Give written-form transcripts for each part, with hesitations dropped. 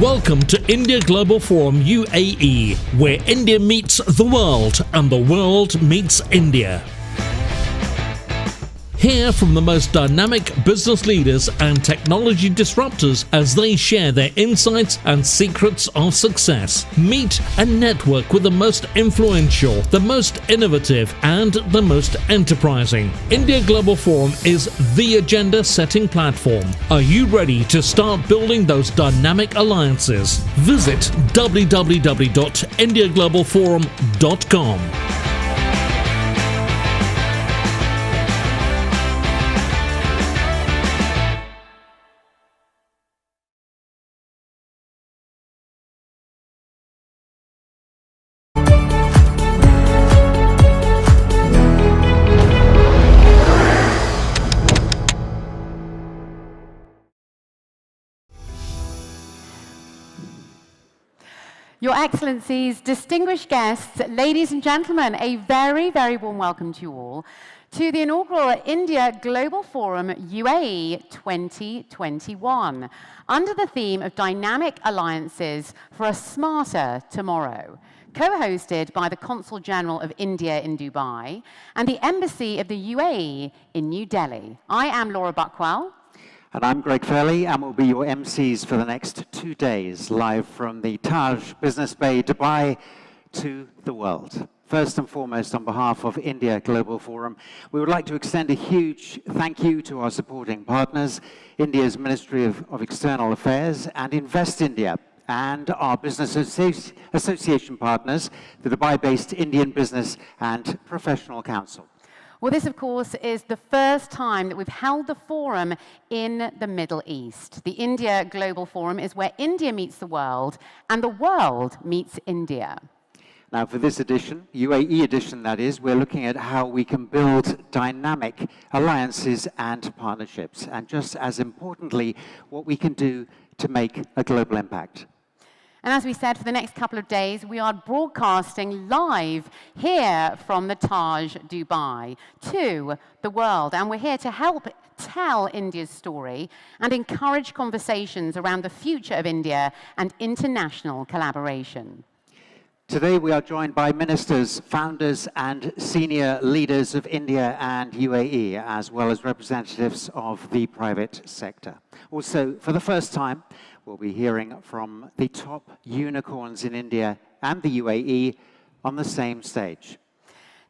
Welcome to India Global Forum UAE, where India meets the world and the world meets India. Hear from the most dynamic business leaders and technology disruptors as they share their insights and secrets of success. Meet and network with the most influential, the most innovative, and the most enterprising. India Global Forum is the agenda-setting platform. Are you ready to start building those dynamic alliances? Visit www.indiaglobalforum.com. Your Excellencies, distinguished guests, ladies and gentlemen, a very, very warm welcome to you all to the inaugural India Global Forum UAE 2021, under the theme of Dynamic Alliances for a Smarter Tomorrow, co-hosted by the Consul General of India in Dubai and the Embassy of the UAE in New Delhi. I am Laura Buckwell. And I'm Greg Fairley, and we'll be your MCs for the next 2 days, live from the Taj Business Bay, Dubai, to the world. First and foremost, on behalf of India Global Forum, we would like to extend a huge thank you to our supporting partners, India's Ministry of External Affairs and Invest India, and our business association partners, the Dubai-based Indian Business and Professional Council. Well, this, of course, is the first time that we've held the forum in the Middle East. The India Global Forum is where India meets the world and the world meets India. Now, for this edition, UAE edition that is, we're looking at how we can build dynamic alliances and partnerships, and just as importantly, what we can do to make a global impact. And as we said, for the next couple of days, we are broadcasting live here from the Taj Dubai to the world. And we're here to help tell India's story and encourage conversations around the future of India and international collaboration. Today we are joined by ministers, founders and senior leaders of India and UAE, as well as representatives of the private sector. Also, for the first time, we'll be hearing from the top unicorns in India and the UAE on the same stage.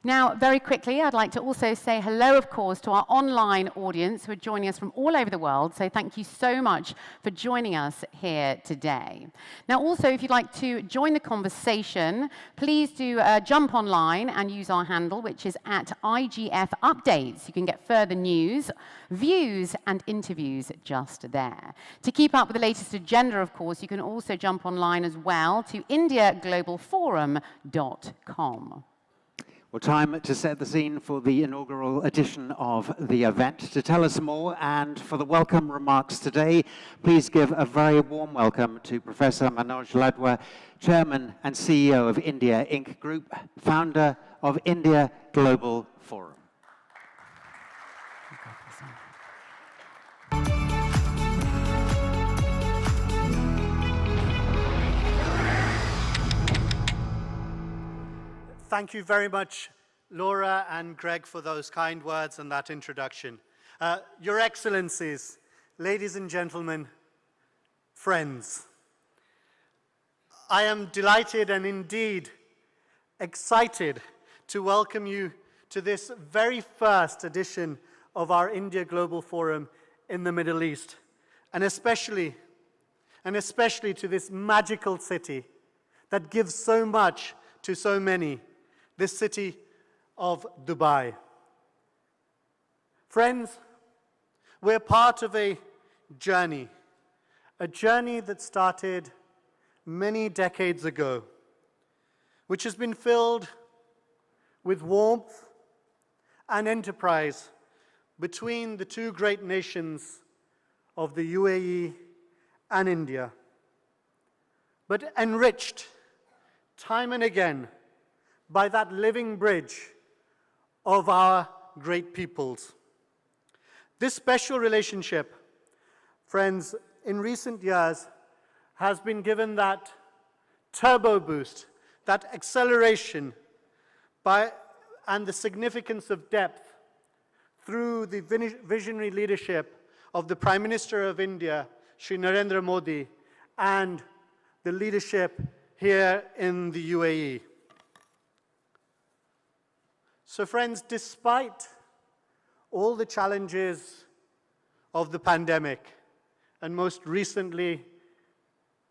Now, very quickly, I'd like to also say hello, of course, to our online audience who are joining us from all over the world. So thank you so much for joining us here today. Now, also, if you'd like to join the conversation, please do jump online and use our handle, which is @IGF Updates. You can get further news, views, and interviews just there. To keep up with the latest agenda, of course, you can also jump online as well to indiaglobalforum.com. Well, time to set the scene for the inaugural edition of the event. To tell us more and for the welcome remarks today, please give a very warm welcome to Professor Manoj Ladwa, Chairman and CEO of India Inc. Group, founder of India Global Forum. Thank you very much, Laura and Greg, for those kind words and that introduction. Your Excellencies, ladies and gentlemen, friends, I am delighted and indeed excited to welcome you to this very first edition of our India Global Forum in the Middle East, and especially to this magical city that gives so much to so many, this city of Dubai. Friends, we're part of a journey that started many decades ago, which has been filled with warmth and enterprise between the two great nations of the UAE and India, but enriched time and again by that living bridge of our great peoples. This special relationship, friends, in recent years has been given that turbo boost, that acceleration and the significance of depth through the visionary leadership of the Prime Minister of India, Shri Narendra Modi, and the leadership here in the UAE. So friends, despite all the challenges of the pandemic, and most recently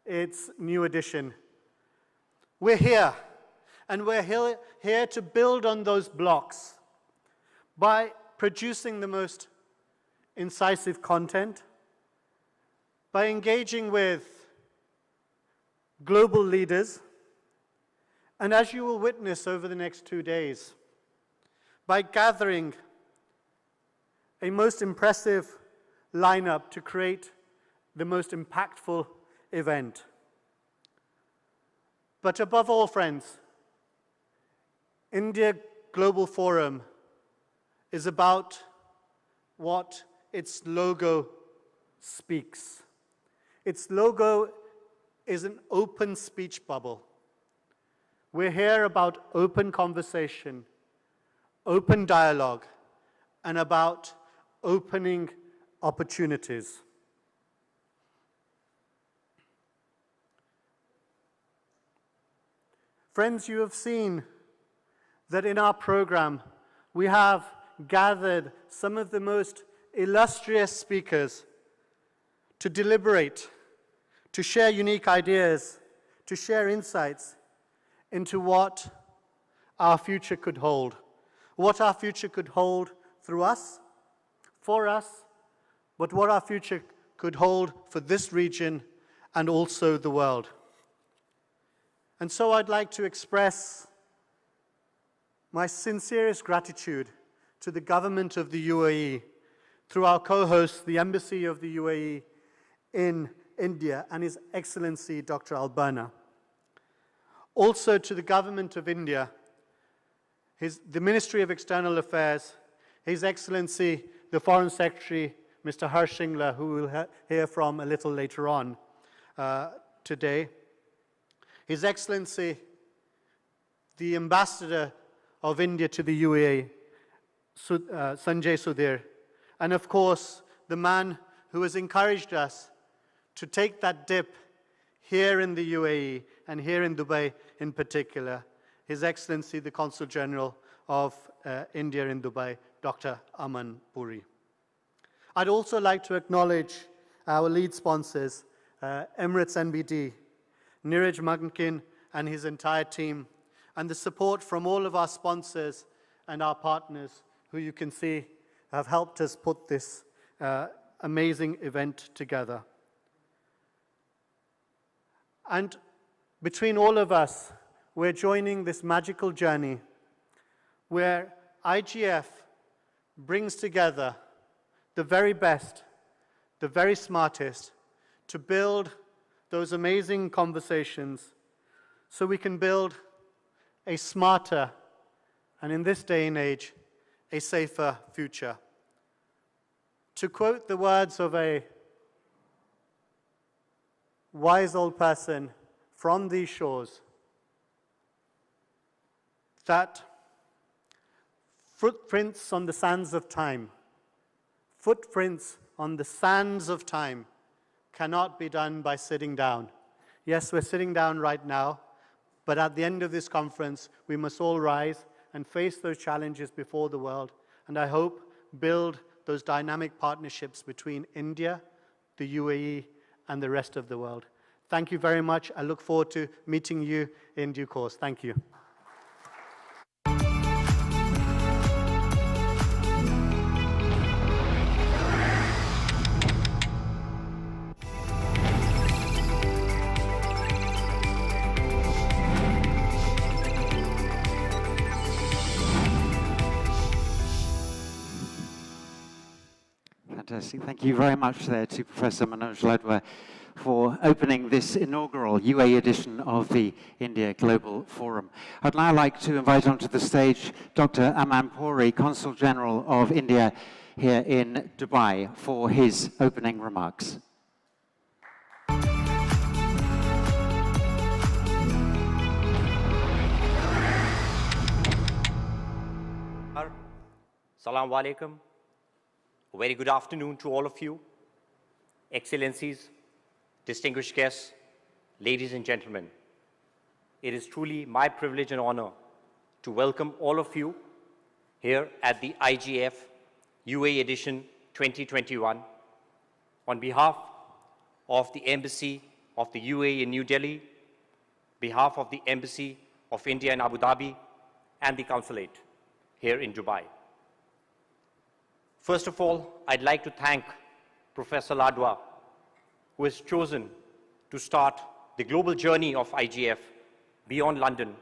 its new edition, we're here, and we're here to build on those blocks by producing the most incisive content, by engaging with global leaders, and as you will witness over the next 2 days, by gathering a most impressive lineup to create the most impactful event. But above all, friends, India Global Forum is about what its logo speaks. Its logo is an open speech bubble. We're here about open conversation, open dialogue, and about opening opportunities. Friends, you have seen that in our program, we have gathered some of the most illustrious speakers to deliberate, to share unique ideas, to share insights into what our future could hold. What our future could hold through us, for us, but what our future could hold for this region and also the world. And so I'd like to express my sincerest gratitude to the government of the UAE, through our co-host, the Embassy of the UAE in India, and His Excellency Dr. Alberna. Also to the government of India, the Ministry of External Affairs, His Excellency, the Foreign Secretary, Mr. Harsh Shingla, who we'll hear from a little later on today. His Excellency, the Ambassador of India to the UAE, Sanjay Sudhir, and of course, the man who has encouraged us to take that dip here in the UAE and here in Dubai in particular, His Excellency, the Consul General of India in Dubai, Dr. Aman Puri. I'd also like to acknowledge our lead sponsors, Emirates NBD, Niraj Magankin and his entire team, and the support from all of our sponsors and our partners, who you can see have helped us put this amazing event together. And between all of us, we're joining this magical journey where IGF brings together the very best, the very smartest, to build those amazing conversations so we can build a smarter, and in this day and age, a safer future. To quote the words of a wise old person from these shores, that footprints on the sands of time, footprints on the sands of time cannot be done by sitting down. Yes, we're sitting down right now, but at the end of this conference, we must all rise and face those challenges before the world, and I hope build those dynamic partnerships between India, the UAE, and the rest of the world. Thank you very much. I look forward to meeting you in due course. Thank you. Fantastic. Thank you very much there to Professor Manoj Ladwa for opening this inaugural UAE edition of the India Global Forum. I'd now like to invite onto the stage Dr. Aman Puri, Consul General of India here in Dubai, for his opening remarks. Assalamu alaikum. A very good afternoon to all of you. Excellencies, distinguished guests, ladies and gentlemen. It is truly my privilege and honor to welcome all of you here at the IGF UAE edition 2021. On behalf of the Embassy of the UAE in New Delhi, behalf of the Embassy of India in Abu Dhabi, and the Consulate here in Dubai. First of all, I'd like to thank Professor Ladwa, who has chosen to start the global journey of IGF beyond London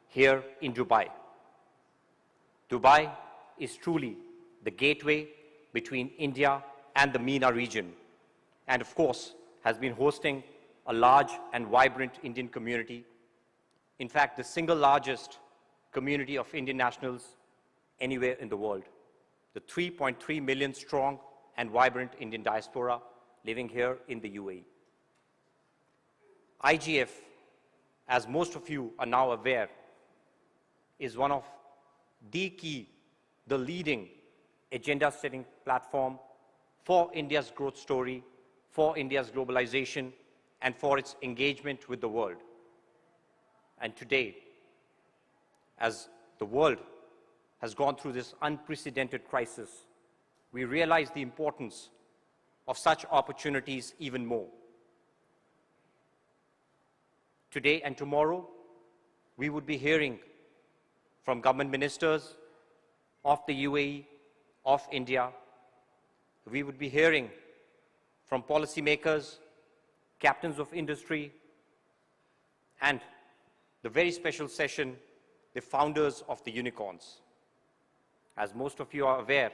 here in Dubai. Dubai is truly the gateway between India and the MENA region, and of course, has been hosting a large and vibrant Indian community. In fact, the single largest community of Indian nationals anywhere in the world. The 3.3 million strong and vibrant Indian diaspora living here in the UAE. IGF, as most of you are now aware, is one of the leading agenda-setting platform for India's growth story, for India's globalization, and for its engagement with the world. And today, as the world has gone through this unprecedented crisis, we realize the importance of such opportunities even more. Today and tomorrow, we would be hearing from government ministers of the UAE, of India. We would be hearing from policymakers, captains of industry, and the very special session, the founders of the unicorns. As most of you are aware,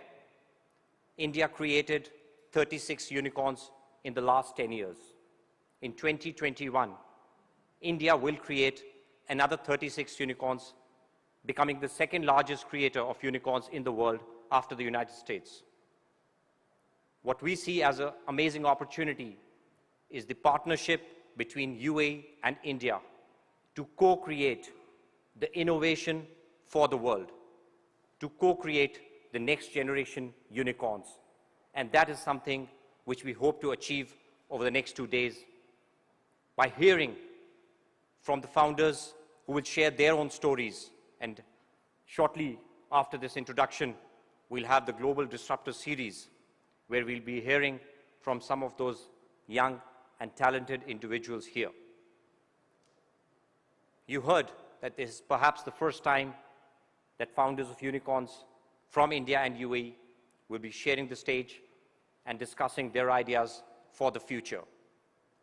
India created 36 unicorns in the last 10 years. In 2021, India will create another 36 unicorns, becoming the second largest creator of unicorns in the world after the United States. What we see as an amazing opportunity is the partnership between UAE and India to co-create the innovation for the world, to co-create the next generation unicorns. And that is something which we hope to achieve over the next 2 days by hearing from the founders who will share their own stories. And shortly after this introduction, we'll have the Global Disruptor Series, where we'll be hearing from some of those young and talented individuals here. You heard that this is perhaps the first time that founders of unicorns from India and UAE will be sharing the stage and discussing their ideas for the future.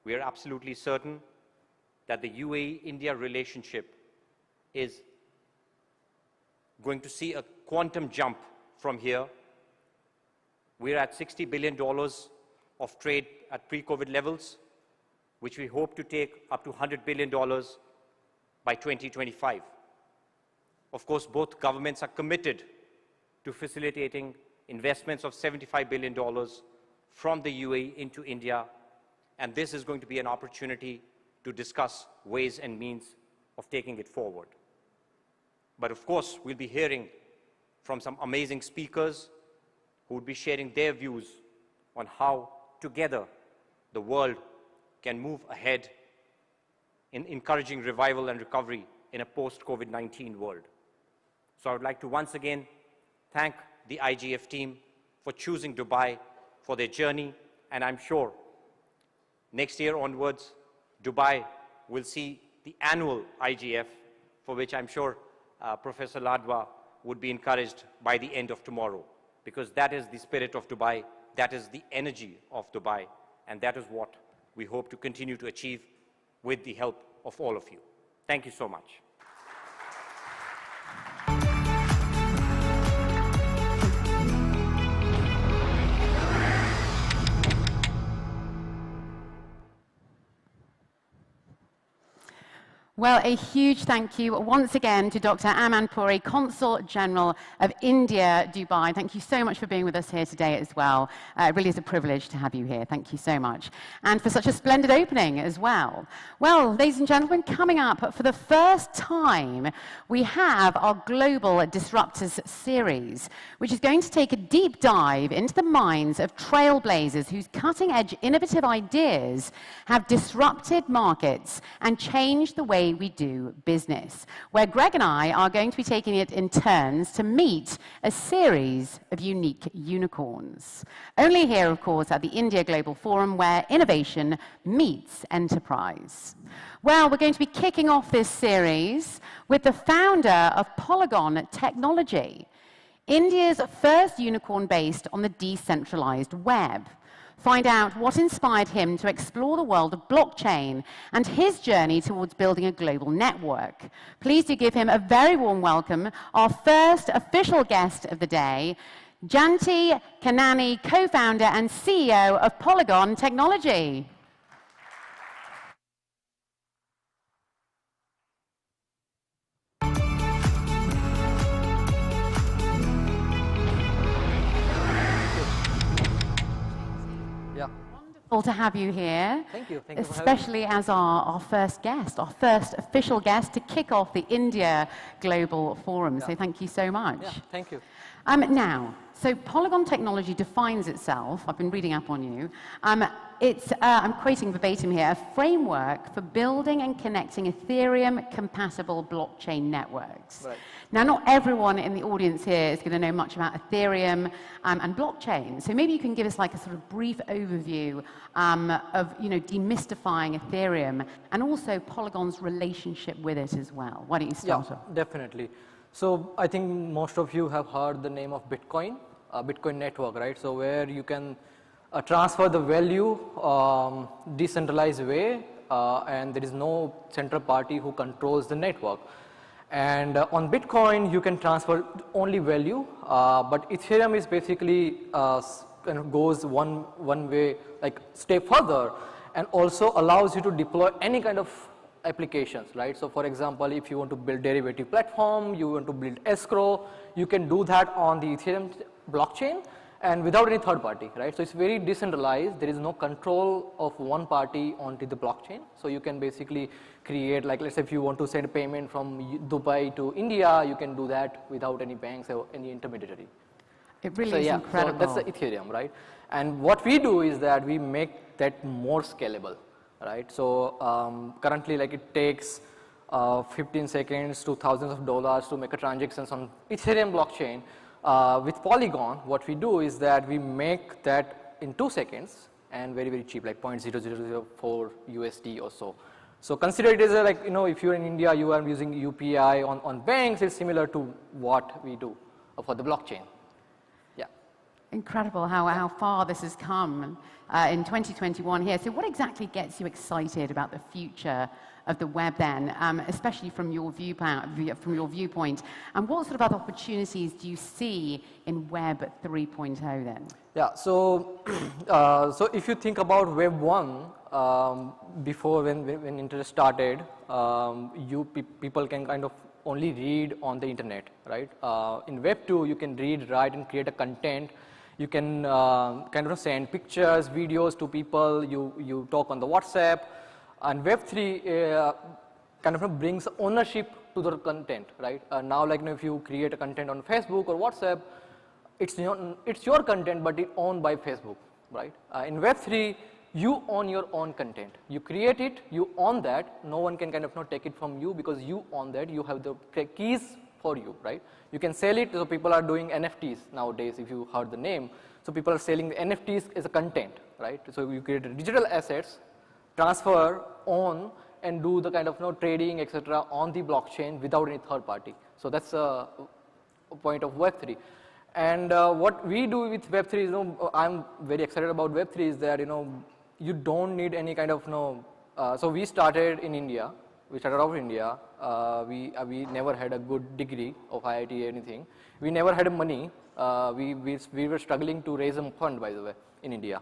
We are absolutely certain that the UAE-India relationship is going to see a quantum jump from here. We're at $60 billion of trade at pre-COVID levels, which we hope to take up to $100 billion by 2025. Of course, both governments are committed to facilitating investments of $75 billion from the UAE into India, and this is going to be an opportunity to discuss ways and means of taking it forward. But of course, we'll be hearing from some amazing speakers who would be sharing their views on how together the world can move ahead in encouraging revival and recovery in a post-COVID-19 world. So I would like to once again thank the IGF team for choosing Dubai for their journey, and I'm sure next year onwards, Dubai will see the annual IGF, for which I'm sure Professor Ladwa would be encouraged by the end of tomorrow, because that is the spirit of Dubai, that is the energy of Dubai, and that is what we hope to continue to achieve with the help of all of you. Thank you so much. Well, a huge thank you once again to Dr. Aman Puri, Consul General of India, Dubai. Thank you so much for being with us here today as well. It really is a privilege to have you here. Thank you so much. And for such a splendid opening as well. Well, ladies and gentlemen, coming up for the first time, we have our Global Disruptors series, which is going to take a deep dive into the minds of trailblazers whose cutting-edge innovative ideas have disrupted markets and changed the way we do business, where Greg and I are going to be taking it in turns to meet a series of unique unicorns. Only here, of course, at the India Global Forum, where innovation meets enterprise. Well, we're going to be kicking off this series with the founder of Polygon Technology, India's first unicorn based on the decentralized web. Find out what inspired him to explore the world of blockchain and his journey towards building a global network. Please do give him a very warm welcome, our first official guest of the day, Janti Kanani, co-founder and CEO of Polygon Technology. Wonderful to have you here. Thank you. Thank you for having me. Especially as our first guest, our first official guest to kick off the India Global Forum. So thank you so much. Yeah, thank you. Now, so Polygon Technology defines itself, I've been reading up on you, it's, I'm quoting verbatim here, a framework for building and connecting Ethereum-compatible blockchain networks. Right. Now, not everyone in the audience here is going to know much about Ethereum and blockchain, so maybe you can give us like a sort of brief overview of, you know, demystifying Ethereum and also Polygon's relationship with it as well. Why don't you start off? Definitely. So I think most of you have heard the name of Bitcoin, Bitcoin network, right? So where you can transfer the value decentralized way, and there is no central party who controls the network. And on Bitcoin, you can transfer only value, but Ethereum is basically kind of goes one way, like step further, and also allows you to deploy any kind of applications, right? So for example, if you want to build derivative platform, you want to build escrow, you can do that on the Ethereum blockchain and without any third party, right? So it's very decentralized. There is no control of one party onto the blockchain. So you can basically create, like let's say if you want to send a payment from Dubai to India, you can do that without any banks or any intermediary. It really is incredible. So that's the Ethereum, right? And what we do is that we make that more scalable, right? So currently, like it takes 15 seconds to thousands of dollars to make a transactions on Ethereum blockchain. With Polygon, what we do is that we make that in 2 seconds and very, very cheap, like 0.0004 USD or so. So consider it as a, like, you know, if you're in India, you are using UPI on banks, it's similar to what we do for the blockchain. Yeah. Incredible how far this has come in 2021 here. So what exactly gets you excited about the future of the web then, especially from your viewpoint, and what sort of other opportunities do you see in Web 3.0 then? Yeah, so so if you think about Web 1, before when internet started, people can kind of only read on the internet, right? In Web 2, you can read, write, and create a content. You can kind of send pictures, videos to people. You talk on the WhatsApp. And Web 3 kind of brings ownership to the content, right? Now, like, you know, if you create a content on Facebook or WhatsApp, it's your content, but it's owned by Facebook, right? In Web 3, you own your own content. You create it, you own that. No one can kind of not take it from you because you own that. You have the keys for you, right? You can sell it. So people are doing NFTs nowadays, if you heard the name. So people are selling the NFTs as a content, right? So you create digital assets, transfer, own, and do the kind of trading, etc. on the blockchain without any third party. So that's a point of Web 3. And what we do with Web 3 is, I'm very excited about Web 3 is that, you don't need any kind of, so we started in India. We started out in India. We never had a good degree of IIT or anything. We never had money. We were struggling to raise a fund, by the way, in India.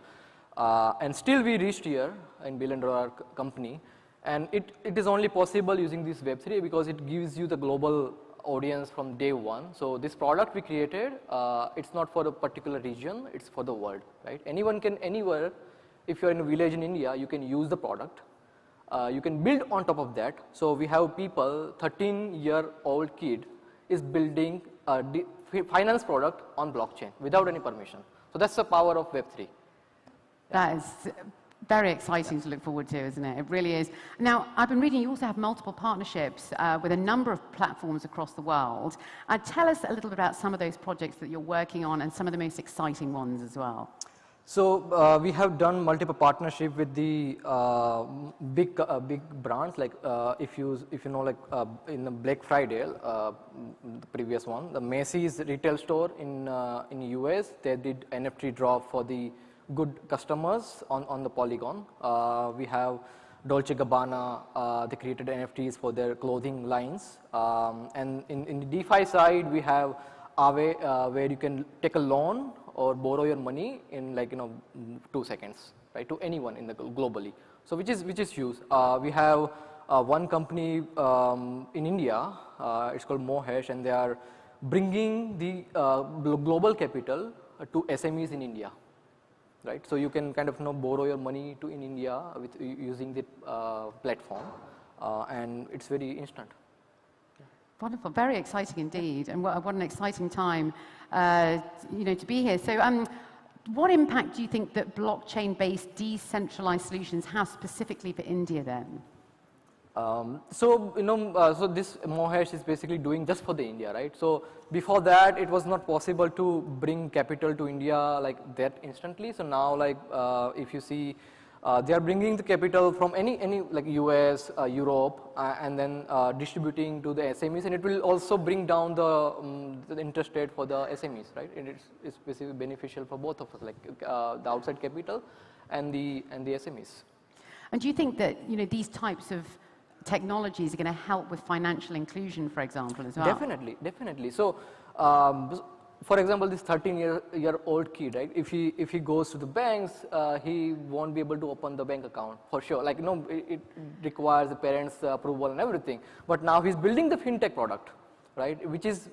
And still we reached here in $1 billion company. And it is only possible using this Web3 because it gives you the global audience from day one. So this product we created, it's not for a particular region, it's for the world, right? Anyone can, anywhere, if you're in a village in India, you can use the product. You can build on top of that. So we have people, 13-year-old kid is building a finance product on blockchain without any permission. So that's the power of Web3. That is very exciting to look forward to, isn't it? It really is. Now, I've been reading you also have multiple partnerships with a number of platforms across the world. Tell us a little bit about some of those projects that you're working on and some of the most exciting ones as well. So we have done multiple partnership with the big brands, like if you know, like in the Black Friday, the previous one, the Macy's retail store in US, they did NFT drop for the good customers on the Polygon. We have Dolce & Gabbana, they created NFTs for their clothing lines. And in the DeFi side, we have Aave, where you can take a loan or borrow your money in, like, 2 seconds, right, to anyone in the globally. So which is huge. We have one company in India, it's called Mohesh, and they are bringing the global capital to SMEs in India. Right, so you can kind of borrow your money in India with using the platform, and it's very instant. Wonderful, very exciting indeed, and what an exciting time, to be here. So, what impact do you think that blockchain-based decentralized solutions have specifically for India then? So this Mohesh is basically doing just for the India, right? So before that, it was not possible to bring capital to India like that instantly. So now, like if you see, they are bringing the capital from any like US, Europe, and then distributing to the SMEs, and it will also bring down the interest rate for the SMEs, right? And it's basically beneficial for both of us, like the outside capital and the SMEs. And do you think that these types of technologies are going to help with financial inclusion, for example, as well? Definitely. So, for example, this 13-year-old kid, right? If he goes to the banks, he won't be able to open the bank account for sure. Like, it requires the parents' approval and everything. But now he's building the fintech product, right? Which is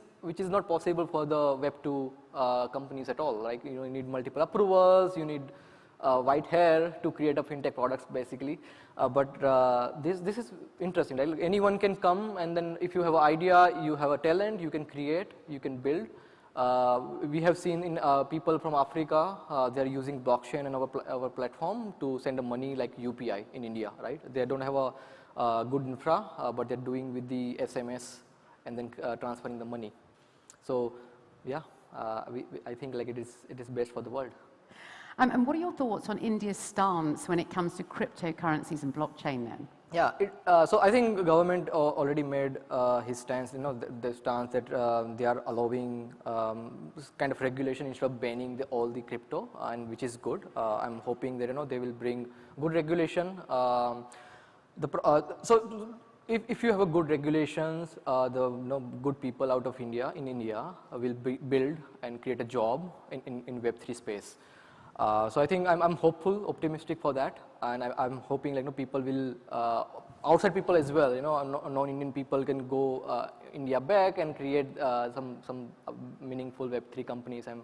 not possible for the Web2 companies at all. Like, you need multiple approvals, you need white hair to create a fintech products, basically. But this is interesting, right? Like, anyone can come, and then if you have an idea, you have a talent, you can create, you can build. We have seen in people from Africa, they are using blockchain and our platform to send the money like UPI in India, right? They don't have a good infra, but they're doing with the SMS and then transferring the money. So, yeah, I think like it is best for the world. And what are your thoughts on India's stance when it comes to cryptocurrencies and blockchain then? Yeah, so I think the government already made his stance, the stance that they are allowing kind of regulation instead of banning all the crypto, and which is good. I'm hoping that they will bring good regulation. So if you have a good regulations, the good people out of India will build and create a job in Web3 space. So I think I'm hopeful, optimistic for that, and I'm hoping like people will, outside people as well, non-Indian people can go India back and create some meaningful Web3 companies. I'm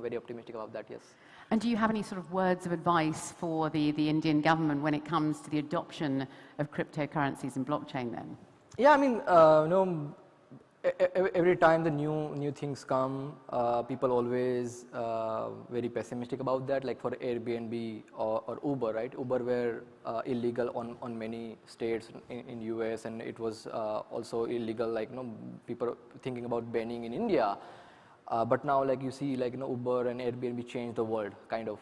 very optimistic about that. Yes. And do you have any sort of words of advice for the Indian government when it comes to the adoption of cryptocurrencies and blockchain then? Yeah, I mean, every time the new things come, people always very pessimistic about that. Like for Airbnb or Uber, right? Uber were illegal on many states in US, and it was also illegal. Like people thinking about banning in India. But now, like you see, like Uber and Airbnb changed the world. Kind of,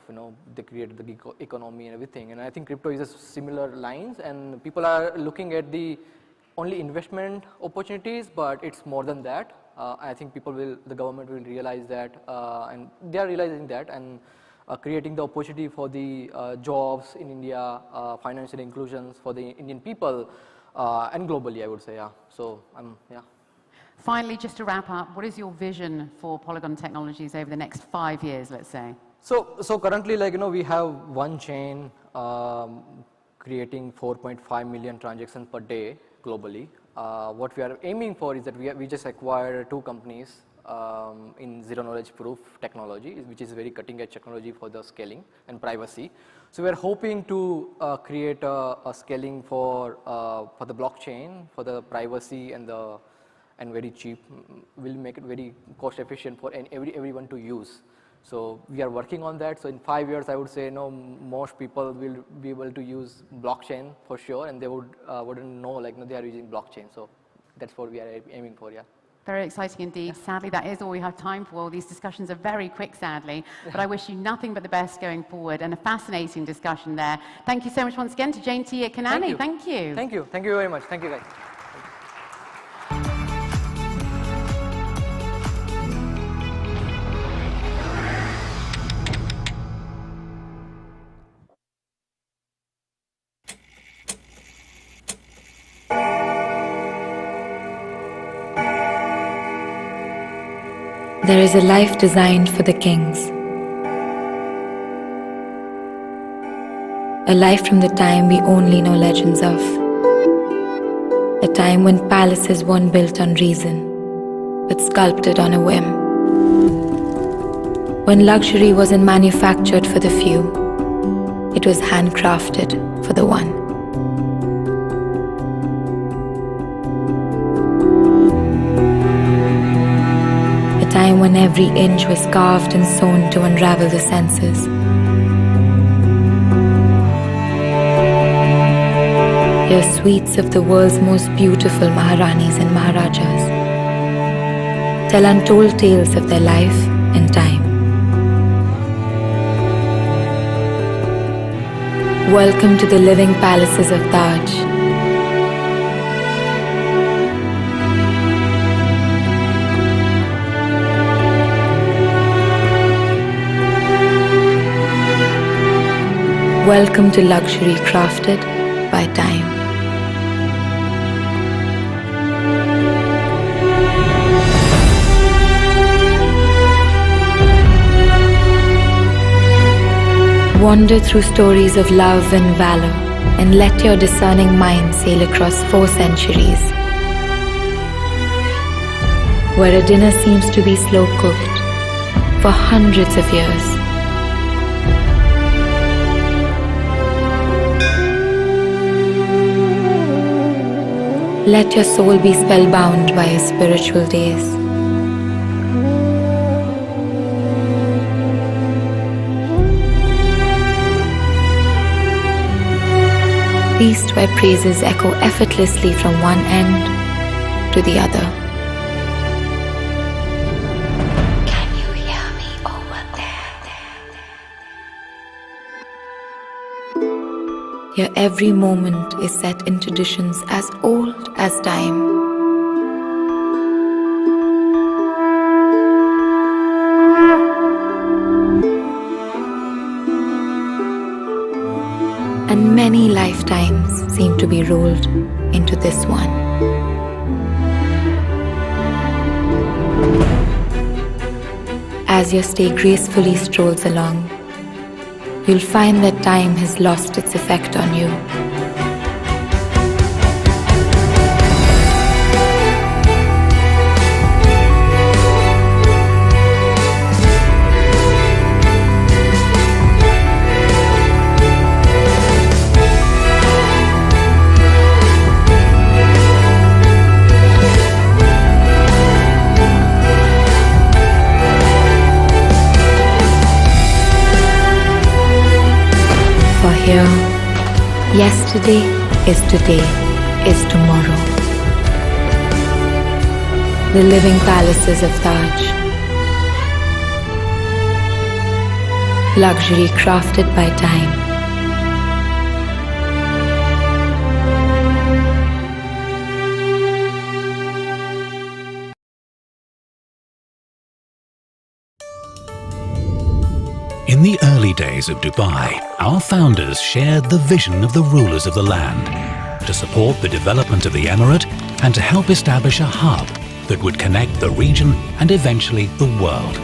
they created the economy and everything. And I think crypto is a similar lines, and people are looking at the only investment opportunities, but it's more than that. I think the government will realize that, and they are realizing that, and creating the opportunity for the jobs in India, financial inclusions for the Indian people, and globally, I would say, yeah. So, yeah. Finally, just to wrap up, what is your vision for Polygon Technologies over the next 5 years, let's say? So currently, like we have one chain. creating 4.5 million transactions per day globally. What we are aiming for is that we just acquired 2 companies in zero knowledge proof technology, which is very cutting edge technology for the scaling and privacy. So we are hoping to create a scaling for the blockchain, for the privacy and very cheap. Will make it very cost efficient for everyone to use. So we are working on that. So in 5 years, I would say most people will be able to use blockchain for sure, and they wouldn't know like they are using blockchain. So that's what we are aiming for. Yeah. Very exciting indeed. Sadly, that is all we have time for. These discussions are very quick, sadly, but I wish you nothing but the best going forward, and a fascinating discussion there. Thank you so much once again to Jayanti at Kanani. Thank you. Thank you. Thank you very much. Thank you, guys. There is a life designed for the kings. A life from the time we only know legends of. A time when palaces weren't built on reason, but sculpted on a whim. When luxury wasn't manufactured for the few, it was handcrafted for the one. A time when every inch was carved and sewn to unravel the senses. Your suites of the world's most beautiful Maharanis and Maharajas tell untold tales of their life and time. Welcome to the living palaces of Taj. Welcome to luxury crafted by time. Wander through stories of love and valor, and let your discerning mind sail across 4 centuries. Where a dinner seems to be slow cooked for hundreds of years. Let your soul be spellbound by your spiritual days. Feast where praises echo effortlessly from one end to the other. Can you hear me over there? Your every moment is set in traditions as old as time. And many lifetimes seem to be rolled into this one. As your stay gracefully strolls along, you'll find that time has lost its effect on you. Here, yesterday is today, is tomorrow. The living palaces of Taj. Luxury crafted by time. In the early days of Dubai, our founders shared the vision of the rulers of the land to support the development of the emirate and to help establish a hub that would connect the region and eventually the world.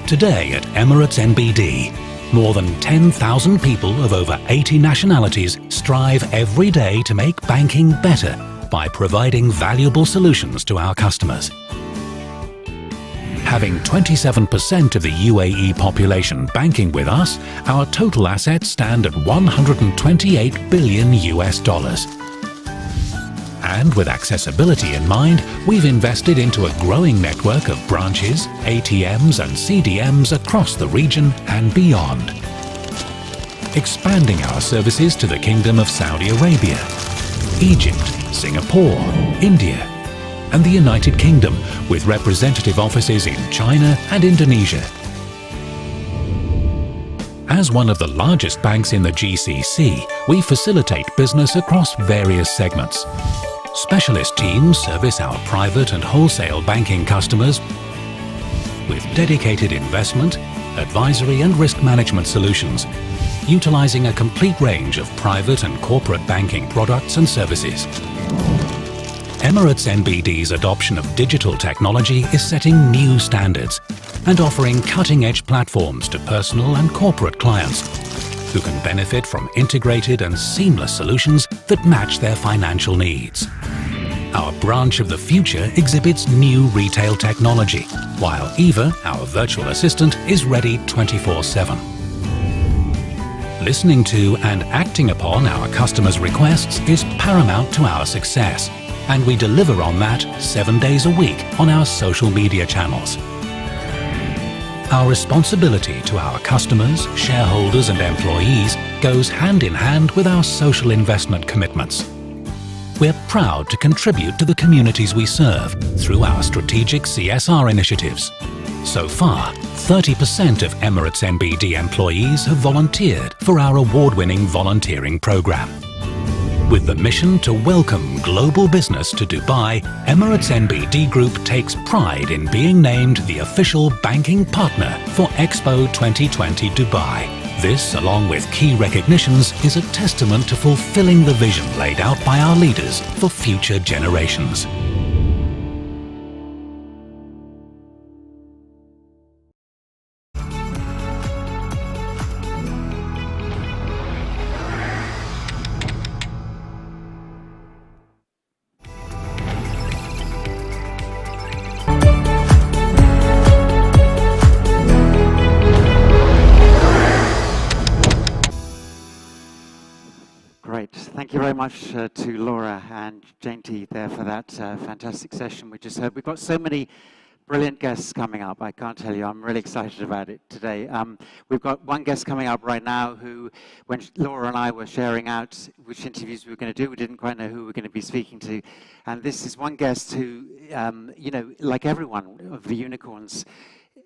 Today at Emirates NBD, More than 10,000 people of over 80 nationalities strive every day to make banking better by providing valuable solutions to our customers. Having 27% of the UAE population banking with us, our total assets stand at 128 billion US dollars. And with accessibility in mind, we've invested into a growing network of branches, ATMs and CDMs across the region and beyond. Expanding our services to the Kingdom of Saudi Arabia, Egypt, Singapore, India, and the United Kingdom, with representative offices in China and Indonesia. As one of the largest banks in the GCC, we facilitate business across various segments. Specialist teams service our private and wholesale banking customers with dedicated investment, advisory and risk management solutions, utilizing a complete range of private and corporate banking products and services. Emirates NBD's adoption of digital technology is setting new standards and offering cutting-edge platforms to personal and corporate clients who can benefit from integrated and seamless solutions that match their financial needs. Our branch of the future exhibits new retail technology, while Eva, our virtual assistant, is ready 24/7. Listening to and acting upon our customers' requests is paramount to our success, and we deliver on that 7 days a week on our social media channels. Our responsibility to our customers, shareholders and employees goes hand in hand with our social investment commitments. We're proud to contribute to the communities we serve through our strategic CSR initiatives. So far, 30% of Emirates NBD employees have volunteered for our award-winning volunteering program. With the mission to welcome global business to Dubai, Emirates NBD Group takes pride in being named the official banking partner for Expo 2020 Dubai. This, along with key recognitions, is a testament to fulfilling the vision laid out by our leaders for future generations. Great. Thank you very much to Laura and Jainty there for that fantastic session we just heard. We've got so many brilliant guests coming up. I can't tell you, I'm really excited about it today. We've got one guest coming up right now who, when Laura and I were sharing out which interviews we were going to do, we didn't quite know who we were going to be speaking to. And this is one guest who, you know, like everyone of the unicorns,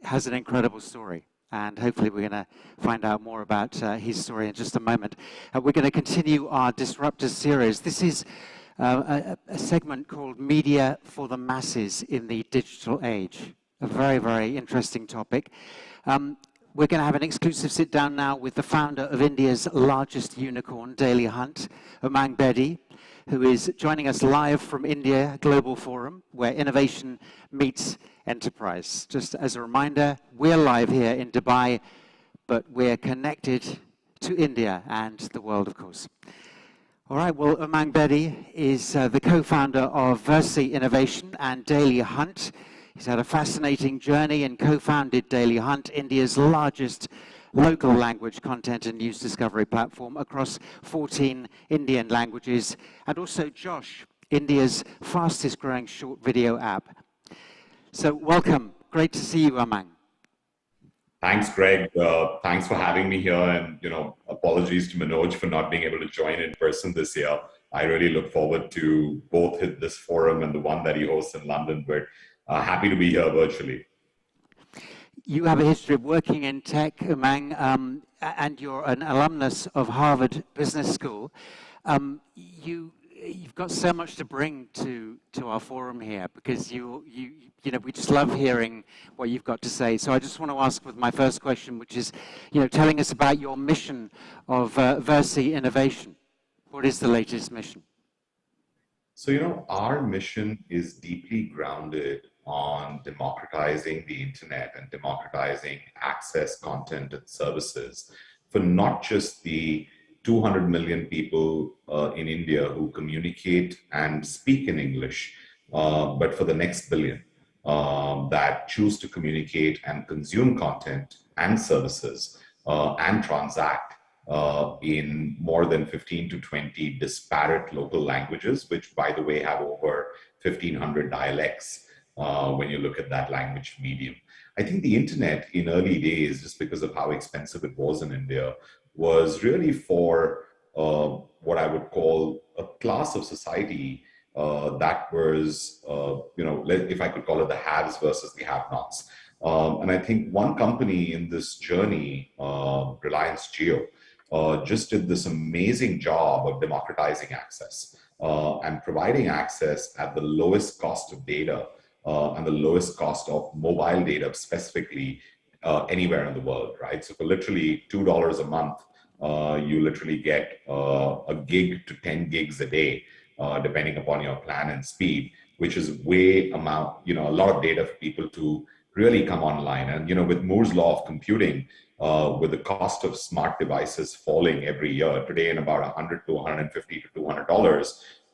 has an incredible story. And hopefully we're going to find out more about his story in just a moment. We're going to continue our Disruptors series. This is a segment called Media for the Masses in the Digital Age. A very, very interesting topic. We're going to have an exclusive sit-down now with the founder of India's largest unicorn, Daily Hunt, Umang Bedi, who is joining us live from India Global Forum, where innovation meets enterprise. Just as a reminder, we're live here in Dubai, but we're connected to India and the world, of course. All right, well, Umang Bedi is the co-founder of Versi Innovation and Daily Hunt. He's had a fascinating journey and co-founded Daily Hunt, India's largest local language content and news discovery platform across 14 Indian languages, and also Josh, India's fastest growing short video app. So welcome, great to see you, Umang. Thanks, Greg. Thanks for having me here, and apologies to Manoj for not being able to join in person this year. I really look forward to both this forum and the one that he hosts in London, but happy to be here virtually. You have a history of working in tech, Umang, and you're an alumnus of Harvard Business School. You've got so much to bring to our forum here, because we just love hearing what you've got to say. So I just want to ask with my first question, which is, telling us about your mission of Versi Innovation. What is the latest mission? So, our mission is deeply grounded on democratizing the internet and democratizing access, content, and services for not just the 200 million people in India who communicate and speak in English, but for the next billion that choose to communicate and consume content and services and transact in more than 15 to 20 disparate local languages, which, by the way, have over 1,500 dialects when you look at that language medium. I think the internet in early days, just because of how expensive it was in India, was really for what I would call a class of society that was, if I could call it the haves versus the have-nots. And I think one company in this journey, Reliance Jio, just did this amazing job of democratizing access and providing access at the lowest cost of data and the lowest cost of mobile data specifically anywhere in the world, right? So for literally $2 a month, you literally get a gig to 10 gigs a day, depending upon your plan and speed, which is a lot of data for people to really come online. And, with Moore's law of computing, with the cost of smart devices falling every year, today in about $100 to $150 to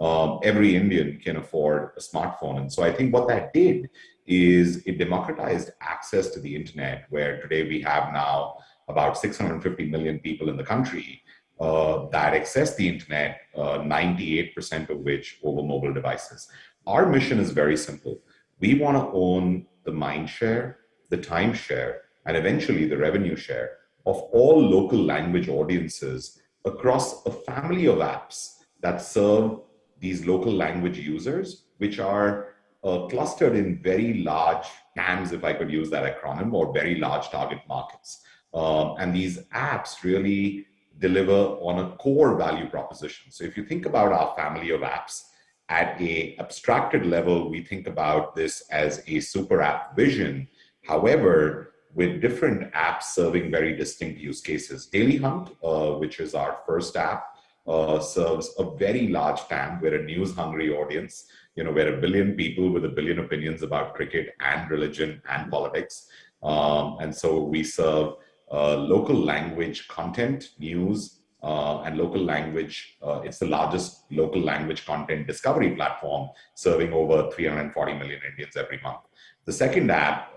$200, every Indian can afford a smartphone. And so I think what that did is it democratized access to the internet, where today we have now about 650 million people in the country that access the internet, 98% of which over mobile devices. Our mission is very simple. We want to own the mind share, the time share, and eventually the revenue share of all local language audiences across a family of apps that serve these local language users, which are clustered in very large TAMs, if I could use that acronym, or very large target markets. And these apps really deliver on a core value proposition. So if you think about our family of apps, at a abstracted level, we think about this as a super app vision. However, with different apps serving very distinct use cases. Daily Hunt, which is our first app, serves a very large TAM. We're a news-hungry audience. We're 1 billion people with 1 billion opinions about cricket and religion and politics. And so we serve local language content, news, and local language. It's the largest local language content discovery platform, serving over 340 million Indians every month. The second app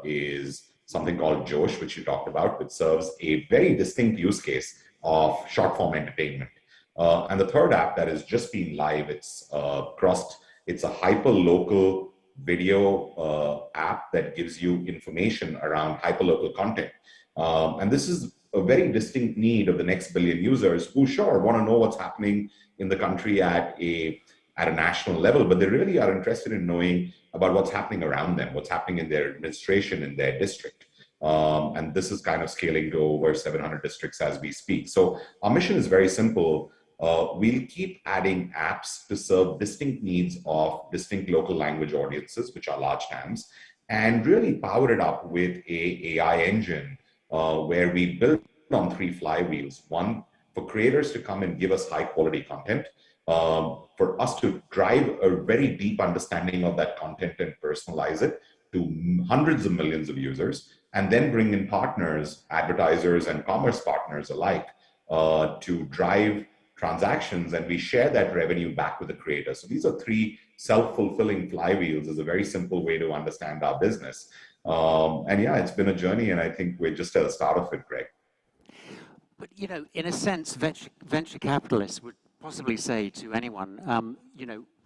is something called Josh, which you talked about, which serves a very distinct use case of short-form entertainment. And the third app that has just been live, it's a hyper-local video app that gives you information around hyper-local content. And this is a very distinct need of the next billion users who want to know what's happening in the country at a national level, but they really are interested in knowing about what's happening around them, what's happening in their administration, in their district. And this is kind of scaling to over 700 districts as we speak. So our mission is very simple. We'll keep adding apps to serve distinct needs of distinct local language audiences, which are large TAMs, and really power it up with a AI engine where we build on 3 flywheels. One, for creators to come and give us high quality content, for us to drive a very deep understanding of that content and personalize it to hundreds of millions of users, and then bring in partners, advertisers and commerce partners alike to drive transactions, and we share that revenue back with the creator. So these are 3 self-fulfilling flywheels. Is a very simple way to understand our business. And yeah, it's been a journey, and I think we're just at the start of it, Greg. But, in a sense, venture capitalists would possibly say to anyone,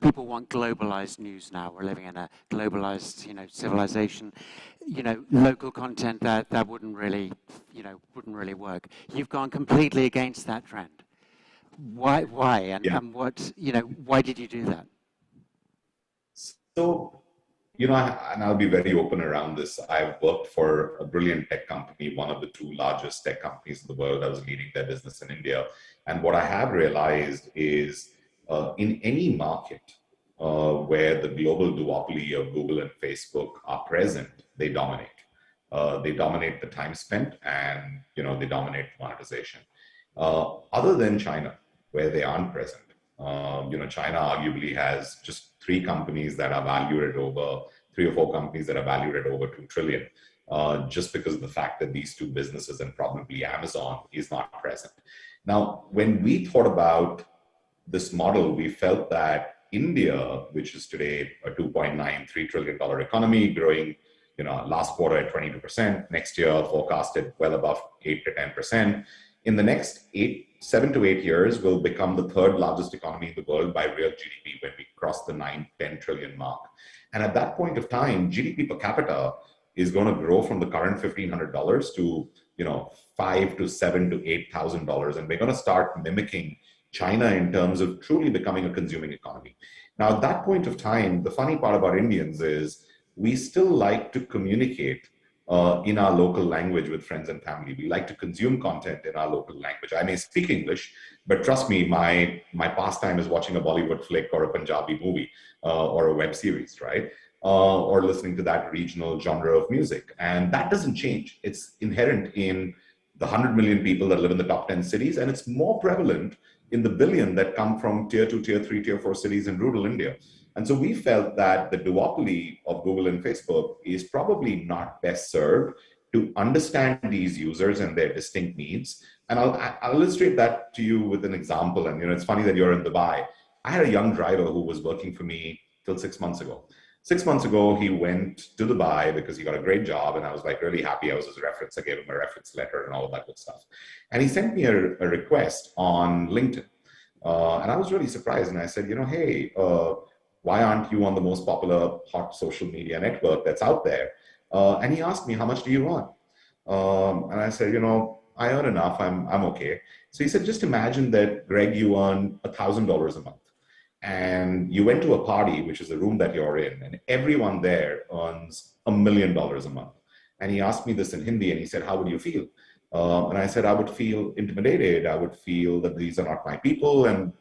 people want globalized news now. We're living in a globalized, civilization. Local content that wouldn't really work. You've gone completely against that trend. Why? And what? Why did you do that? So, and I'll be very open around this. I've worked for a brilliant tech company, one of the 2 largest tech companies in the world. I was leading their business in India. And what I have realized is in any market where the global duopoly of Google and Facebook are present, they dominate. They dominate the time spent, and they dominate monetization. Other than China, where they aren't present. China arguably has just 3 companies that are valued at over 3 or 4 companies that are valued at over 2 trillion, just because of the fact that these 2 businesses and probably Amazon is not present. Now, when we thought about this model, we felt that India, which is today a $2.93 trillion economy, growing, last quarter at 22%, next year forecasted well above 8 to 10%. In the next 7 to 8 years, will become the 3rd largest economy in the world by real GDP when we cross the 9-10 trillion mark. And at that point of time, GDP per capita is going to grow from the current $1,500 to $5,000 to $7,000 to $8,000, and we're going to start mimicking China in terms of truly becoming a consuming economy. Now, at that point of time, the funny part about Indians is we still like to communicate in our local language with friends and family. We like to consume content in our local language. I may speak English, but trust me, my pastime is watching a Bollywood flick or a Punjabi movie or a web series, right? Or listening to that regional genre of music. And that doesn't change. It's inherent in the 100 million people that live in the top 10 cities, and it's more prevalent in the billion that come from tier 2, tier 3, tier 4 cities in rural India. And so we felt that the duopoly of Google and Facebook is probably not best served to understand these users and their distinct needs. And I'll illustrate that to you with an example. And it's funny that you're in Dubai. I had a young driver who was working for me till 6 months ago. 6 months ago, he went to Dubai because he got a great job, and I was like really happy. I was his reference. I gave him a reference letter and all of that good stuff. And he sent me a request on LinkedIn. And I was really surprised. And I said, hey, why aren't you on the most popular hot social media network that's out there? And he asked me, how much do you earn? And I said, I earn enough. I'm okay. So he said, just imagine that, Greg, you earn $1,000 a month. And you went to a party, which is the room that you're in, and everyone there earns $1 million a month. And he asked me this in Hindi, and he said, how would you feel? And I said, I would feel intimidated. I would feel that these are not my people. And,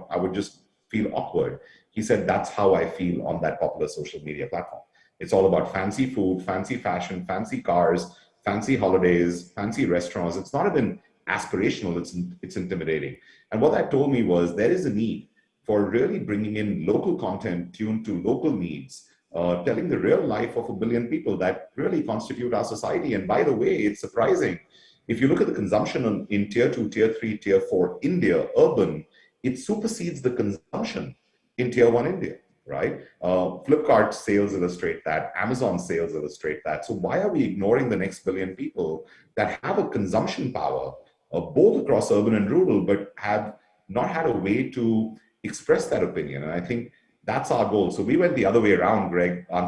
I would just feel awkward. He said, that's how I feel on that popular social media platform. It's all about fancy food, fancy fashion, fancy cars, fancy holidays, fancy restaurants. It's not even aspirational. It's intimidating. And what that told me was there is a need for really bringing in local content tuned to local needs, telling the real life of 1 billion people that really constitute our society. And by the way, it's surprising. If you look at the consumption in tier 2, tier 3, tier 4 India, urban, it supersedes the consumption in tier 1 India, right? Flipkart sales illustrate that, Amazon sales illustrate that. So why are we ignoring the next billion people that have a consumption power, both across urban and rural, but have not had a way to express that opinion? And I think that's our goal. So we went the other way around, Greg, long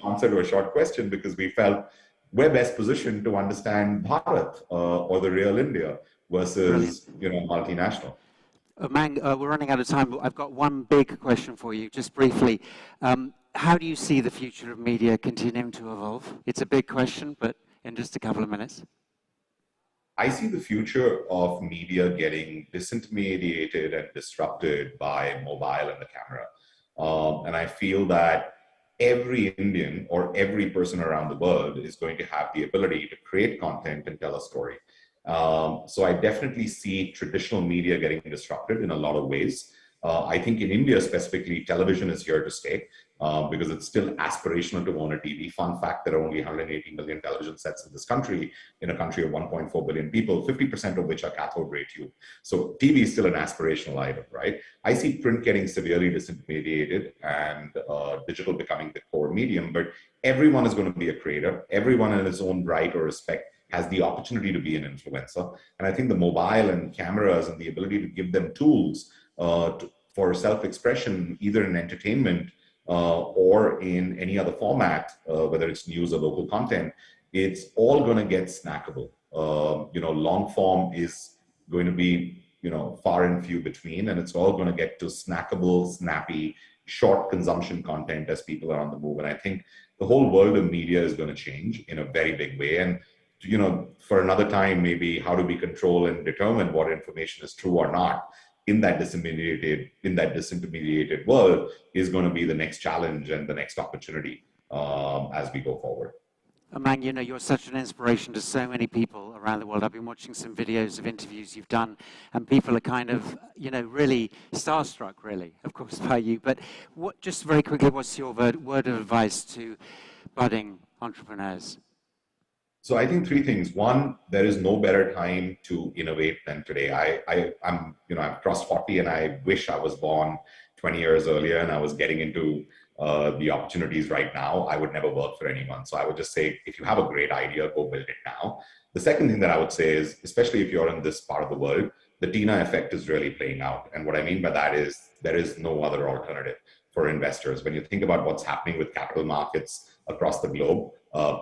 answer to a short question, because we felt we're best positioned to understand Bharat or the real India versus multinational. Mang, we're running out of time, but I've got one big question for you, just briefly. How do you see the future of media continuing to evolve? It's a big question, but in just a couple of minutes. I see the future of media getting disintermediated and disrupted by mobile and the camera. And I feel that every Indian or every person around the world is going to have the ability to create content and tell a story. So I definitely see traditional media getting disrupted in a lot of ways. I think in India specifically, television is here to stay because it's still aspirational to own a TV. Fun fact, there are only 180 million television sets in this country, in a country of 1.4 billion people, 50% of which are cathode ray tube. So TV is still an aspirational item, right? I see print getting severely disintermediated and digital becoming the core medium, but everyone is going to be a creator. Everyone in his own right or respect has the opportunity to be an influencer. And I think the mobile and cameras and the ability to give them tools for self-expression, either in entertainment or in any other format, whether it's news or local content, it's all going to get snackable. Long form is going to be, far and few between, and it's all going to get to snackable, snappy, short consumption content as people are on the move. And I think the whole world of media is going to change in a very big way. And for another time, maybe how do we control and determine what information is true or not in that disintermediated world is going to be the next challenge and the next opportunity as we go forward. Amang, you know, you're such an inspiration to so many people around the world. I've been watching some videos of interviews you've done, and people are kind of, you know, really starstruck, really, of course, by you. But what, just very quickly, what's your word of advice to budding entrepreneurs? So I think three things. One, there is no better time to innovate than today. I'm I've crossed 40, and I wish I was born 20 years earlier and I was getting into the opportunities right now. I would never work for anyone. So I would just say, if you have a great idea, go build it now. The second thing that I would say is, especially if you're in this part of the world, the Tina effect is really playing out. And what I mean by that is there is no other alternative for investors. When you think about what's happening with capital markets across the globe,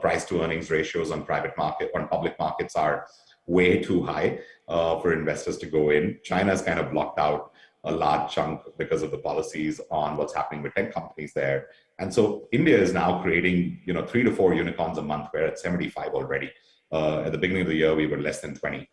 price to earnings ratios on public markets are way too high for investors to go in. China has kind of blocked out a large chunk because of the policies on what's happening with tech companies there. And so India is now creating, 3 to 4 unicorns a month. We're at 75 already. At the beginning of the year, we were less than 20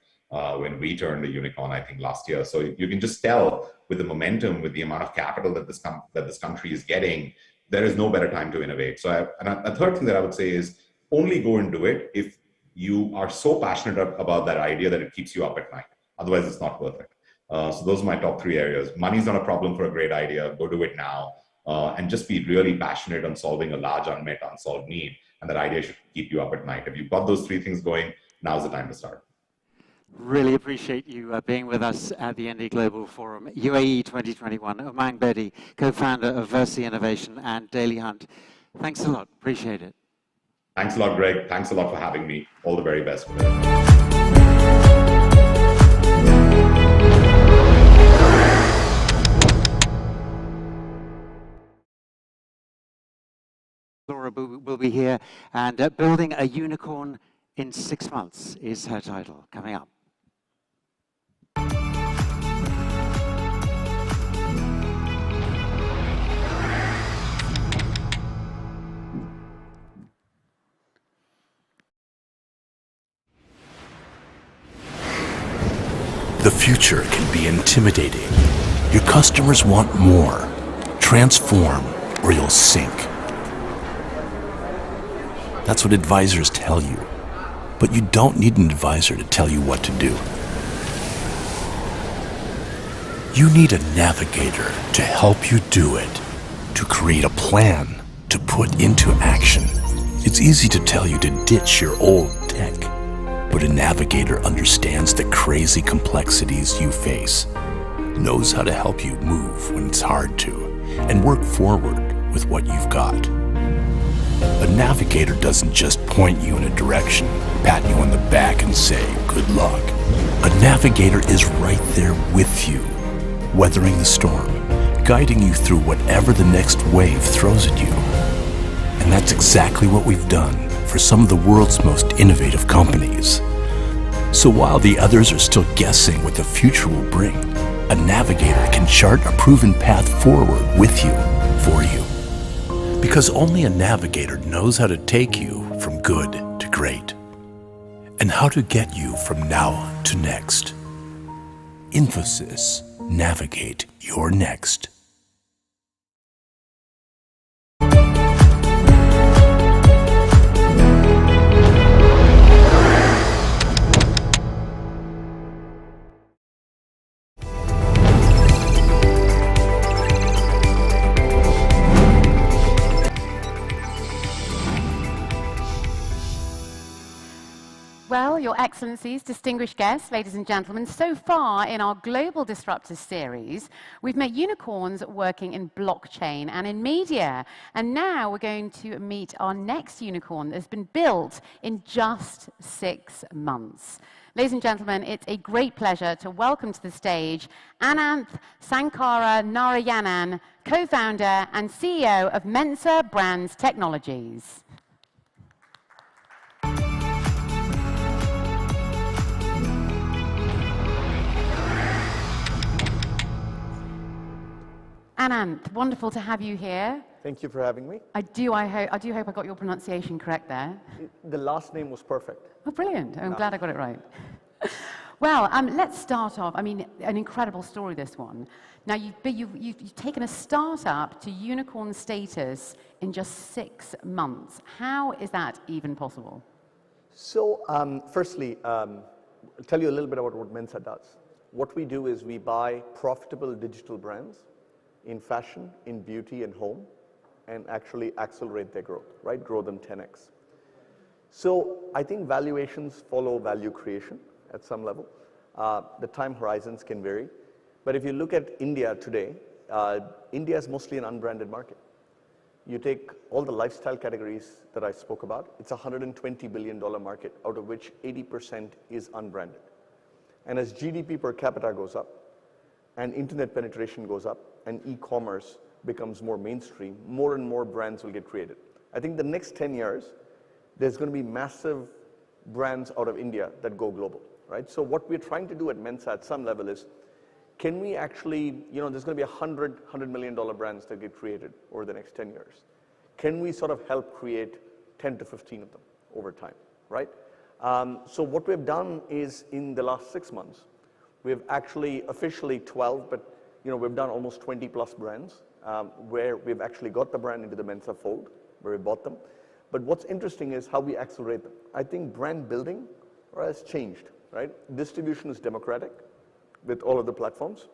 when we turned a unicorn, I think, last year. So you can just tell with the momentum, with the amount of capital that this country is getting, there is no better time to innovate. So a third thing that I would say is only go and do it if you are so passionate about that idea that it keeps you up at night. Otherwise, it's not worth it. So those are my top 3 areas. Money's not a problem for a great idea. Go do it now. And just be really passionate on solving a large unmet, unsolved need. And that idea should keep you up at night. If you've got those 3 things going, now's the time to start. Really appreciate you being with us at the India Global Forum, UAE 2021. Umang Bedi, co-founder of Versi Innovation and Daily Hunt. Thanks a lot. Appreciate it. Thanks a lot, Greg. Thanks a lot for having me. All the very best. Laura will be here, and Building a Unicorn in 6 months is her title, coming up. The future can be intimidating. Your customers want more. Transform, or you'll sink. That's what advisors tell you. But you don't need an advisor to tell you what to do. You need a navigator to help you do it, to create a plan, to put into action. It's easy to tell you to ditch your old tech, but a navigator understands the crazy complexities you face, knows how to help you move when it's hard to, and work forward with what you've got. A navigator doesn't just point you in a direction, pat you on the back and say, good luck. A navigator is right there with you, weathering the storm, guiding you through whatever the next wave throws at you. And that's exactly what we've done for some of the world's most innovative companies. So while the others are still guessing what the future will bring, a navigator can chart a proven path forward with you, for you. Because only a navigator knows how to take you from good to great, and how to get you from now to next. Infosys, navigate your next. Well, Your Excellencies, distinguished guests, ladies and gentlemen, so far in our Global Disruptors series, we've met unicorns working in blockchain and in media. And now we're going to meet our next unicorn that has been built in just 6 months. Ladies and gentlemen, it's a great pleasure to welcome to the stage Ananth Sankara Narayanan, co-founder and CEO of Mensa Brands Technologies. Ananth, wonderful to have you here. Thank you for having me. I do hope I got your pronunciation correct there. The last name was perfect. Oh, brilliant. I'm glad I got it right. Well, let's start off. I mean, an incredible story, this one. Now, you've taken a startup to unicorn status in just 6 months. How is that even possible? So, firstly, I'll tell you a little bit about what Mensa does. What we do is we buy profitable digital brands in fashion, in beauty, and home, and actually accelerate their growth, right? Grow them 10x. So, I think valuations follow value creation at some level. The time horizons can vary. But if you look at India today, India is mostly an unbranded market. You take all the lifestyle categories that I spoke about, it's a $120 billion market, out of which 80% is unbranded. And as GDP per capita goes up, and internet penetration goes up, and e-commerce becomes more mainstream, more and more brands will get created. I think the next 10 years, there's going to be massive brands out of India that go global, right? So what we're trying to do at Mensa at some level is, can we actually, there's going to be $100 million brands that get created over the next 10 years. Can we sort of help create 10 to 15 of them over time, right? So what we've done is in the last 6 months, we've actually officially 12, but we've done almost 20 plus brands where we've actually got the brand into the Mensa fold, where we bought them. But what's interesting is how we accelerate them. I think brand building has changed, right? Distribution is democratic with all of the platforms.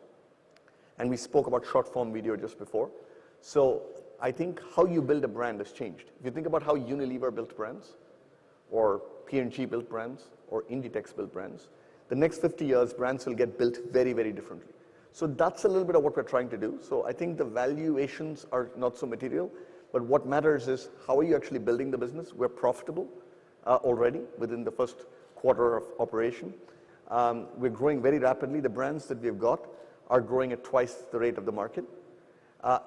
And we spoke about short form video just before. So I think how you build a brand has changed. If you think about how Unilever built brands, or P&G built brands, or Inditex built brands, the next 50 years, brands will get built very, very differently. So that's a little bit of what we're trying to do. So I think the valuations are not so material, but what matters is how are you actually building the business? We're profitable already within the first quarter of operation. We're growing very rapidly. The brands that we've got are growing at twice the rate of the market.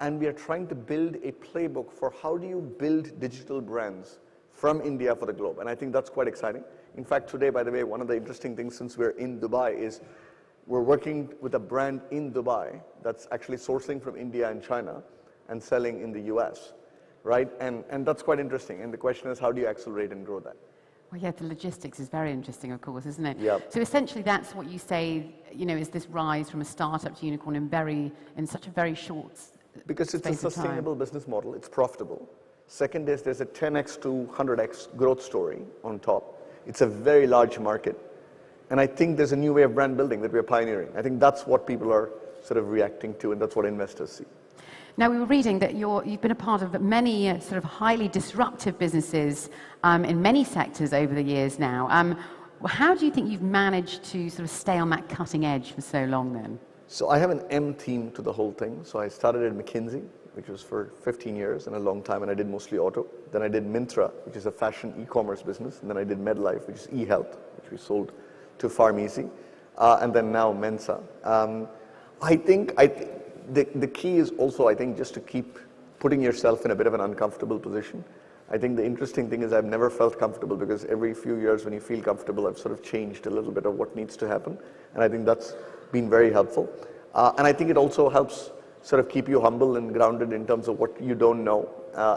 And we are trying to build a playbook for how do you build digital brands from India for the globe. And I think that's quite exciting. In fact, today, by the way, one of the interesting things since we're in Dubai is we're working with a brand in Dubai that's actually sourcing from India and China and selling in the US, right? And that's quite interesting. And the question is, how do you accelerate and grow that? Well, yeah, the logistics is very interesting, of course, isn't it? Yep. So essentially that's what you say, is this rise from a startup to unicorn in such a very short Because it's a space of sustainable time. business model, it's profitable. Second is there's a 10x to 100x growth story on top. It's a very large market. And I think there's a new way of brand building that we're pioneering. I think that's what people are sort of reacting to, and that's what investors see. Now, we were reading that you've been a part of many sort of highly disruptive businesses in many sectors over the years now. How do you think you've managed to sort of stay on that cutting edge for so long then? So I have an M theme to the whole thing. So I started at McKinsey, which was for 15 years and a long time, and I did mostly auto. Then I did Myntra, which is a fashion e-commerce business. And then I did MedLife, which is e-health, which we sold to PharmEasy. And then now Mensa. I think the key is also, I think, just to keep putting yourself in a bit of an uncomfortable position. I think the interesting thing is I've never felt comfortable because every few years when you feel comfortable, I've sort of changed a little bit of what needs to happen. And I think that's been very helpful. And I think it also helps sort of keep you humble and grounded in terms of what you don't know,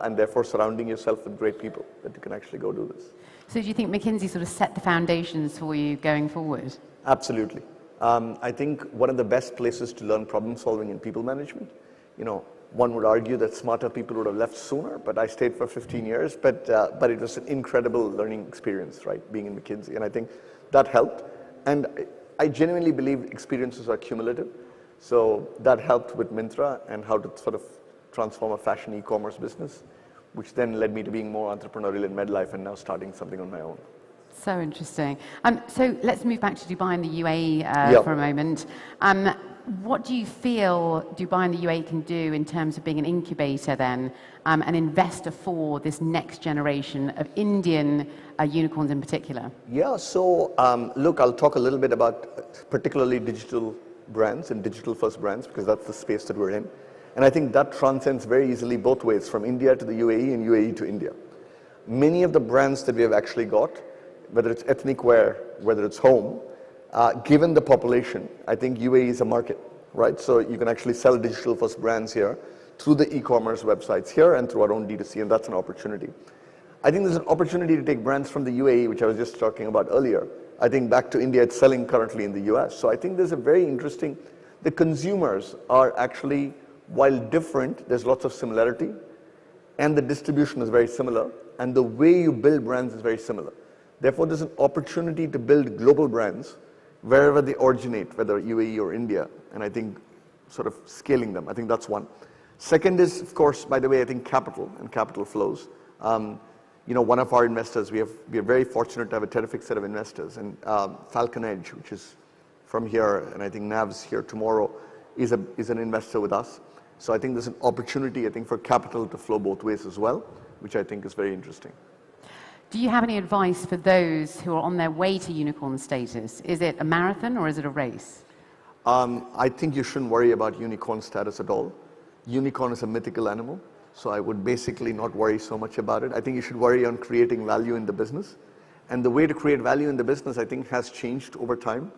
and therefore surrounding yourself with great people that you can actually go do this. So do you think McKinsey sort of set the foundations for you going forward? Absolutely. I think one of the best places to learn problem solving in people management, one would argue that smarter people would have left sooner, but I stayed for 15 years, but it was an incredible learning experience, right, being in McKinsey, and I think that helped. And I genuinely believe experiences are cumulative, so that helped with Myntra and how to sort of transform a fashion e-commerce business, which then led me to being more entrepreneurial in MedLife and now starting something on my own. So interesting. So let's move back to Dubai and the UAE for a moment. What do you feel Dubai and the UAE can do in terms of being an incubator then, an investor for this next generation of Indian unicorns in particular? Yeah, so look, I'll talk a little bit about particularly digital brands and digital first brands because that's the space that we're in. And I think that transcends very easily both ways, from India to the UAE and UAE to India. Many of the brands that we have actually got, whether it's ethnic wear, whether it's home, given the population, I think UAE is a market, right? So you can actually sell digital first brands here through the e-commerce websites here and through our own D2C, and that's an opportunity. I think there's an opportunity to take brands from the UAE, which I was just talking about earlier, I think back to India, it's selling currently in the US. So I think there's a very interesting, the consumers are actually, while different, there's lots of similarity, and the distribution is very similar, and the way you build brands is very similar. Therefore, there's an opportunity to build global brands wherever they originate, whether UAE or India, and I think sort of scaling them. I think that's one. Second is, of course, by the way, I think capital and capital flows. You know, one of our investors, we are very fortunate to have a terrific set of investors, and Falcon Edge, which is from here, and I think Nav's here tomorrow, is an investor with us. So I think there's an opportunity, I think, for capital to flow both ways as well, which I think is very interesting. Do you have any advice for those who are on their way to unicorn status? Is it a marathon or is it a race? I think you shouldn't worry about unicorn status at all. Unicorn is a mythical animal, so I would basically not worry so much about it. I think you should worry on creating value in the business. And the way to create value in the business, I think, has changed over time.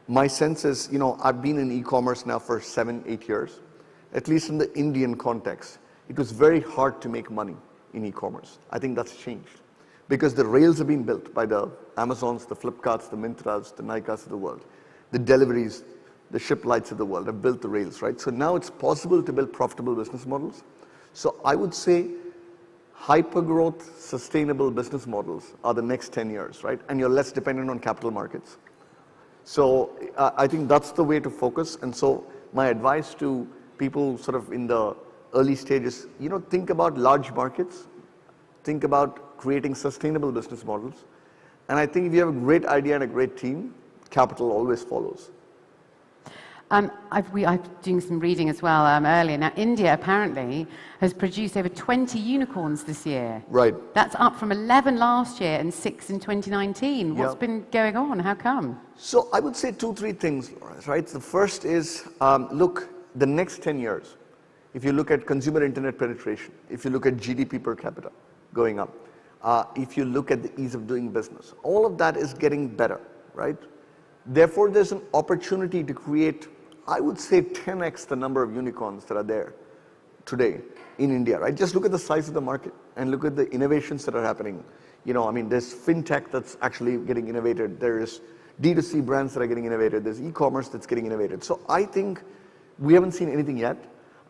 My sense is, you know, I've been in e-commerce now for 7-8 years. At least in the Indian context, it was very hard to make money in e-commerce. I think that's changed because the rails have been built by the Amazons, the Flipkarts, the Mintras, the Nykas of the world. The deliveries, the Shiplights of the world have built the rails, right? So now it's possible to build profitable business models. So I would say hyper-growth, sustainable business models are the next 10 years, right? And you're less dependent on capital markets. So I think that's the way to focus. And so my advice to people sort of in the early stages, you know, think about large markets, think about creating sustainable business models. And I think if you have a great idea and a great team, capital always follows. I'm doing some reading as well earlier. Now, India apparently has produced over 20 unicorns this year. Right. That's up from 11 last year and 6 in 2019. What's been going on? How come? So I would say 2-3 things, Lawrence, right? The first is, look, the next 10 years, if you look at consumer internet penetration, if you look at GDP per capita going up, if you look at the ease of doing business, all of that is getting better, right? Therefore, there's an opportunity to create, I would say, 10x the number of unicorns that are there today in India, right? Just look at the size of the market and look at the innovations that are happening. You know, I mean, there's fintech that's actually getting innovated. There is D2C brands that are getting innovated. There's e-commerce that's getting innovated. So I think we haven't seen anything yet.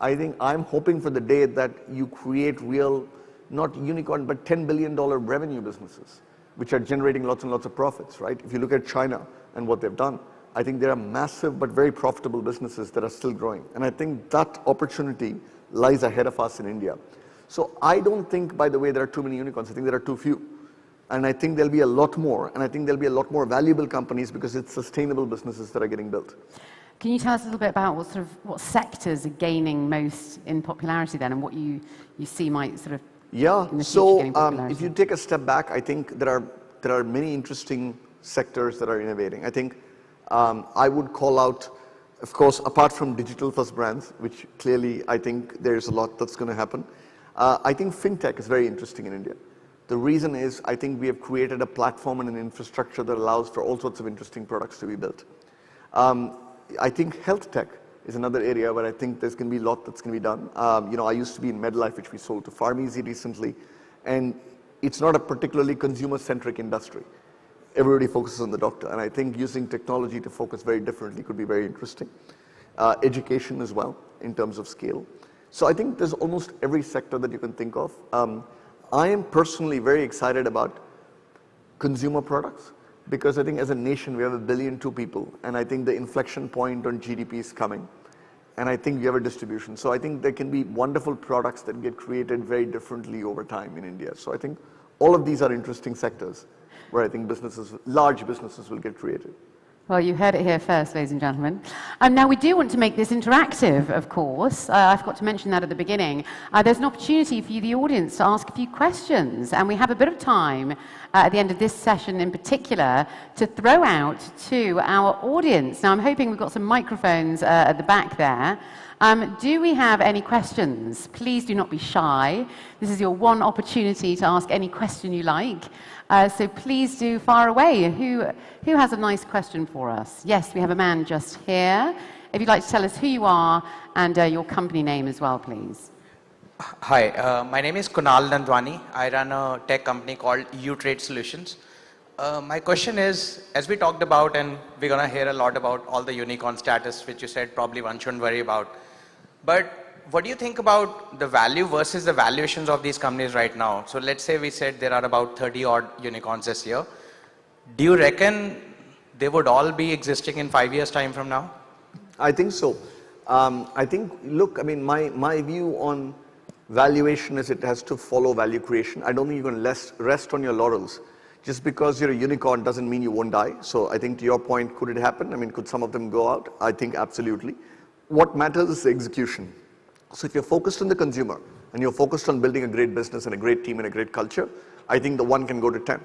I think I'm hoping for the day that you create real, not unicorn, but $10 billion revenue businesses, which are generating lots and lots of profits, right? If you look at China and what they've done, I think there are massive but very profitable businesses that are still growing. And I think that opportunity lies ahead of us in India. So I don't think, by the way, there are too many unicorns. I think there are too few. And I think there'll be a lot more. And I think there'll be a lot more valuable companies because it's sustainable businesses that are getting built. Can you tell us a little bit about what sectors are gaining most in popularity then, and what you see might sort of in the future gaining popularity? If you take a step back, I think there are many interesting sectors that are innovating. I think I would call out, of course, apart from digital first brands, which clearly I think there's a lot that's going to happen. I think fintech is very interesting in India. The reason is I think we have created a platform and an infrastructure that allows for all sorts of interesting products to be built. I think health tech is another area where I think there's going to be a lot that's going to be done. You know, I used to be in MedLife, which we sold to PharmEasy recently, and it's not a particularly consumer-centric industry. Everybody focuses on the doctor, and I think using technology to focus very differently could be very interesting. Education as well, in terms of scale. So I think there's almost every sector that you can think of. I am personally very excited about consumer products, because I think as a nation we have 1.2 billion people, and I think the inflection point on GDP is coming, and I think we have a distribution. So I think there can be wonderful products that get created very differently over time in India. So I think all of these are interesting sectors where I think businesses, large businesses, will get created. Well, you heard it here first, ladies and gentlemen. Now, we do want to make this interactive, of course. I forgot to mention that at the beginning. There's an opportunity for you, the audience, to ask a few questions. And we have a bit of time at the end of this session in particular to throw out to our audience. Now, I'm hoping we've got some microphones at the back there. Do we have any questions? Please do not be shy. This is your one opportunity to ask any question you like. So please do fire away. Who has a nice question for us? Yes, we have a man just here. If you'd like to tell us who you are and your company name as well, please. Hi, my name is Kunal Nandwani. I run a tech company called U Trade Solutions. My question is, as we talked about, and we're going to hear a lot about all the unicorn status, which you said probably one shouldn't worry about. But what do you think about the value versus the valuations of these companies right now? So let's say we said there are about 30 odd unicorns this year. Do you reckon they would all be existing in 5 years' time from now? I think so. I think, look, I mean, my view on valuation is it has to follow value creation. I don't think you can rest on your laurels. Just because you're a unicorn doesn't mean you won't die. So I think to your point, could it happen? I mean, could some of them go out? I think absolutely. What matters is the execution. So if you're focused on the consumer and you're focused on building a great business and a great team and a great culture, I think the one can go to 10.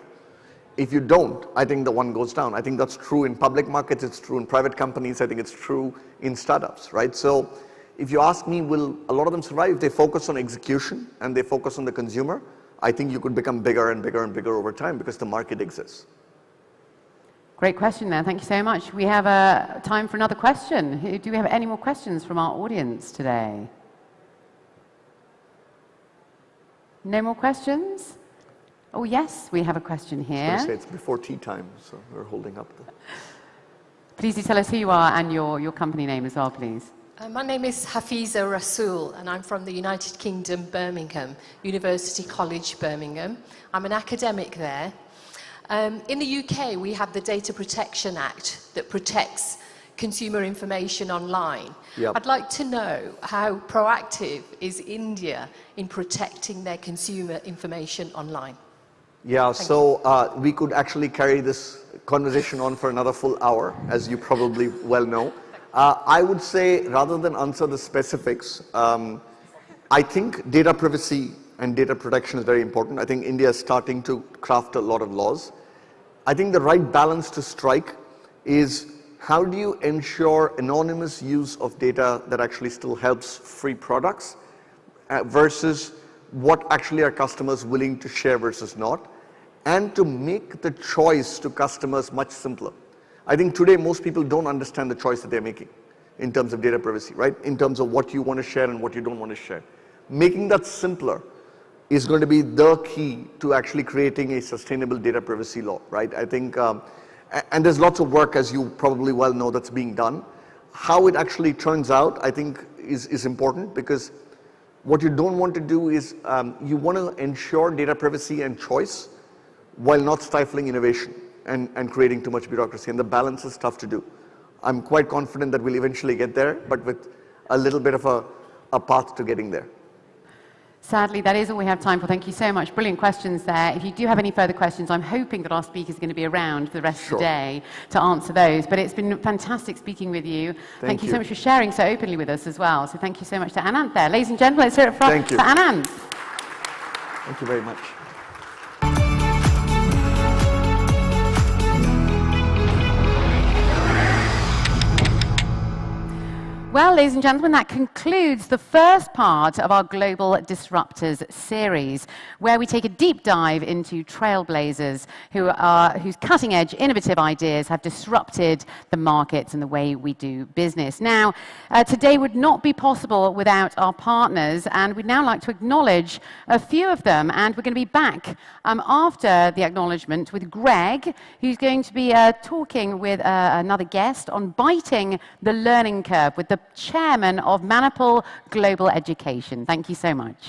If you don't, I think the one goes down. I think that's true in public markets, it's true in private companies, I think it's true in startups, right? So if you ask me, will a lot of them survive if they focus on execution and they focus on the consumer? I think you could become bigger and bigger and bigger over time because the market exists. Great question there. Thank you so much. We have time for another question. Do we have any more questions from our audience today? No more questions? Oh, yes, we have a question here. I was going to say it's before tea time, so we're holding up. Please do tell us who you are and your company name as well, please. My name is Hafiza Rasool, and I'm from the United Kingdom, Birmingham, University College, Birmingham. I'm an academic there. In the UK, we have the Data Protection Act that protects consumer information online. Yep. I'd like to know how proactive is India in protecting their consumer information online? Yeah, so we could actually carry this conversation on for another full hour, as you probably well know. I would say, rather than answer the specifics, I think data privacy and data protection is very important. I think India is starting to craft a lot of laws. I think the right balance to strike is how do you ensure anonymous use of data that actually still helps free products versus what actually are customers willing to share versus not, and to make the choice to customers much simpler. I think today most people don't understand the choice that they're making in terms of data privacy, right? In terms of what you want to share and what you don't want to share. Making that simpler is going to be the key to actually creating a sustainable data privacy law, right? I think, and there's lots of work, as you probably well know, that's being done. How it actually turns out, I think, is important, because what you don't want to do is you want to ensure data privacy and choice while not stifling innovation and creating too much bureaucracy, and the balance is tough to do. I'm quite confident that we'll eventually get there, but with a little bit of a path to getting there. Sadly, that is all we have time for. Thank you so much. Brilliant questions there. If you do have any further questions, I'm hoping that our speakers are going to be around for the rest of the day to answer those. But it's been fantastic speaking with you. Thank you so much for sharing so openly with us as well. So thank you so much to Anand there. Ladies and gentlemen, let's hear it for Anand. Thank you very much. Well, ladies and gentlemen, that concludes the first part of our Global Disruptors series, where we take a deep dive into trailblazers whose cutting-edge, innovative ideas have disrupted the markets and the way we do business. Now, today would not be possible without our partners, and we'd now like to acknowledge a few of them. And we're going to be back after the acknowledgement with Greg, who's going to be talking with another guest on biting the learning curve with the chairman of Manipul Global Education. Thank you so much.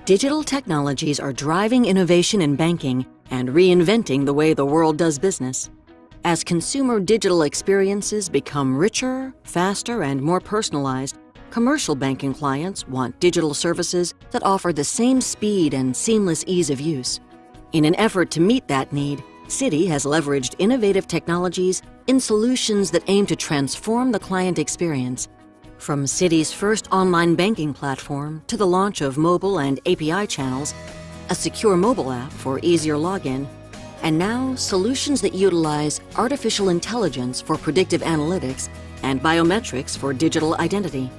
Digital technologies are driving innovation in banking and reinventing the way the world does business. As consumer digital experiences become richer, faster, and more personalized, commercial banking clients want digital services that offer the same speed and seamless ease of use. In an effort to meet that need, Citi has leveraged innovative technologies in solutions that aim to transform the client experience. From Citi's first online banking platform to the launch of mobile and API channels, a secure mobile app for easier login, and now solutions that utilize artificial intelligence for predictive analytics and biometrics for digital identity.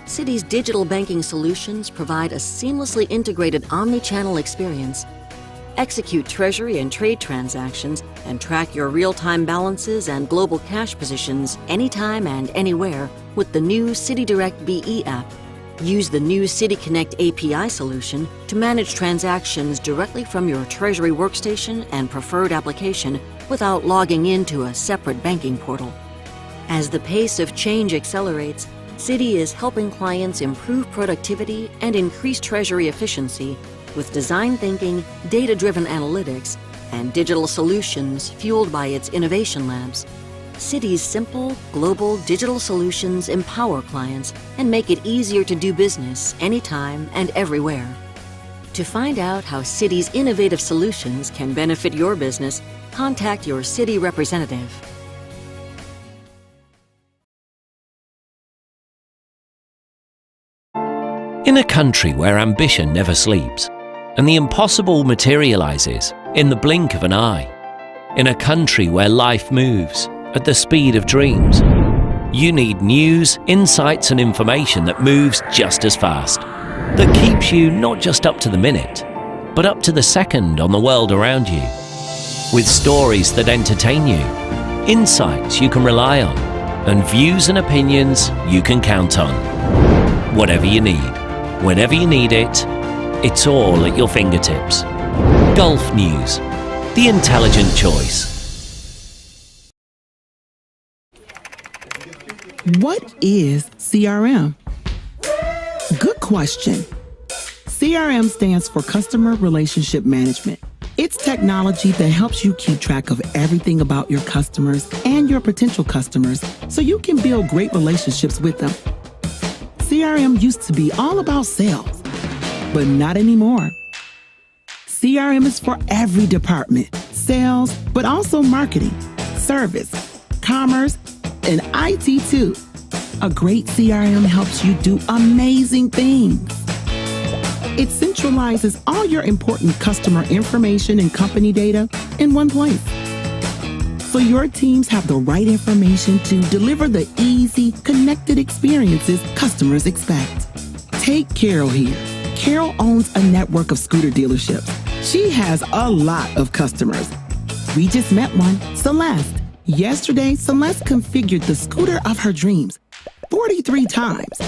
Citi's digital banking solutions provide a seamlessly integrated omni-channel experience. execute treasury and trade transactions, and track your real-time balances and global cash positions anytime and anywhere with the new CitiDirect BE app. Use the new CitiConnect API solution to manage transactions directly from your treasury workstation and preferred application without logging into a separate banking portal. As the pace of change accelerates, Citi is helping clients improve productivity and increase treasury efficiency with design thinking, data-driven analytics, and digital solutions fueled by its innovation labs. Citi's simple, global digital solutions empower clients and make it easier to do business anytime and everywhere. To find out how Citi's innovative solutions can benefit your business, contact your Citi representative. In a country where ambition never sleeps and the impossible materializes in the blink of an eye, in a country where life moves at the speed of dreams, you need news, insights and information that moves just as fast, that keeps you not just up to the minute, but up to the second on the world around you, with stories that entertain you, insights you can rely on, and views and opinions you can count on. Whatever you need, whenever you need it, it's all at your fingertips. Gulf News, the intelligent choice. What is CRM? Good question. CRM stands for Customer Relationship Management. It's technology that helps you keep track of everything about your customers and your potential customers so you can build great relationships with them. CRM used to be all about sales, but not anymore. CRM is for every department, sales, but also marketing, service, commerce, and IT too. A great CRM helps you do amazing things. It centralizes all your important customer information and company data in one place, so your teams have the right information to deliver the easy, connected experiences customers expect. Take Carol here. Carol owns a network of scooter dealerships. She has a lot of customers. We just met one, Celeste. Yesterday, Celeste configured the scooter of her dreams 43 times.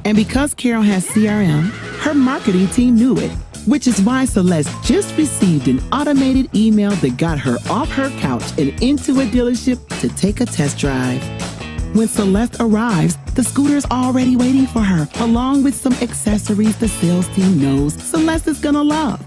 And because Carol has CRM, her marketing team knew it, which is why Celeste just received an automated email that got her off her couch and into a dealership to take a test drive. When Celeste arrives, the scooter's already waiting for her, along with some accessories the sales team knows Celeste is gonna love.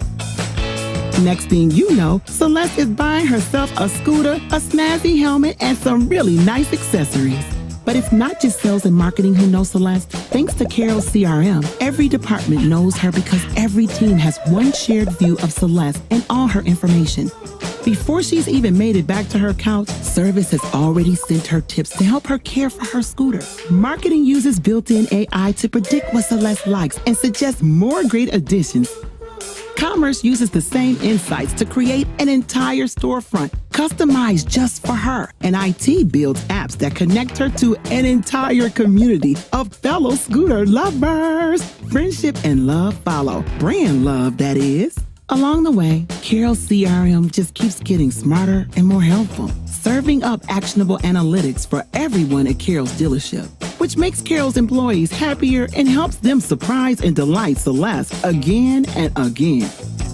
Next thing you know, Celeste is buying herself a scooter, a snazzy helmet, and some really nice accessories. But it's not just sales and marketing who know Celeste. Thanks to Carol's CRM, every department knows her because every team has one shared view of Celeste and all her information. Before she's even made it back to her couch, service has already sent her tips to help her care for her scooter. Marketing uses built-in AI to predict what Celeste likes and suggest more great additions. Commerce uses the same insights to create an entire storefront customized just for her. And IT builds apps that connect her to an entire community of fellow scooter lovers. Friendship and love follow. Brand love, that is. Along the way, Carol's CRM just keeps getting smarter and more helpful, serving up actionable analytics for everyone at Carol's dealership, which makes Carol's employees happier and helps them surprise and delight Celeste again and again.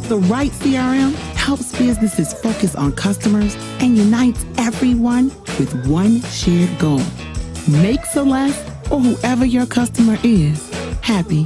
The right CRM helps businesses focus on customers and unites everyone with one shared goal. Make Celeste, or whoever your customer is, happy.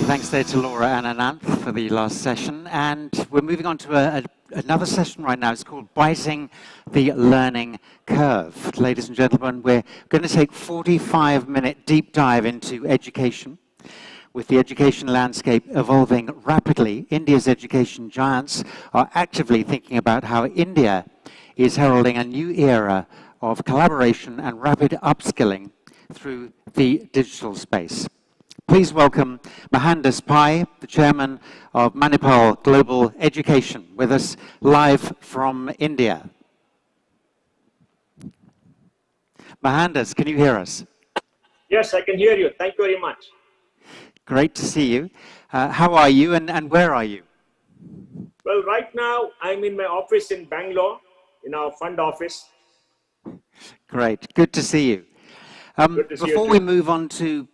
Thanks there to Laura and Ananth for the last session. And we're moving on to another session right now. It's called Biting the Learning Curve. Ladies and gentlemen, we're going to take a 45-minute deep dive into education. With the education landscape evolving rapidly, India's education giants are actively thinking about how India is heralding a new era of collaboration and rapid upskilling through the digital space. Please welcome Mohandas Pai, the chairman of Manipal Global Education, with us live from India. Mohandas, can you hear us? Yes, I can hear you. Thank you very much. Great to see you. How are you and where are you? Well, right now I'm in my office in Bangalore, in our fund office. Great, good to see you. Good to see you Before too. we move on to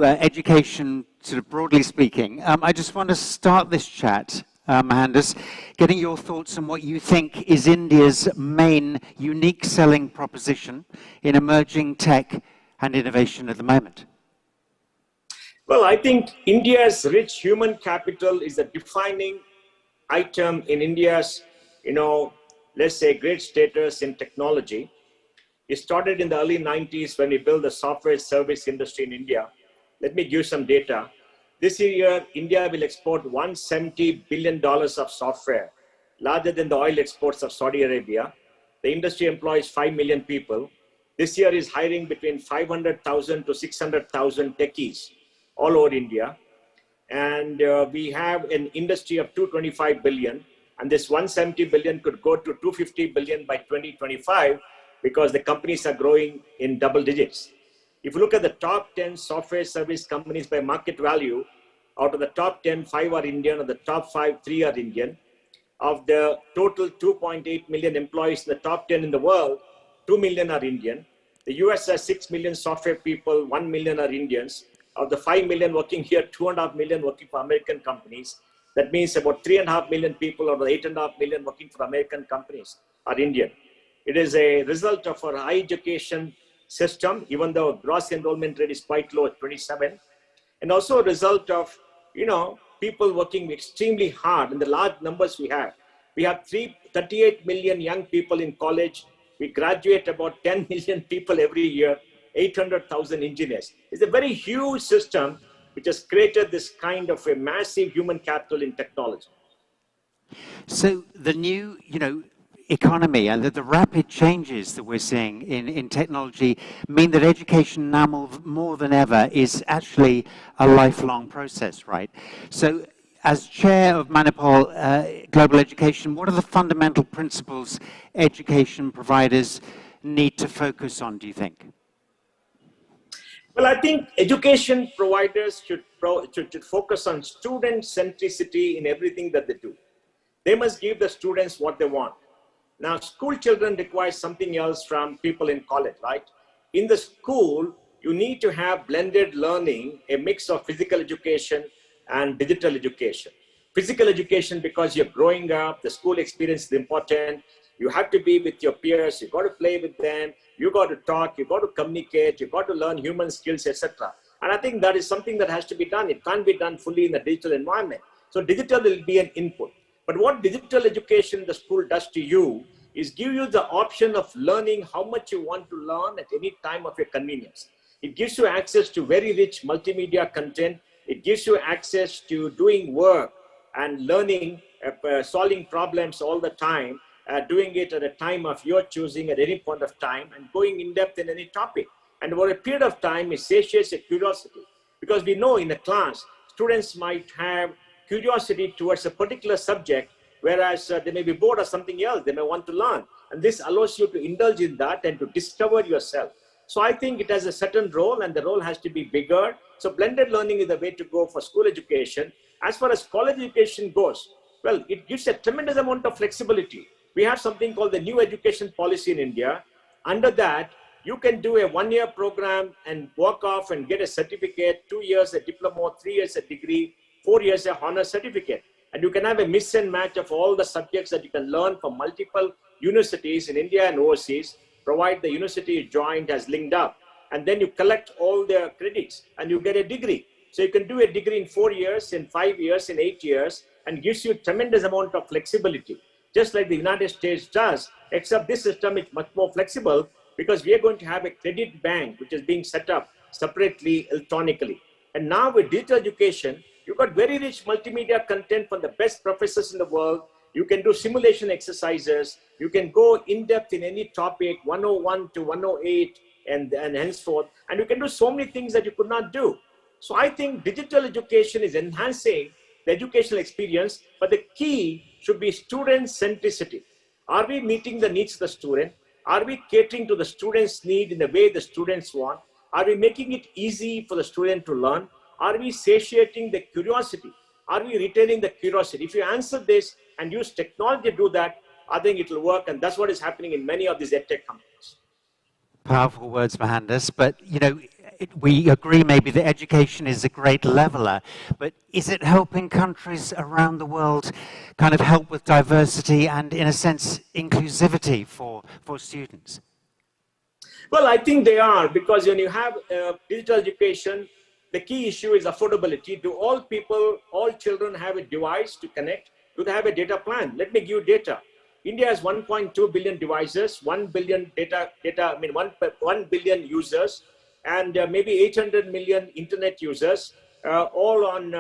education, sort of broadly speaking, I just want to start this chat, Mohandas, getting your thoughts on what you think is India's main unique selling proposition in emerging tech and innovation at the moment. Well, I think India's rich human capital is a defining item in India's, let's say, great status in technology. It started in the early 90s when we built the software service industry in India. Let me give some data. This year, India will export $170 billion of software, larger than the oil exports of Saudi Arabia. The industry employs 5 million people. This year is hiring between 500,000 to 600,000 techies all over India. And we have an industry of 225 billion. And this 170 billion could go to 250 billion by 2025 because the companies are growing in double digits. If you look at the top 10 software service companies by market value, out of the top 10, 5 are Indian, of the top 5, 3 are Indian. Of the total 2.8 million employees in the top 10 in the world, 2 million are Indian. The US has 6 million software people, 1 million are Indians. Of the 5 million working here, 2.5 million working for American companies. That means about 3.5 million people out of the 8.5 million working for American companies are Indian. It is a result of our high education system, even though gross enrollment rate is quite low at 27. And also a result of, people working extremely hard and the large numbers we have. We have 38 million young people in college. We graduate about 10 million people every year, 800,000 engineers. It's a very huge system which has created this kind of a massive human capital in technology. So the new, economy and the rapid changes that we're seeing in technology mean that education now more than ever is actually a lifelong process, right? So as chair of Manipal Global Education, what are the fundamental principles education providers need to focus on, do you think? Well, I think education providers should focus on student centricity in everything that they do. They must give the students what they want. Now, school children require something else from people in college, right? In the school, you need to have blended learning, a mix of physical education and digital education. Physical education, because you're growing up, the school experience is important. You have to be with your peers, you got to play with them, you got to talk, you got to communicate, you got to learn human skills, etc. And I think that is something that has to be done. It can't be done fully in the digital environment. So digital will be an input. But what digital education the school does to you is give you the option of learning how much you want to learn at any time of your convenience. It gives you access to very rich multimedia content. It gives you access to doing work and learning, solving problems all the time, doing it at a time of your choosing at any point of time and going in depth in any topic. And over a period of time, it satiates a curiosity. Because we know in a class, students might have curiosity towards a particular subject, whereas they may be bored of something else, they may want to learn. And this allows you to indulge in that and to discover yourself. So I think it has a certain role and the role has to be bigger. So blended learning is the way to go for school education. As far as college education goes, well, it gives a tremendous amount of flexibility. We have something called the new education policy in India. Under that, you can do a 1-year program and walk off and get a certificate, 2 years a diploma, 3 years a degree, 4 years a honor certificate. And you can have a mix and match of all the subjects that you can learn from multiple universities in India and overseas, provide the university you joined has linked up. And then you collect all their credits and you get a degree. So you can do a degree in 4 years, in 5 years, in 8 years, and gives you a tremendous amount of flexibility. Just like the United States does, except this system is much more flexible because we are going to have a credit bank which is being set up separately electronically. And now with digital education, you've got very rich multimedia content from the best professors in the world, You can do simulation exercises. You can go in depth in any topic, 101 to 108 and henceforth. And you can do so many things that you could not do. So I think digital education is enhancing the educational experience, but the key should be student centricity. Are we meeting the needs of the student? Are we catering to the student's need in the way the students want? Are we making it easy for the student to learn? Are we satiating the curiosity? Are we retaining the curiosity? If you answer this and use technology to do that, I think it will work. And that's what is happening in many of these edtech companies. Powerful words, Mohandas. But, you know, we agree maybe that education is a great leveler, but is it helping countries around the world kind of help with diversity and, in a sense, inclusivity for students? Well, I think they are, because when you have digital education, the key issue is affordability. Do all people, all children have a device to connect? Do they have a data plan? Let me give you data. India has 1.2 billion devices, 1 billion 1 billion users, and maybe 800 million internet users, all on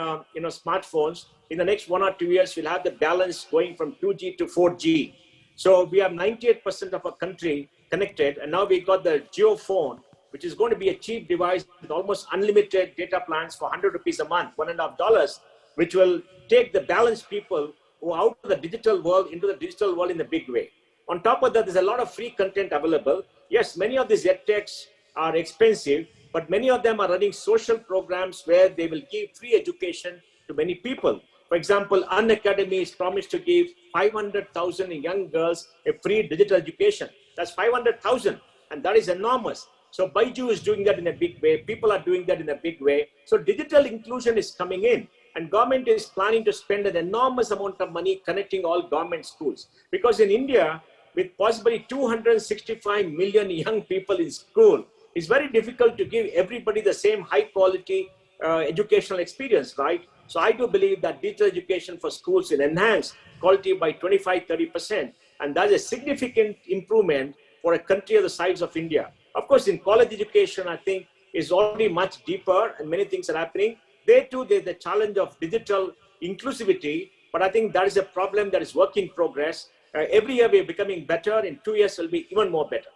smartphones. In the next 1 or 2 years, we'll have the balance going from 2G to 4G. So we have 98% of our country connected, and now we got the Geo phone, which is going to be a cheap device with almost unlimited data plans for 100 rupees a month, $1.5, which will take the balanced people who are out of the digital world into the digital world in a big way. On top of that, there's a lot of free content available. Yes, many of these edtechs are expensive, but many of them are running social programs where they will give free education to many people. For example, Unacademy is promised to give 500,000 young girls a free digital education. That's 500,000, and that is enormous. So Baiju is doing that in a big way. People are doing that in a big way. So digital inclusion is coming in, and government is planning to spend an enormous amount of money connecting all government schools. Because in India, with possibly 265 million young people in school, it's very difficult to give everybody the same high quality educational experience, right? So I do believe that digital education for schools will enhance quality by 25–30%. And that's a significant improvement for a country of the size of India. Of course, in college education, I think is already much deeper and many things are happening. There too, there's the challenge of digital inclusivity, but I think that is a problem that is work in progress. Every year we're becoming better. In 2 years, will be even more better.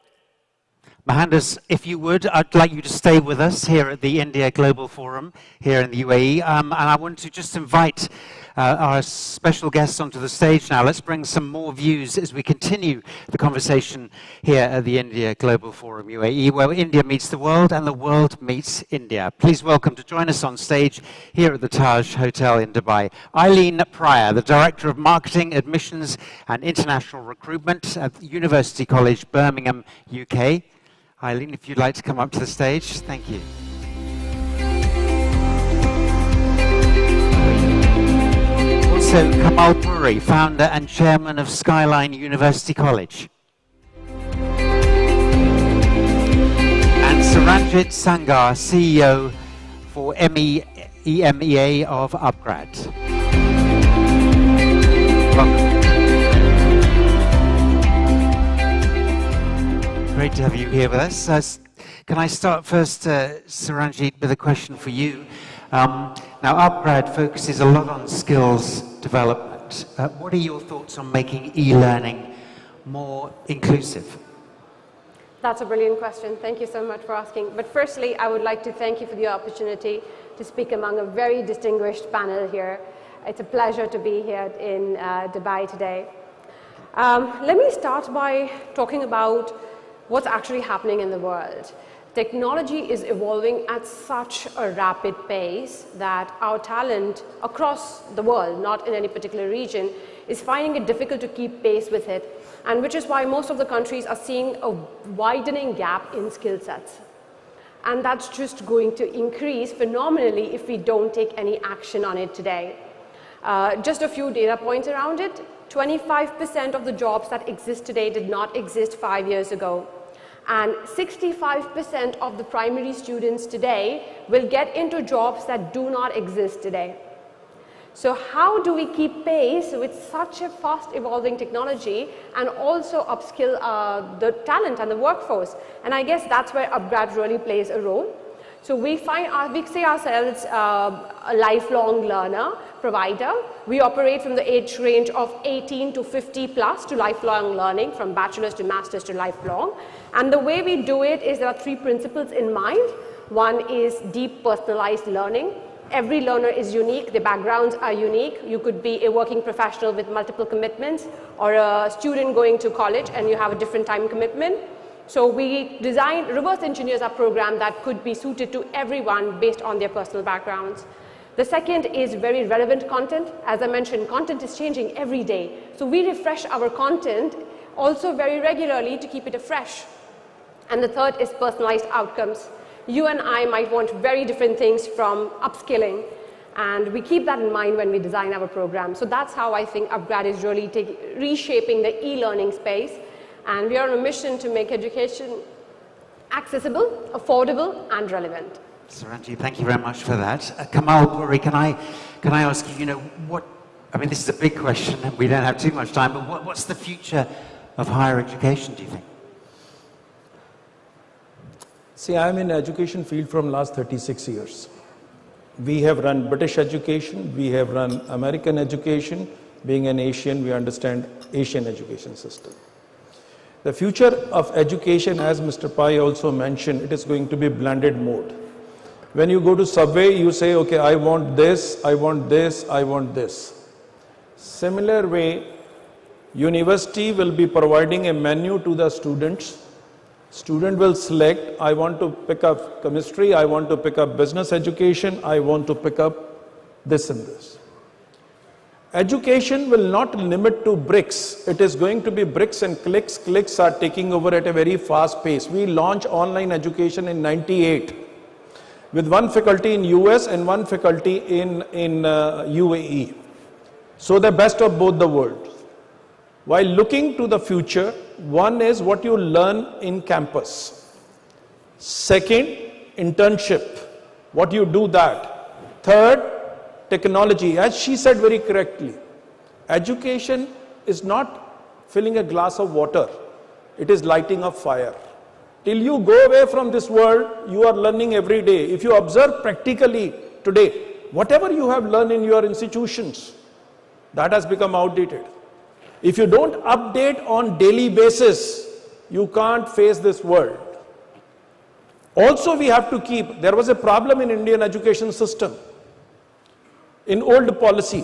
Mohandas, if you would, I'd like you to stay with us here at the India Global Forum here in the UAE. And I want to just invite our special guests onto the stage now. Let's bring some more views as we continue the conversation here at the India Global Forum UAE, where India meets the world and the world meets India. Please welcome to join us on stage here at the Taj Hotel in Dubai, Eileen Pryor, the Director of Marketing, Admissions and International Recruitment at University College, Birmingham, UK. Eileen, if you'd like to come up to the stage, thank you. Also, Kamal Puri, founder and chairman of Skyline University College. And Saranjit Sangar, CEO for EMEA of Upgrad. Welcome. Great to have you here with us. Can I start first, Saranjit, with a question for you? Now, Upgrad focuses a lot on skills development. What are your thoughts on making e-learning more inclusive? That's a brilliant question. Thank you so much for asking. But firstly, I would like to thank you for the opportunity to speak among a very distinguished panel here. It's a pleasure to be here in Dubai today. Let me start by talking about what's actually happening in the world. Technology is evolving at such a rapid pace that our talent across the world, not in any particular region, is finding it difficult to keep pace with it, and which is why most of the countries are seeing a widening gap in skill sets. And that's just going to increase phenomenally if we don't take any action on it today. Just a few data points around it. 25% of the jobs that exist today did not exist 5 years ago. And 65% of the primary students today will get into jobs that do not exist today. So how do we keep pace with such a fast evolving technology and also upskill the talent and the workforce? And I guess that's where Upgrad really plays a role. So we see ourselves a lifelong learner provider. We operate from the age range of 18 to 50 plus to lifelong learning, from bachelor's to master's to lifelong. And the way we do it is there are 3 principles in mind. One is deep personalized learning. Every learner is unique, their backgrounds are unique. You could be a working professional with multiple commitments, or a student going to college and you have a different time commitment. So we reverse engineers our program that could be suited to everyone based on their personal backgrounds. The second is very relevant content. As I mentioned, content is changing every day. So we refresh our content also very regularly to keep it fresh. And the third is personalized outcomes. You and I might want very different things from upskilling, and we keep that in mind when we design our program. So that's how I think UpGrad is really reshaping the e-learning space, and we are on a mission to make education accessible, affordable, and relevant. Saranji, thank you very much for that. Kamal Puri, can I ask you, I mean, this is a big question, and we don't have too much time, but what's the future of higher education, do you think? See, I'm in the education field from last 36 years. We have run British education, we have run American education. Being an Asian, we understand Asian education system. The future of education, as Mr. Pai also mentioned, it is going to be blended mode. When you go to Subway, you say, okay, I want this, I want this, I want this. Similar way, university will be providing a menu to the students. Student will select, I want to pick up chemistry, I want to pick up business education, I want to pick up this and this. Education will not limit to bricks. It is going to be bricks and clicks. Clicks are taking over at a very fast pace. We launched online education in '98 with 1 faculty in US and 1 faculty in UAE. So the best of both the worlds. While looking to the future, one is what you learn in campus. Second, internship, what you do that. Third, technology. As she said very correctly, education is not filling a glass of water, it is lighting a fire. Till you go away from this world, you are learning every day. If you observe practically today, whatever you have learned in your institutions, that has become outdated. If you don't update on daily basis, you can't face this world. Also, we have to keep, there was a problem in Indian education system. In old policy,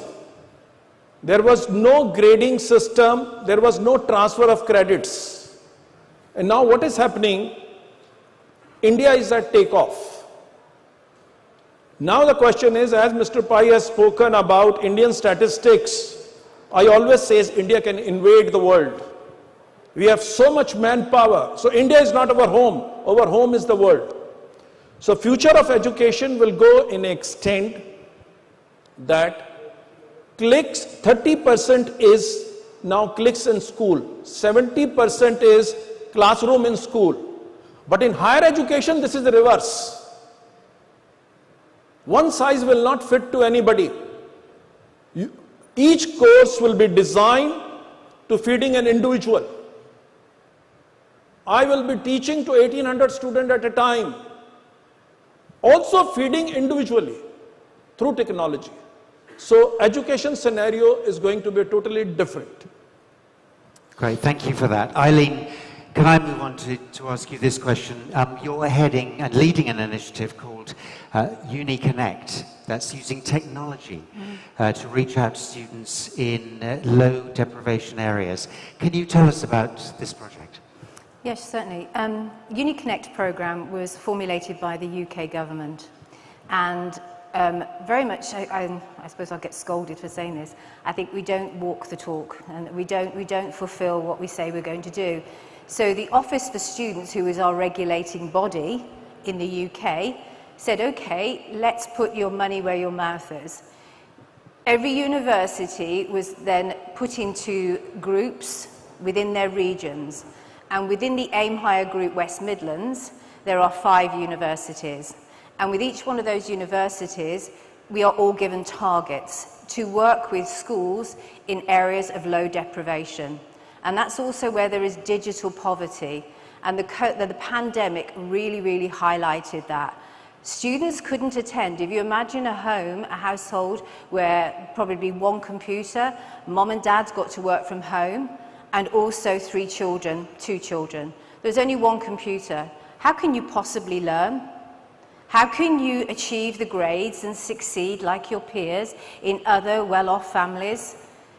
there was no grading system, there was no transfer of credits. And now what is happening? India is at takeoff. Now the question is, as Mr. Pai has spoken about Indian statistics, I always say India can invade the world. We have so much manpower. So India is not our home is the world. So future of education will go in extent that clicks, 30% is now clicks in school, 70% is classroom in school. But in higher education, this is the reverse. One size will not fit to anybody. Each course will be designed to feeding an individual. I will be teaching to 1800 students at a time. Also feeding individually through technology. So education scenario is going to be totally different. Great, thank you for that. Eileen, can I move on to ask you this question? You're heading and leading an initiative called UniConnect, that's using technology to reach out to students in low deprivation areas. Can you tell us about this project? Yes, certainly. UniConnect programme was formulated by the UK government, and very much, I suppose I'll get scolded for saying this, I think we don't walk the talk, and we don't fulfil what we say we're going to do. So the Office for Students, who is our regulating body in the UK, said, okay, let's put your money where your mouth is. Every university was then put into groups within their regions, and within the Aim Higher Group West Midlands, there are 5 universities. And with each one of those universities, we are all given targets to work with schools in areas of low deprivation. And that's also where there is digital poverty. And the pandemic really, really highlighted that. Students couldn't attend. If you imagine a home, a household where probably one computer, mom and dad's got to work from home, and also 3 children, 2 children. There's only one computer. How can you possibly learn? How can you achieve the grades and succeed like your peers in other well-off families?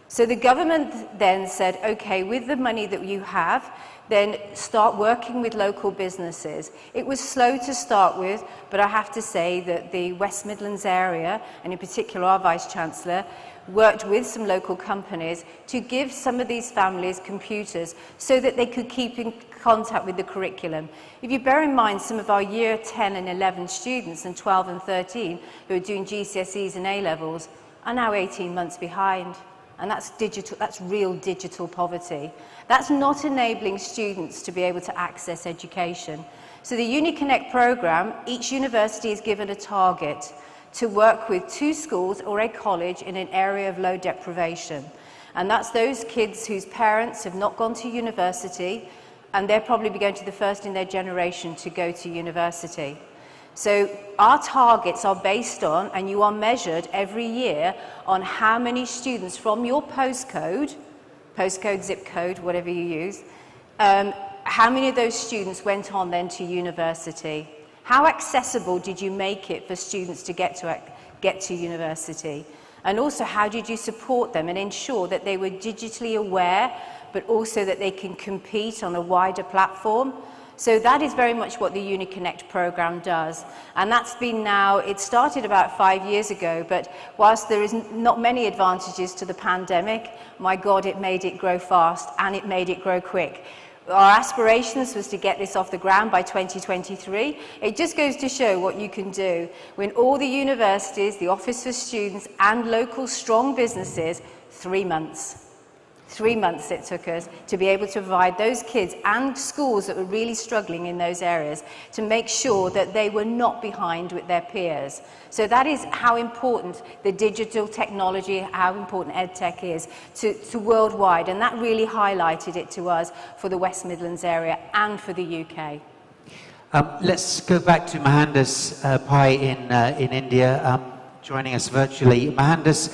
So the government then said, okay, with the money that you have, then start working with local businesses. It was slow to start with, but I have to say that the West Midlands area, and in particular our Vice-Chancellor, worked with some local companies to give some of these families computers so that they could keep in contact with the curriculum. If you bear in mind some of our year 10 and 11 students and 12 and 13 who are doing GCSEs and A-levels are now 18 months behind. And that's digital, that's real digital poverty. That's not enabling students to be able to access education. So the UniConnect programme, each university is given a target to work with 2 schools or a college in an area of low deprivation. And that's those kids whose parents have not gone to university, and they're probably going to be the first in their generation to go to university. So our targets are based on, and you are measured every year on how many students from your postcode, zip code, whatever you use, how many of those students went on then to university? How accessible did you make it for students to get to university? And also, how did you support them and ensure that they were digitally aware, but also that they can compete on a wider platform? So that is very much what the UniConnect programme does. And that's been now, it started about 5 years ago, but whilst there is not many advantages to the pandemic, my God, it made it grow fast and it made it grow quick. Our aspirations was to get this off the ground by 2023. It just goes to show what you can do when all the universities, the Office for Students and local strong businesses, 3 months. 3 months it took us to be able to provide those kids and schools that were really struggling in those areas to make sure that they were not behind with their peers. So that is how important the digital technology, how important EdTech is to worldwide, and that really highlighted it to us for the West Midlands area and for the UK. Let's go back to Mohandas Pai in India, joining us virtually. Mohandas,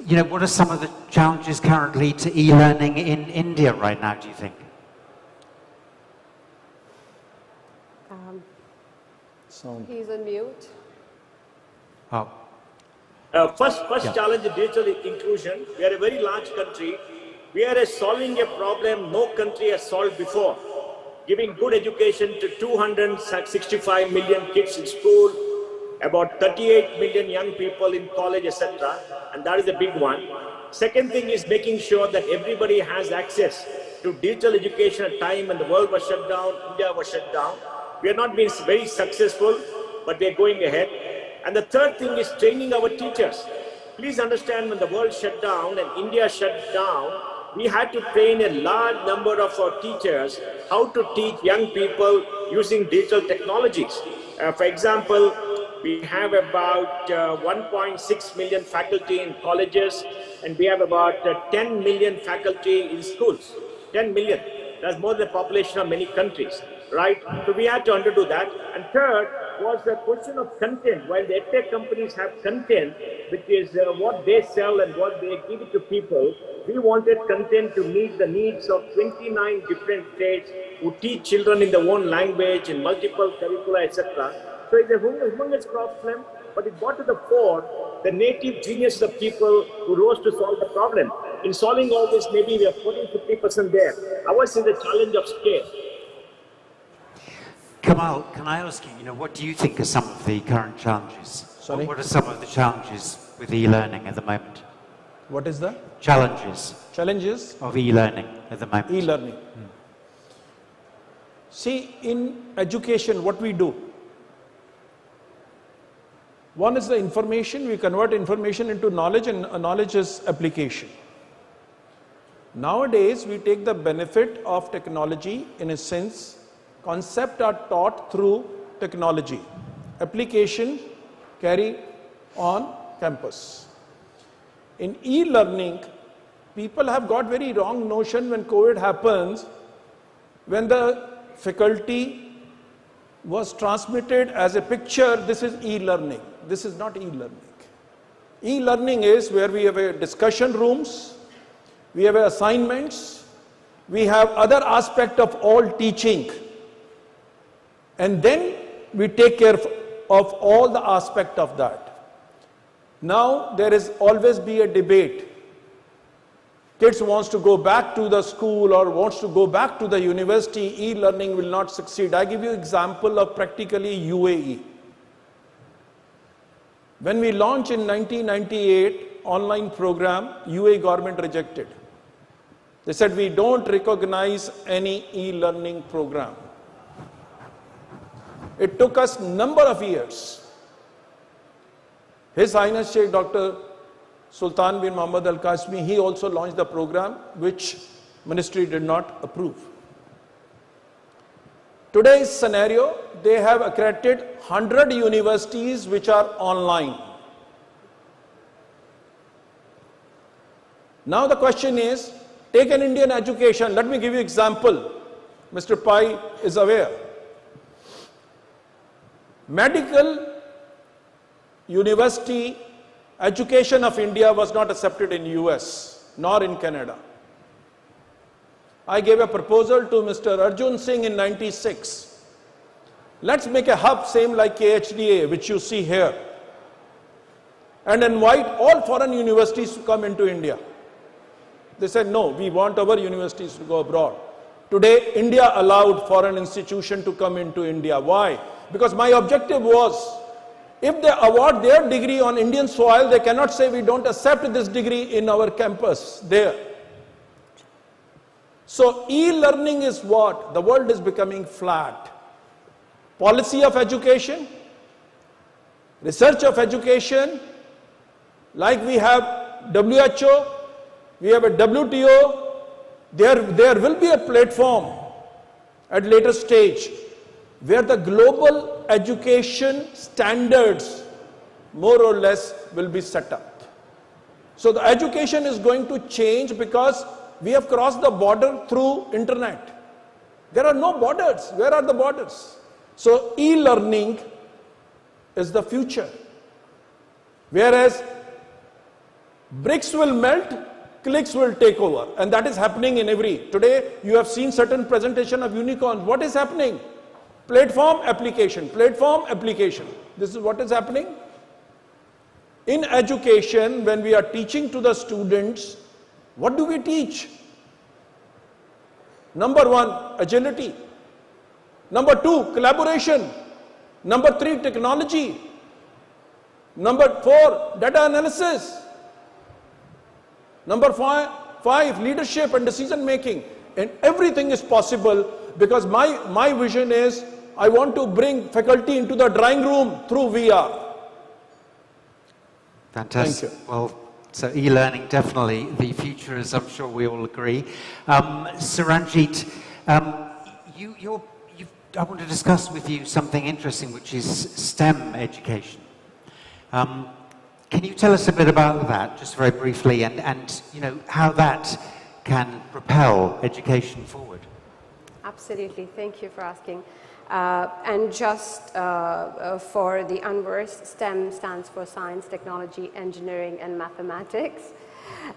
you know, what are some of the challenges currently to e-learning in India right now, do you think? He's on mute. Oh. First challenge is digital inclusion. We are a very large country. We are solving a problem no country has solved before. Giving good education to 265 million kids in school, about 38 million young people in college, etc. And that is a big one. Second thing is making sure that everybody has access to digital education at a time when the world was shut down, India was shut down. We have not been very successful, but we are going ahead. And the third thing is training our teachers. Please understand, when the world shut down and India shut down, we had to train a large number of our teachers how to teach young people using digital technologies. For example, we have about 1.6 million faculty in colleges, and we have about 10 million faculty in schools. 10 million. That's more than the population of many countries, right? So we had to underdo that. And third was the question of content. While the EdTech companies have content, which is what they sell and what they give it to people, we wanted content to meet the needs of 29 different states who teach children in their own language, in multiple curricula, etc. So it's a humongous problem, but it brought to the fore the native genius of people who rose to solve the problem. In solving all this, maybe we are 40–50% there. Ours is the challenge of scale. Kamal, can I ask you, what do you think are some of the current challenges? Sorry? What are some of the challenges with e-learning at the moment? What is the? Challenges. Challenges? Of e-learning at the moment. E-learning. See, in education, what we do? One is the information. We convert information into knowledge, and knowledge is application. Nowadays, we take the benefit of technology in a sense. Concepts are taught through technology. Application carry on campus. In e-learning, people have got very wrong notion when COVID happens, when the faculty was transmitted as a picture. This is e-learning. This is not e-learning. E-learning is where we have a discussion rooms, we have assignments, we have other aspect of all teaching, and then we take care of all the aspect of that. Now there is always be a debate. Kids wants to go back to the school or wants to go back to the university, e-learning will not succeed. I give you example of practically UAE. When we launched in 1998 online program, UAE government rejected. They said we don't recognize any e-learning program. It took us number of years. His Highness Sheikh Dr. Sultan bin Muhammad Al Qasimi, he also launched the program which ministry did not approve. Today's scenario, they have accredited 100 universities which are online. Now the question is, take an Indian education. Let me give you example. Mr. Pai is aware. Medical University education of India was not accepted in US nor in Canada. I gave a proposal to Mr. Arjun Singh in '96. Let's make a hub same like KHDA, which you see here, and invite all foreign universities to come into India. They said, no, we want our universities to go abroad. Today, India allowed foreign institutions to come into India. Why? Because my objective was, if they award their degree on Indian soil, they cannot say we don't accept this degree in our campus there. So e-learning is what? The world is becoming flat. Policy of education, research of education, like we have WHO, we have a WTO, there will be a platform at later stage where the global education standards more or less will be set up. So the education is going to change because we have crossed the border through internet. There are no borders. Where are the borders? So e-learning is the future. Whereas bricks will melt, clicks will take over. And that is happening in every. Today you have seen certain presentation of unicorns. What is happening? Platform application, platform application. This is what is happening. In education, when we are teaching to the students, what do we teach? Number 1, agility. Number 2, collaboration. Number 3, technology. Number 4, data analysis. Number 5, leadership and decision making. And everything is possible because my vision is I want to bring faculty into the drawing room through VR. Fantastic. Thank you. Well, so e-learning definitely the future, as I'm sure we all agree. Saranjit, I want to discuss with you something interesting, which is STEM education. Can you tell us a bit about that, just very briefly, and you know how that can propel education forward? Absolutely. Thank you for asking. And just for the unversed, STEM stands for science, technology, engineering, and mathematics.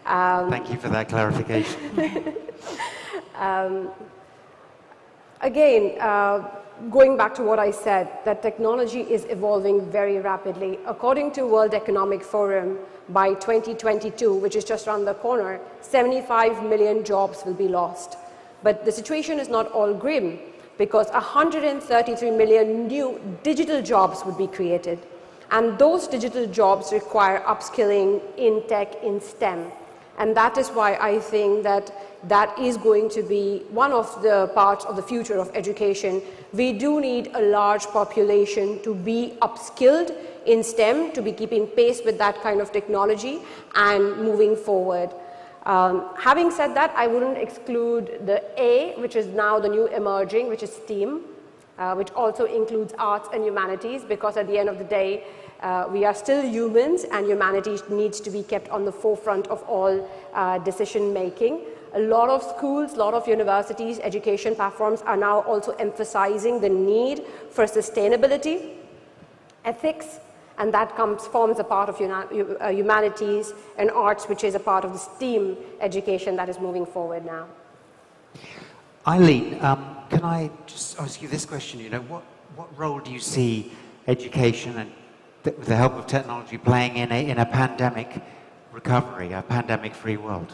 Thank you for that clarification. Again, going back to what I said, that technology is evolving very rapidly. According to World Economic Forum, by 2022, which is just around the corner, 75 million jobs will be lost. But the situation is not all grim, because 133 million new digital jobs would be created. And those digital jobs require upskilling in tech, in STEM. And that is why I think that that is going to be one of the parts of the future of education. We do need a large population to be upskilled in STEM, to be keeping pace with that kind of technology and moving forward. Having said that, I wouldn't exclude the A, which is now the new emerging, which is STEAM, which also includes arts and humanities, because at the end of the day, we are still humans and humanity needs to be kept on the forefront of all decision making. A lot of schools, a lot of universities, education platforms are now also emphasizing the need for sustainability, ethics, and that forms a part of humanities and arts, which is a part of the STEAM education that is moving forward now. Eileen, can I just ask you this question? You know, what role do you see education and with the help of technology playing in a pandemic recovery, a pandemic-free world?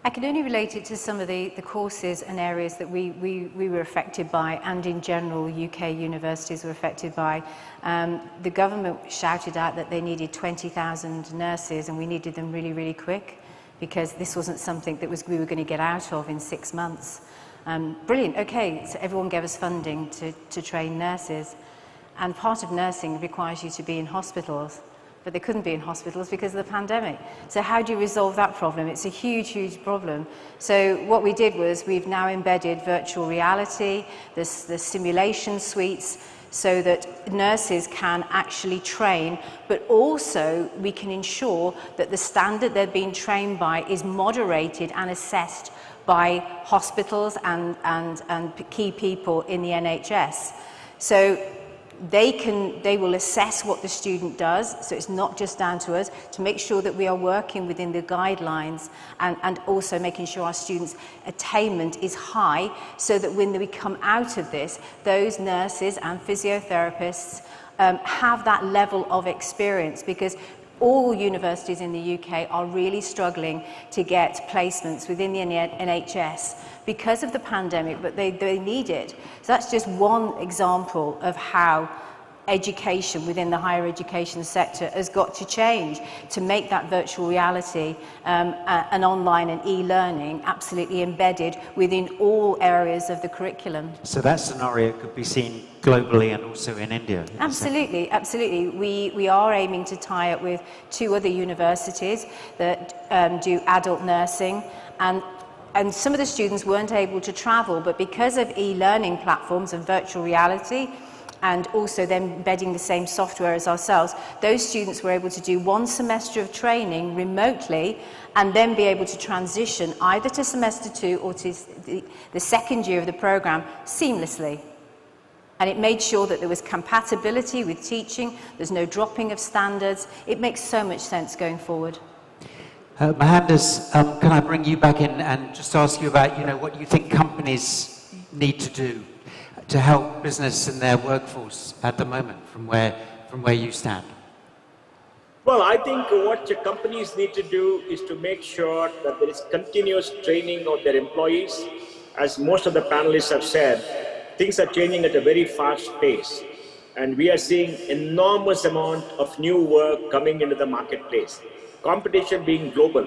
I can only relate it to some of the courses and areas that we were affected by, and in general UK universities were affected by. The government shouted out that they needed 20,000 nurses, and we needed them really, really quick, because this wasn't something that we were going to get out of in 6 months. Brilliant, okay, so everyone gave us funding to train nurses, and part of nursing requires you to be in hospitals. But they couldn't be in hospitals because of the pandemic. So how do you resolve that problem? It's a huge, huge problem. So what we did was we've now embedded virtual reality, the simulation suites, so that nurses can actually train, but also we can ensure that the standard they're being trained by is moderated and assessed by hospitals and key people in the NHS. So they will assess what the student does, so it's not just down to us to make sure that we are working within the guidelines, and also making sure our students' attainment is high, so that when we come out of this, those nurses and physiotherapists have that level of experience, because all universities in the UK are really struggling to get placements within the NHS because of the pandemic, but they need it. So that's just one example of how education within the higher education sector has got to change to make that virtual reality and online and e-learning absolutely embedded within all areas of the curriculum. So that scenario could be seen globally and also in India? Absolutely, absolutely. We are aiming to tie up with 2 other universities that do adult nursing, and some of the students weren't able to travel, but because of e-learning platforms and virtual reality, and also then embedding the same software as ourselves, those students were able to do 1 semester of training remotely and then be able to transition either to semester 2 or to the second year of the program seamlessly. And it made sure that there was compatibility with teaching, there's no dropping of standards. It makes so much sense going forward. Mohandas, can I bring you back in and just ask you about, what you think companies need to do to help business and their workforce at the moment from where you stand? Well, I think what the companies need to do is to make sure that there is continuous training of their employees. As most of the panelists have said, things are changing at a very fast pace, and we are seeing enormous amount of new work coming into the marketplace. Competition being global.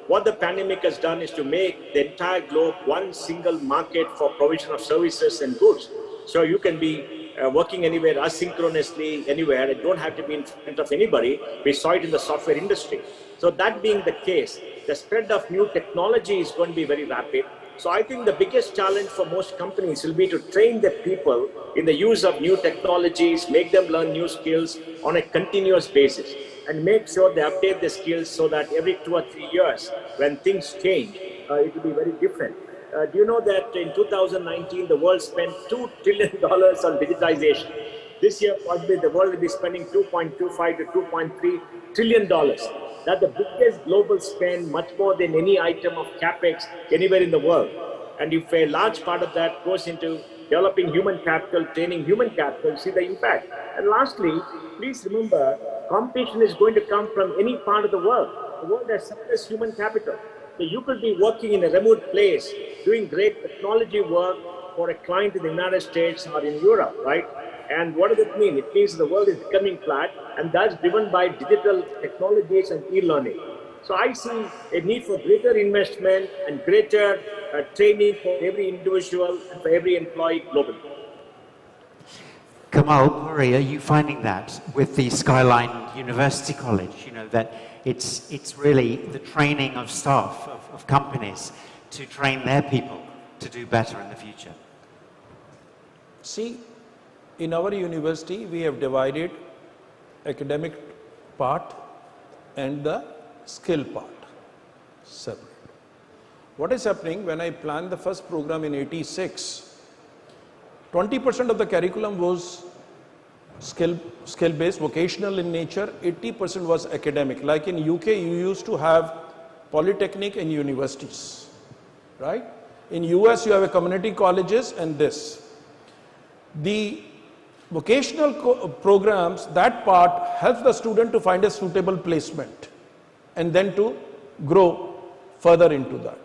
What the pandemic has done is to make the entire globe one single market for provision of services and goods. So you can be working anywhere asynchronously, anywhere. You don't have to be in front of anybody. We saw it in the software industry. So that being the case, the spread of new technology is going to be very rapid. So I think the biggest challenge for most companies will be to train their people in the use of new technologies, make them learn new skills on a continuous basis, and make sure they update their skills so that every 2 or 3 years, when things change, it will be very different. Do you know that in 2019, the world spent $2 trillion on digitization? This year, possibly the world will be spending $2.25 to $2.3 trillion. That's the biggest global spend, much more than any item of capex anywhere in the world. And if a large part of that goes into developing human capital, training human capital, you see the impact. And lastly, please remember, competition is going to come from any part of the world. The world has surplus human capital. So you could be working in a remote place, doing great technology work for a client in the United States or in Europe, right? And what does it mean? It means the world is becoming flat, and that's driven by digital technologies and e-learning. So I see a need for greater investment and greater training for every individual and for every employee globally. Kamal, Puri, are you finding that with the Skyline University College, that it's really the training of staff, of companies, to train their people to do better in the future? See, in our university, we have divided academic part and the skill part separate. What is happening when I planned the first program in 86, 20% of the curriculum was skill-based, vocational in nature, 80% was academic. Like in UK, you used to have polytechnic and universities, right? In US, you have a community colleges and this. The vocational programs, that part helps the student to find a suitable placement and then to grow further into that.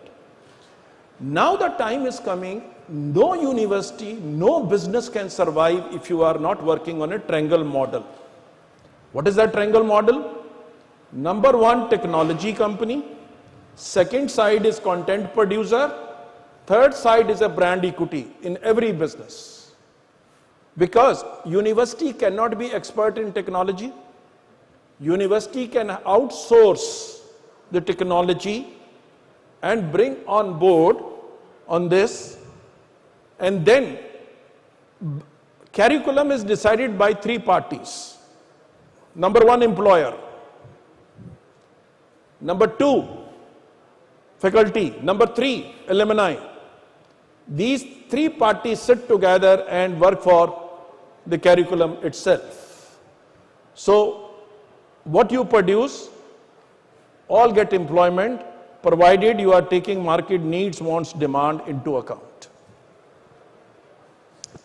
Now the time is coming, no university, no business can survive if you are not working on a triangle model. What is that triangle model? Number one, technology company. Second side is content producer. Third side is a brand equity in every business. Because university cannot be expert in technology. University can outsource the technology and bring on board on this, and then curriculum is decided by three parties. Number one, employer. Number two, faculty. Number three, alumni. These three parties sit together and work for the curriculum itself. So what you produce, all get employment, provided you are taking market needs, wants, demand into account.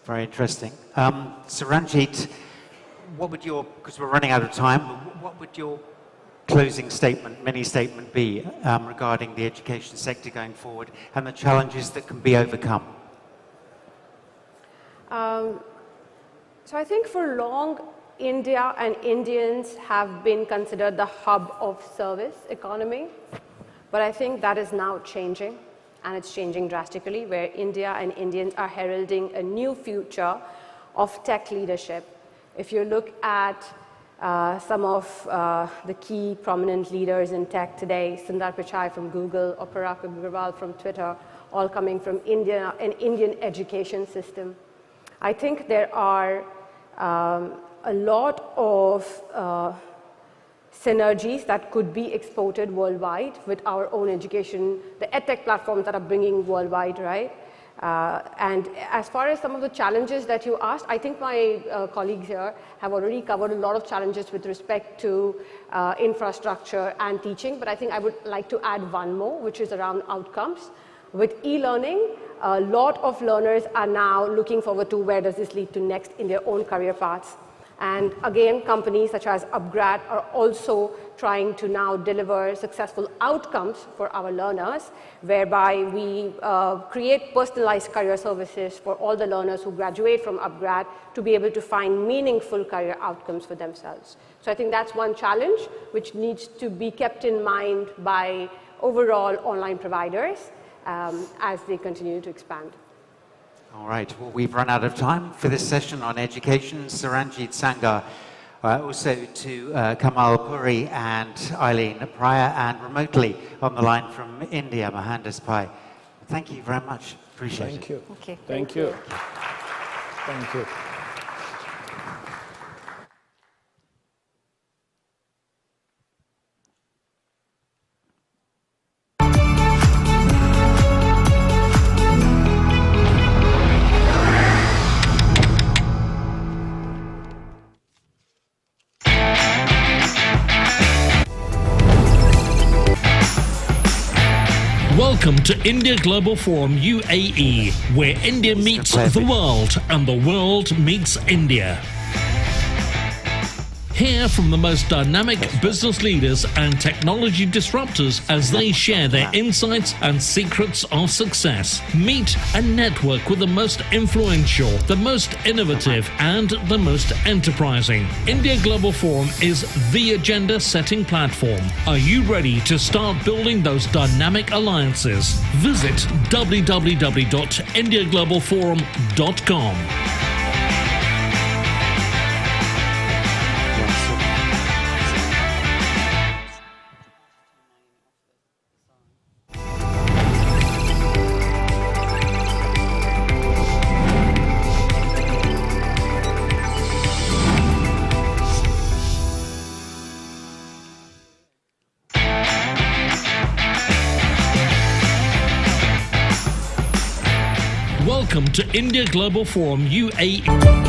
Very interesting. Saranjit, what would your, because we're running out of time, what would your closing statement, mini statement be regarding the education sector going forward and the challenges that can be overcome? So I think for long, India and Indians have been considered the hub of service economy, but I think that is now changing, and it's changing drastically, where India and Indians are heralding a new future of tech leadership. If you look at some of the key prominent leaders in tech today, Sundar Pichai from Google or Parag Agrawal from Twitter, all coming from India, an Indian education system. I think there are a lot of synergies that could be exported worldwide with our own education, the edtech platforms that are bringing worldwide, right? And as far as some of the challenges that you asked, I think my colleagues here have already covered a lot of challenges with respect to infrastructure and teaching, but I think I would like to add one more, which is around outcomes. With e-learning, a lot of learners are now looking forward to where does this lead to next in their own career paths. And again, companies such as Upgrad are also trying to now deliver successful outcomes for our learners, whereby we create personalized career services for all the learners who graduate from Upgrad to be able to find meaningful career outcomes for themselves. So I think that's one challenge which needs to be kept in mind by overall online providers as they continue to expand. All right, well, we've run out of time for this session on education. Saranjit Sangar, also to Kamal Puri and Eileen Pryor, and remotely on the line from India, Mohandas Pai. Thank you very much. Appreciate it. Thank you. Okay. Thank you. Thank you. Welcome to India Global Forum UAE, where India meets the world and the world meets India. Hear from the most dynamic business leaders and technology disruptors as they share their insights and secrets of success. Meet and network with the most influential, the most innovative, and the most enterprising. India Global Forum is the agenda-setting platform. Are you ready to start building those dynamic alliances? Visit www.indiaglobalforum.com. Welcome to India Global Forum UAE.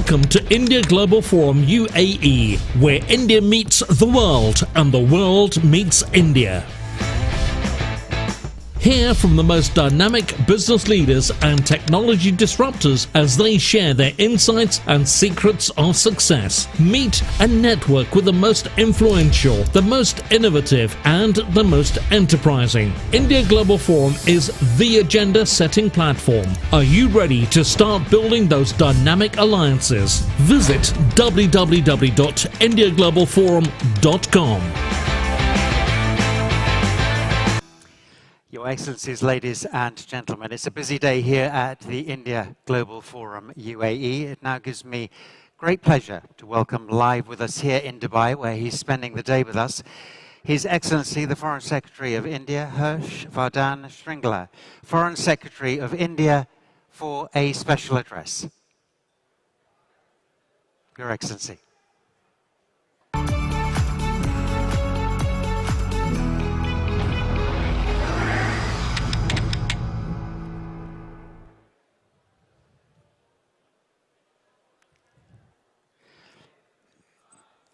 Welcome to India Global Forum UAE, where India meets the world and the world meets India. Hear from the most dynamic business leaders and technology disruptors as they share their insights and secrets of success. Meet and network with the most influential, the most innovative, and the most enterprising. India Global Forum is the agenda-setting platform. Are you ready to start building those dynamic alliances? Visit www.indiaglobalforum.com. Your Excellencies, ladies and gentlemen, it's a busy day here at the India Global Forum UAE. It now gives me great pleasure to welcome live with us here in Dubai, where he's spending the day with us, His Excellency the Foreign Secretary of India, Harsh Vardhan Shringla, Foreign Secretary of India, for a special address. Your Excellency.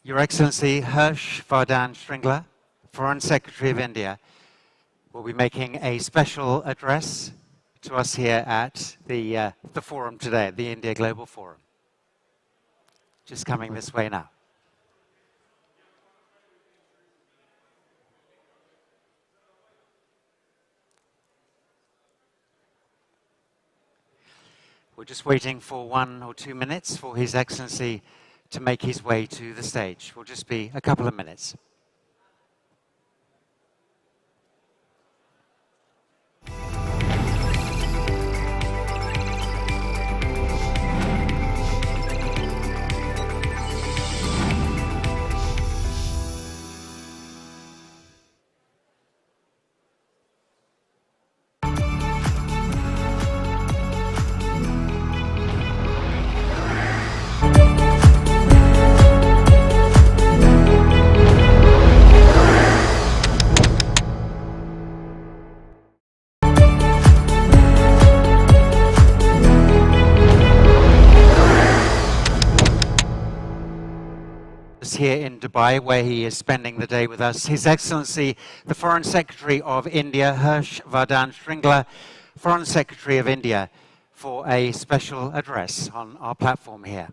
Your Excellency Harsh Vardhan Shringla, Foreign Secretary of India, will be making a special address to us here at the forum today, the India Global Forum. Just coming this way now. We're just waiting for 1 or 2 minutes for His Excellency to make his way to the stage. Will just be a couple of minutes. Here in Dubai, where he is spending the day with us, His Excellency, the Foreign Secretary of India, Harsh Vardhan Shringla, Foreign Secretary of India, for a special address on our platform here.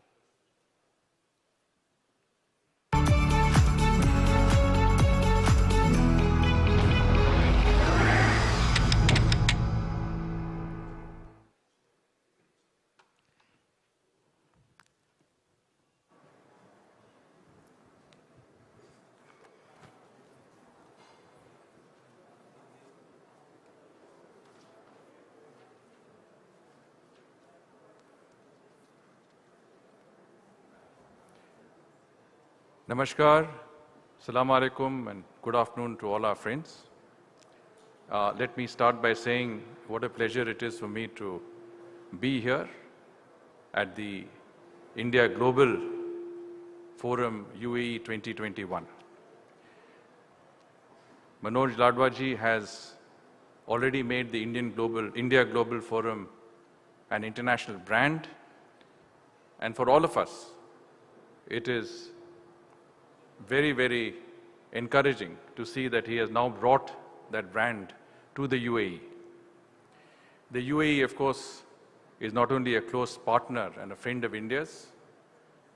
Namaskar, Assalamu alaikum, and good afternoon to all our friends. Let me start by saying what a pleasure it is for me to be here at the India Global Forum UAE 2021. Manoj Ladwaji has already made the India Global Forum an international brand, and for all of us, it is very, very encouraging to see that he has now brought that brand to the UAE. The UAE, of course, is not only a close partner and a friend of India's.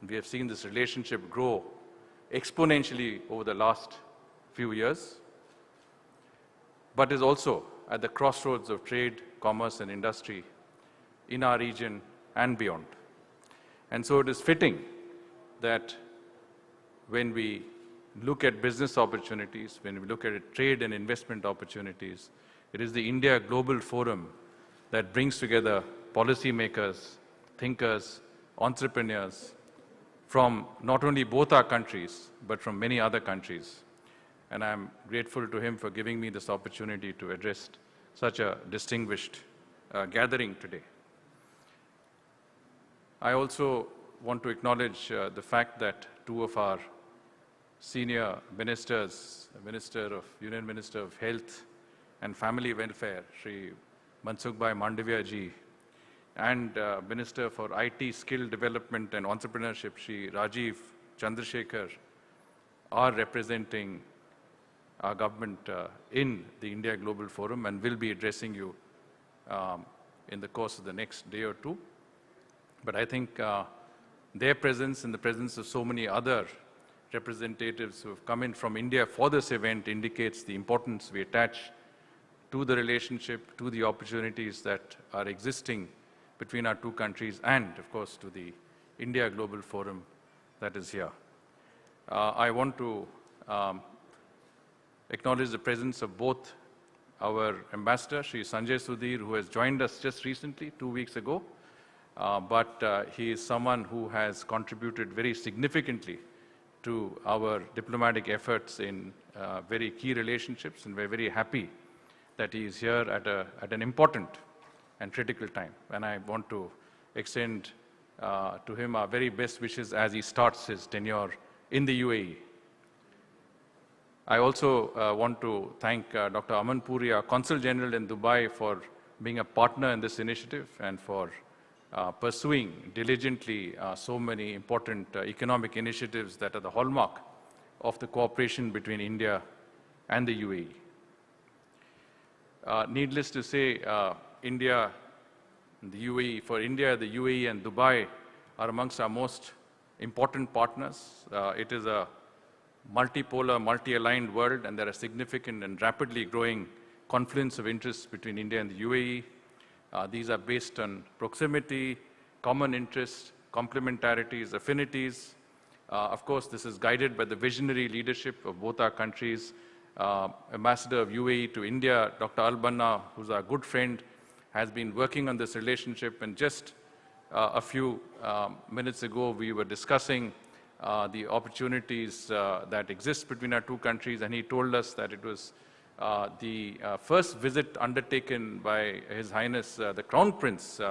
We have seen this relationship grow exponentially over the last few years, but is also at the crossroads of trade, commerce, and industry in our region and beyond. And so it is fitting that when we look at business opportunities, when we look at trade and investment opportunities, it is the India Global Forum that brings together policymakers, thinkers, entrepreneurs from not only both our countries, but from many other countries. And I'm grateful to him for giving me this opportunity to address such a distinguished gathering today. I also want to acknowledge the fact that two of our senior ministers, Union Minister of Health and Family Welfare, Shri Mansukh-bhai Mandavia ji, and Minister for IT Skill Development and Entrepreneurship, Shri Rajiv Chandrasekhar, are representing our government in the India Global Forum and will be addressing you in the course of the next day or two. But I think their presence and the presence of so many other representatives who have come in from India for this event indicates the importance we attach to the relationship, to the opportunities that are existing between our two countries, and of course to the India Global Forum that is here. I want to acknowledge the presence of both our ambassador, Shri Sanjay Sudhir, who has joined us just recently, 2 weeks ago, but he is someone who has contributed very significantly to our diplomatic efforts in very key relationships, and we're very happy that he is here at an important and critical time. And I want to extend to him our very best wishes as he starts his tenure in the UAE. I also want to thank Dr. Aman Puri, our Consul General in Dubai, for being a partner in this initiative and for pursuing diligently so many important economic initiatives that are the hallmark of the cooperation between India and the UAE. Needless to say, India, the UAE, for India, the UAE and Dubai are amongst our most important partners. It is a multipolar, multi-aligned world, and there are significant and rapidly growing confluence of interests between India and the UAE. These are based on proximity, common interests, complementarities, affinities. Of course, this is guided by the visionary leadership of both our countries. Ambassador of UAE to India, Dr. Al-Banna, who's our good friend, has been working on this relationship. And just a few minutes ago, we were discussing the opportunities that exist between our two countries, and he told us that it was the first visit undertaken by His Highness the Crown Prince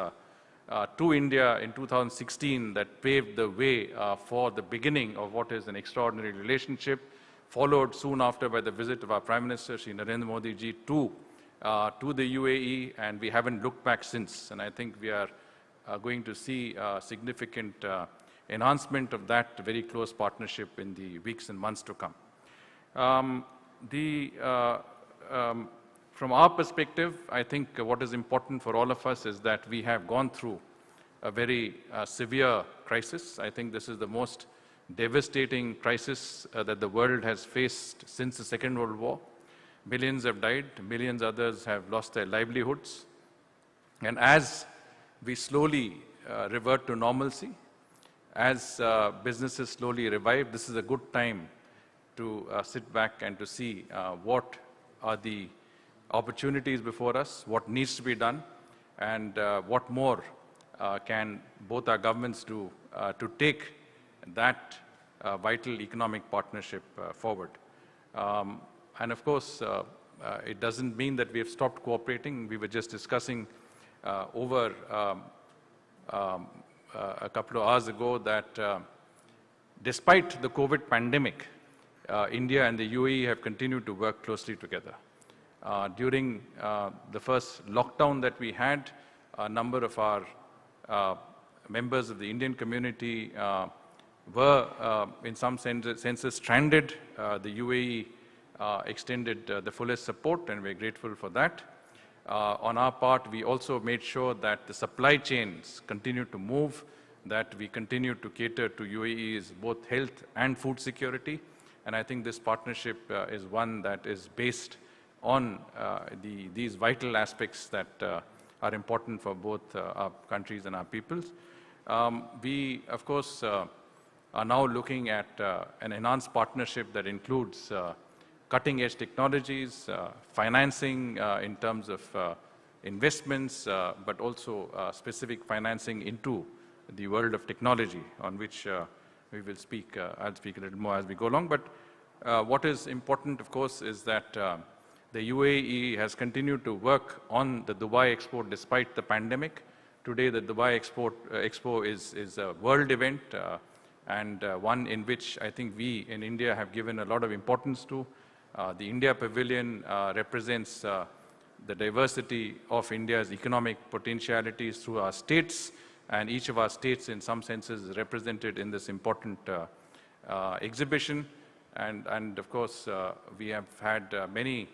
to India in 2016 that paved the way for the beginning of what is an extraordinary relationship, followed soon after by the visit of our Prime Minister, Shri Narendra Modi ji, to the UAE, and we haven't looked back since. And I think we are going to see significant enhancement of that very close partnership in the weeks and months to come. From our perspective, I think what is important for all of us is that we have gone through a very severe crisis. I think this is the most devastating crisis that the world has faced since the Second World War. Millions have died, millions others have lost their livelihoods. And as we slowly revert to normalcy, as businesses slowly revive, this is a good time to sit back and to see what are the opportunities before us, what needs to be done, and what more can both our governments do to take that vital economic partnership forward. And of course, it doesn't mean that we have stopped cooperating. We were just discussing over a couple of hours ago that despite the COVID pandemic, India and the UAE have continued to work closely together. During the first lockdown that we had, a number of our members of the Indian community were in some senses stranded. The UAE extended the fullest support, and we're grateful for that. On our part, we also made sure that the supply chains continue to move, that we continue to cater to UAE's both health and food security. And I think this partnership is one that is based on these vital aspects that are important for both our countries and our peoples. We, of course, are now looking at an enhanced partnership that includes cutting-edge technologies, financing in terms of investments, but also specific financing into the world of technology, on which we will speak. I'll speak a little more as we go along. But what is important, of course, is that the UAE has continued to work on the Dubai Expo despite the pandemic. Today, the Dubai Expo is a world event and one in which I think we in India have given a lot of importance to. The India Pavilion represents the diversity of India's economic potentialities through our states, and each of our states in some senses is represented in this important exhibition. And of course, we have had many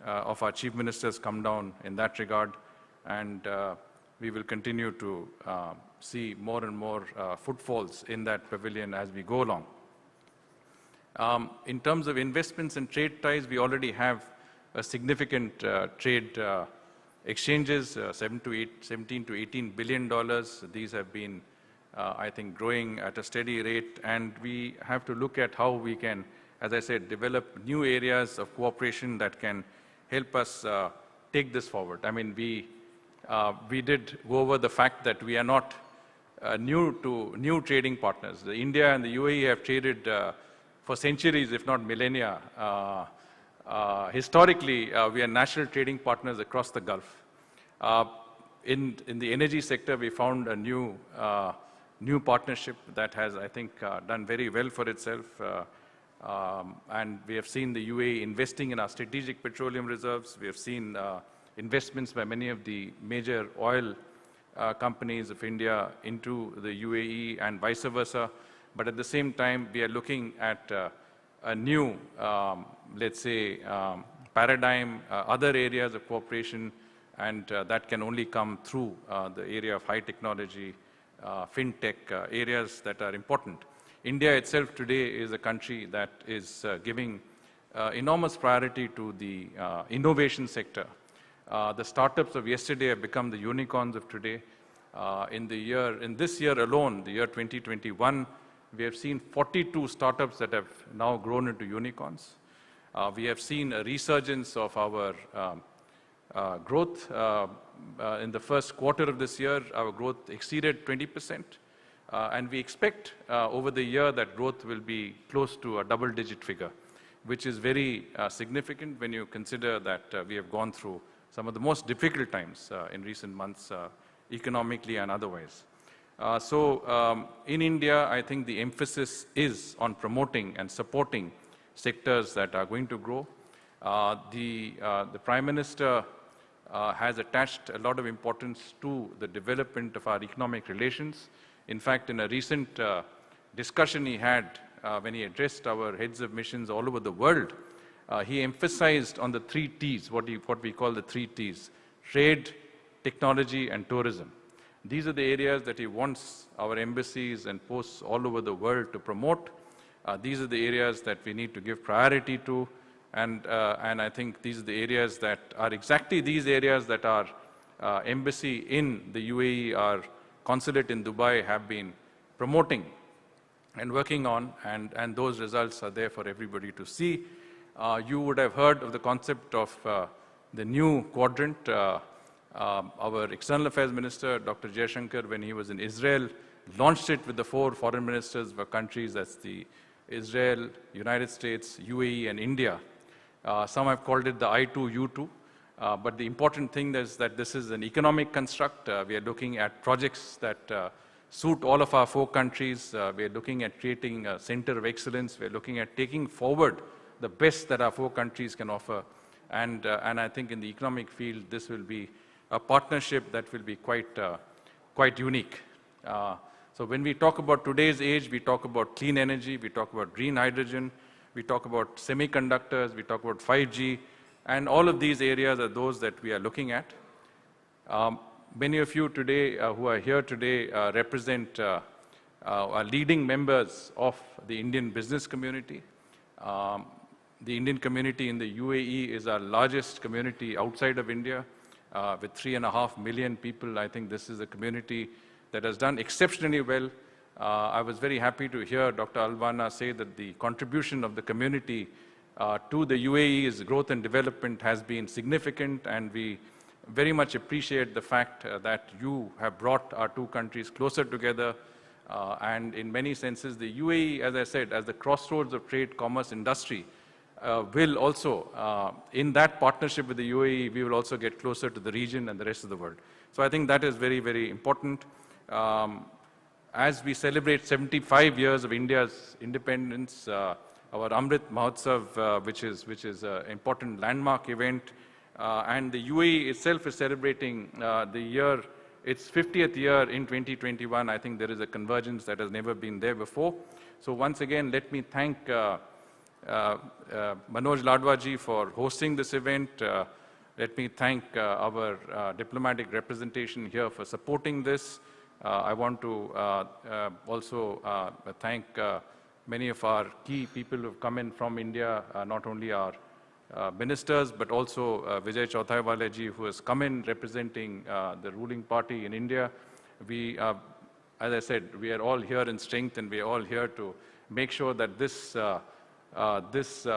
of our chief ministers come down in that regard, and we will continue to see more and more footfalls in that pavilion as we go along. In terms of investments and trade ties, we already have a significant trade exchanges, 17 to $18 billion. These have been, I think, growing at a steady rate, and we have to look at how we can, as I said, develop new areas of cooperation that can help us take this forward. I mean, we did go over the fact that we are not new trading partners. India and the UAE have traded for centuries, if not millennia. Historically, we are national trading partners across the Gulf. In the energy sector, we found a new partnership that has, I think, done very well for itself. And we have seen the UAE investing in our strategic petroleum reserves. We have seen investments by many of the major oil companies of India into the UAE and vice versa. But at the same time, we are looking at a new, let's say, paradigm, other areas of cooperation, and that can only come through the area of high technology, fintech, areas that are important. India itself today is a country that is giving enormous priority to the innovation sector. The startups of yesterday have become the unicorns of today. In this year alone, the year 2021, we have seen 42 startups that have now grown into unicorns. We have seen a resurgence of our growth. In the first quarter of this year, our growth exceeded 20%. And we expect over the year that growth will be close to a double-digit figure, which is very significant when you consider that we have gone through some of the most difficult times in recent months, economically and otherwise. In India, I think the emphasis is on promoting and supporting sectors that are going to grow. The Prime Minister has attached a lot of importance to the development of our economic relations. In fact, in a recent discussion he had when he addressed our heads of missions all over the world, he emphasized on the 3 T's, what we call the 3 T's: trade, technology, and tourism. These are the areas that he wants our embassies and posts all over the world to promote. These are the areas that we need to give priority to, and I think these are the areas that are exactly these areas that our embassy in the UAE, our consulate in Dubai, have been promoting and working on, and those results are there for everybody to see. You would have heard of the concept of the new quadrant. Our External Affairs Minister, Dr. Jaishankar, when he was in Israel, launched it with the 4 foreign ministers of our countries. That's the Israel, United States, UAE, and India. Some have called it the I2U2. But the important thing is that this is an economic construct. We are looking at projects that suit all of our 4 countries. We are looking at creating a center of excellence. We are looking at taking forward the best that our 4 countries can offer. And I think in the economic field, this will be a partnership that will be quite unique. So when we talk about today's age, we talk about clean energy, we talk about green hydrogen, we talk about semiconductors, we talk about 5G, and all of these areas are those that we are looking at. Many of you today who are here today represent are leading members of the Indian business community. The Indian community in the UAE is our largest community outside of India, with 3.5 million people. I think this is a community that has done exceptionally well. I was very happy to hear Dr. Alvana say that the contribution of the community to the UAE's growth and development has been significant, and we very much appreciate the fact that you have brought our 2 countries closer together. And in many senses, the UAE, as I said, as the crossroads of trade, commerce, industry, will also, in that partnership with the UAE, we will also get closer to the region and the rest of the world. So I think that is very, very important. As we celebrate 75 years of India's independence, our Amrit Mahotsav, which is an important landmark event, and the UAE itself is celebrating its 50th year in 2021. I think there is a convergence that has never been there before. So once again, let me thank Manoj Ladwaji for hosting this event. Let me thank our diplomatic representation here for supporting this. I want to also thank many of our key people who have come in from India, not only our ministers, but also Vijay Chauthaiwala-ji, who has come in representing the ruling party in India. We, as I said, we are all here in strength, and we are all here to make sure that this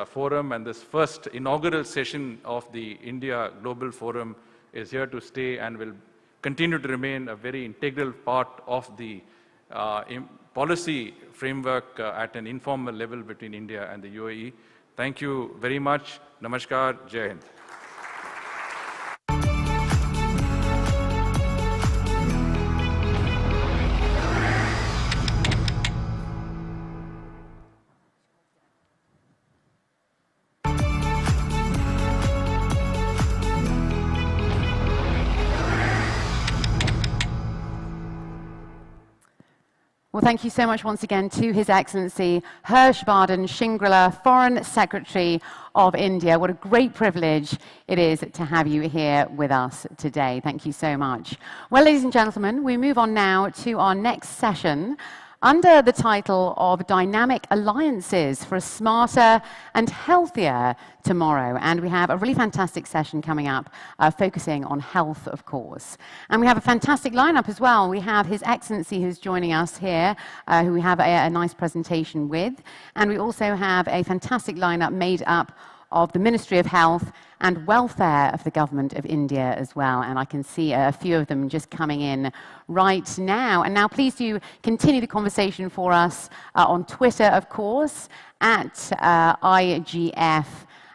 forum and this first inaugural session of the India Global Forum is here to stay and will continue to remain a very integral part of the policy framework at an informal level between India and the UAE. Thank you very much. Namaskar. Jai Hind. Well, thank you so much once again to His Excellency Harshvardhan Shringla, Foreign Secretary of India. What a great privilege it is to have you here with us today. Thank you so much. Well, ladies and gentlemen, we move on now to our next session under the title of Dynamic Alliances for a Smarter and Healthier Tomorrow. And we have a really fantastic session coming up focusing on health, of course. And we have a fantastic lineup as well. We have His Excellency who's joining us here, who we have a nice presentation with. And we also have a fantastic lineup made up of the Ministry of Health and Welfare of the Government of India as well. And I can see a few of them just coming in right now. And now please do continue the conversation for us on Twitter, of course, at IGF.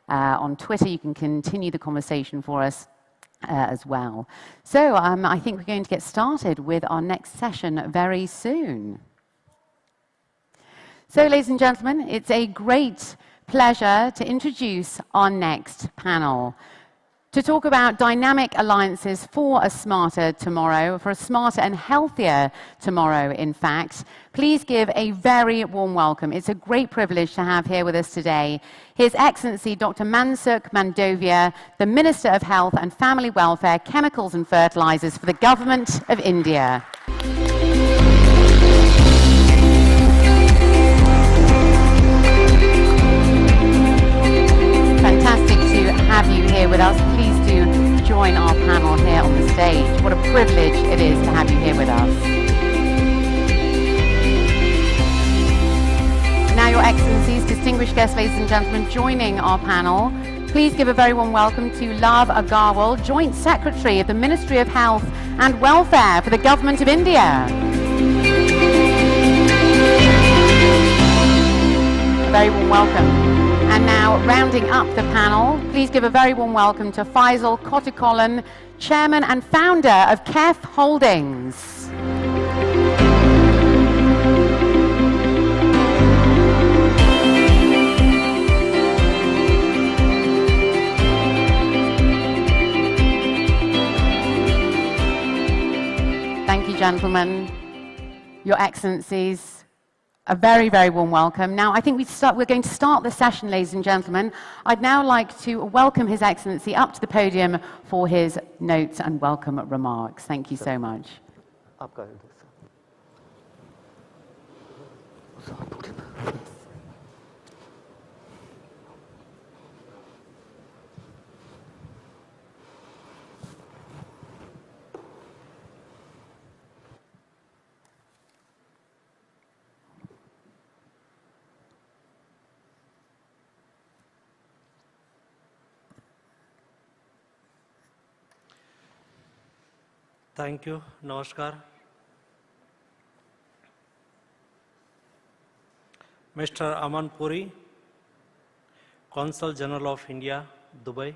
On Twitter, you can continue the conversation for us as well. So I think we're going to get started with our next session very soon. So, ladies and gentlemen, it's a great pleasure to introduce our next panel to talk about dynamic alliances for a smarter tomorrow, for a smarter and healthier tomorrow, in fact. Please give a very warm welcome. It's a great privilege to have here with us today His Excellency Dr. Mansukh Mandavia, the Minister of Health and Family Welfare, Chemicals and Fertilizers for the Government of India. Fantastic to have you here with us. Please do join our panel here on the stage. What a privilege it is to have you here with us. Now, Your Excellencies, distinguished guests, ladies and gentlemen, joining our panel, please give a very warm welcome to Love Agarwal, Joint Secretary of the Ministry of Health and Welfare for the Government of India. A very warm welcome. And now, rounding up the panel, please give a very warm welcome to Faisal Kotikollan, Chairman and Founder of KEF Holdings. Thank you, gentlemen, Your Excellencies. A very, very warm welcome. Now, I think we're going to start the session, ladies and gentlemen. I'd now like to welcome His Excellency up to the podium for his notes and welcome remarks. Thank you so much. Thank you. Namaskar. Mr. Aman Puri, Consul General of India, Dubai.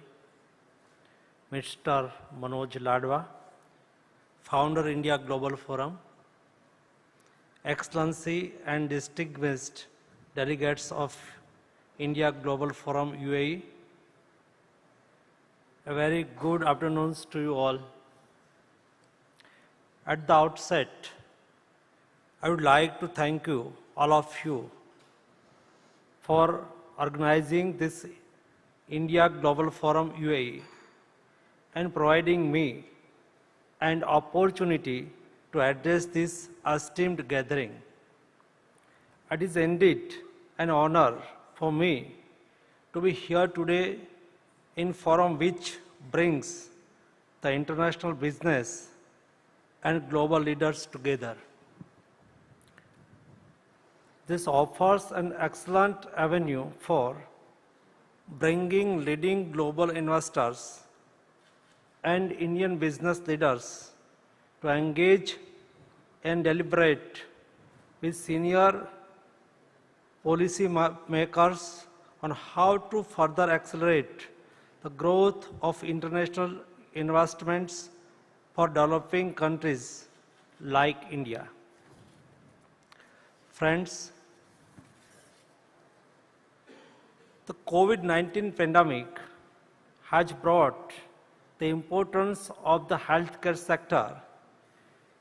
Mr. Manoj Ladwa, Founder India Global Forum. Excellency and distinguished delegates of India Global Forum, UAE. A very good afternoon to you all. At the outset, I would like to thank you, all of you, for organizing this India Global Forum UAE and providing me an opportunity to address this esteemed gathering. It is indeed an honor for me to be here today in forum which brings the international business and global leaders together. This offers an excellent avenue for bringing leading global investors and Indian business leaders to engage and deliberate with senior policy makers on how to further accelerate the growth of international investments for developing countries like India. Friends, the COVID-19 pandemic has brought the importance of the healthcare sector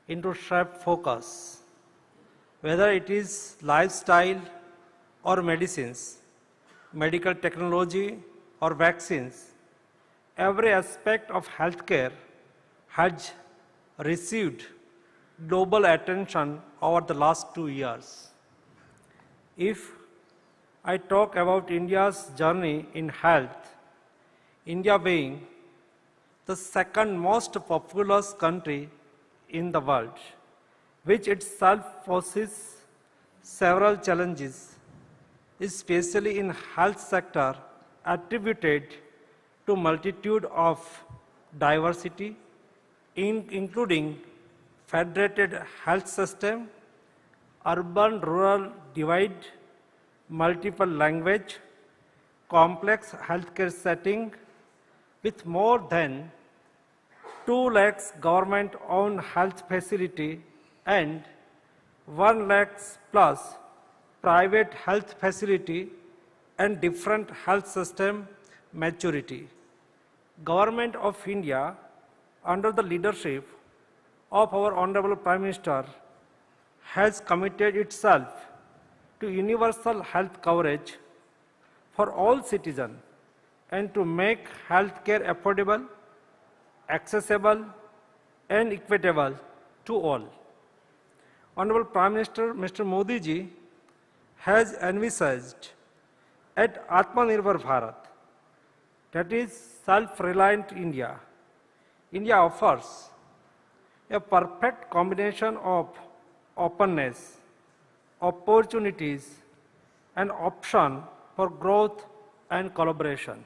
into sharp focus. whether it is lifestyle or medicines, medical technology or vaccines, every aspect of healthcare has received global attention over the last 2 years. If I talk about India's journey in health, India being the second most populous country in the world, which itself poses several challenges, especially in health sector attributed to multitude of diversity, including federated health system, urban-rural divide, multiple language, complex healthcare setting, with more than 2 lakhs government-owned health facility and 1 lakhs plus private health facility and different health system maturity. Government of India, under the leadership of our Honorable Prime Minister, has committed itself to universal health coverage for all citizens and to make healthcare affordable, accessible, and equitable to all. Honorable Prime Minister, Mr. Modi ji, has envisaged at Atmanirbhar Bharat, that is self-reliant India. India offers a perfect combination of openness, opportunities, and option for growth and collaboration.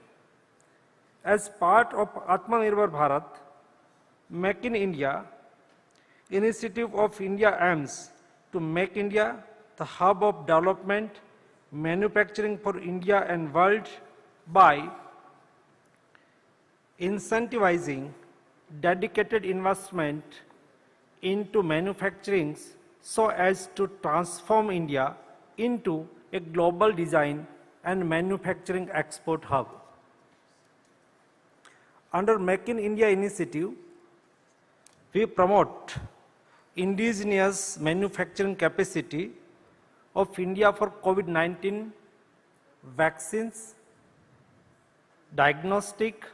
As part of Atmanirbhar Bharat, Make in India initiative of India aims to make India the hub of development, manufacturing for India and world by incentivizing dedicated investment into manufacturing so as to transform India into a global design and manufacturing export hub. Under Make in India initiative, we promote indigenous manufacturing capacity of India for COVID-19 vaccines, diagnostic,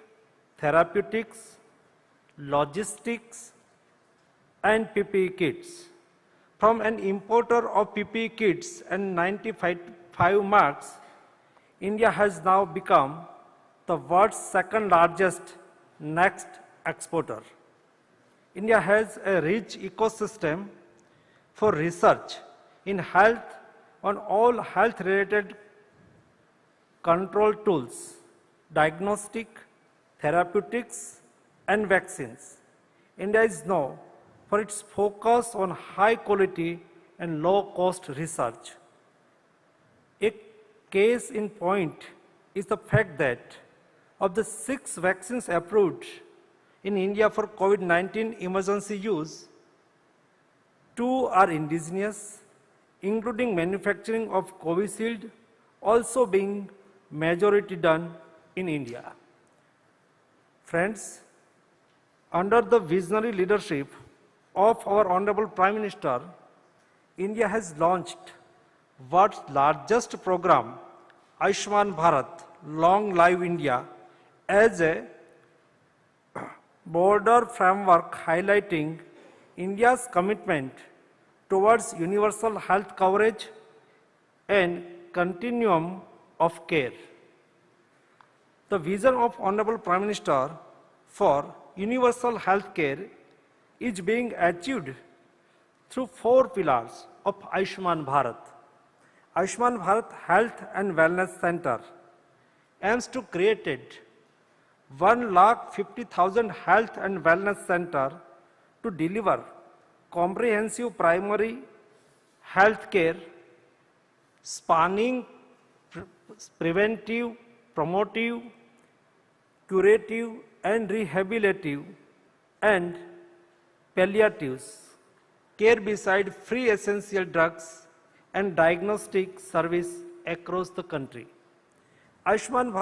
therapeutics, logistics, and PPE kits. From an importer of PPE kits and 95 marks, India has now become the world's second largest next exporter. India has a rich ecosystem for research in health on all health-related control tools, diagnostic, therapeutics, and vaccines. India is known for its focus on high quality and low cost research. A case in point is the fact that of the 6 vaccines approved in India for COVID-19 emergency use, 2 are indigenous, including manufacturing of Covishield also being majority done in India. Friends, under the visionary leadership of our Honorable Prime Minister, India has launched world's largest program, Ayushman Bharat, Long Live India, as a broader framework highlighting India's commitment towards universal health coverage and continuum of care. The vision of Honorable Prime Minister for universal health care is being achieved through 4 pillars of Ayushman Bharat. Ayushman Bharat Health and Wellness Center aims to create 150,000 health and wellness center to deliver comprehensive primary health care, spanning preventive, promotive, curative, and rehabilitative, and palliatives care beside free essential drugs and diagnostic service across the country. Ayushman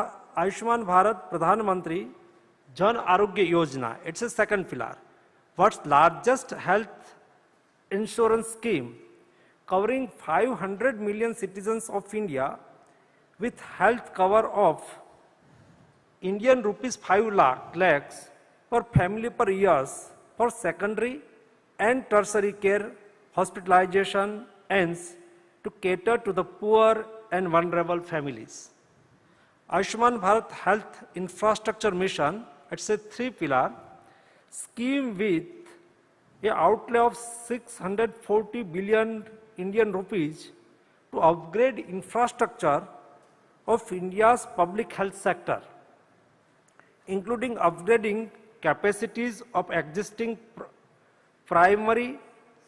Bharat Pradhan Mantri Jan Arogya Yojana, it's a second pillar, world's largest health insurance scheme, covering 500 million citizens of India with health cover of Indian rupees 5 lakhs per family per year for secondary and tertiary care hospitalization ends to cater to the poor and vulnerable families. Ayushman Bharat Health Infrastructure Mission, it's a 3-pillar scheme with an outlay of 640 billion Indian rupees to upgrade infrastructure of India's public health sector, including upgrading capacities of existing primary,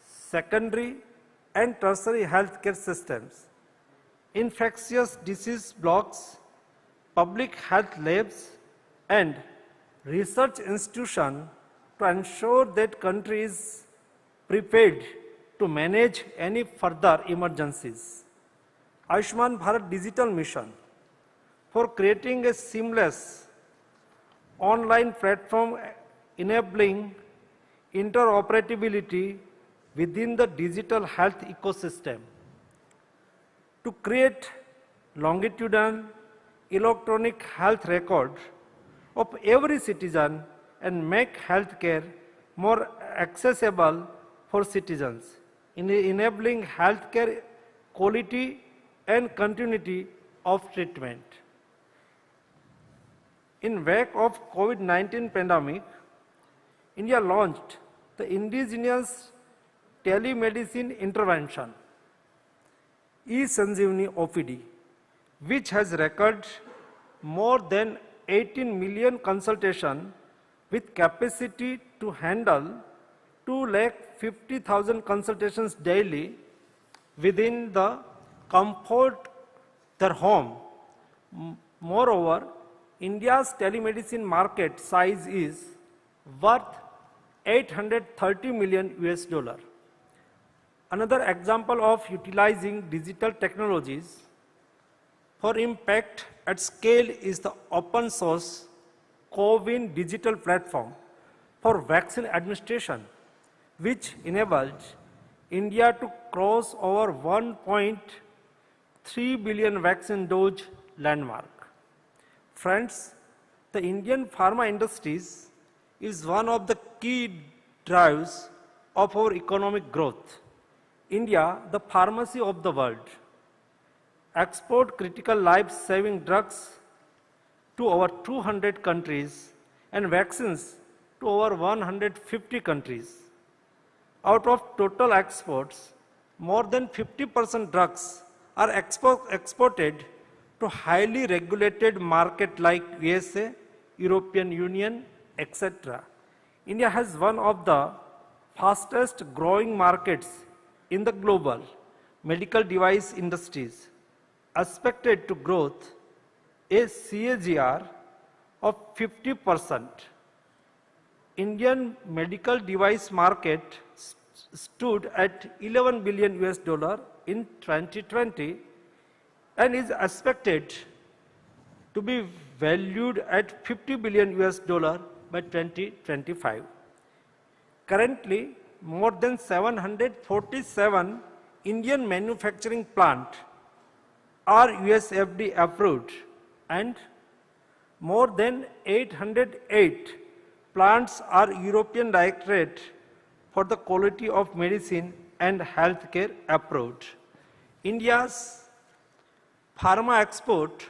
secondary, and tertiary healthcare systems, infectious disease blocks, public health labs, and research institutions to ensure that country is prepared to manage any further emergencies. Ayushman Bharat Digital Mission for creating a seamless online platform enabling interoperability within the digital health ecosystem to create longitudinal electronic health record of every citizen and make healthcare more accessible for citizens, enabling healthcare quality and continuity of treatment. In wake of COVID-19 pandemic, India launched the indigenous telemedicine intervention, eSanjeevani OPD, which has recorded more than 18 million consultations with capacity to handle 250,000 consultations daily within the comfort of their home. Moreover, India's telemedicine market size is worth 830 million US dollar. Another example of utilizing digital technologies for impact at scale is the open source CoWIN digital platform for vaccine administration, which enabled India to cross over 1.3 billion vaccine dose landmark. Friends, the Indian pharma industries is one of the key drives of our economic growth. India, the pharmacy of the world, export critical life-saving drugs to over 200 countries and vaccines to over 150 countries. Out of total exports, more than 50% drugs are exported to highly regulated markets like USA, European Union, etc. India has one of the fastest growing markets in the global medical device industries, expected to growth a CAGR of 50%. Indian medical device market stood at 11 billion US dollar in 2020 and is expected to be valued at 50 billion US dollar by 2025. Currently, more than 747 Indian manufacturing plants are USFDA approved and more than 808 plants are European Directorate for the Quality of Medicine and Healthcare approved. India's pharma export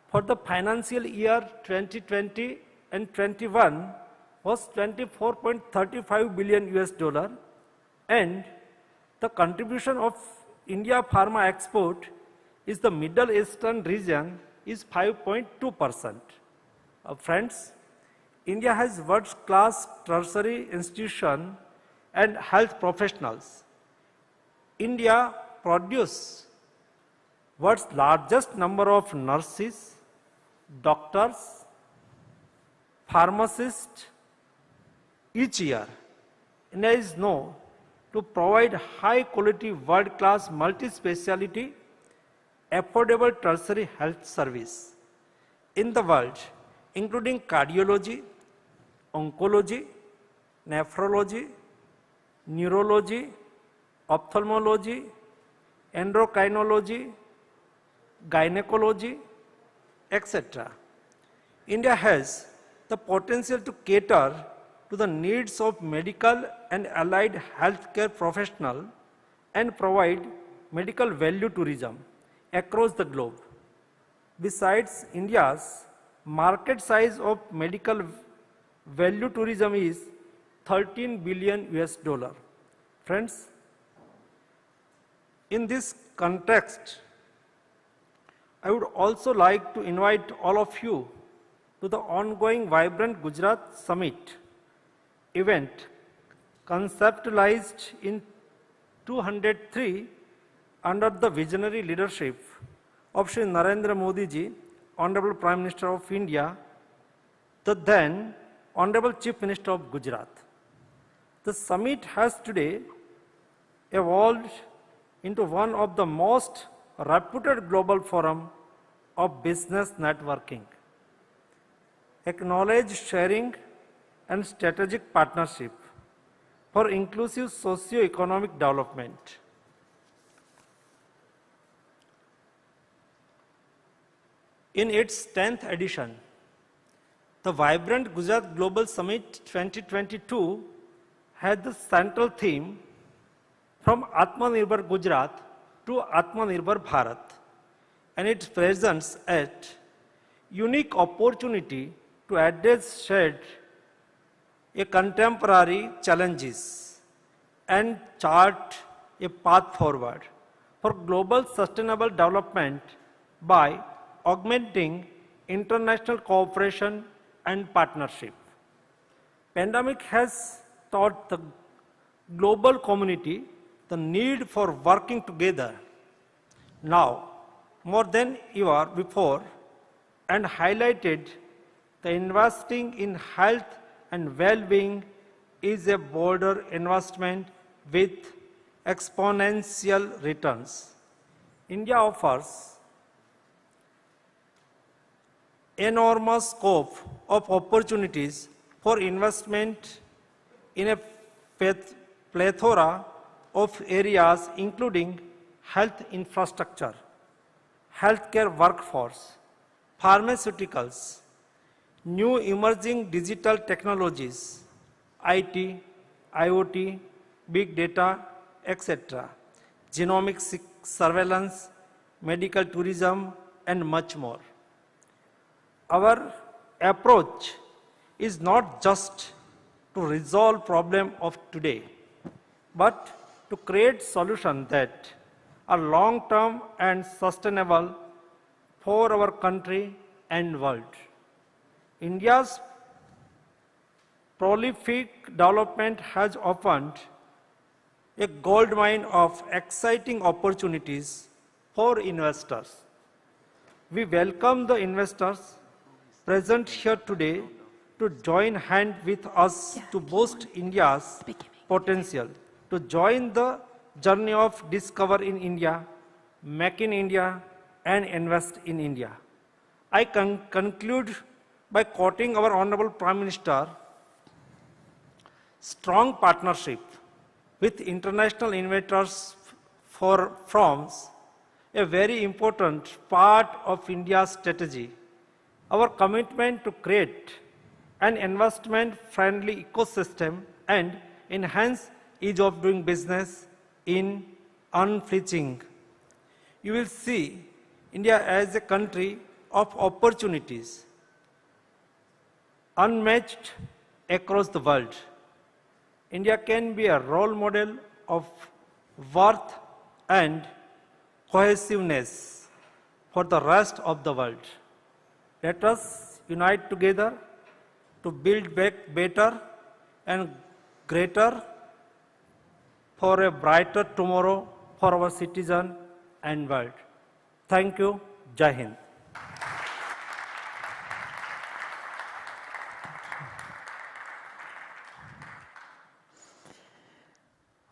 for the financial year 2020 and 21 was 24.35 billion US dollar, and the contribution of India pharma export is the Middle Eastern region is 5.2%. Friends, India has world-class tertiary institutions and health professionals. India produces world's largest number of nurses, doctors, pharmacists each year. India is known to provide high-quality, world-class, multi-speciality, affordable tertiary health service in the world, including cardiology, oncology, nephrology, neurology, ophthalmology, endocrinology, gynecology, etc. India has the potential to cater to the needs of medical and allied healthcare professionals and provide medical value tourism across the globe. Besides, India's market size of medical value tourism is 13 billion US dollar. Friends, in this context, I would also like to invite all of you to the ongoing Vibrant Gujarat Summit event conceptualized in 203 under the visionary leadership of Shri Narendra Modi ji, Honorable Prime Minister of India, the then Honorable Chief Minister of Gujarat. The summit has today evolved into one of the most reputed global forum of business networking, acknowledged sharing and strategic partnership for inclusive socio-economic development. In its 10th edition, the Vibrant Gujarat Global Summit 2022 had the central theme from Atmanirbhar Gujarat to Atmanirbhar Bharat, and it presents a unique opportunity to address shared contemporary challenges and chart a path forward for global sustainable development by augmenting international cooperation and partnership. Pandemic has taught the global community the need for working together now more than ever before, and highlighted the investing in health and well-being is a broader investment with exponential returns. India offers enormous scope of opportunities for investment in a plethora of areas including health infrastructure, healthcare workforce, pharmaceuticals, new emerging digital technologies, IT, IoT, big data, etc., genomic surveillance, medical tourism, and much more. Our approach is not just to resolve problems of today, but to create solutions that are long-term and sustainable for our country and world. India's prolific development has opened a goldmine of exciting opportunities for investors. We welcome the investors present here today to join hands with us to boost India's potential, to join the journey of Discover in India, Make in India, and Invest in India. I conclude by quoting our Honorable Prime Minister: strong partnership with international investors forms a very important part of India's strategy. Our commitment to create an investment-friendly ecosystem and enhance ease of doing business in unflinching. You will see India as a country of opportunities, unmatched across the world. India can be a role model of worth and cohesiveness for the rest of the world. Let us unite together to build back better and greater for a brighter tomorrow for our citizen and world. Thank you. Jai Hind.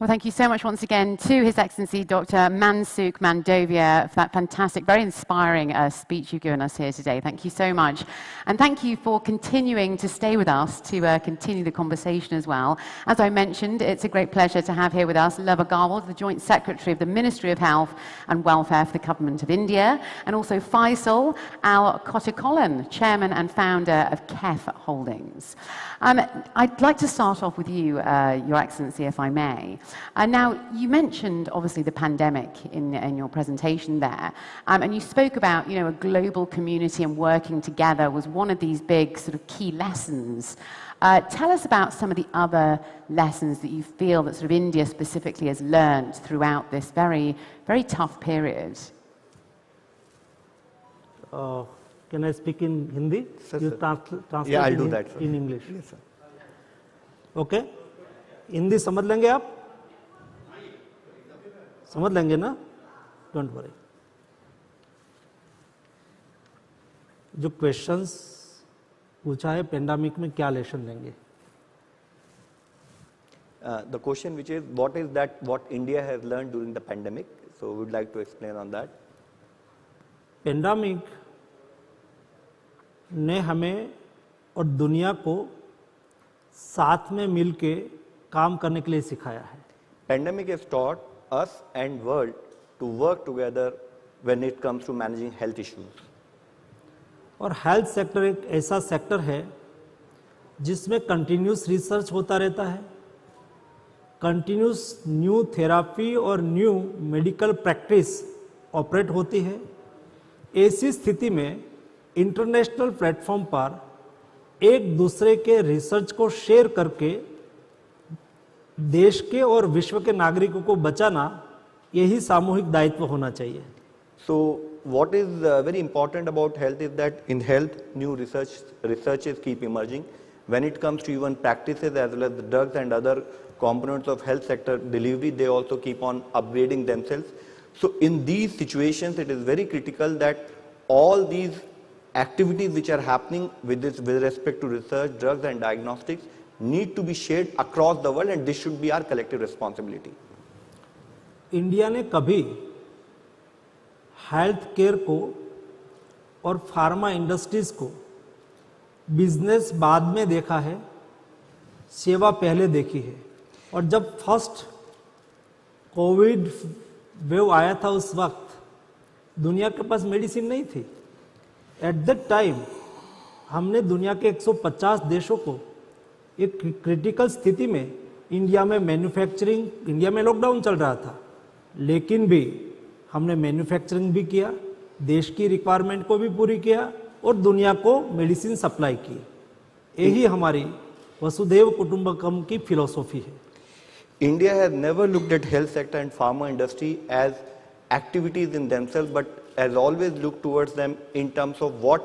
Well, thank you so much once again to His Excellency Dr. Mansukh Mandavia for that fantastic, very inspiring speech you've given us here today. Thank you so much. And thank you for continuing to stay with us to continue the conversation as well. As I mentioned, it's a great pleasure to have here with us Love Agarwal, the Joint Secretary of the Ministry of Health and Welfare for the Government of India, and also Faisal Al-Kotikollan, Chairman and Founder of KEF Holdings. I'd like to start off with you, Your Excellency, if I may. Now, you mentioned, obviously, the pandemic in your presentation there, and you spoke about, a global community and working together was one of these big sort of key lessons. Tell us about some of the other lessons that you feel that sort of India specifically has learned throughout this very, very tough period. Can I speak in Hindi? Sir, you sir. translate Yeah, I'll do that, sir. in English. Yes, sir. Okay? Hindi समझ लेंगे आप? समझ लेंगे ना? Don't worry. जो questions पूछा है pandemic में क्या लेसन लेंगे? The question which is what India has learned during the pandemic. So we would like to explain on that. Pandemic ने हमें और दुनिया को साथ में मिलके काम करने के लिए सिखाया है. Pandemic has taught us and world to work together when it comes to managing health issues. और हेल्थ सेक्टर एक ऐसा सेक्टर है जिसमें कंटिन्यूस रिसर्च होता रहता है, कंटिन्यूस न्यू थेरापी और न्यू मेडिकल प्रैक्टिस ऑपरेट होती है. ऐसी स्थिति में इंटरनेशनल प्लेटफॉर्म पर एक दूसरे के रिसर्च को शेयर करके देश के और विश्व के नागरिकों को बचाना यही सामूहिक दायित्व होना चाहिए. So what is very important about health is that in health new researches keep emerging. When it comes to even practices as well as the drugs and other components of health sector delivery, they also keep on upgrading themselves. So in these situations, it is very critical that all these activities which are happening with respect to research, drugs and diagnostics need to be shared across the world, and this should be our collective responsibility. India ने कभी health care को और pharma industries को business बाद में देखा है, सेवा पहले देखी है. और जब फर्स्ट कोविड वेव आया था उस वक्त दुनिया के पास मेडिसिन नहीं थी. एट दैट टाइम हमने दुनिया के 150 देशों को एक क्रिटिकल स्थिति में इंडिया में मैन्युफैक्चरिंग, इंडिया में लॉकडाउन चल रहा था लेकिन भी हमने मैन्युफैक्चरिंग भी किया, देश की रिक्वायरमेंट को भी पूरी किया और दुनिया को मेडिसिन सप्लाई की. यही हमारी वसुधैव कुटुंबकम की फिलॉसफी है. India has never looked at health sector and pharma industry as activities in themselves, but has always looked towards them in terms of what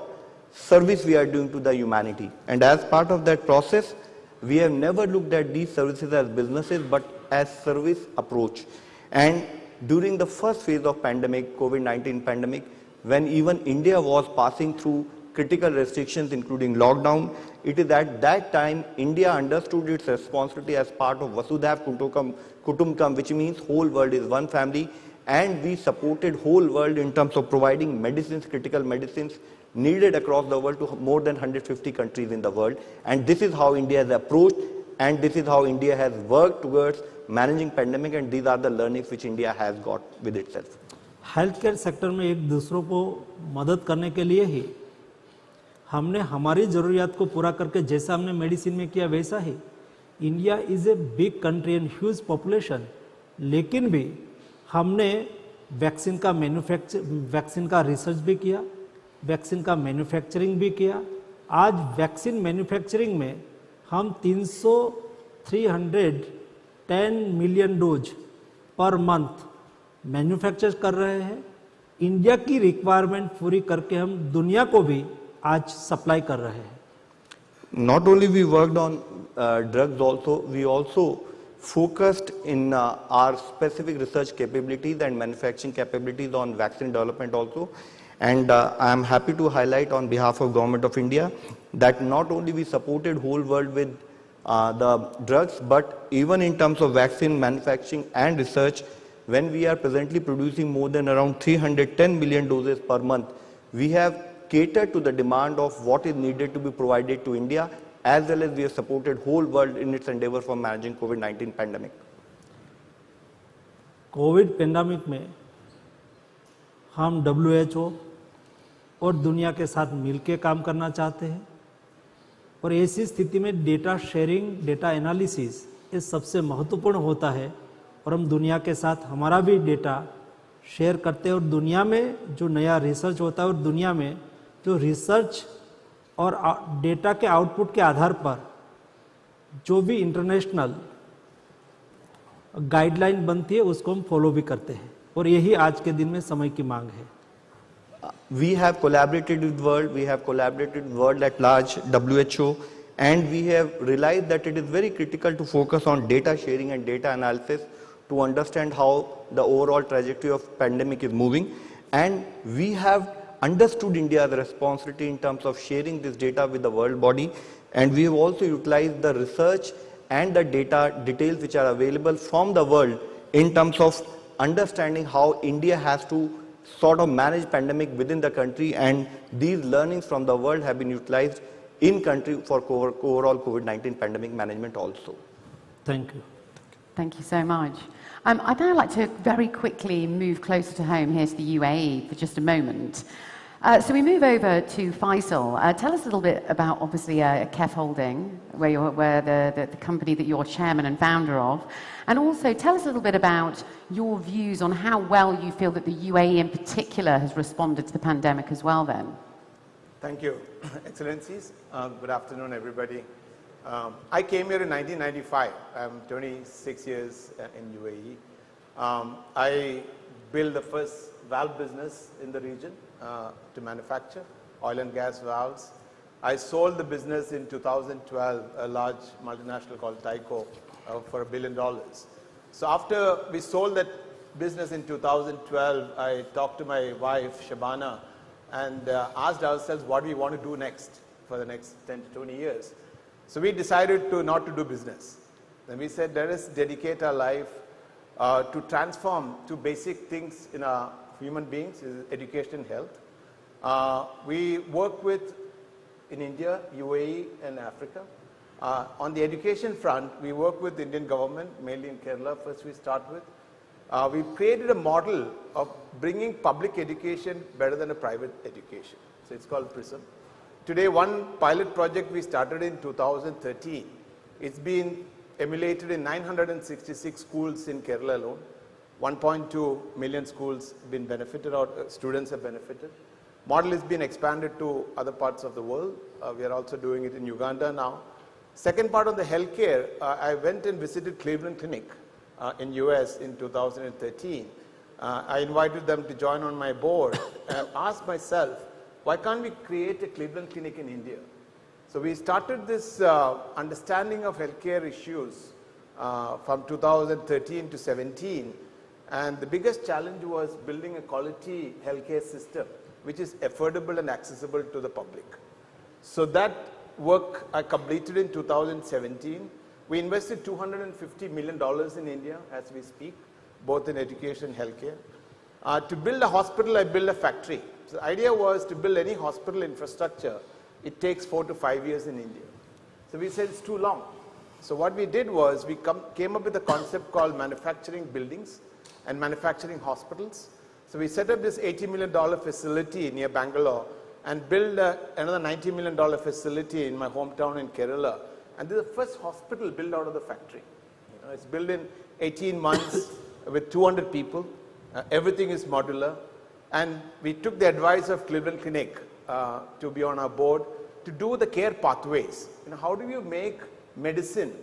service we are doing to the humanity. And as part of that process, we have never looked at these services as businesses, but as service approach. And during the first phase of pandemic, COVID-19 pandemic, when even India was passing through critical restrictions including lockdown, it is at that time India understood its responsibility as part of Vasudhaiv Kutumbakam, which means whole world is one family, and we supported whole world in terms of providing medicines, critical medicines needed across the world to more than 150 countries in the world. And this is how India has approached, and this is how India has worked towards managing pandemic, and these are the learnings which India has got with itself. Health care sector में एक दूसरों को मदद करने के लिए ही हमने हमारी ज़रूरियात को पूरा करके जैसा हमने मेडिसिन में किया वैसा ही. India is a big country and huge population, लेकिन भी हमने वैक्सीन का रिसर्च भी किया, वैक्सीन का मैन्युफैक्चरिंग भी किया. आज वैक्सीन मैन्युफैक्चरिंग में हम 310 million dose per month manufacture कर रहे हैं. इंडिया की रिक्वायरमेंट पूरी करके हम दुनिया को भी आज सप्लाई कर रहे हैं. Not only we worked on drugs, we also focused in our specific research capabilities and manufacturing capabilities on vaccine development also. And I am happy to highlight on behalf of Government of India that not only we supported whole world with the drugs, but even in terms of vaccine manufacturing and research, when we are presently producing more than around 310 million doses per month, we have catered to the demand of what is needed to be provided to India, as well as we have supported whole world in its endeavor for managing COVID-19 pandemic. Covid pandemic में हम WHO और दुनिया के साथ मिलकर काम करना चाहते हैं और ऐसी स्थिति में डेटा शेयरिंग, डेटा एनालिसिस ये सबसे महत्वपूर्ण होता है और हम दुनिया के साथ हमारा भी डेटा शेयर करते हैं और दुनिया में जो नया रिसर्च होता है और दुनिया में जो रिसर्च और डेटा के आउटपुट के आधार पर जो भी इंटरनेशनल गाइडलाइन बनती है उसको हम फॉलो भी करते हैं और यही आज के दिन में समय की मांग है. We have collaborated with world, we have collaborated with world at large, WHO, and we have realized that it is very critical to focus on data sharing and data analysis to understand how the overall trajectory of pandemic is moving. And we have understood India's responsibility in terms of sharing this data with the world body, and we have also utilized the research and the data details which are available from the world in terms of understanding how India has to sort of manage pandemic within the country, and these learnings from the world have been utilized in country for overall COVID-19 pandemic management also. Thank you. Thank you so much. I'd now like to very quickly move closer to home here to the UAE for just a moment. So we move over to Faisal. Tell us a little bit about, obviously, KEF Holding, where the company that you're chairman and founder of. And also, tell us a little bit about your views on how well you feel that the UAE in particular has responded to the pandemic as well then. Thank you, Excellencies. Good afternoon, everybody. I came here in 1995. I'm 26 years in UAE. I built the first valve business in the region to manufacture oil and gas valves. I sold the business in 2012, a large multinational called Tyco, for $1 billion. So after we sold that business in 2012, I talked to my wife, Shabana, and asked ourselves what we want to do next for the next 10 to 20 years. So we decided not to do business. Then we said, let us dedicate our life to transform two basic things in our human beings, is education and health. We work with, in India, UAE, and Africa. On the education front, we work with the Indian government, mainly in Kerala, first we start with. We've created a model of bringing public education better than a private education. So it's called PRISM. Today, one pilot project we started in 2013. It's been emulated in 966 schools in Kerala alone. 1.2 million schools have been benefited, or students have benefited. Model has been expanded to other parts of the world. We are also doing it in Uganda now. Second part of the healthcare, I went and visited Cleveland Clinic in US in 2013. I invited them to join on my board and asked myself, why can't we create a Cleveland Clinic in India? So we started this understanding of healthcare issues from 2013 to 17. And the biggest challenge was building a quality healthcare system which is affordable and accessible to the public. So that work I completed in 2017. We invested $250 million in India as we speak, both in education and healthcare. To build a hospital, I built a factory. So the idea was to build any hospital infrastructure, it takes 4 to 5 years in India. So we said it's too long. So what we did was we came up with a concept called manufacturing buildings and manufacturing hospitals. So we set up this $80 million facility near Bangalore and built another $90 million facility in my hometown in Kerala. And this is the first hospital built out of the factory. It's built in 18 months with 200 people. Everything is modular. And we took the advice of Cleveland Clinic to be on our board to do the care pathways. How do you make medicine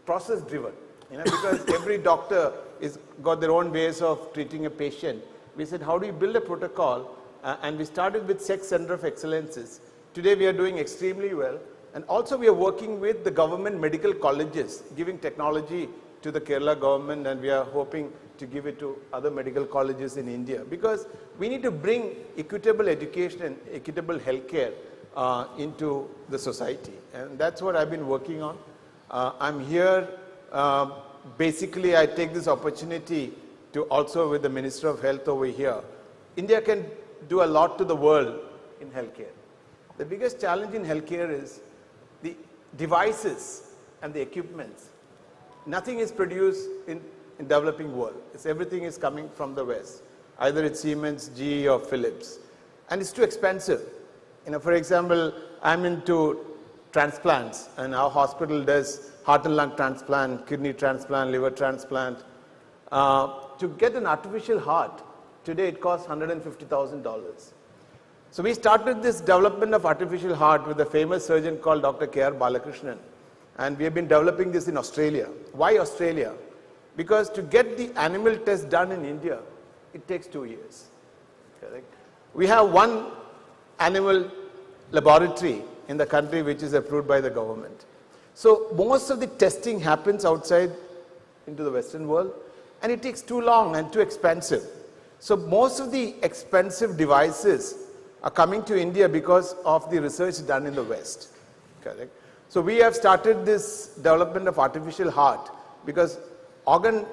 process driven? Because every doctor is got their own ways of treating a patient. We said, how do you build a protocol? And we started with Sex Center of Excellences. Today we are doing extremely well. And also we are working with the government medical colleges, giving technology to the Kerala government, and we are hoping to give it to other medical colleges in India. Because we need to bring equitable education and equitable healthcare into the society. And that's what I've been working on. I'm here, basically I take this opportunity to also with the Minister of Health over here. India can do a lot to the world in healthcare. The biggest challenge in healthcare is the devices and the equipments. Nothing is produced in developing world. Everything is coming from the West. Either it's Siemens, GE or Philips. And it's too expensive. For example, I'm into transplants, and our hospital does heart and lung transplant, kidney transplant, liver transplant. To get an artificial heart, today it costs $150,000. So we started this development of artificial heart with a famous surgeon called Dr. K.R. Balakrishnan. And we have been developing this in Australia. Why Australia? Because to get the animal test done in India, it takes 2 years. Correct? We have one animal laboratory in the country which is approved by the government. So most of the testing happens outside into the Western world, and it takes too long and too expensive. So most of the expensive devices are coming to India because of the research done in the West. Correct? So we have started this development of artificial heart because organ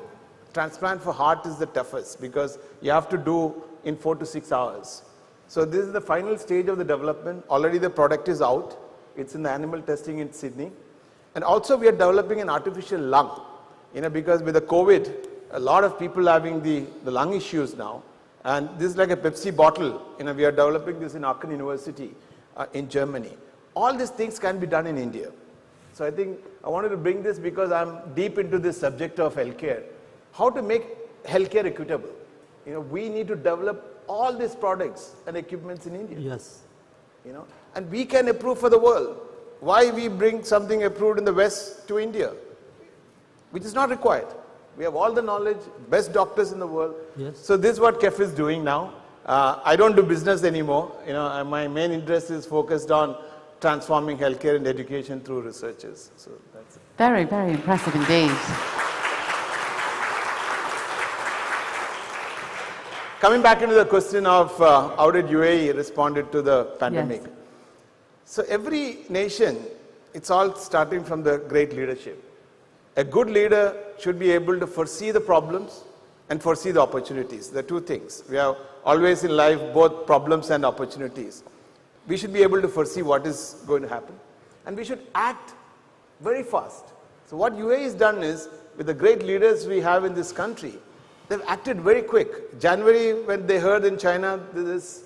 transplant for heart is the toughest because you have to do in 4 to 6 hours. So this is the final stage of the development. Already the product is out. It's in the animal testing in Sydney. And also we are developing an artificial lung, because with the COVID, a lot of people having the lung issues now. And this is like a Pepsi bottle. We are developing this in Aachen University in Germany. All these things can be done in India. So I think I wanted to bring this because I'm deep into this subject of healthcare. How to make healthcare equitable. We need to develop all these products and equipments in India. Yes. And we can approve for the world. Why we bring something approved in the West to India? Which is not required. We have all the knowledge, best doctors in the world. Yes. So this is what KEF is doing now. I don't do business anymore. My main interest is focused on transforming healthcare and education through researchers. So that's it. Very, very impressive indeed. Coming back into the question of how did UAE responded to the pandemic. Yes. So every nation, it's all starting from the great leadership. A good leader should be able to foresee the problems and foresee the opportunities. The two things. We have always in life both problems and opportunities. We should be able to foresee what is going to happen. And we should act very fast. So what UAE has done is, with the great leaders we have in this country, they've acted very quick. January, when they heard in China this has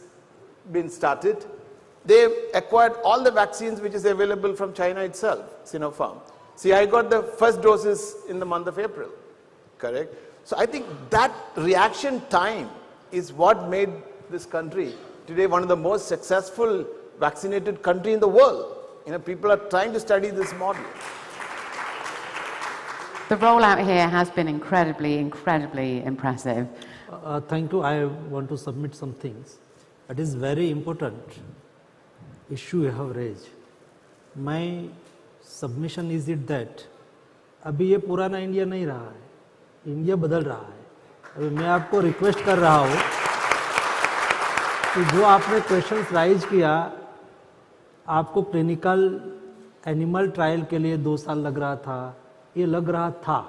been started, they acquired all the vaccines which is available from China itself, Sinopharm. See, I got the first doses in the month of April, correct? So I think that reaction time is what made this country today one of the most successful vaccinated country in the world. People are trying to study this model. The rollout here has been incredibly, incredibly impressive. Thank you. I want to submit some things. It is very important issue you have raised. My submission is it that अभी ये पुराना India नहीं रहा है, India बदल रहा है. अभी मैं आपको रिक्वेस्ट कर रहा हूँ कि जो आपने क्वेश्चंस राइज किया, आपको क्लिनिकल एनिमल ट्रायल के लिए 2 साल लग रहा था, ये लग रहा था,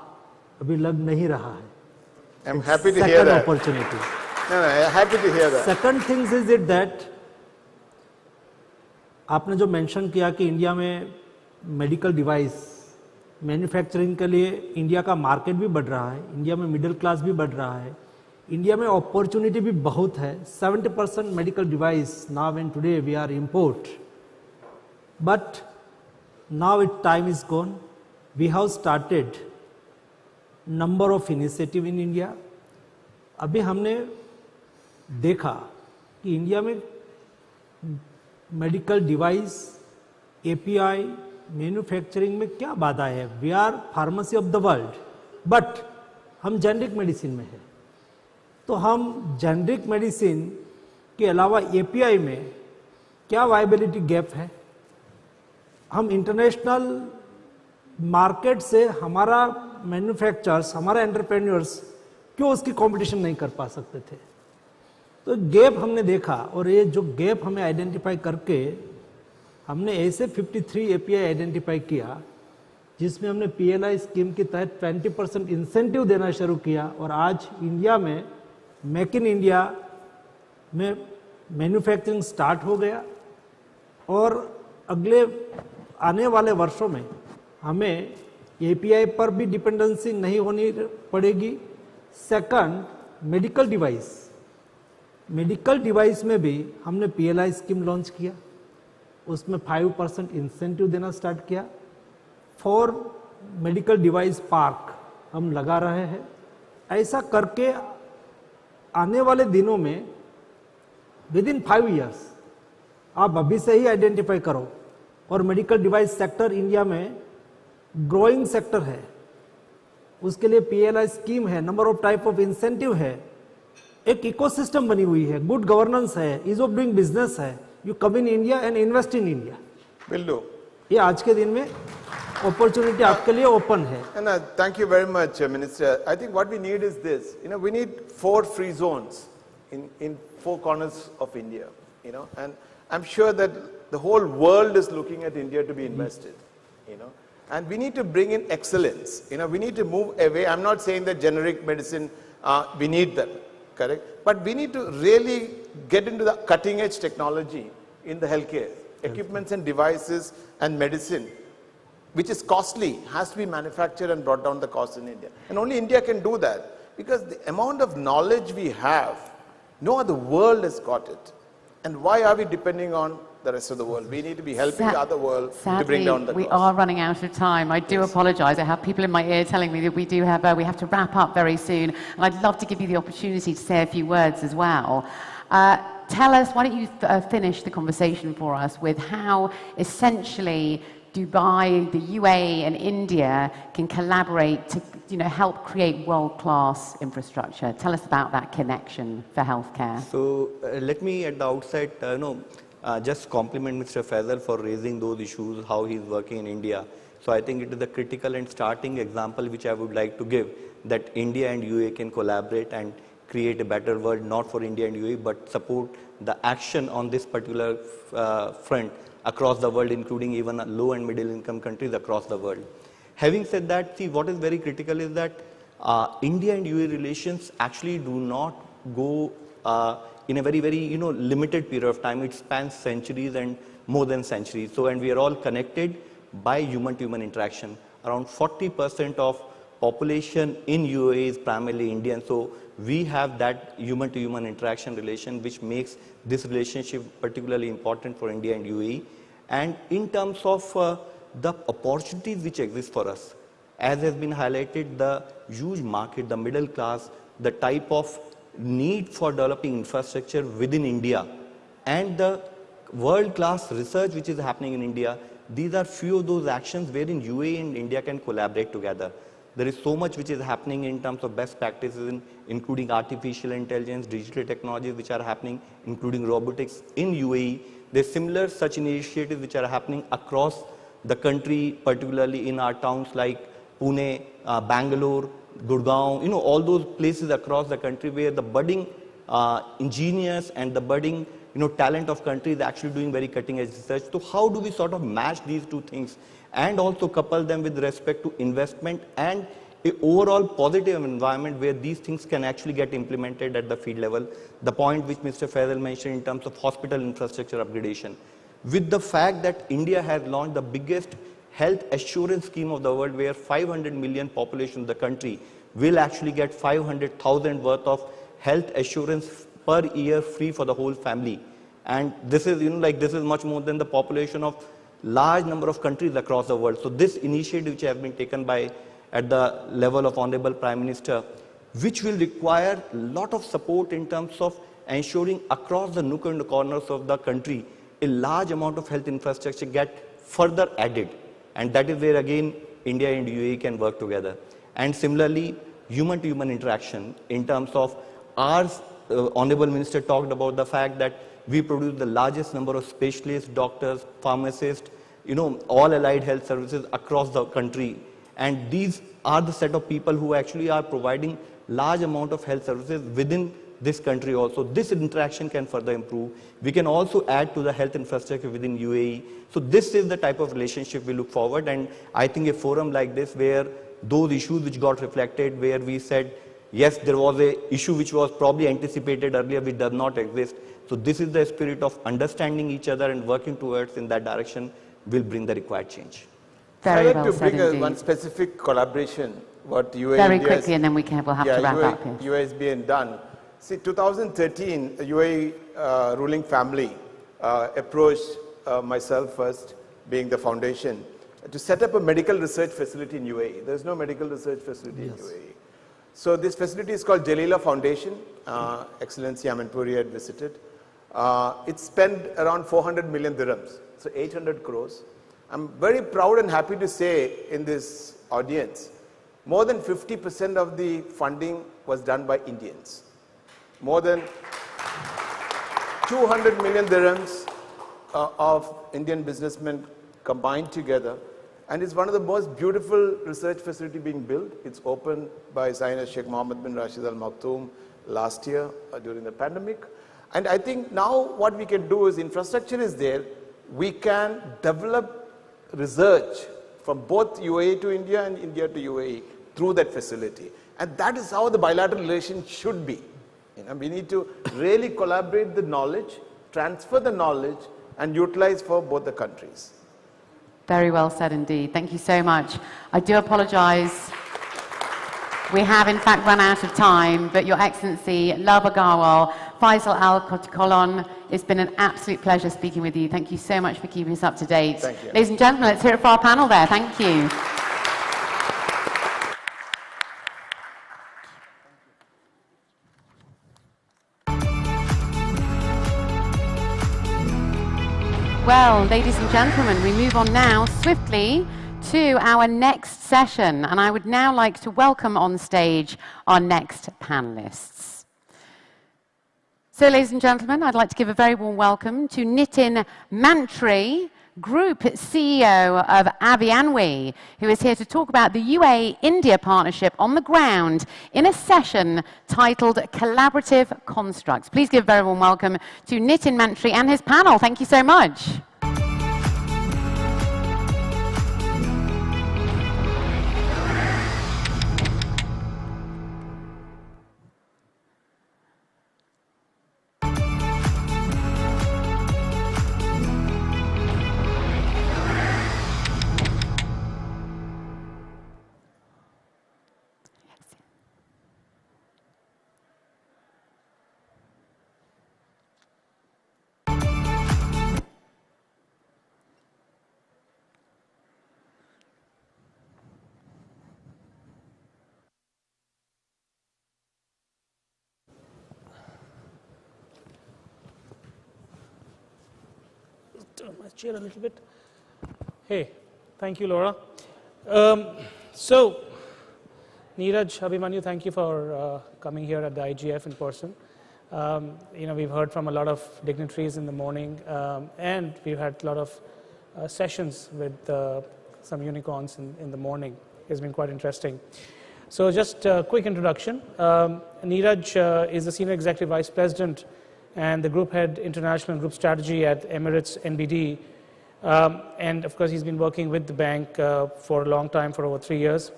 अभी लग नहीं रहा है. I'm happy to hear that. Second opportunity. No, happy to hear that. Second thing is it that आपने जो मेंशन किया कि इंडिया में मेडिकल डिवाइस मैन्युफैक्चरिंग के लिए इंडिया का मार्केट भी बढ़ रहा है, इंडिया में मिडिल क्लास भी बढ़ रहा है, इंडिया में अपॉर्चुनिटी भी बहुत है. 70% medical device now and today we are import, but now it time is gone. We have started number of initiative in India. अभी हमने देखा कि इंडिया में मेडिकल डिवाइस एपीआई मैन्युफैक्चरिंग में क्या बाधा है. We are pharmacy of the world, but हम जेनरिक मेडिसिन में है. तो हम जेनरिक मेडिसिन के अलावा एपीआई में क्या वायबिलिटी गैप है. हम इंटरनेशनल मार्केट से हमारा मैन्युफैक्चरर्स, हमारा एंटरप्रेन्योर्स क्यों उसकी कंपटीशन नहीं कर पा सकते थे. तो गैप हमने देखा, और ये जो गैप हमें आइडेंटिफाई करके हमने ऐसे 53 एपीआई आइडेंटिफाई किया जिसमें हमने PLI स्कीम के तहत 20% इंसेंटिव देना शुरू किया और आज इंडिया में मेक इन इंडिया में मैन्युफैक्चरिंग स्टार्ट हो गया और अगले आने वाले वर्षों में हमें API पर भी डिपेंडेंसी नहीं होनी पड़ेगी। सेकंड, मेडिकल डिवाइस में भी हमने PLI स्कीम लॉन्च किया, उसमें 5% इंसेंटिव देना स्टार्ट किया। 4 मेडिकल डिवाइस पार्क हम लगा रहे हैं। ऐसा करके आने वाले दिनों में विदिन 5 इयर्स आप अभी से ही आइडेंटिफाई करो, और मेडिकल डिवाइस सेक्टर इंडिया में ग्रोइंग सेक्टर है, उसके लिए PLI स्कीम है, number of type of incentive है, एक इकोसिस्टम बनी हुई है, गुड गवर्नेंस है, ईज ऑफ डूइंग बिजनेस है। You come in India and invest in India. Will do. ये आज के दिन में अपॉर्चुनिटी आपके लिए ओपन है। And thank you very much, Minister. I think what we need is this. We need 4 free zones in 4 corners of India. And I'm sure that the whole world is looking at India to be invested. And we need to bring in excellence. We need to move away. I'm not saying that generic medicine, we need them, correct? But we need to really get into the cutting edge technology in the healthcare. Equipments and devices and medicine, which is costly, has to be manufactured and brought down the cost in India. And only India can do that, because the amount of knowledge we have, no other world has got it. And why are we depending on the rest of the world? We need to be helping the other world to bring down the cost. We are running out of time. I do apologize. I have people in my ear telling me that we have to wrap up very soon. And I'd love to give you the opportunity to say a few words as well. Tell us, why don't you finish the conversation for us with how essentially Dubai, the UAE and India can collaborate to help create world-class infrastructure. Tell us about that connection for healthcare. So let me at the outset just compliment Mr. Faisal for raising those issues, how he is working in India. So I think it is a critical and starting example which I would like to give, that India and UAE can collaborate and create a better world, not for India and UAE, but support the action on this particular front across the world, including even low and middle income countries across the world. Having said that, see, what is very critical is that India and UAE relations actually do not go in a very, very limited period of time. It spans centuries and more than centuries. So, and we are all connected by human-to-human interaction. Around 40% of population in UAE is primarily Indian. So we have that human-to-human interaction relation, which makes this relationship particularly important for India and UAE. And in terms of the opportunities which exist for us, as has been highlighted, the huge market, the middle class, the type of need for developing infrastructure within India, and the world-class research which is happening in India, these are few of those actions wherein UAE and India can collaborate together. There is so much which is happening in terms of best practices, including artificial intelligence, digital technologies which are happening, including robotics in UAE. There are similar such initiatives which are happening across the country, particularly in our towns like Pune, Bangalore, Gurgaon, all those places across the country where the budding engineers and the budding talent of country is actually doing very cutting edge research. So how do we sort of match these two things and also couple them with respect to investment and an overall positive environment where these things can actually get implemented at the field level? The point which Mr. Faisal mentioned in terms of hospital infrastructure upgradation, with the fact that India has launched the biggest health assurance scheme of the world, where 500 million population of the country will actually get 500,000 worth of health assurance per year free for the whole family. And this is, this is much more than the population of large number of countries across the world. So this initiative which has been taken by at the level of Honorable Prime Minister, which will require a lot of support in terms of ensuring across the nook and corners of the country, a large amount of health infrastructure get further added. And that is where again India and UAE can work together. And similarly, human-to-human interaction in terms of our Honorable Minister talked about the fact that we produce the largest number of specialists, doctors, pharmacists, all allied health services across the country. And these are the set of people who actually are providing large amount of health services within this country also. This interaction can further improve. We can also add to the health infrastructure within UAE. So this is the type of relationship we look forward, and I think a forum like this where those issues which got reflected, where we said, yes, there was a issue which was probably anticipated earlier which does not exist. So this is the spirit of understanding each other and working towards in that direction will bring the required change. Very I'd like well to said bring indeed. one specific collaboration, what UAE Very India quickly, and then we'll have to wrap up here. UAE is being done. See, 2013, the UAE ruling family approached myself first, being the foundation, to set up a medical research facility in UAE. There's no medical research facility in UAE. So this facility is called Jalila Foundation. Excellency Amanpuri had visited. It spent around 400 million dirhams, so 800 crores. I'm very proud and happy to say in this audience, more than 50% of the funding was done by Indians. More than 200 million dirhams of Indian businessmen combined together. And it's one of the most beautiful research facilities being built. It's opened by Sayyidina Sheikh Mohammed bin Rashid Al Maktoum last year during the pandemic. And I think now what we can do is infrastructure is there. We can develop research from both UAE to India and India to UAE through that facility. And that is how the bilateral relation should be. You know, we need to really collaborate the knowledge, transfer the knowledge, and utilize for both the countries. Very well said indeed. Thank you so much. I do apologize. We have in fact run out of time, but Your Excellency, Love Agarwal, Faisal Al-Kolon, it's been an absolute pleasure speaking with you. Thank you so much for keeping us up to date. Thank you. Ladies and gentlemen, let's hear it for our panel there. Thank you. Well, ladies and gentlemen, we move on now swiftly to our next session, and I would now like to welcome on stage our next panelists. So, ladies and gentlemen, I'd like to give a very warm welcome to Nitin Mantri, Group CEO of Avianwi, who is here to talk about the UAE-India partnership on the ground in a session titled Collaborative Constructs. Please give a very warm welcome to Nitin Mantri and his panel. Thank you so much. Turn my chair a little bit. Hey, thank you, Laura. So, Neeraj, Abhimanyu, thank you for coming here at the IGF in person. You know, we've heard from a lot of dignitaries in the morning, and we've had a lot of sessions with some unicorns in the morning. It's been quite interesting. So, just a quick introduction. Neeraj is the Senior Executive Vice President and the Group Head International and Group Strategy at Emirates NBD. And of course, he's been working with the bank for a long time, for over 3 years.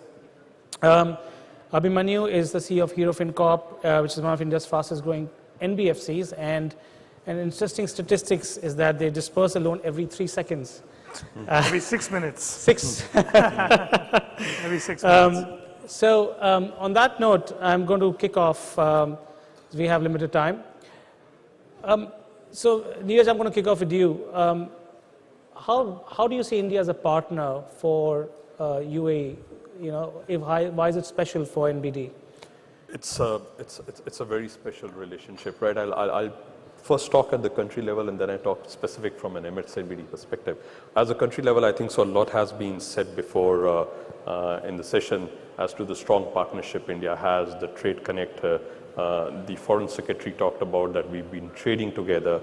Abhimanyu is the CEO of Hero FinCorp, which is one of India's fastest growing NBFCs. And an interesting statistics is that they disperse a loan every 3 seconds. Every 6 minutes. Six. Every 6 minutes. So on that note, I'm going to kick off. We have limited time. So Neeraj, I'm going to kick off with you. How do you see India as a partner for UAE? You know, why is it special for NBD? It's a very special relationship, right? I'll first talk at the country level, and then I talk specific from an Emirates NBD perspective. As a country level, I think so a lot has been said before in the session as to the strong partnership India has, the trade connector. The Foreign Secretary talked about that we've been trading together.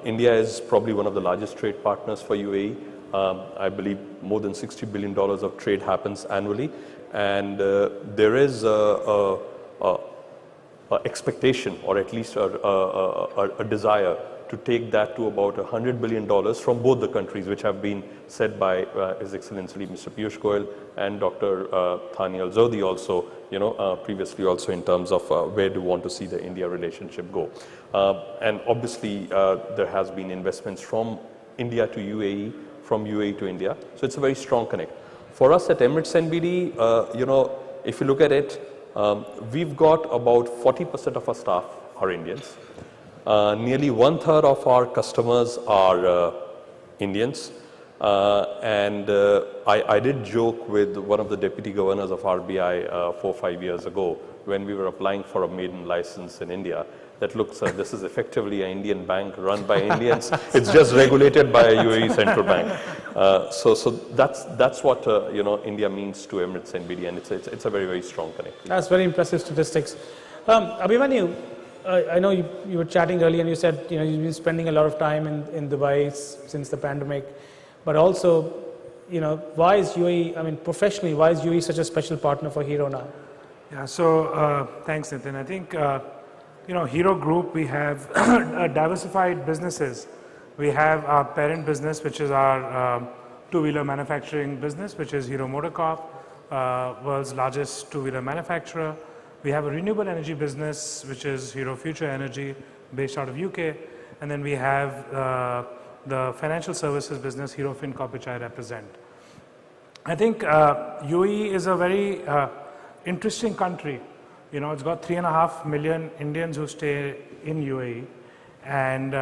India is probably one of the largest trade partners for UAE. I believe more than $60 billion of trade happens annually. And there is a expectation, or at least a desire to take that to about $100 billion from both the countries, which have been said by His Excellency Mr. Piyush Goyal and Dr. Thani Al-Zodi also, previously also, in terms of where do we want to see the India relationship go. And obviously, there has been investments from India to UAE, from UAE to India. So it's a very strong connect. For us at Emirates NBD, if you look at it, we've got about 40% of our staff are Indians. Nearly 1/3 of our customers are Indians. I did joke with one of the deputy governors of RBI 4 or 5 years ago when we were applying for a maiden license in India, that looks, this is effectively an Indian bank run by Indians. It's just regulated by a UAE central bank. So that's what India means to Emirates NBD, and it's a very, very strong connect. That's very impressive statistics. Abhimanyu, I know you were chatting earlier and you said you've been spending a lot of time in Dubai since the pandemic, but also why is UAE, I mean professionally, why is UAE such a special partner for Hero now? Yeah, so thanks Nitin. I think Hero Group, we have diversified businesses. We have our parent business, which is our two-wheeler manufacturing business, which is Hero MotoCorp, world's largest two-wheeler manufacturer. We have a renewable energy business, which is Hero Future Energy, based out of UK. And then we have the financial services business, Hero FinCorp, which I represent. I think UAE is a very interesting country. It's got 3.5 million Indians who stay in UAE. And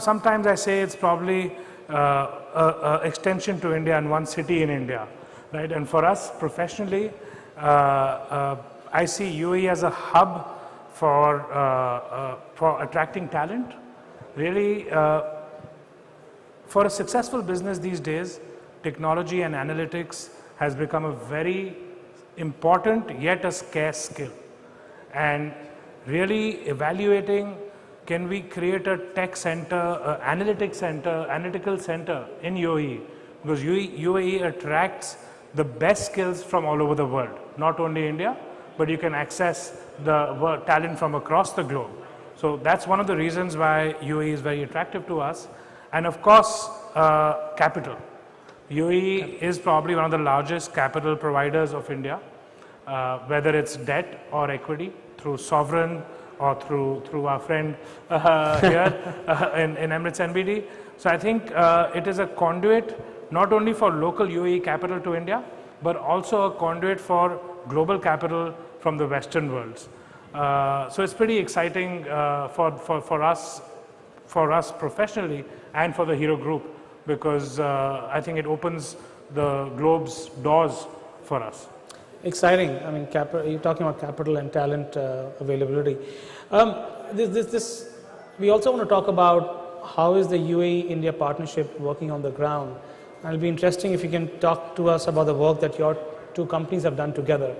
sometimes I say it's probably an extension to India and one city in India. Right? And for us professionally, I see UAE as a hub for attracting talent. Really, for a successful business these days, technology and analytics has become a very important yet a scarce skill. And really evaluating, can we create a tech center, analytical center in UAE? Because UAE attracts the best skills from all over the world, not only India, but you can access the talent from across the globe. So that's one of the reasons why UAE is very attractive to us. And of course, capital. UAE is probably one of the largest capital providers of India, whether it's debt or equity, through sovereign or through our friend here in Emirates NBD. So I think it is a conduit not only for local UAE capital to India, but also a conduit for global capital from the Western worlds. So it's pretty exciting for us professionally and for the Hero Group, because I think it opens the globe's doors for us. Exciting. I mean, you're talking about capital and talent availability. We also want to talk about how is the UAE-India partnership working on the ground. And it'll be interesting if you can talk to us about the work that your two companies have done together.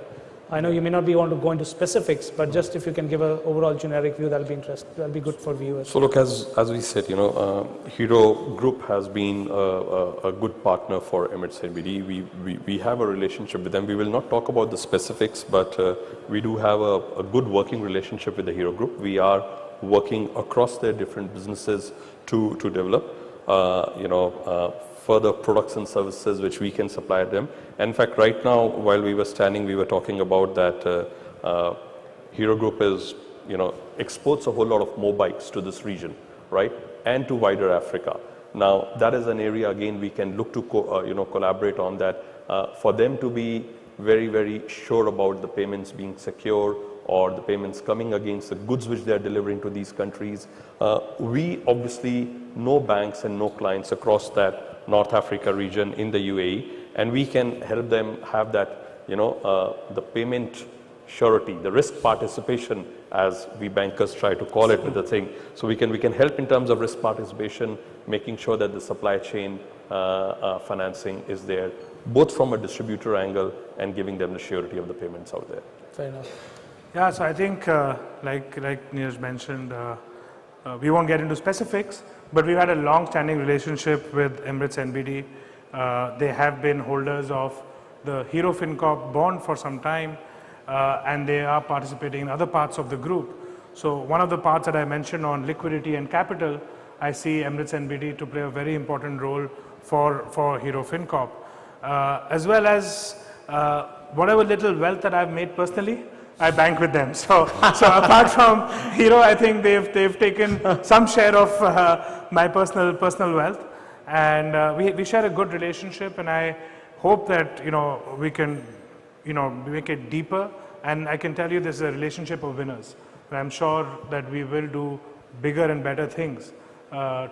I know you may not want to go into specifics, but just if you can give an overall generic view, that'll be interesting. That'll be good for viewers. So look, as we said, Hero Group has been a good partner for Emirates NBD. We have a relationship with them. We will not talk about the specifics, but we do have a good working relationship with the Hero Group. We are working across their different businesses to develop, further products and services which we can supply them. In fact, right now, while we were standing, we were talking about that Hero Group is, exports a whole lot of motorbikes to this region, right, and to wider Africa. Now, that is an area, again, we can look to collaborate on that, for them to be very, very sure about the payments being secure or the payments coming against the goods which they are delivering to these countries. We obviously know banks and know clients across that North Africa region in the UAE, and we can help them have that, the payment surety, the risk participation, as we bankers try to call it with the thing. So we can help in terms of risk participation, making sure that the supply chain financing is there, both from a distributor angle and giving them the surety of the payments out there. Fair enough. Yeah, so I think, like Neeraj mentioned, we won't get into specifics, but we've had a long-standing relationship with Emirates NBD. They have been holders of the Hero FinCorp bond for some time. and they are participating in other parts of the group. So one of the parts that I mentioned on liquidity and capital, I see Emirates NBD to play a very important role for Hero FinCorp, as well as whatever little wealth that I've made personally, I bank with them. So apart from Hero, I think they've taken some share of my personal wealth, and we share a good relationship, and I hope that we can make it deeper. And I can tell you, this is a relationship of winners. I'm sure that we will do bigger and better things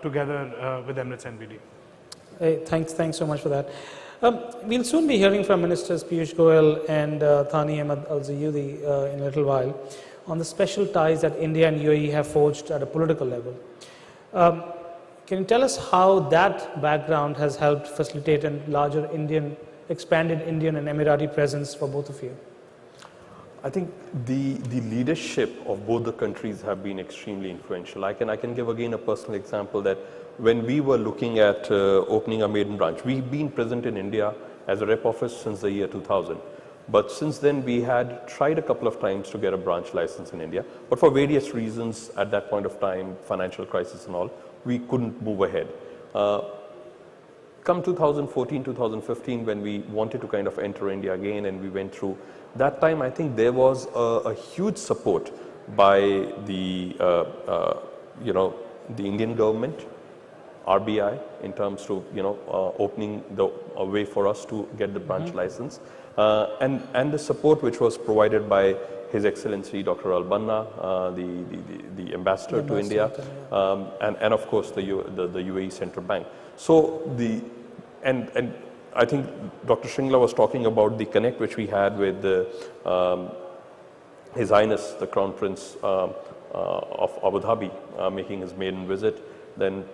together with Emirates NBD. Hey, thanks so much for that. We'll soon be hearing from Ministers Piyush Goyal and Thani Ahmed Al-Zayudi in a little while on the special ties that India and UAE have forged at a political level. Can you tell us how that background has helped facilitate a larger expanded Indian and Emirati presence for both of you? I think the leadership of both the countries have been extremely influential. I can give again a personal example that when we were looking at opening a maiden branch, we've been present in India as a rep office since the year 2000. But since then, we had tried a couple of times to get a branch license in India. But for various reasons at that point of time, financial crisis and all, we couldn't move ahead. Come 2014, 2015, when we wanted to kind of enter India again and we went through, that time I think there was a huge support by the Indian government, RBI, in terms of opening the way for us to get the branch license, and the support which was provided by His Excellency Dr. Al-Banna, the ambassador to India, and of course the UAE Central Bank. So and I think Dr. Shringla was talking about the connect which we had with His Highness the Crown Prince of Abu Dhabi making his maiden visit, then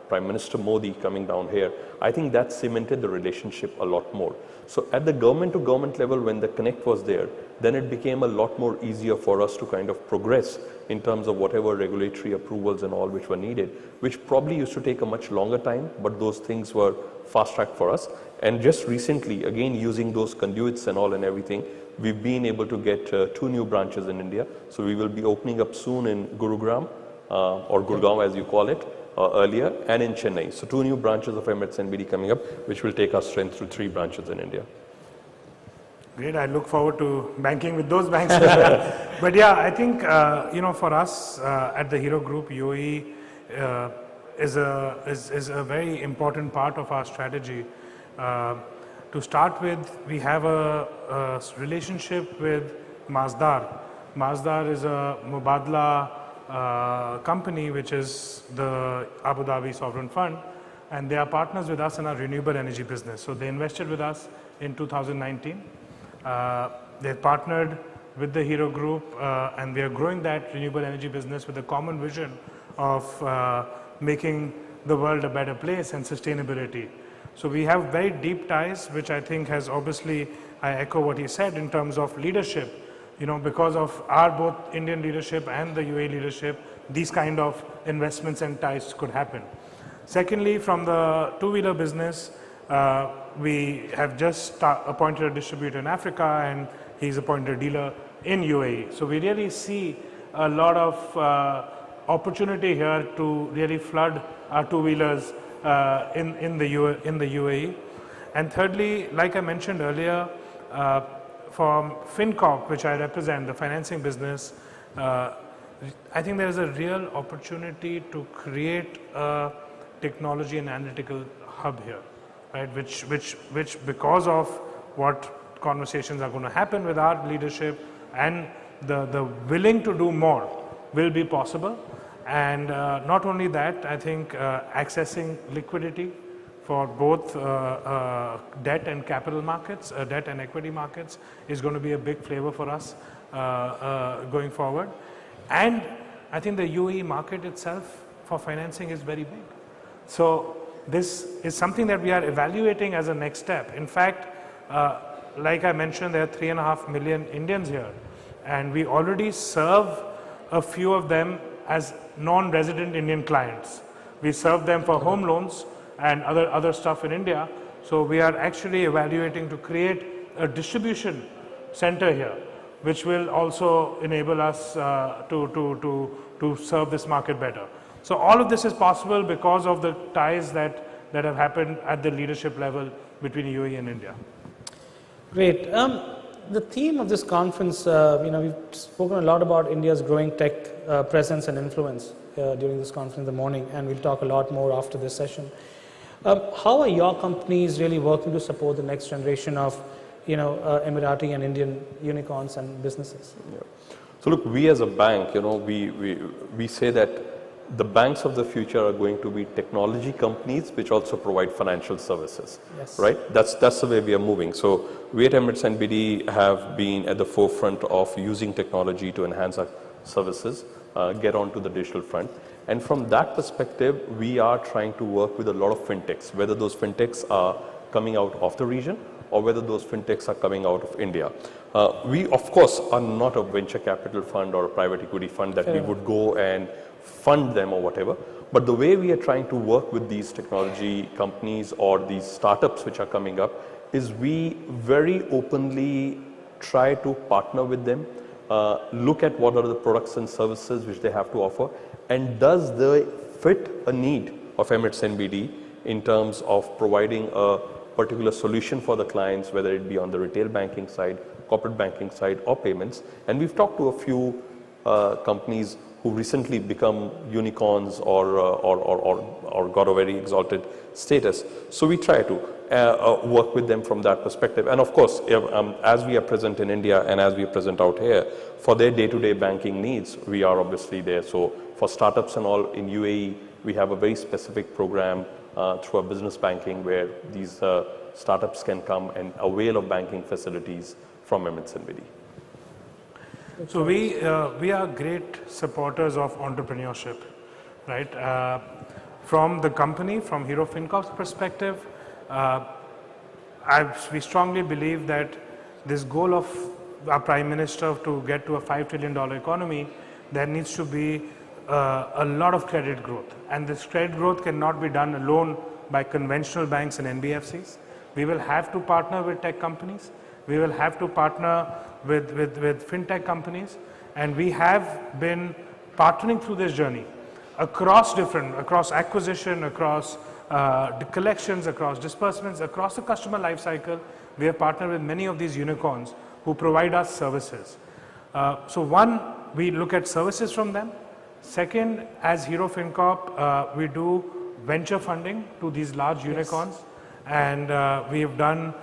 Prime Minister Modi coming down here. I think that cemented the relationship a lot more. So at the government to government level, when the connect was there, then it became a lot more easier for us to kind of progress in terms of whatever regulatory approvals and all which were needed, which probably used to take a much longer time, but those things were fast tracked for us. And just recently, again, using those conduits and all and everything, we've been able to get 2 new branches in India. So we will be opening up soon in Gurugram, or Gurgaon as you call it, earlier, and in Chennai. So 2 new branches of Emirates NBD coming up, which will take our strength to 3 branches in India. Great. I look forward to banking with those banks as well. But yeah, I think, for us at the Hero Group, UAE is a very important part of our strategy. To start with, we have a relationship with Masdar. Masdar is a Mubadala company, which is the Abu Dhabi Sovereign Fund, and they are partners with us in our renewable energy business. So they invested with us in 2019. They've partnered with the Hero Group, and we are growing that renewable energy business with a common vision of making the world a better place and sustainability. So we have very deep ties, which I think has obviously, I echo what he said in terms of leadership. Because of our both Indian leadership and the UAE leadership, these kind of investments and ties could happen. Secondly, from the two-wheeler business, we have just appointed a distributor in Africa, and he's appointed a dealer in UAE. So we really see a lot of opportunity here to really flood our two-wheelers in the UAE. And thirdly, like I mentioned earlier, from FinCorp, which I represent, the financing business, I think there is a real opportunity to create a technology and analytical hub here, right? Which because of what conversations are going to happen with our leadership and the willing to do more will be possible. And not only that, I think accessing liquidity for both debt and capital markets, debt and equity markets, is going to be a big flavor for us going forward. And I think the UAE market itself for financing is very big. So this is something that we are evaluating as a next step. In fact, like I mentioned, there are 3.5 million Indians here, and we already serve a few of them as non-resident Indian clients. We serve them for home loans and other stuff in India. So we are actually evaluating to create a distribution center here which will also enable us to serve this market better. So all of this is possible because of the ties that have happened at the leadership level between UAE and India. Great. The theme of this conference, we've spoken a lot about India's growing tech presence and influence during this conference in the morning, and we'll talk a lot more after this session. How are your companies really working to support the next generation of, Emirati and Indian unicorns and businesses? Yeah. So look, we as a bank, we say that the banks of the future are going to be technology companies which also provide financial services, yes. right? That's the way we are moving. So we at Emirates NBD have been at the forefront of using technology to enhance our services, get onto the digital front. And from that perspective, we are trying to work with a lot of fintechs, whether those fintechs are coming out of the region or whether those fintechs are coming out of India. We, of course, are not a venture capital fund or a private equity fund that we would go and fund them or whatever. But the way we are trying to work with these technology companies or these startups which are coming up is we very openly try to partner with them, look at what are the products and services which they have to offer, and does they fit a need of Emirates NBD in terms of providing a particular solution for the clients, whether it be on the retail banking side, corporate banking side, or payments. And we've talked to a few companies who recently become unicorns or got a very exalted status. So we try to work with them from that perspective. And of course, as we are present in India and as we are present out here, for their day-to-day banking needs, we are obviously there. So for startups and all in UAE, we have a very specific program through our business banking where these startups can come and avail of banking facilities from Emirates NBD. So we are great supporters of entrepreneurship, right? From the company, from Hero FinCorp's perspective, we strongly believe that this goal of our Prime Minister to get to a $5 trillion economy, there needs to be a lot of credit growth. And this credit growth cannot be done alone by conventional banks and NBFCs. We will have to partner with tech companies. We will have to partner with fintech companies. And we have been partnering through this journey across acquisition, across collections, across disbursements, across the customer life cycle. We have partnered with many of these unicorns who provide us services. So one, we look at services from them. Second, as Hero FinCorp, we do venture funding to these large unicorns. Yes. And we have done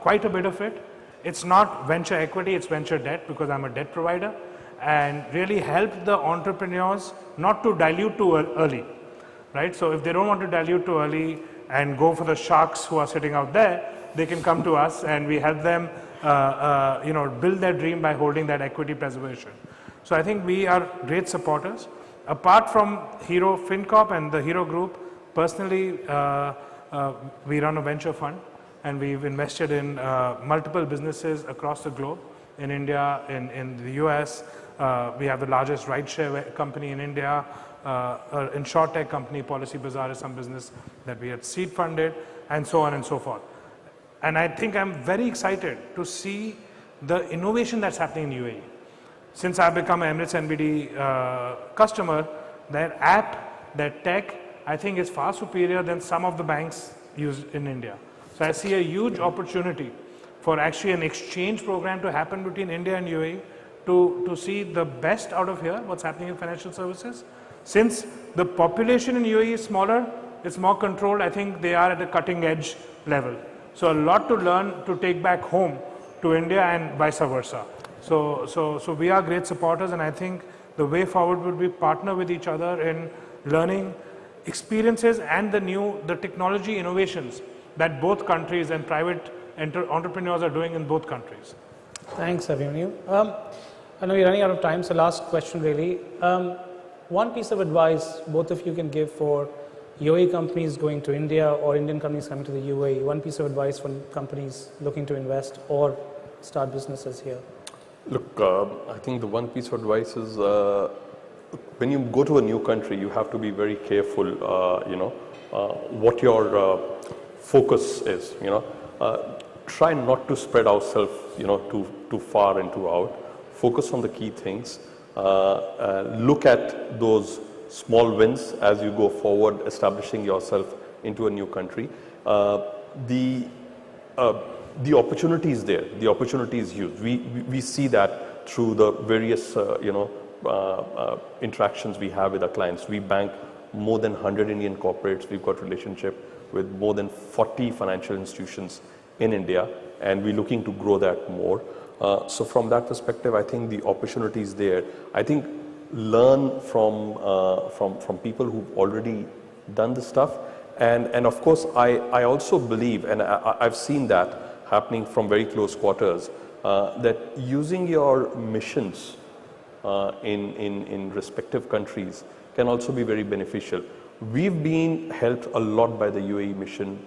quite a bit of it. It's not venture equity, it's venture debt because I'm a debt provider, and really help the entrepreneurs not to dilute too early, right? So if they don't want to dilute too early and go for the sharks who are sitting out there, they can come to us and we help them build their dream by holding that equity preservation. So I think we are great supporters. Apart from Hero FinCorp and the Hero Group, personally, we run a venture fund and we've invested in multiple businesses across the globe, in India, in the US. We have the largest rideshare company in India, insurtech company, Policy Bazaar is some business that we had seed funded, and so on and so forth. And I think I'm very excited to see the innovation that's happening in UAE. Since I've become an Emirates NBD customer, their app, their tech, I think is far superior than some of the banks used in India. So I see a huge opportunity for actually an exchange program to happen between India and UAE to see the best out of here, what's happening in financial services. Since the population in UAE is smaller, it's more controlled, I think they are at a cutting edge level. So a lot to learn to take back home to India and vice versa. So we are great supporters, and I think the way forward would be partner with each other in learning experiences and the technology innovations that both countries and private entrepreneurs are doing in both countries. Thanks, Abhimanyu. I know we're running out of time, so last question really. One piece of advice both of you can give for UAE companies going to India or Indian companies coming to the UAE, one piece of advice for companies looking to invest or start businesses here. Look, I think the one piece of advice is when you go to a new country, you have to be very careful, what your focus is. try not to spread ourselves, too far and too out. Focus on the key things. Look at those small wins as you go forward, establishing yourself into a new country. The opportunity is there. The opportunity is huge. We see that through the various interactions we have with our clients. We bank more than 100 Indian corporates. We've got relationship with more than 40 financial institutions in India, and we're looking to grow that more. So from that perspective, I think the opportunity is there. I think learn from people who've already done this stuff, and of course I also believe, and I've seen that happening from very close quarters, that using your missions in respective countries can also be very beneficial. We've been helped a lot by the UAE mission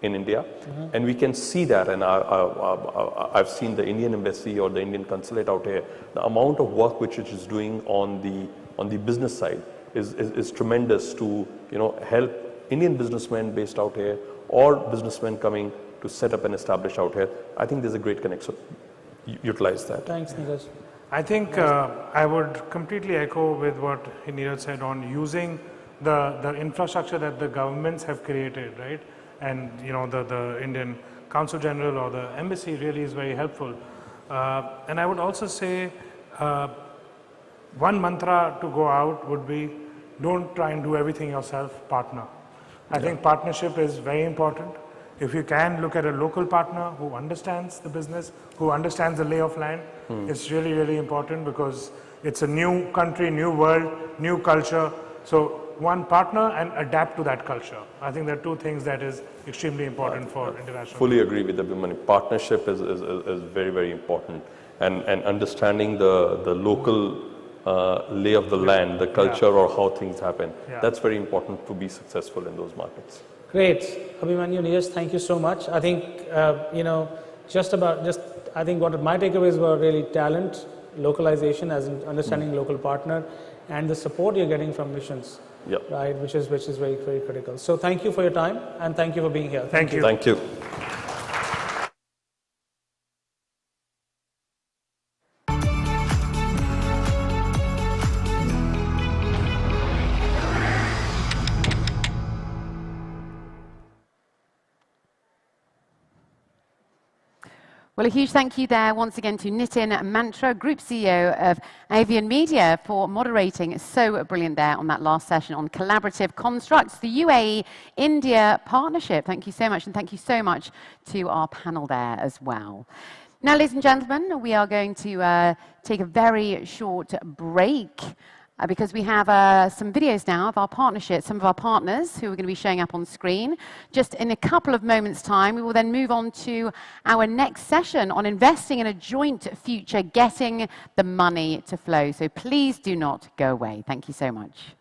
in India, and we can see that, and I've seen the Indian embassy or the Indian consulate out here. The amount of work which it is doing on the business side is tremendous to help Indian businessmen based out here or businessmen coming to set up and establish out here. I think there's a great connection. Utilize that. Thanks, Neeraj. I think I would completely echo with what Neeraj said on using the infrastructure that the governments have created, right? And the Indian Consul General or the embassy really is very helpful. And I would also say one mantra to go out would be, don't try and do everything yourself, partner. I think partnership is very important. If you can look at a local partner who understands the business, who understands the lay of land, it's really, really important, because it's a new country, new world, new culture. So one, partner and adapt to that culture. I think there are two things that is extremely important for international. Fully agree with Abhimanyu. Partnership is very, very important, and understanding the local lay of the land, the culture, or how things happen. That's very important to be successful in those markets. Great. Abhimanyu, Neeraj, thank you so much. I think, I think what my takeaways were really talent, localization, as in understanding local partner, and the support you're getting from missions, right, which is very, very critical. So thank you for your time, and thank you for being here. Thank you. Thank you. Well, a huge thank you there once again to Nitin Mantra, Group CEO of Avian Media, for moderating so brilliant there on that last session on collaborative constructs, the UAE-India partnership. Thank you so much, and thank you so much to our panel there as well. Now, ladies and gentlemen, we are going to take a very short break, because we have some videos now of our partnership, some of our partners who are going to be showing up on screen. Just in a couple of moments' time, we will then move on to our next session on investing in a joint future, getting the money to flow. So please do not go away. Thank you so much.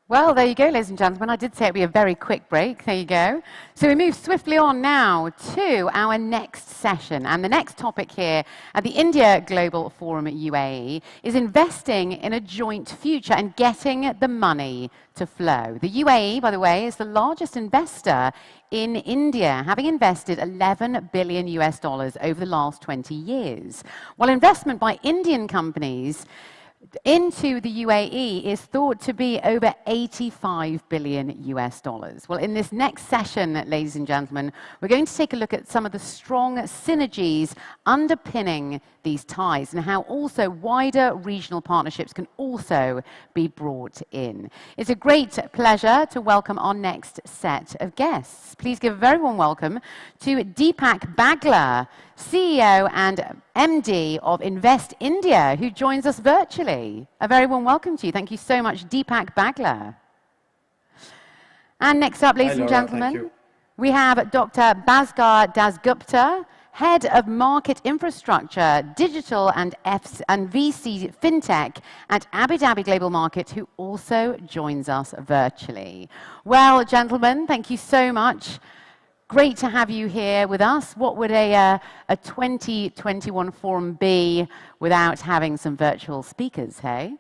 Well, there you go, ladies and gentlemen. I did say it would be a very quick break. There you go. So we move swiftly on now to our next session. And the next topic here at the India Global Forum at UAE is investing in a joint future and getting the money to flow. The UAE, by the way, is the largest investor in India, having invested $11 billion over the last 20 years. While investment by Indian companies into the UAE is thought to be over 85 billion US dollars. Well, in this next session, ladies and gentlemen, we're going to take a look at some of the strong synergies underpinning these ties and how also wider regional partnerships can also be brought in. It's a great pleasure to welcome our next set of guests. Please give a very warm welcome to Deepak Bagla, CEO and MD of Invest India, who joins us virtually. A very warm welcome to you. Thank you so much, Deepak Bagla. And next up, ladies and gentlemen, we have Dr. Bhaskar Dasgupta, Head of Market Infrastructure, Digital and VC FinTech at Abu Dhabi Global Market, who also joins us virtually. Well, gentlemen, thank you so much. Great to have you here with us. What would a 2021 forum be without having some virtual speakers, hey?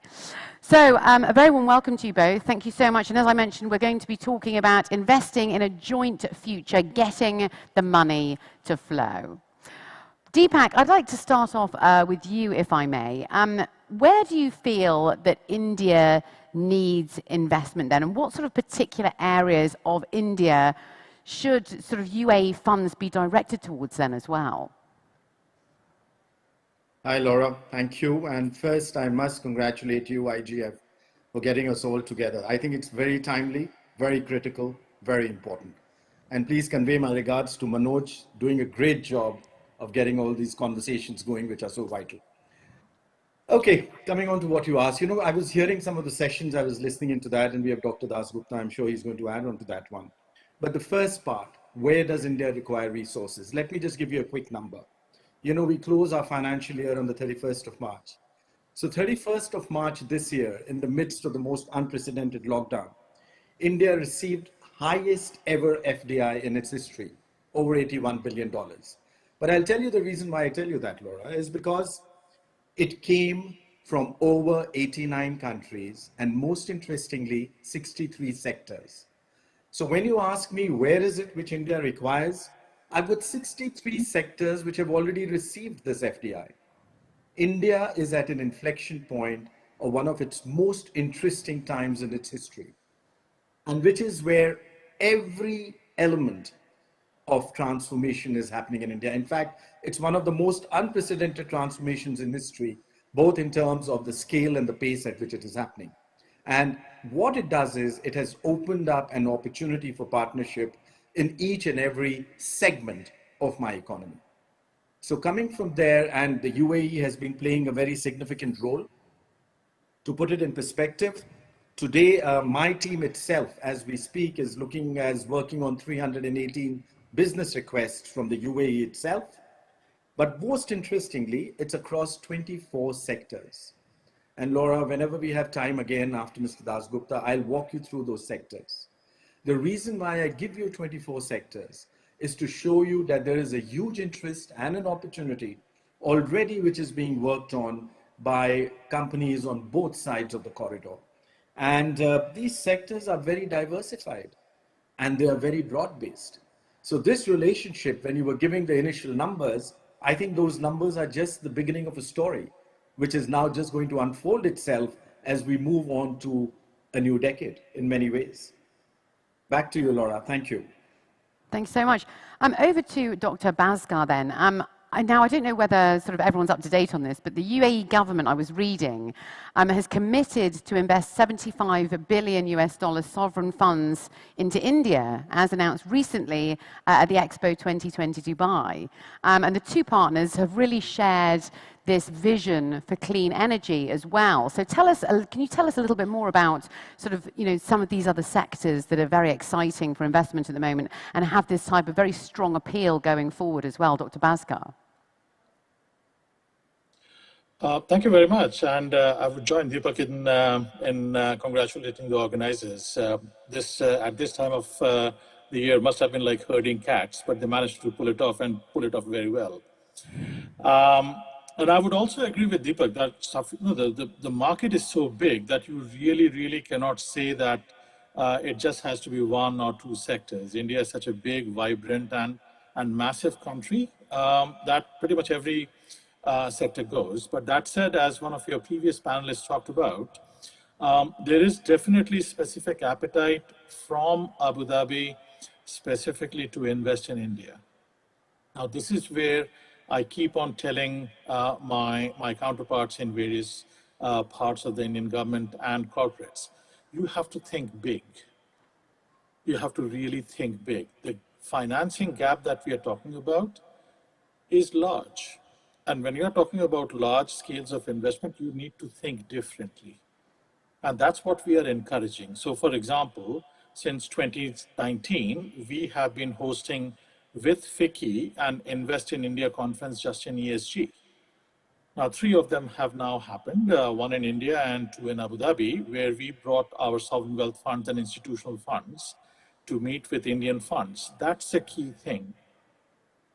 So a very warm welcome to you both. Thank you so much. And as I mentioned, we're going to be talking about investing in a joint future, getting the money to flow. Deepak, I'd like to start off with you, if I may. Where do you feel that India needs investment then? And what sort of particular areas of India should sort of UAE funds be directed towards then as well? Hi, Laura. Thank you. And first, I must congratulate you, IGF, for getting us all together. I think it's very timely, very critical, very important. And please convey my regards to Manoj, doing a great job of getting all these conversations going, which are so vital. Okay, coming on to what you asked. You know, I was hearing some of the sessions, I was listening into that, and we have Dr. Dasgupta. I'm sure he's going to add on to that one. But the first part, where does India require resources? Let me just give you a quick number. You know, we close our financial year on the 31st of March. So 31st of March this year, in the midst of the most unprecedented lockdown, India received highest ever FDI in its history, over $81 billion. But I'll tell you the reason why I tell you that, Laura, is because it came from over 89 countries and most interestingly, 63 sectors. So when you ask me, where is it which India requires? I've got 63 sectors which have already received this FDI. India is at an inflection point of one of its most interesting times in its history, and which is where every element of transformation is happening in India. In fact, it's one of the most unprecedented transformations in history, both in terms of the scale and the pace at which it is happening. And what it does is it has opened up an opportunity for partnership in each and every segment of my economy. So coming from there, and the UAE has been playing a very significant role. To put it in perspective, today my team itself, as we speak, is working on 318 business requests from the UAE itself. But most interestingly, it's across 24 sectors. And Laura, whenever we have time again after Mr. Dasgupta, I'll walk you through those sectors. The reason why I give you 24 sectors is to show you that there is a huge interest and an opportunity already which is being worked on by companies on both sides of the corridor. And these sectors are very diversified and they are very broad-based. So this relationship, when you were giving the initial numbers, I think those numbers are just the beginning of a story, which is now just going to unfold itself as we move on to a new decade in many ways. Back to you, Laura. Thank you. Thanks so much. Over to Dr. Bhaskar then. Now, I don't know whether sort of everyone's up to date on this, but the UAE government, I was reading, has committed to invest 75 billion US dollars sovereign funds into India, as announced recently at the Expo 2020 Dubai. And the two partners have really shared this vision for clean energy as well. So tell us, can you tell us a little bit more about sort of, you know, some of these other sectors that are very exciting for investment at the moment and have this type of very strong appeal going forward as well, Dr. Bhaskar? Thank you very much, and I would join Deepak in congratulating the organizers. At this time of the year must have been like herding cats, but they managed to pull it off and pull it off very well. And I would also agree with Deepak that the market is so big that you really cannot say that it just has to be one or two sectors. India is such a big, vibrant, and massive country that pretty much every sector goes. But that said, as one of your previous panelists talked about, there is definitely specific appetite from Abu Dhabi specifically to invest in India. Now, this is where I keep on telling my counterparts in various parts of the Indian government and corporates, you have to think big. You have to really think big. The financing gap that we are talking about is large. And when you're talking about large scales of investment, you need to think differently. And that's what we are encouraging. So for example, since 2019, we have been hosting with FICCI an Invest in India conference just in ESG. Now, 3 of them have now happened, 1 in India and 2 in Abu Dhabi, where we brought our sovereign wealth funds and institutional funds to meet with Indian funds. That's a key thing.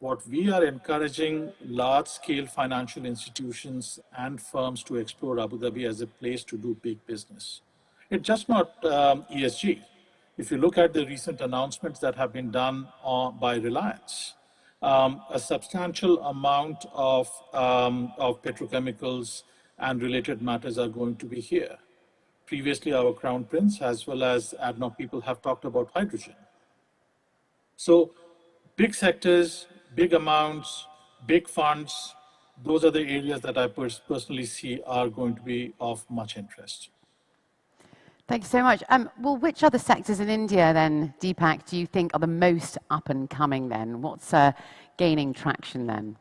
What we are encouraging large-scale financial institutions and firms to explore Abu Dhabi as a place to do big business. It's just not ESG. If you look at the recent announcements that have been done by Reliance, a substantial amount of petrochemicals and related matters are going to be here. Previously, our Crown Prince, as well as ADNOC people, have talked about hydrogen. So big sectors, big amounts, big funds, those are the areas that I personally see are going to be of much interest. Thank you so much. Well, which other sectors in India then, Deepak, do you think are the most up and coming then? What's gaining traction then?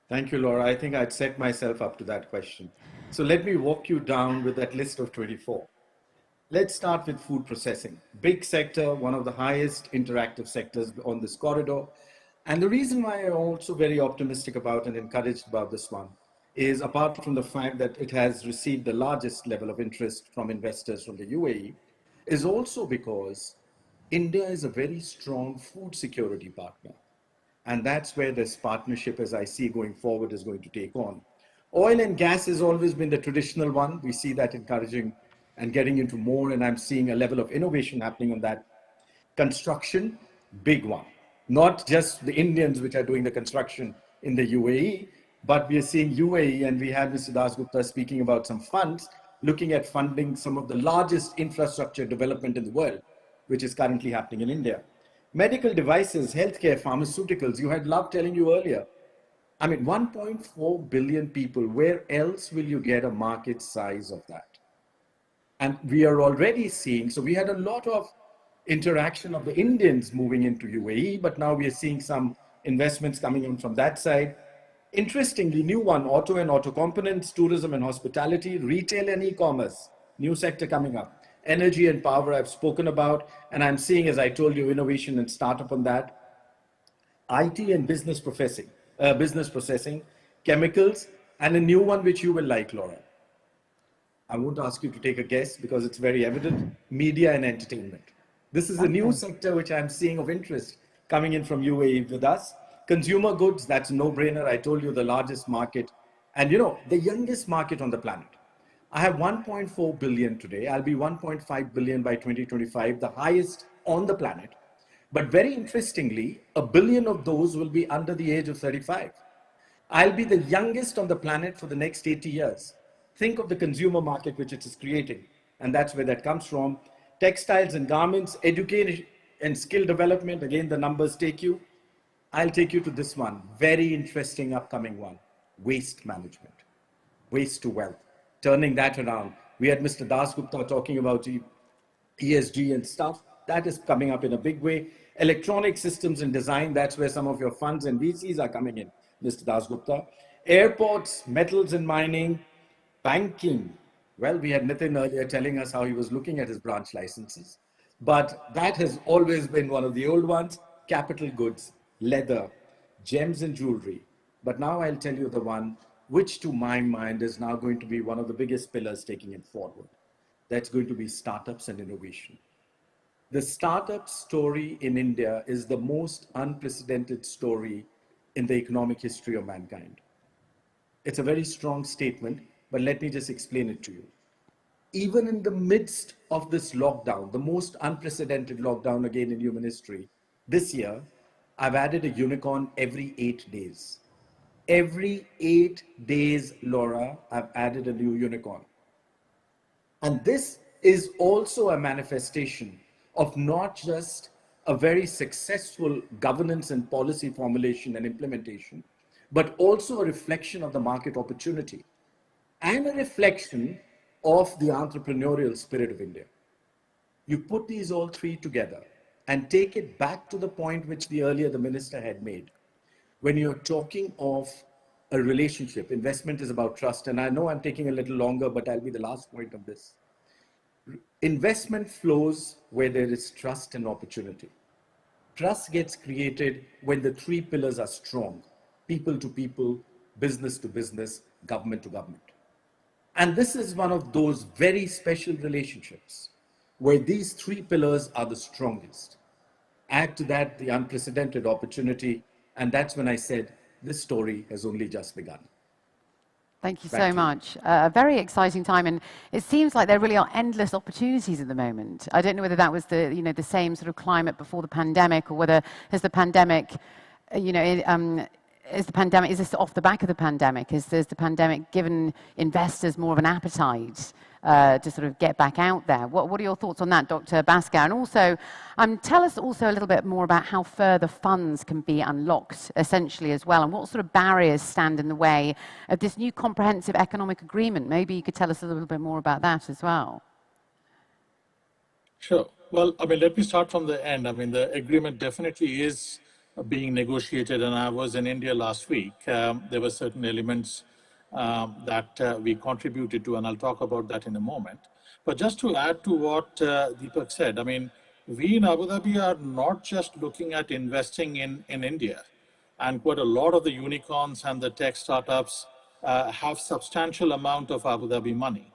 Thank you, Laura. I think I'd set myself up to that question. So let me walk you down with that list of 24. Let's start with food processing. Big sector, one of the highest interactive sectors on this corridor. And the reason why I'm also very optimistic about and encouraged about this one is, apart from the fact that it has received the largest level of interest from investors from the UAE, is also because India is a very strong food security partner. And that's where this partnership, as I see going forward, is going to take on. Oil and gas has always been the traditional one. We see that encouraging and getting into more, and I'm seeing a level of innovation happening on that. Construction, big one. Not just the Indians which are doing the construction in the UAE, but we are seeing UAE, and we had Mr. Dasgupta speaking about some funds, looking at funding some of the largest infrastructure development in the world, which is currently happening in India. Medical devices, healthcare, pharmaceuticals, you had loved telling you earlier. I mean, 1.4 billion people, where else will you get a market size of that? And we are already seeing, so we had a lot of interaction of the Indians moving into UAE, but now we are seeing some investments coming in from that side. Interestingly, new one, auto and auto components, tourism and hospitality, retail and e-commerce, new sector coming up. Energy and power I've spoken about, and I'm seeing, as I told you, innovation and startup on that. IT and business processing, chemicals, and a new one which you will like, Laura. I won't ask you to take a guess because it's very evident, media and entertainment. This is a new sector which I'm seeing of interest coming in from UAE with us. Consumer goods, that's a no-brainer. I told you the largest market and, you know, the youngest market on the planet. I have 1.4 billion today. I'll be 1.5 billion by 2025, the highest on the planet. But very interestingly, 1 billion of those will be under the age of 35. I'll be the youngest on the planet for the next 80 years. Think of the consumer market which it is creating. And that's where that comes from. Textiles and garments, education and skill development. Again, the numbers take you. I'll take you to this one. Very interesting upcoming one. Waste management. Waste to wealth. Turning that around. We had Mr. Dasgupta talking about ESG and stuff. That is coming up in a big way. Electronic systems and design, that's where some of your funds and VCs are coming in, Mr. Dasgupta. Airports, metals and mining, banking. Well, we had Nitin earlier telling us how he was looking at his branch licenses. But that has always been one of the old ones. Capital goods, leather, gems and jewelry. But now I'll tell you the one which to my mind is now going to be one of the biggest pillars taking it forward. That's going to be startups and innovation. The startup story in India is the most unprecedented story in the economic history of mankind. It's a very strong statement, but let me just explain it to you. Even in the midst of this lockdown, the most unprecedented lockdown again in human history, this year, I've added a unicorn every 8 days. Every 8 days, Laura, I've added a new unicorn. And this is also a manifestation of not just a very successful governance and policy formulation and implementation, but also a reflection of the market opportunity and a reflection of the entrepreneurial spirit of India. You put these all three together and take it back to the point which the minister had made. When you're talking of a relationship, investment is about trust. And I know I'm taking a little longer, but I'll be the last point of this. Investment flows where there is trust and opportunity. Trust gets created when the three pillars are strong: people to people, business to business, government to government. And this is one of those very special relationships where these three pillars are the strongest. Add to that the unprecedented opportunity, and that's when I said this story has only just begun. Thank you so much. A very exciting time, and it seems like there really are endless opportunities at the moment. I don't know whether that was the the same sort of climate before the pandemic, or whether has the pandemic, is this off the back of the pandemic? Has the pandemic given investors more of an appetite to sort of get back out there? What are your thoughts on that, Dr. Bhaskar? And also, tell us also a little bit more about how further funds can be unlocked, essentially, as well, and what sort of barriers stand in the way of this new comprehensive economic agreement. Maybe you could tell us a little bit more about that as well. Sure. Well, let me start from the end. The agreement definitely is being negotiated, and I was in India last week. There were certain elements that we contributed to, and I'll talk about that in a moment. But just to add to what Deepak said, we in Abu Dhabi are not just looking at investing in India, and quite a lot of the unicorns and the tech startups have substantial amount of Abu Dhabi money.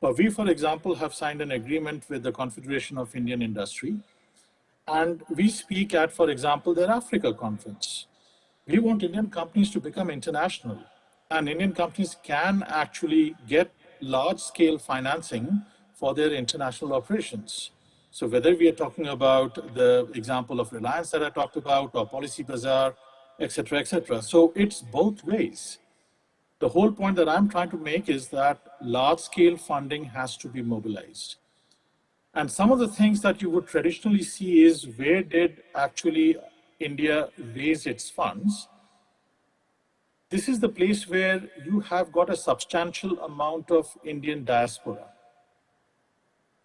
But we, for example, have signed an agreement with the Confederation of Indian Industry, and we speak at, for example, their Africa conference. We want Indian companies to become international, and Indian companies can actually get large-scale financing for their international operations. So whether we are talking about the example of Reliance that I talked about, or Policy Bazaar, et cetera, et cetera. So it's both ways. The whole point that I'm trying to make is that large-scale funding has to be mobilized. And some of the things that you would traditionally see is, where did actually India raise its funds? This is the place where you have got a substantial amount of Indian diaspora.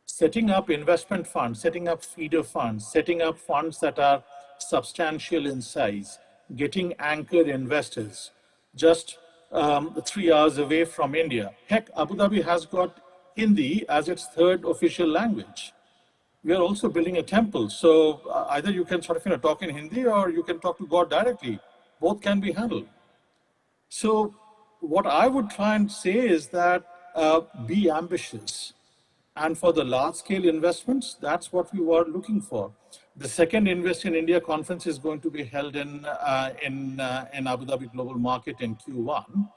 Setting up investment funds, setting up feeder funds, setting up funds that are substantial in size, getting anchor investors just 3 hours away from India. Heck, Abu Dhabi has got Hindi as its third official language. We are also building a temple. So either you can sort of talk in Hindi, or you can talk to God directly. Both can be handled. So what I would try and say is that be ambitious. And for the large-scale investments, that's what we were looking for. The second Invest in India conference is going to be held in Abu Dhabi Global Market in Q1,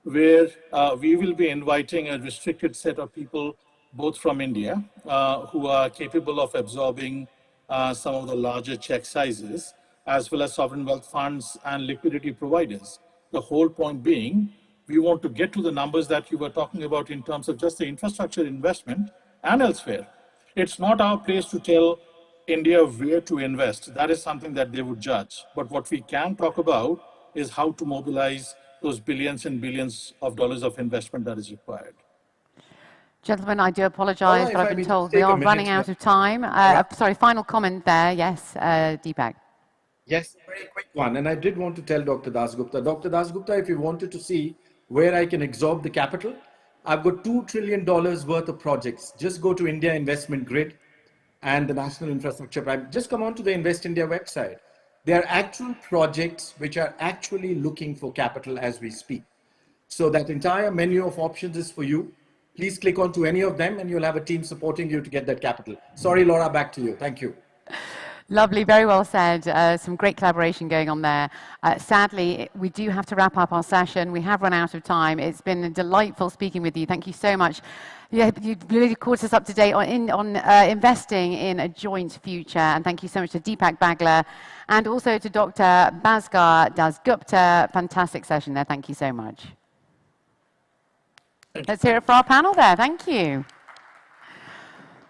where we will be inviting a restricted set of people, both from India, who are capable of absorbing some of the larger check sizes, as well as sovereign wealth funds and liquidity providers. The whole point being, we want to get to the numbers that you were talking about in terms of just the infrastructure investment and elsewhere. It's not our place to tell India where to invest. That is something that they would judge. But what we can talk about is how to mobilize those billions and billions of dollars of investment that is required. Gentlemen, I do apologize, but I've been told we are running out of time. Sorry, final comment there. Yes, Deepak. Yes, very quick one. And I did want to tell Dr. Dasgupta. Dr. Dasgupta, if you wanted to see where I can absorb the capital, I've got $2 trillion worth of projects. Just go to India Investment Grid and the National Infrastructure Prime. Just come on to the Invest India website. There are actual projects which are actually looking for capital as we speak. So that entire menu of options is for you. Please click onto any of them and you'll have a team supporting you to get that capital. Sorry, Laura, back to you. Thank you. Lovely, very well said. Some great collaboration going on there. Sadly, we do have to wrap up our session. We have run out of time. It's been delightful speaking with you. Thank you so much. You really caught us up to date on investing in a joint future. And thank you so much to Deepak Bagla and also to Dr. Bhaskar Dasgupta. Fantastic session there. Thank you so much. Let's hear it for our panel there. Thank you.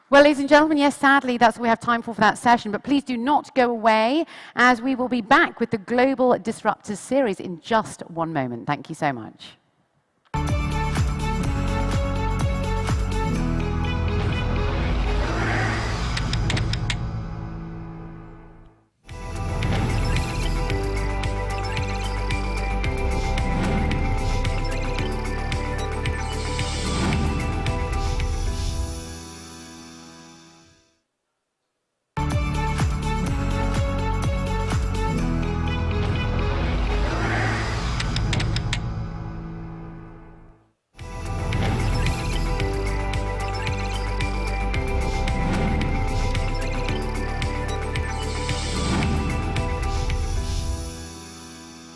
Well, ladies and gentlemen, yes, sadly, that's what we have time for that session. But please do not go away, as we will be back with the Global Disruptors series in just one moment. Thank you so much.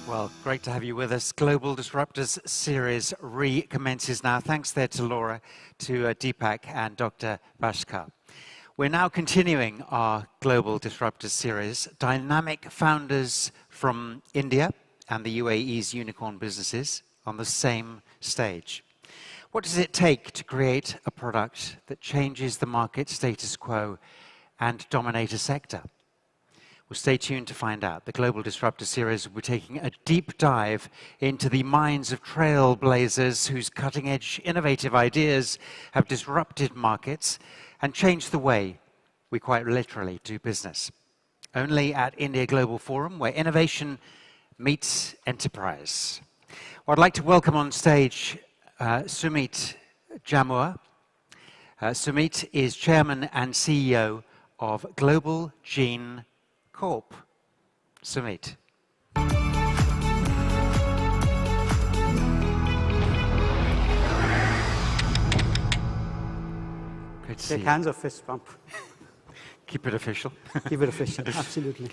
Well, great to have you with us. Global Disruptors series recommences now. Thanks there to Laura, to Deepak and Dr. Bhaskar. We're now continuing our Global Disruptors series. Dynamic founders from India and the UAE's unicorn businesses on the same stage. What does it take to create a product that changes the market status quo and dominate a sector? Well, stay tuned to find out. The Global Disruptor series will be taking a deep dive into the minds of trailblazers whose cutting-edge, innovative ideas have disrupted markets and changed the way we quite literally do business. Only at India Global Forum, where innovation meets enterprise. Well, I'd like to welcome on stage Sumit Jamua. Sumit is Chairman and CEO of Global Gene Corp. Sumit. Good to see you. Shake hands or fist bump? Keep it official. Keep it official, absolutely.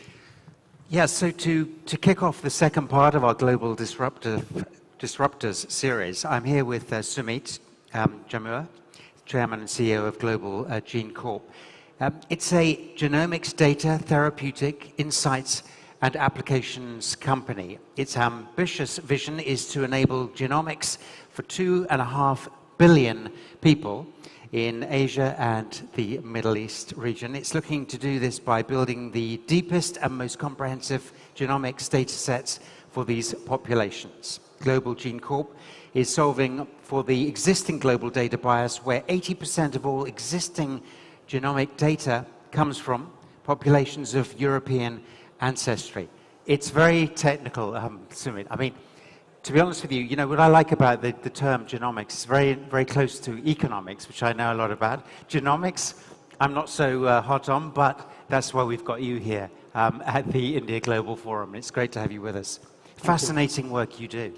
Yeah, so to kick off the second part of our Global Disruptors series, I'm here with Sumit Jamua, Chairman and CEO of Global Gene Corp. It's a genomics data, therapeutic, insights, and applications company. Its ambitious vision is to enable genomics for 2.5 billion people in Asia and the Middle East region. It's looking to do this by building the deepest and most comprehensive genomics data sets for these populations. Global Gene Corp is solving for the existing global data bias, where 80% of all existing genomic data comes from populations of European ancestry. It's very technical, Sumit. I mean, to be honest with you, what I like about the term genomics is very, very close to economics, which I know a lot about. Genomics, I'm not so hot on, but that's why we've got you here at the India Global Forum. It's great to have you with us. Fascinating work you do,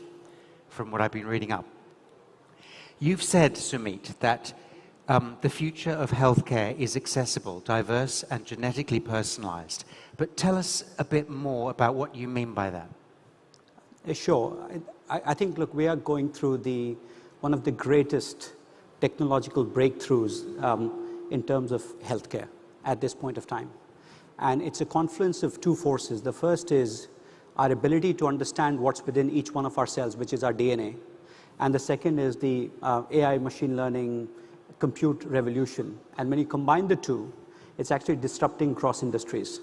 from what I've been reading up. You've said, Sumit, that the future of healthcare is accessible, diverse, and genetically personalized. But tell us a bit more about what you mean by that. Sure. I think, look, we are going through one of the greatest technological breakthroughs in terms of healthcare at this point of time. And it's a confluence of two forces. The first is our ability to understand what's within each one of our cells, which is our DNA. And the second is the AI, machine learning, compute revolution. And when you combine the two, it's actually disrupting cross industries.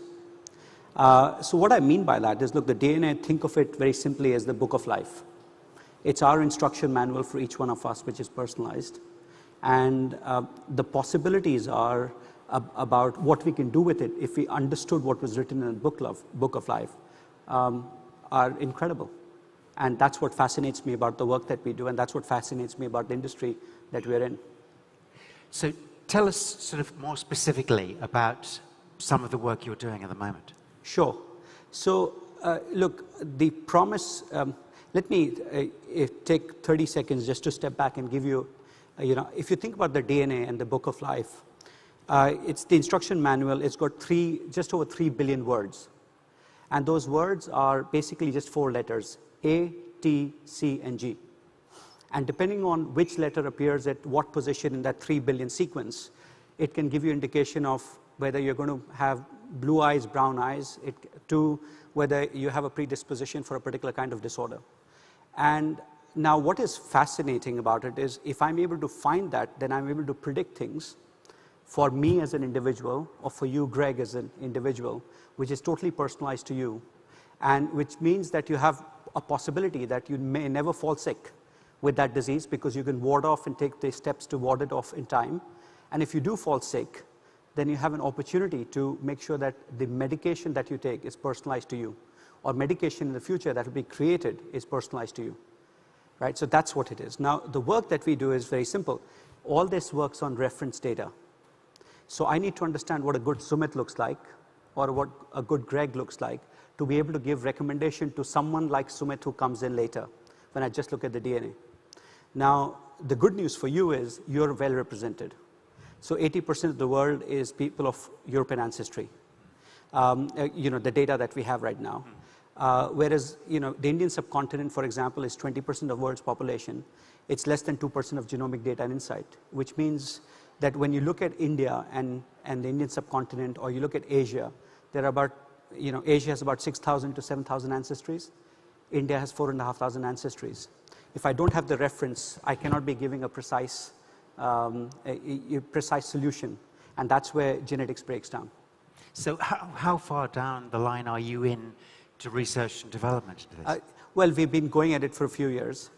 So what I mean by that is, look, the DNA, think of it very simply as the book of life. It's our instruction manual for each one of us, which is personalized. And the possibilities are about what we can do with it if we understood what was written in the book of life are incredible. And that's what fascinates me about the work that we do, and that's what fascinates me about the industry that we're in. So tell us sort of more specifically about some of the work you're doing at the moment. Sure. So look, the promise, let me take 30 seconds just to step back and give you, if you think about the DNA and the book of life, It's the instruction manual. It's got just over 3 billion words. And those words are basically just 4 letters, A, T, C, and G. And depending on which letter appears at what position in that 3 billion sequence, it can give you indication of whether you're going to have blue eyes, brown eyes, to whether you have a predisposition for a particular kind of disorder. And now what is fascinating about it is if I'm able to find that, then I'm able to predict things for me as an individual, or for you, Greg, as an individual, which is totally personalized to you, and which means that you have a possibility that you may never fall sick with that disease because you can ward off and take the steps to ward it off in time. And if you do fall sick, then you have an opportunity to make sure that the medication that you take is personalized to you, or medication in the future that will be created is personalized to you, right? So that's what it is. Now, the work that we do is very simple. All this works on reference data. So I need to understand what a good Sumit looks like, or what a good Greg looks like, to be able to give recommendation to someone like Sumit who comes in later, when I just look at the DNA. Now, the good news for you is you're well represented. So 80% of the world is people of European ancestry, the data that we have right now. Whereas, the Indian subcontinent, for example, is 20% of the world's population. It's less than 2% of genomic data and insight, which means that when you look at India and the Indian subcontinent, or you look at Asia, there are about, Asia has about 6,000 to 7,000 ancestries. India has 4,500 ancestries. If I don't have the reference, I cannot be giving a precise solution, and that's where genetics breaks down. So how far down the line are you in to research and development into this? Well, we've been going at it for a few years.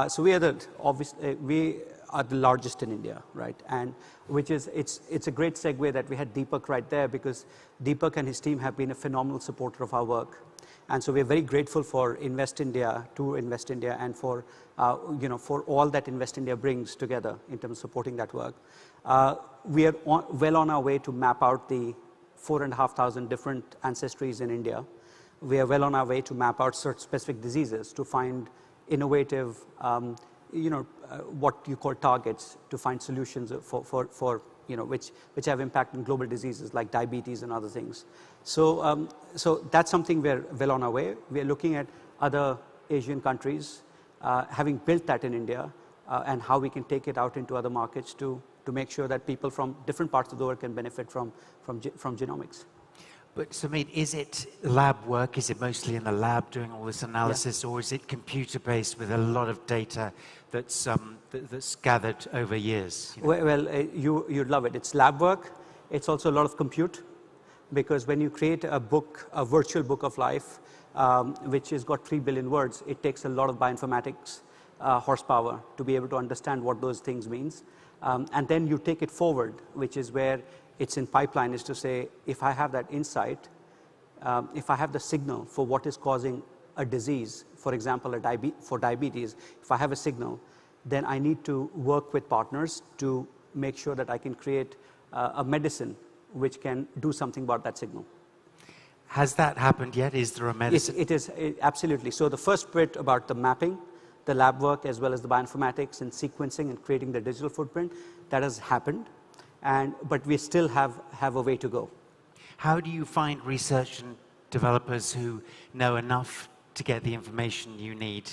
So we are the largest in India, right? And it's a great segue that we had Deepak right there, because Deepak and his team have been a phenomenal supporter of our work. And so we're very grateful for Invest India, and for all that Invest India brings together in terms of supporting that work. We are well on our way to map out the 4,500 different ancestries in India. We are well on our way to map out certain specific diseases, to find innovative, what you call targets, to find solutions for which have impact on global diseases like diabetes and other things. So that's something we're well on our way. We're looking at other Asian countries, having built that in India, and how we can take it out into other markets to make sure that people from different parts of the world can benefit from genomics. But Sumit, is it lab work? Is it mostly in the lab doing all this analysis, or is it computer-based with a lot of data that's gathered over years? Well, you'd love it. It's lab work. It's also a lot of compute, because when you create a book, a virtual book of life, which has got 3 billion words, it takes a lot of bioinformatics horsepower to be able to understand what those things means. And then you take it forward, which is where it's in pipeline, is to say, if I have that insight, if I have the signal for what is causing a disease, for example, for diabetes, if I have a signal, then I need to work with partners to make sure that I can create a medicine which can do something about that signal. Has that happened yet? Is there a medicine? It is, absolutely. So the first bit about the mapping, the lab work, as well as the bioinformatics and sequencing and creating the digital footprint, that has happened. But we still have a way to go. How do you find research and developers who know enough to get the information you need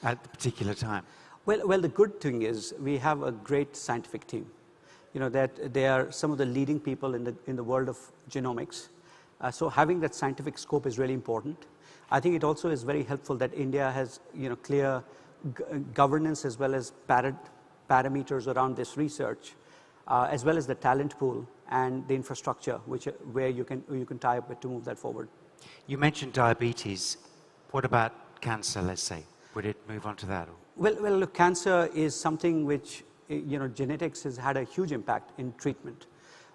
at the particular time? Well, the good thing is we have a great scientific team. That they are some of the leading people in the world of genomics. So having that scientific scope is really important. I think it also is very helpful that India has clear governance as well as parameters around this research. As well as the talent pool and the infrastructure, where you can tie up to move that forward. You mentioned diabetes. What about cancer, let's say? Would it move on to that? Well, look, cancer is something which, genetics has had a huge impact in treatment.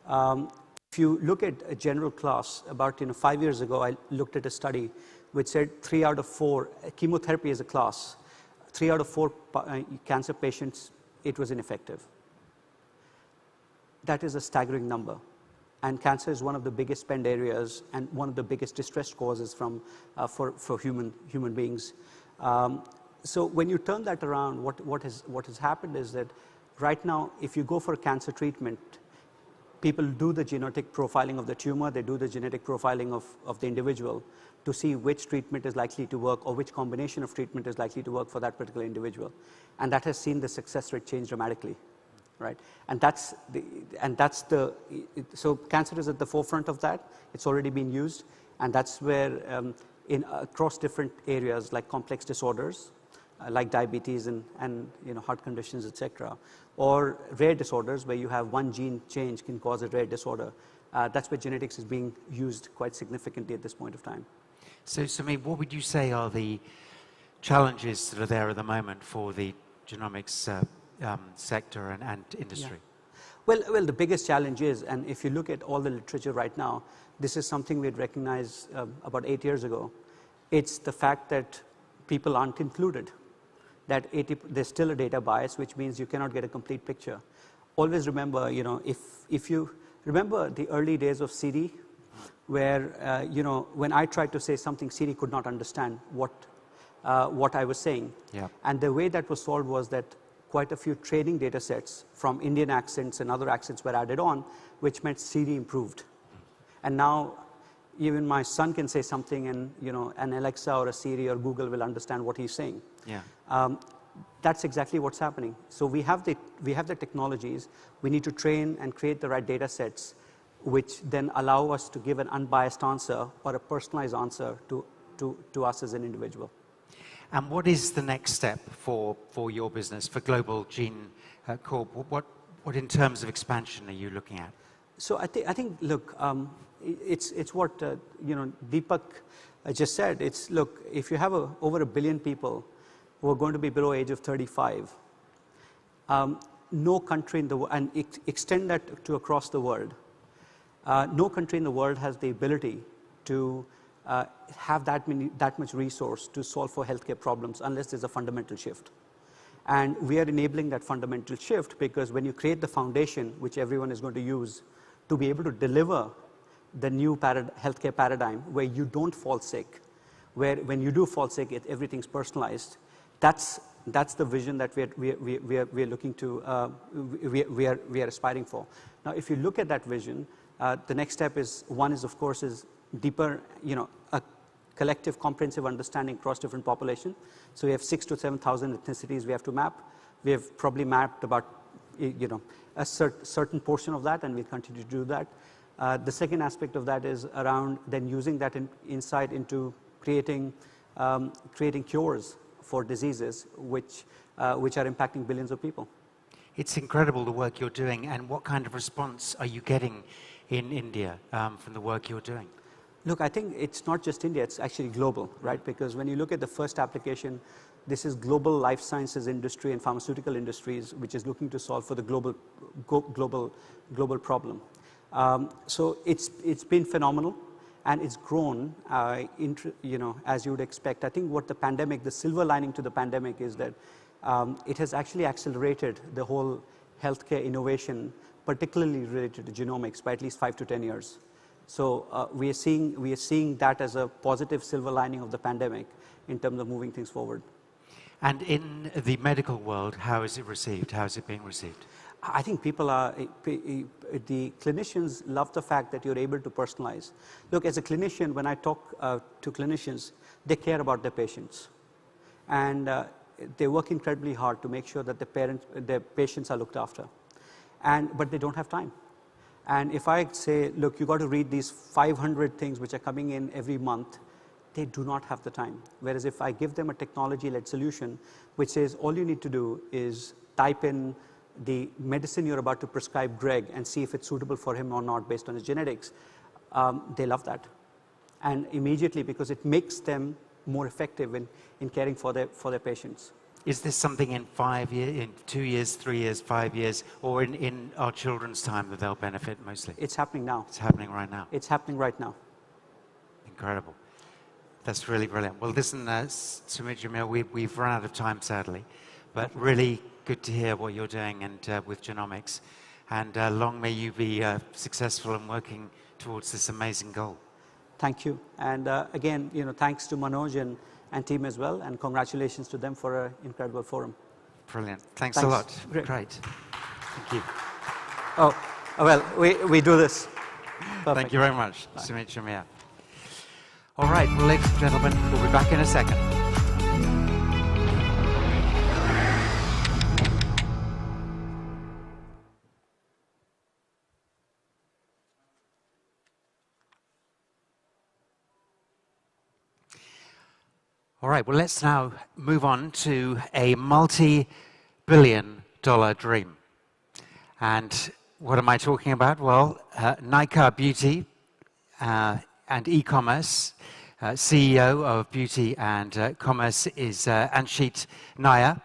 If you look at a general class, about 5 years ago, I looked at a study which said 3 out of 4, chemotherapy as a class, 3 out of 4 cancer patients, it was ineffective. That is a staggering number. And cancer is one of the biggest spend areas and one of the biggest distress causes for human beings. So when you turn that around, what has happened is that right now, if you go for cancer treatment, people do the genetic profiling of the tumor, they do the genetic profiling of the individual to see which treatment is likely to work or which combination of treatment is likely to work for that particular individual. And that has seen the success rate change dramatically, right? So cancer is at the forefront of that. It's already been used, and that's where across different areas like complex disorders, like diabetes and heart conditions, etc., or rare disorders where you have one gene change can cause a rare disorder. That's where genetics is being used quite significantly at this point of time. So, Samir, what would you say are the challenges that are there at the moment for the genomics sector and industry? Yeah. Well, the biggest challenge is, and if you look at all the literature right now, this is something we had recognized about 8 years ago. It's the fact that people aren't included, that there's still a data bias, which means you cannot get a complete picture. Always remember, if you remember the early days of CD, where, when I tried to say something, CD could not understand what I was saying. Yeah. And the way that was solved was that quite a few training data sets from Indian accents and other accents were added on, which meant CD improved. And now, even my son can say something and, an Alexa or a Siri or Google will understand what he's saying. Yeah. That's exactly what's happening. So we have the technologies. We need to train and create the right data sets, which then allow us to give an unbiased answer or a personalized answer to us as an individual. And what is the next step for your business, for Global Gene Corp? What in terms of expansion are you looking at? So I think look, it's what Deepak just said. It's look, if you have over 1 billion people who are going to be below age of 35, no country in the world, and extend that to across the world, no country in the world has the ability to have that much resource to solve for healthcare problems unless there's a fundamental shift. And we are enabling that fundamental shift because when you create the foundation, which everyone is going to use to be able to deliver the new healthcare paradigm where you don't fall sick, where when you do fall sick, everything's personalized, that's the vision that we are looking to, we are aspiring for. Now, if you look at that vision, the next step is, one is, of course, is deeper, a collective comprehensive understanding across different population. So we have 6,000 to 7,000 ethnicities we have to map. We have probably mapped about, a certain portion of that, and we'll continue to do that. The second aspect of that is around then using that insight into creating cures for diseases which are impacting billions of people. It's incredible the work you're doing, and what kind of response are you getting in India from the work you're doing? Look, I think it's not just India, it's actually global, right? Because when you look at the first application, this is global life sciences industry and pharmaceutical industries, which is looking to solve for the global problem. So it's been phenomenal, and it's grown, as you would expect. I think what the silver lining to the pandemic is that it has actually accelerated the whole healthcare innovation, particularly related to genomics, by at least 5 to 10 years. So we are seeing that as a positive silver lining of the pandemic in terms of moving things forward. And in the medical world, how is it received? How is it being received? I think the clinicians love the fact that you're able to personalize. Look, as a clinician, when I talk to clinicians, they care about their patients. And they work incredibly hard to make sure that their patients are looked after. But they don't have time. And if I say, look, you got to read these 500 things which are coming in every month, they do not have the time. Whereas if I give them a technology-led solution, which says all you need to do is type in the medicine you're about to prescribe Greg and see if it's suitable for him or not based on his genetics, they love that. And immediately, because it makes them more effective in caring for their patients. Is this something in 5 years, in 2 years, 3 years, 5 years, or in our children's time that they'll benefit mostly? It's happening now. It's happening right now. It's happening right now. Incredible. That's really brilliant. Well, listen, Sumit Jamil, we've run out of time, sadly, but really good to hear what you're doing and with genomics. And long may you be successful in working towards this amazing goal. Thank you. And again, thanks to Manoj and team as well, and congratulations to them for an incredible forum. Brilliant. Thanks a lot. Great. Thank you. Well, we do this. Perfect. Thank you very much, Sumit Shamir. All right, well, ladies and gentlemen, we'll be back in a second. All right, well, let's now move on to a multi-billion-dollar dream. And what am I talking about? Well, Nykaa Beauty and e-commerce, CEO of Beauty and Commerce is Anshit Nair.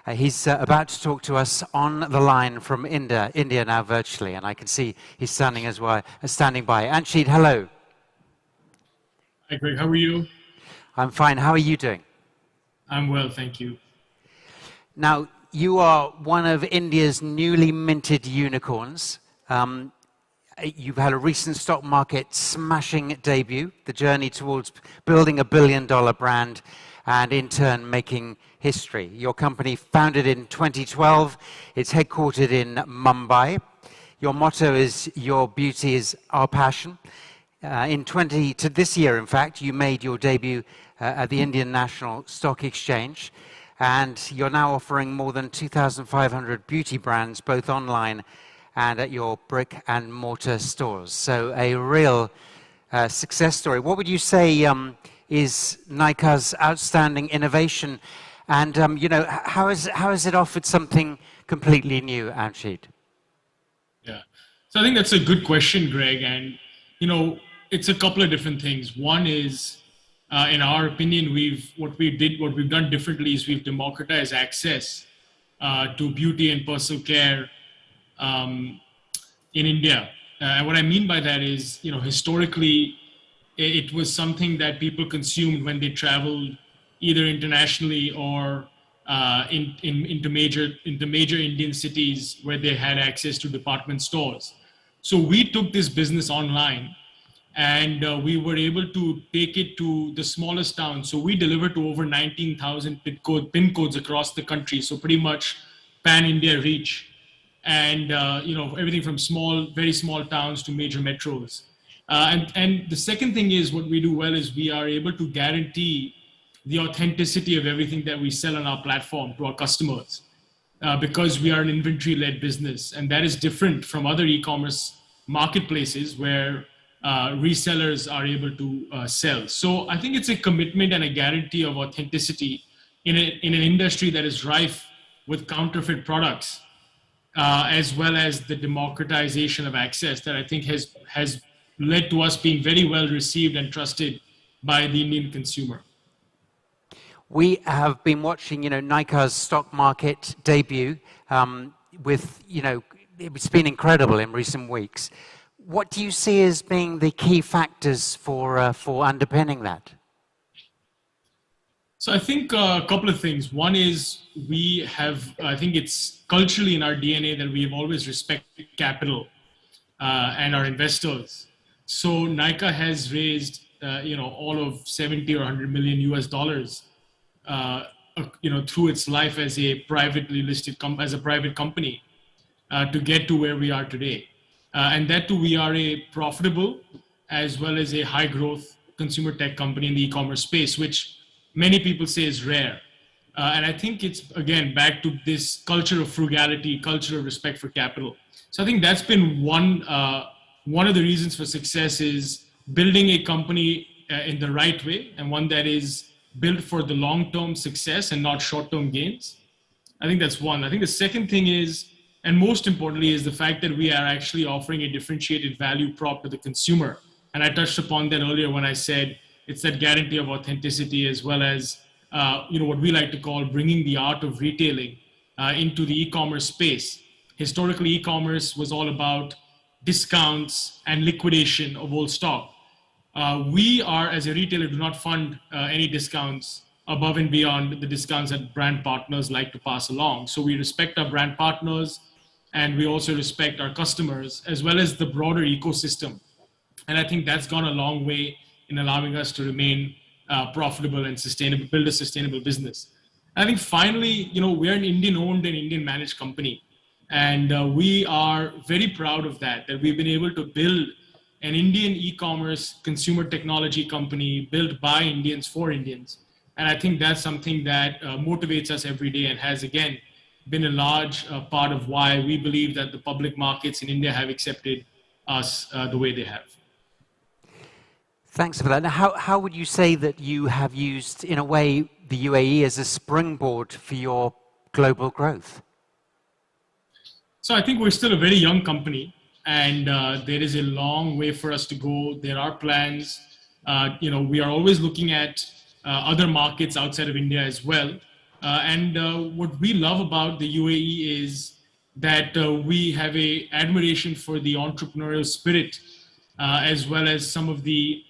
He's about to talk to us on the line from India now virtually, and I can see he's standing by. Anshit, hello. Hi, Greg. How are you? I'm fine. How are you doing? I'm well, thank you. Now, you are one of India's newly minted unicorns. You've had a recent stock market smashing debut, the journey towards building a billion-dollar brand and in turn making history. Your company, founded in 2012, it's headquartered in Mumbai. Your motto is, "Your beauty is our passion." This year, in fact, you made your debut at the Indian National Stock Exchange, and you're now offering more than 2,500 beauty brands, both online and at your brick and mortar stores. So a real success story. What would you say is Nykaa's outstanding innovation? And how has it offered something completely new, Anshit? Yeah, so I think that's a good question, Greg. And it's a couple of different things. One is, in our opinion, what we've done differently is we've democratized access to beauty and personal care in India. And what I mean by that is, historically, it was something that people consumed when they traveled either internationally or into major Indian cities where they had access to department stores. So we took this business online, and we were able to take it to the smallest towns. So we deliver to over 19,000 PIN codes across the country. So pretty much pan-India reach. And everything from very small towns to major metros. And the second thing is, what we do well is we are able to guarantee the authenticity of everything that we sell on our platform to our customers, because we are an inventory-led business. And that is different from other e-commerce marketplaces where resellers are able to sell. So I think it's a commitment and a guarantee of authenticity in an industry that is rife with counterfeit products, as well as the democratization of access that I think has led to us being very well received and trusted by the Indian consumer. We have been watching, Nykaa's stock market debut it's been incredible in recent weeks. What do you see as being the key factors for underpinning that? So I think a couple of things. One is I think it's culturally in our DNA that we have always respected capital and our investors. So Nykaa has raised, all of 70 or 100 million US dollars, through its life as a privately listed, as a private company to get to where we are today. And that too, we are a profitable as well as a high growth consumer tech company in the e-commerce space, which many people say is rare. And I think it's, again, back to this culture of frugality, culture of respect for capital. So I think that's been one of the reasons for success, is building a company in the right way, and one that is built for the long-term success and not short-term gains. I think that's one. I think the second thing is, and most importantly, is the fact that we are actually offering a differentiated value prop to the consumer. And I touched upon that earlier when I said it's that guarantee of authenticity, as well as what we like to call bringing the art of retailing into the e-commerce space. Historically, e-commerce was all about discounts and liquidation of old stock. We are, as a retailer, do not fund any discounts above and beyond the discounts that brand partners like to pass along. So we respect our brand partners, and we also respect our customers, as well as the broader ecosystem. And I think that's gone a long way in allowing us to remain profitable and sustainable, build a sustainable business. I think finally, we're an Indian-owned and Indian-managed company. And we are very proud of that we've been able to build an Indian e-commerce consumer technology company built by Indians for Indians. And I think that's something that motivates us every day and has, again, been a large part of why we believe that the public markets in India have accepted us the way they have. Thanks for that. Now, how would you say that you have used, in a way, the UAE as a springboard for your global growth? So I think we're still a very young company, and there is a long way for us to go. There are plans. We are always looking at other markets outside of India as well. What we love about the UAE is that we have an admiration for the entrepreneurial spirit, as well as some of the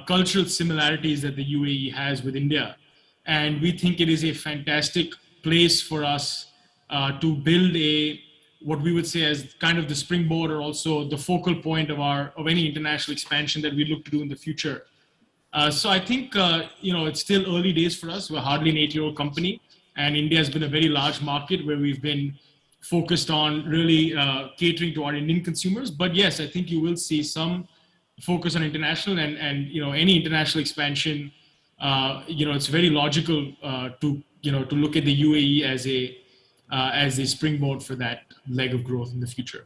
cultural similarities that the UAE has with India. And we think it is a fantastic place for us to build what we would say as kind of the springboard, or also the focal point of any international expansion that we look to do in the future. So I think it's still early days for us. We're hardly an 8-year-old company, and India has been a very large market where we've been focused on really catering to our Indian consumers. But yes, I think you will see some focus on international, and any international expansion. It's very logical to look at the UAE as a springboard for that leg of growth in the future.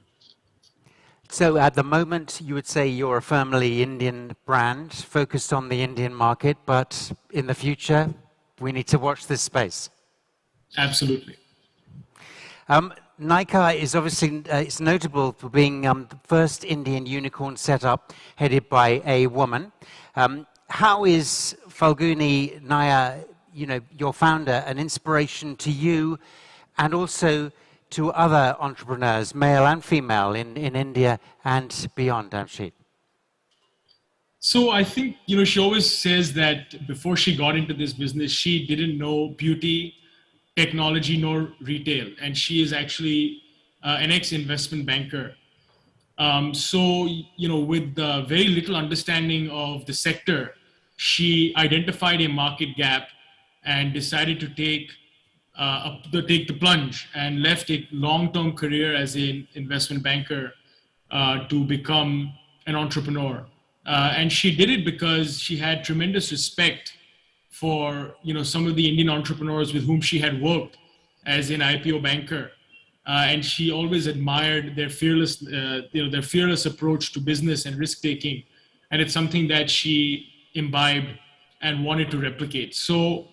So at the moment, you would say you're a firmly Indian brand focused on the Indian market, but in the future, we need to watch this space. Absolutely. Nykaa is obviously it's notable for being the first Indian unicorn set up headed by a woman. How is Falguni Nair, your founder, an inspiration to you and also to other entrepreneurs, male and female, in India and beyond, Amshit? So I think, she always says that before she got into this business, she didn't know beauty, technology, nor retail. And she is actually an ex-investment banker. With very little understanding of the sector, she identified a market gap and decided to take the plunge and left a long-term career as an investment banker to become an entrepreneur. And she did it because she had tremendous respect for some of the Indian entrepreneurs with whom she had worked as an IPO banker, and she always admired their fearless approach to business and risk taking, and it's something that she imbibed and wanted to replicate. So,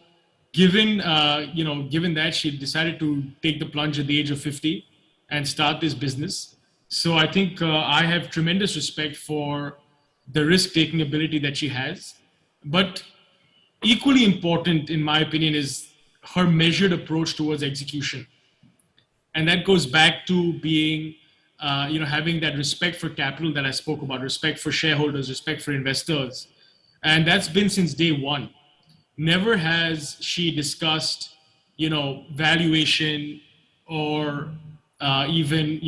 given that, she decided to take the plunge at the age of 50 and start this business. So I think I have tremendous respect for the risk-taking ability that she has. But equally important, in my opinion, is her measured approach towards execution. And that goes back to being, having that respect for capital that I spoke about, respect for shareholders, respect for investors. And that's been since day one. Never has she discussed, valuation or even,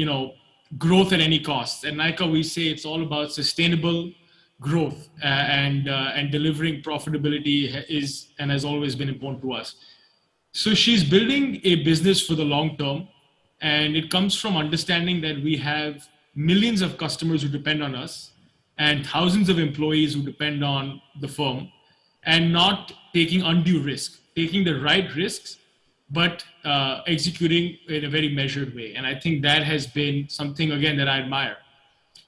growth at any cost. At Nykaa, we say it's all about sustainable growth and delivering profitability is and has always been important to us. So she's building a business for the long term, and it comes from understanding that we have millions of customers who depend on us and thousands of employees who depend on the firm, and not taking undue risk, taking the right risks, but executing in a very measured way. And I think that has been something, again, that I admire.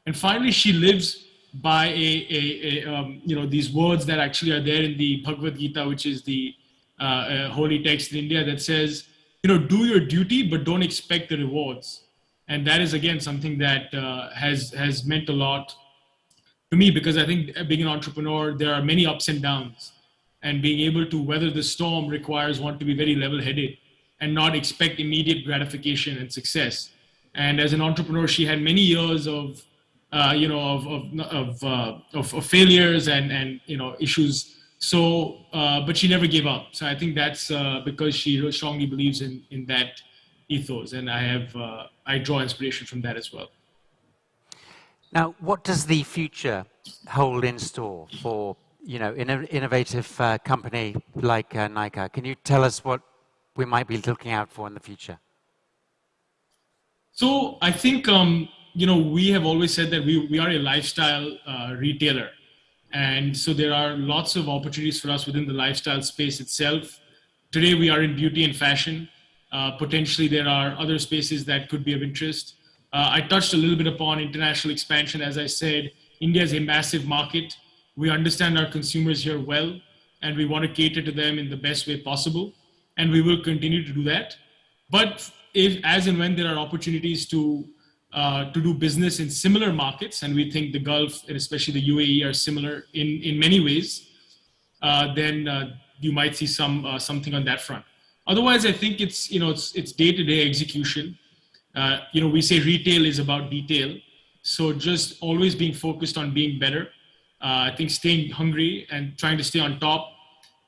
And finally, she lives by these words that actually are there in the Bhagavad Gita, which is the holy text in India, that says, do your duty, but don't expect the rewards. And that is, again, something that has meant a lot to me, because I think being an entrepreneur, there are many ups and downs, and being able to weather the storm requires one to be very level-headed and not expect immediate gratification and success. And as an entrepreneur, she had many years of failures and issues. So, but she never gave up. So I think that's because she strongly believes in that ethos, and I draw inspiration from that as well. Now, what does the future hold in store for innovative company like Nykaa? Can you tell us what we might be looking out for in the future? So I think, we have always said that we are a lifestyle retailer. And so there are lots of opportunities for us within the lifestyle space itself. Today we are in beauty and fashion. Potentially there are other spaces that could be of interest. I touched a little bit upon international expansion. As I said, India is a massive market. We understand our consumers here well, and we want to cater to them in the best way possible. And we will continue to do that. But as and when there are opportunities to do business in similar markets, and we think the Gulf and especially the UAE are similar in many ways, then you might see something on that front. Otherwise, I think it's day-to-day execution. We say retail is about detail, so just always being focused on being better. I think staying hungry and trying to stay on top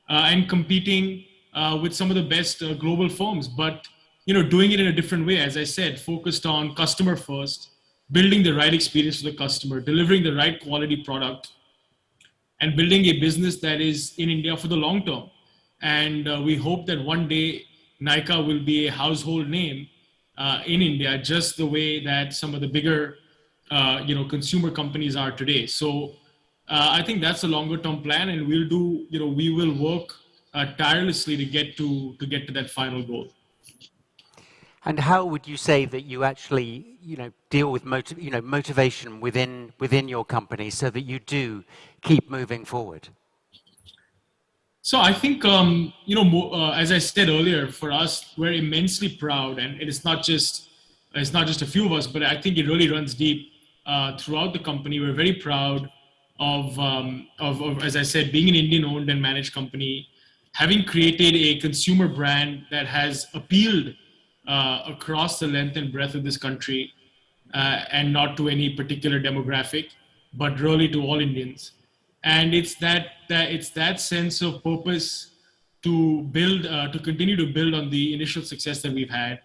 and competing with some of the best global firms, but doing it in a different way. As I said, focused on customer first, building the right experience for the customer, delivering the right quality product, and building a business that is in India for the long term. And we hope that one day Nykaa will be a household name in India, just the way that some of the bigger, consumer companies are today. So I think that's a longer term plan, and we will work tirelessly to get to that final goal. And how would you say that you actually, deal with motivation within your company so that you do keep moving forward? So I think, as I said earlier, for us, we're immensely proud, and it's not just a few of us, but I think it really runs deep throughout the company. We're very proud of, as I said, being an Indian-owned and managed company, having created a consumer brand that has appealed across the length and breadth of this country, and not to any particular demographic, but really to all Indians. And it's that sense of purpose to build, to continue to build on the initial success that we've had,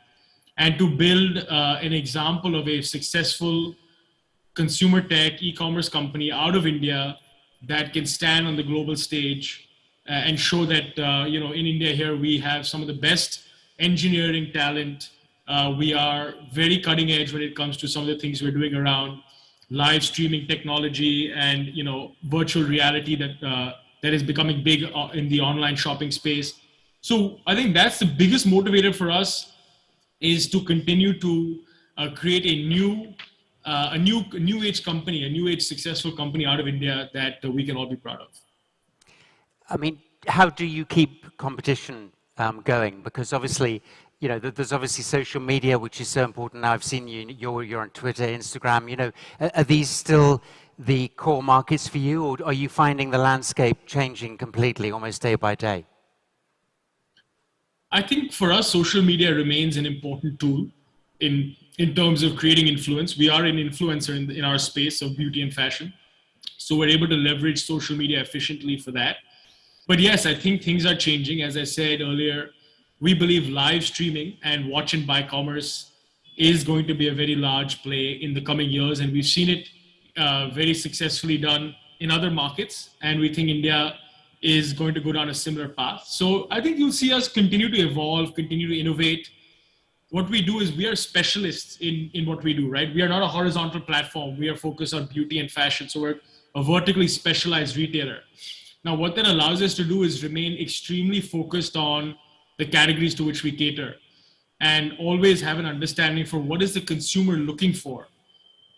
and to build an example of a successful consumer tech e-commerce company out of India that can stand on the global stage and show that in India here we have some of the best engineering talent. We are very cutting edge when it comes to some of the things we're doing around live streaming technology and virtual reality that is becoming big in the online shopping space. So I think that's the biggest motivator for us, is to continue to create a new age company, a new age successful company out of India that we can all be proud of. I mean, how do you keep competition going? Because obviously, there's obviously social media, which is so important now. I've seen you're on Twitter, Instagram. Are these still the core markets for you, or are you finding the landscape changing completely, almost day by day? I think for us, social media remains an important tool in terms of creating influence. We are an influencer in our space of beauty and fashion, so we're able to leverage social media efficiently for that. But yes, I think things are changing. As I said earlier, we believe live streaming and watch and buy commerce is going to be a very large play in the coming years. And we've seen it very successfully done in other markets. And we think India is going to go down a similar path. So I think you'll see us continue to evolve, continue to innovate. What we do is we are specialists in what we do, right? We are not a horizontal platform. We are focused on beauty and fashion. So we're a vertically specialized retailer. Now, what that allows us to do is remain extremely focused on the categories to which we cater, and always have an understanding for what is the consumer looking for.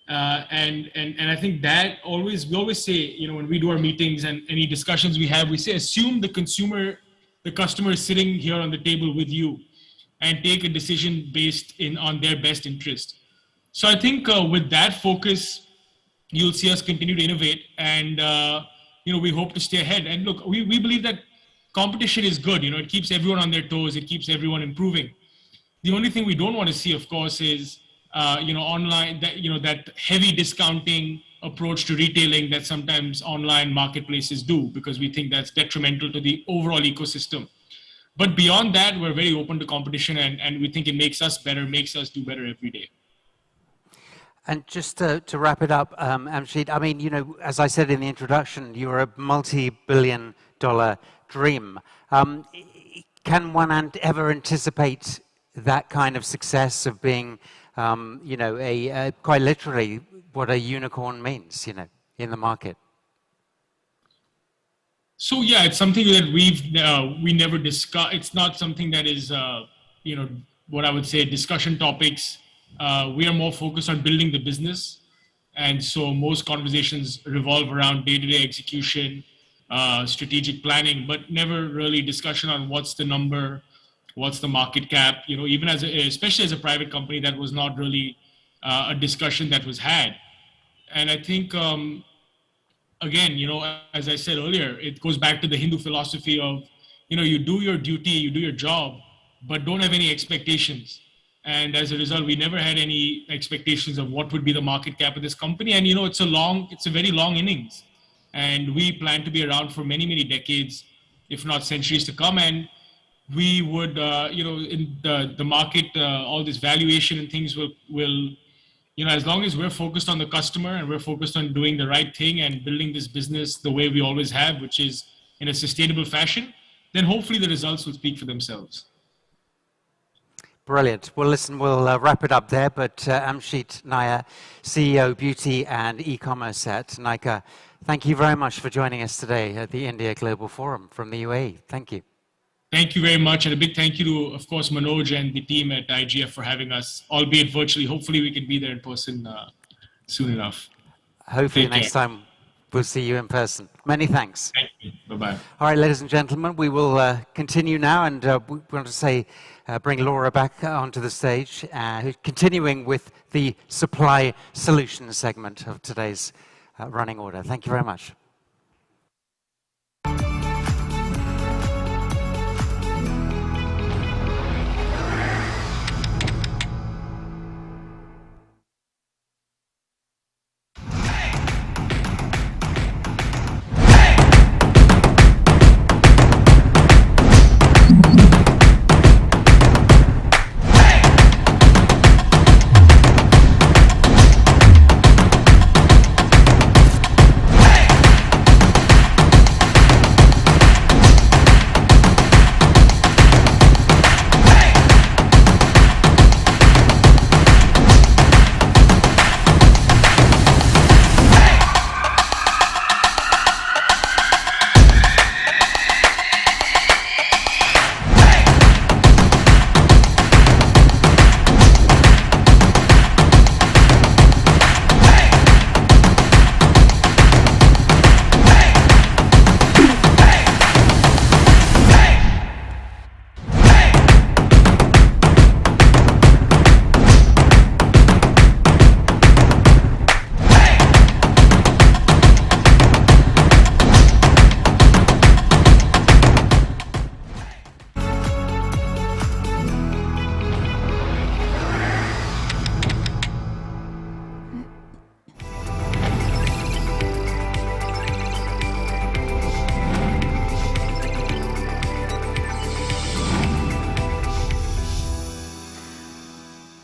And I think that we always say, when we do our meetings and any discussions we have, we say, assume the customer is sitting here on the table with you, and take a decision based on their best interest. So I think with that focus, you'll see us continue to innovate, and we hope to stay ahead. And look, we believe that competition is good. It keeps everyone on their toes. It keeps everyone improving. The only thing we don't want to see, of course, is online, that heavy discounting approach to retailing that sometimes online marketplaces do, because we think that's detrimental to the overall ecosystem. But beyond that, we're very open to competition, and we think it makes us better, makes us do better every day. And just to wrap it up, Amjid, I mean, as I said in the introduction, you're a multi-billion-dollar dream. Can one ever anticipate that kind of success of being you know, quite literally what a unicorn means, you know, in the market? So yeah, it's something that we never discuss. It's not something that is you know, what I would say discussion topics. We are more focused on building the business, and so most conversations revolve around day-to-day execution, strategic planning, but never really discussion on what's the number, what's the market cap. You know, even as especially as a private company, that was not really a discussion that was had. And I think again, you know, as I said earlier, it goes back to the Hindu philosophy of, you know, you do your duty, you do your job, but don't have any expectations. And as a result, we never had any expectations of what would be the market cap of this company. And, you know, it's a very long innings. And we plan to be around for many, many decades, if not centuries to come. And we would, you know, in the market, all this valuation and things will, you know, as long as we're focused on the customer and we're focused on doing the right thing and building this business the way we always have, which is in a sustainable fashion, then hopefully the results will speak for themselves. Brilliant. Well, listen, we'll wrap it up there, but Amshit Nair, CEO, Beauty and E-commerce at Nykaa, thank you very much for joining us today at the India Global Forum from the UAE. Thank you. Thank you very much, and a big thank you to, of course, Manoj and the team at IGF for having us, albeit virtually. Hopefully we can be there in person soon enough. Hopefully next time we'll see you in person. Many thanks. Thank you. Bye-bye. All right, ladies and gentlemen, we will continue now, and we want to say, bring Laura back onto the stage, continuing with the supply solutions segment of today's running order. Thank you very much.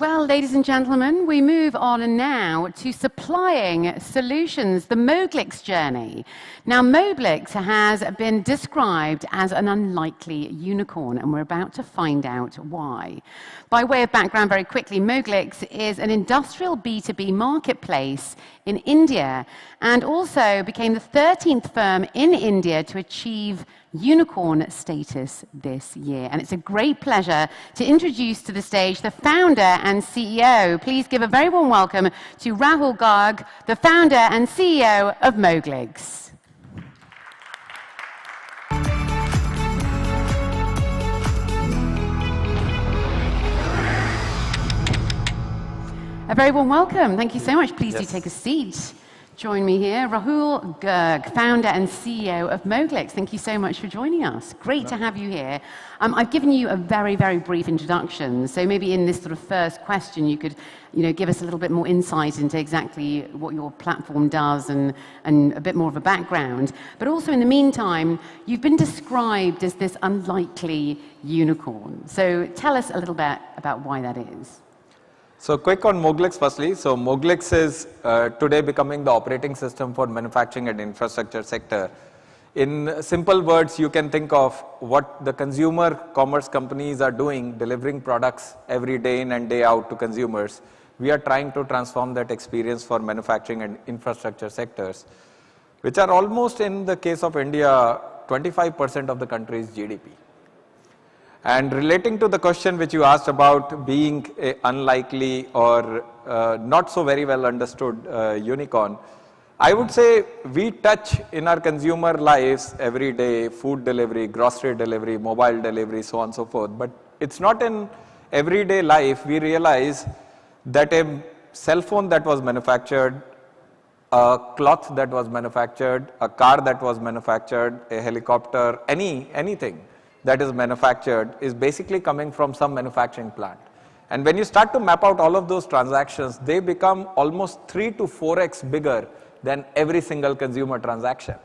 Well, ladies and gentlemen, we move on now to supplying solutions, the Moglix journey. Now, Moglix has been described as an unlikely unicorn, and we're about to find out why. By way of background, very quickly, Moglix is an industrial B2B marketplace in India, and also became the 13th firm in India to achieve unicorn status this year. And it's a great pleasure to introduce to the stage the founder and CEO. Please give a very warm welcome to Rahul Garg, the founder and CEO of Moglix. A very warm welcome. Thank you so much. Please do take a seat. Join me here, Rahul Garg, founder and CEO of Moglix. Thank you so much for joining us. Great to have you here. I've given you a very, very brief introduction, so maybe in this sort of first question you could give us a little bit more insight into exactly what your platform does and a bit more of a background. But also in the meantime, you've been described as this unlikely unicorn. So tell us a little bit about why that is. So quick on Moglix firstly. So Moglix is today becoming the operating system for manufacturing and infrastructure sector. In simple words, you can think of what the consumer commerce companies are doing, delivering products every day in and day out to consumers. We are trying to transform that experience for manufacturing and infrastructure sectors, which are almost, in the case of India, 25% of the country's GDP. And relating to the question which you asked about being an unlikely or not so very well understood unicorn, I would say we touch in our consumer lives every day, food delivery, grocery delivery, mobile delivery, so on and so forth. But it's not in everyday life we realize that a cell phone that was manufactured, a cloth that was manufactured, a car that was manufactured, a helicopter, anything that is manufactured is basically coming from some manufacturing plant. And when you start to map out all of those transactions, they become almost 3 to 4x bigger than every single consumer transaction.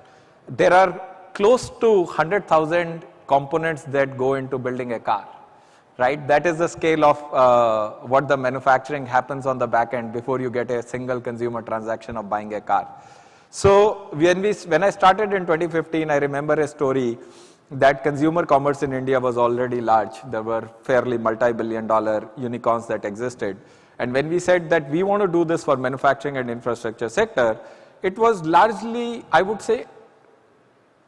There are close to 100,000 components that go into building a car, right? That is the scale of what the manufacturing happens on the back end before you get a single consumer transaction of buying a car. So when I started in 2015, I remember a story that consumer commerce in India was already large. There were fairly multi-billion-dollar unicorns that existed. And when we said that we want to do this for manufacturing and infrastructure sector, it was largely, I would say,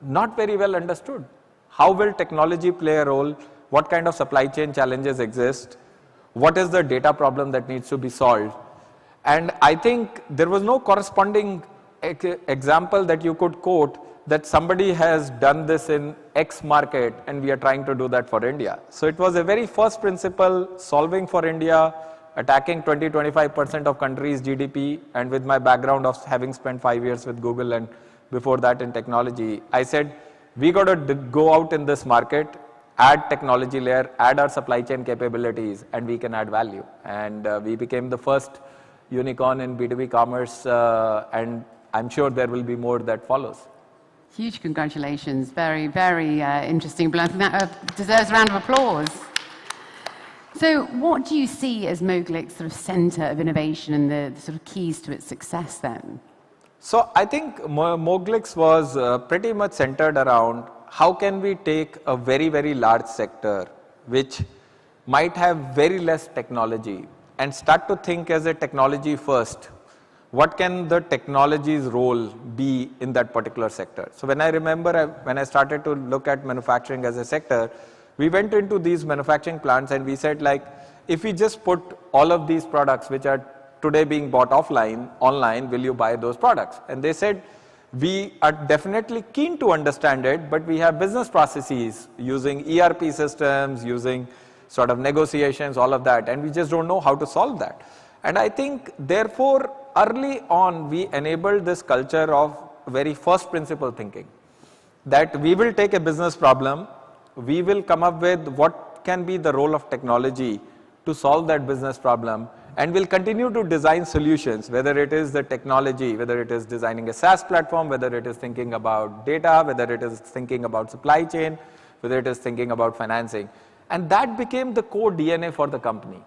not very well understood. How will technology play a role? What kind of supply chain challenges exist? What is the data problem that needs to be solved? And I think there was no corresponding example that you could quote that somebody has done this in X market and we are trying to do that for India. So it was a very first principle, solving for India, attacking 20-25% of country's GDP, and with my background of having spent 5 years with Google and before that in technology, I said, we got to go out in this market, add technology layer, add our supply chain capabilities, and we can add value. And we became the first unicorn in B2B commerce, and I'm sure there will be more that follows. Huge congratulations. Very, very interesting. But I think that deserves a round of applause. So what do you see as Moglic's sort of center of innovation and the sort of keys to its success then? So I think Moglic's was pretty much centered around how can we take a very, very large sector which might have very less technology and start to think as a technology first. What can the technology's role be in that particular sector? So when I remember when I started to look at manufacturing as a sector, we went into these manufacturing plants and we said, like, if we just put all of these products which are today being bought online, will you buy those products? And they said, we are definitely keen to understand it, but we have business processes using ERP systems, using sort of negotiations, all of that, and we just don't know how to solve that. And I think, therefore, early on, we enabled this culture of very first principle thinking, that we will take a business problem, we will come up with what can be the role of technology to solve that business problem, and we'll continue to design solutions, whether it is the technology, whether it is designing a SaaS platform, whether it is thinking about data, whether it is thinking about supply chain, whether it is thinking about financing. And that became the core DNA for the company.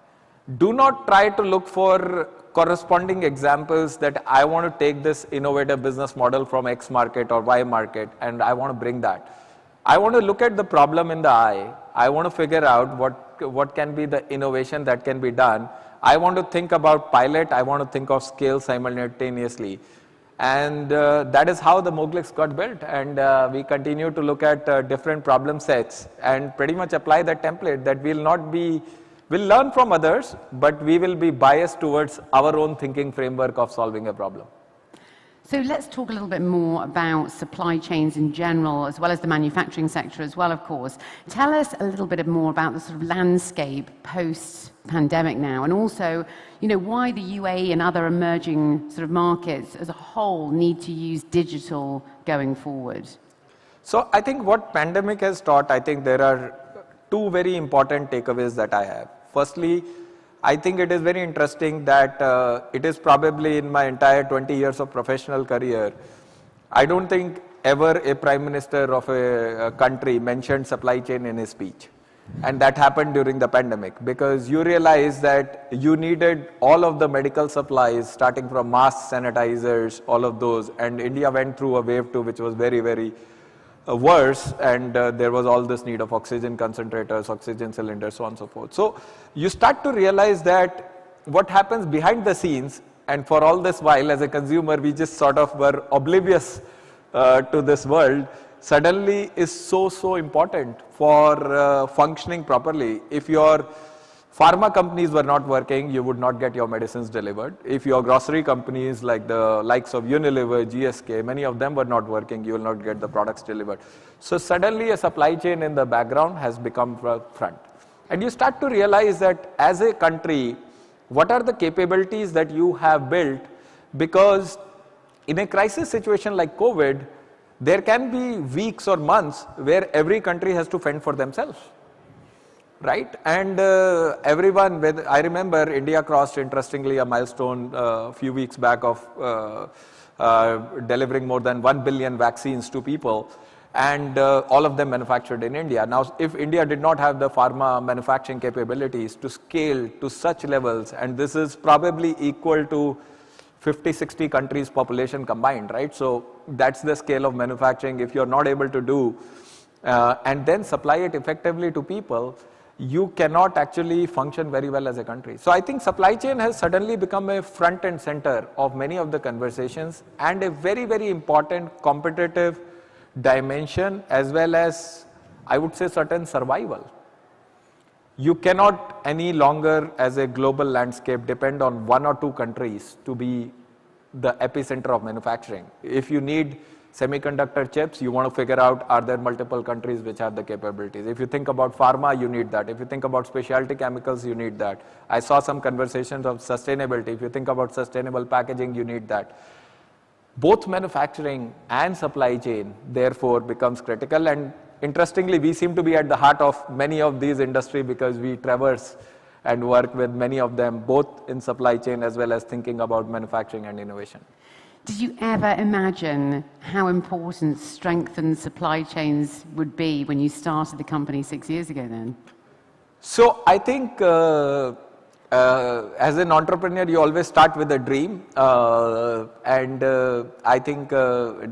Do not try to look for corresponding examples that I want to take this innovative business model from X market or Y market and I want to bring that. I want to look at the problem in the eye. I want to figure out what can be the innovation that can be done. I want to think about pilot. I want to think of scale simultaneously. And that is how the Moglic's got built. And we continue to look at different problem sets and pretty much apply that template that we'll learn from others, but we will be biased towards our own thinking framework of solving a problem. So let's talk a little bit more about supply chains in general, as well as the manufacturing sector as well, of course. Tell us a little bit more about the sort of landscape post-pandemic now, and also, why the UAE and other emerging sort of markets as a whole need to use digital going forward. So I think what pandemic has taught, I think there are two very important takeaways that I have. Firstly, I think it is very interesting that it is probably in my entire 20 years of professional career, I don't think ever a prime minister of a country mentioned supply chain in his speech. And that happened during the pandemic because you realize that you needed all of the medical supplies starting from masks, sanitizers, all of those. And India went through a wave 2 which was very, very worse, and there was all this need of oxygen concentrators, oxygen cylinders, so on and so forth. So you start to realize that what happens behind the scenes, and for all this while as a consumer we just sort of were oblivious to this world, suddenly is so important for functioning properly. If your pharma companies were not working, you would not get your medicines delivered. If your grocery companies like the likes of Unilever, GSK, many of them were not working, you will not get the products delivered. So suddenly a supply chain in the background has become front. And you start to realize that as a country, what are the capabilities that you have built? Because in a crisis situation like COVID, there can be weeks or months where every country has to fend for themselves. Right? And everyone, I remember India crossed, interestingly, a milestone a few weeks back of delivering more than 1 billion vaccines to people, and all of them manufactured in India. Now, if India did not have the pharma manufacturing capabilities to scale to such levels, and this is probably equal to 50-60 countries population combined, right? So that's the scale of manufacturing. If you're not able to do and then supply it effectively to people, you cannot actually function very well as a country. So I think supply chain has suddenly become a front and center of many of the conversations, and a very important competitive dimension, as well as, I would say, certain survival. You cannot any longer as a global landscape depend on one or two countries to be the epicenter of manufacturing. If you need semiconductor chips, you want to figure out, are there multiple countries which have the capabilities? If you think about pharma, you need that. If you think about specialty chemicals, you need that. I saw some conversations of sustainability. If you think about sustainable packaging, you need that. Both manufacturing and supply chain, therefore, becomes critical. And interestingly, we seem to be at the heart of many of these industries because we traverse and work with many of them, both in supply chain as well as thinking about manufacturing and innovation. Did you ever imagine how important strengthened supply chains would be when you started the company 6 years ago then? So I think as an entrepreneur, you always start with a dream. And I think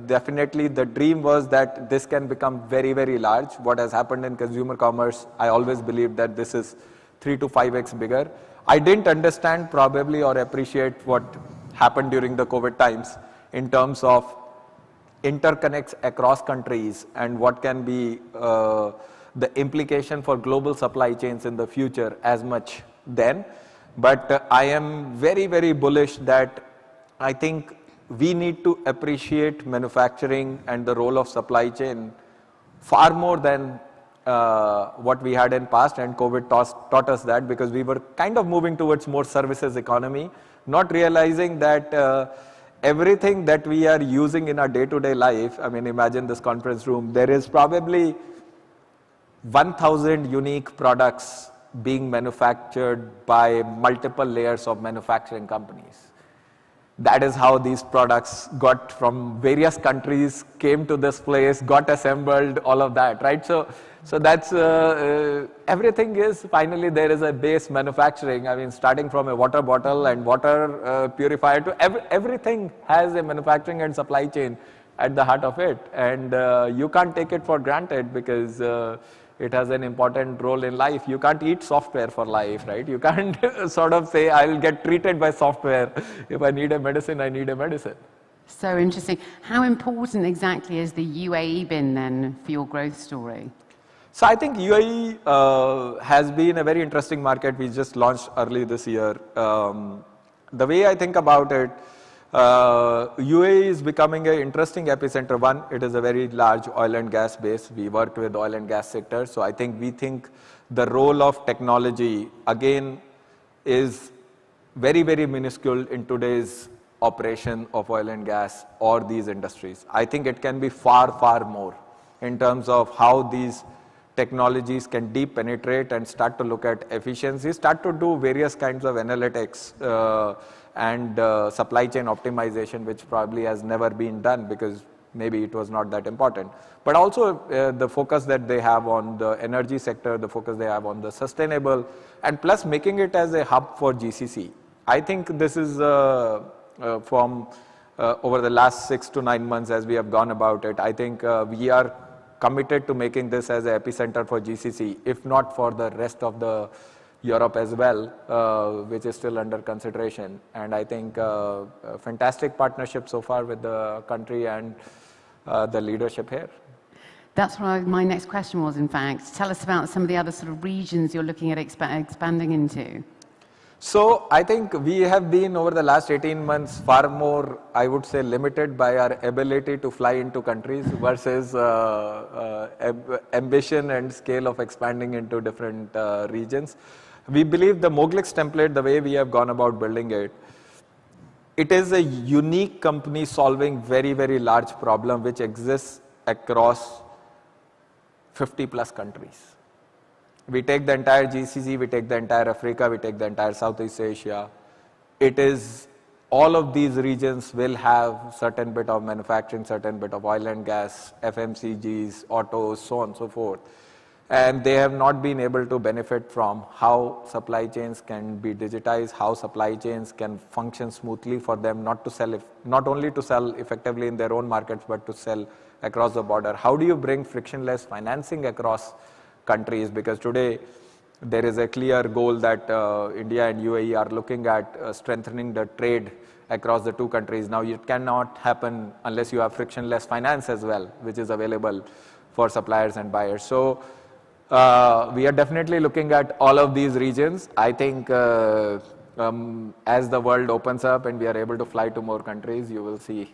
definitely the dream was that this can become very large. What has happened in consumer commerce, I always believed that this is 3 to 5x bigger. I didn't understand probably or appreciate what happened during the COVID times in terms of interconnects across countries and what can be the implication for global supply chains in the future as much then. But I am very bullish that I think we need to appreciate manufacturing and the role of supply chain far more than what we had in past, and COVID taught us that, because we were kind of moving towards more services economy, not realizing that everything that we are using in our day-to-day life, I mean, imagine this conference room, there is probably 1,000 unique products being manufactured by multiple layers of manufacturing companies. That is how these products got from various countries, came to this place, got assembled, all of that, right? So that's, everything is, finally there is a base manufacturing. I mean, starting from a water bottle and water purifier to everything has a manufacturing and supply chain at the heart of it. And you can't take it for granted because it has an important role in life. You can't eat software for life, right? You can't sort of say, I'll get treated by software. If I need a medicine, I need a medicine. So interesting. How important exactly has the UAE been then for your growth story? So I think UAE has been a very interesting market. We just launched early this year. The way I think about it, UAE is becoming an interesting epicenter. One, it is a very large oil and gas base. We work with oil and gas sector. So I think we think the role of technology, again, is very minuscule in today's operation of oil and gas or these industries. I think it can be far more in terms of how these technologies can deep penetrate and start to look at efficiency, start to do various kinds of analytics and supply chain optimization, which probably has never been done because maybe it was not that important. But also the focus that they have on the energy sector, the focus they have on the sustainable, and plus making it as a hub for GCC. I think this is from over the last 6 to 9 months as we have gone about it, I think we are committed to making this as an epicenter for GCC, if not for the rest of the Europe as well, which is still under consideration. And I think a fantastic partnership so far with the country and the leadership here. That's what my next question was, in fact. Tell us about some of the other sort of regions you're looking at expanding into. So I think we have been over the last 18 months far more, I would say, limited by our ability to fly into countries versus ambition and scale of expanding into different regions. We believe the Moglix template, the way we have gone about building it, it is a unique company solving very, very large problem which exists across 50 plus countries. We take the entire GCC, we take the entire Africa, we take the entire Southeast Asia. It is, all of these regions will have certain bit of manufacturing, certain bit of oil and gas, FMCGs, autos, so on and so forth. And they have not been able to benefit from how supply chains can be digitized, how supply chains can function smoothly for them not to sell, not only to sell effectively in their own markets, but to sell across the border. How do you bring frictionless financing across countries? Because today there is a clear goal that India and UAE are looking at strengthening the trade across the two countries. Now it cannot happen unless you have frictionless finance as well, which is available for suppliers and buyers. So we are definitely looking at all of these regions. I think as the world opens up and we are able to fly to more countries, you will see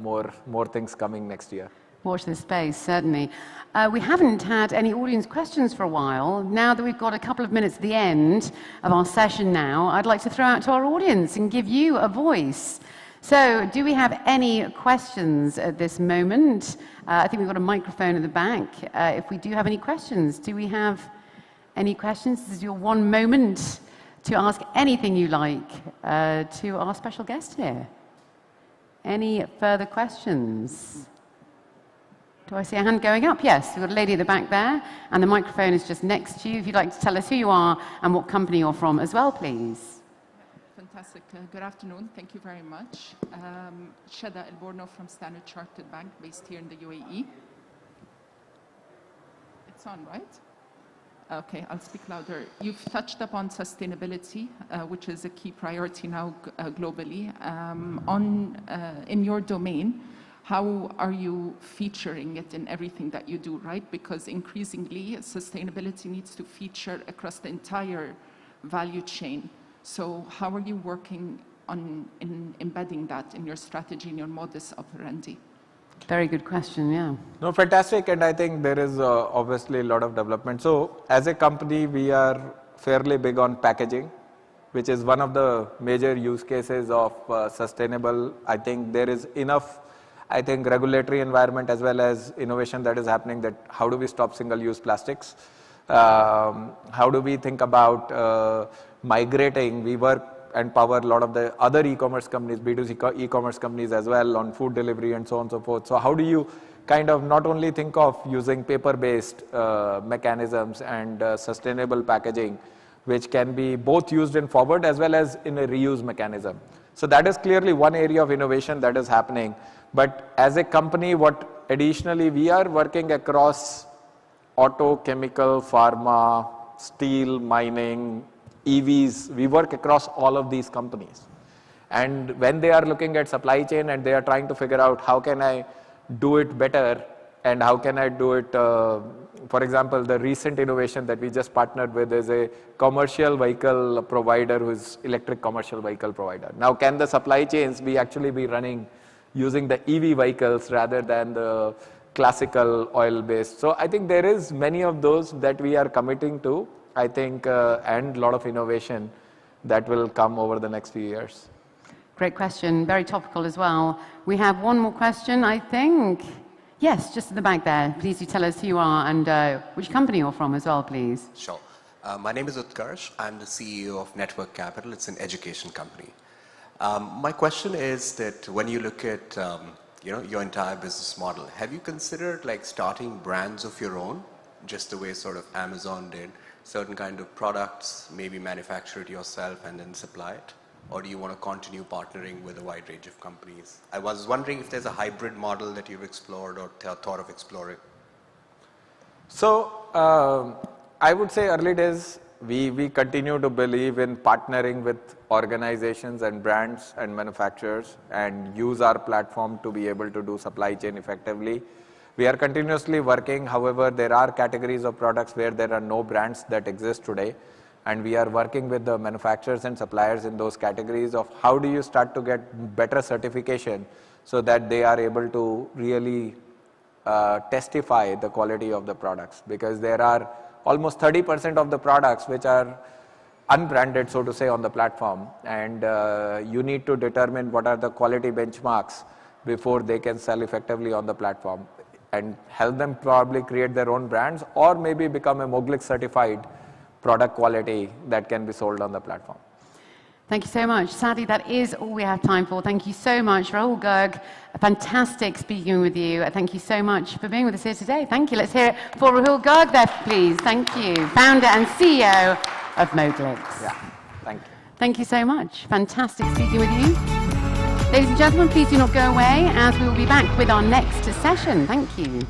more things coming next year. Watch this space, certainly. We haven't had any audience questions for a while. Now that we've got a couple of minutes at the end of our session now, I'd like to throw out to our audience and give you a voice. So, do we have any questions at this moment? I think we've got a microphone at the back. If we do have any questions, do we have any questions? This is your one moment to ask anything you like to our special guest here. Any further questions? Do I see a hand going up? Yes, we've got a lady at the back there, and the microphone is just next to you. If you'd like to tell us who you are and what company you're from as well, please. Fantastic. Good afternoon. Thank you very much. Shada El Borno from Standard Chartered Bank, based here in the UAE. It's on, right? Okay, I'll speak louder. You've touched upon sustainability, which is a key priority now globally. In your domain, how are you featuring it in everything that you do, right? Because increasingly, sustainability needs to feature across the entire value chain. So how are you working on embedding that in your strategy, in your modus operandi? Very good question, yeah. No, fantastic, and I think there is obviously a lot of development. So as a company, we are fairly big on packaging, which is one of the major use cases of sustainable. I think there is enough regulatory environment as well as innovation that is happening, that how do we stop single-use plastics? How do we think about migrating? We work and power a lot of the other e-commerce companies, B2C e-commerce companies as well, on food delivery and so on and so forth. So how do you kind of not only think of using paper-based mechanisms and sustainable packaging, which can be both used in forward as well as in a reuse mechanism. So that is clearly one area of innovation that is happening. But as a company, what additionally we are working across auto, chemical, pharma, steel, mining, EVs, we work across all of these companies. And when they are looking at supply chain and they are trying to figure out how can I do it better and how can I do it, for example, the recent innovation that we just partnered with is a commercial vehicle provider who is electric commercial vehicle provider. Now, can the supply chains be actually be running using the EV vehicles rather than the classical oil-based? So I think there is many of those that we are committing to, I think, and a lot of innovation that will come over the next few years. Great question, very topical as well. We have one more question, I think. Yes, just at the back there. Please do tell us who you are and which company you're from as well, please. Sure. My name is Utkarsh. I'm the CEO of Network Capital. It's an education company. My question is that when you look at your entire business model, have you considered like starting brands of your own, just the way sort of Amazon did, certain kind of products, maybe manufacture it yourself and then supply it? Or do you want to continue partnering with a wide range of companies? I was wondering if there's a hybrid model that you've explored or thought of exploring. So I would say early days, we continue to believe in partnering with organizations and brands and manufacturers and use our platform to be able to do supply chain effectively. We are continuously working. However, there are categories of products where there are no brands that exist today. And we are working with the manufacturers and suppliers in those categories of how do you start to get better certification so that they are able to really testify the quality of the products. Because there are almost 30% of the products which are unbranded, so to say, on the platform. And you need to determine what are the quality benchmarks before they can sell effectively on the platform. And help them probably create their own brands or maybe become a Moglik certified product quality that can be sold on the platform. Thank you so much. Sadly, that is all we have time for. Thank you so much, Rahul Garg. Fantastic speaking with you. Thank you so much for being with us here today. Thank you. Let's hear it for Rahul Garg there, please. Thank you. Founder and CEO of Moglik. Yeah, thank you. Thank you so much. Fantastic speaking with you. Ladies and gentlemen, please do not go away as we will be back with our next session. Thank you.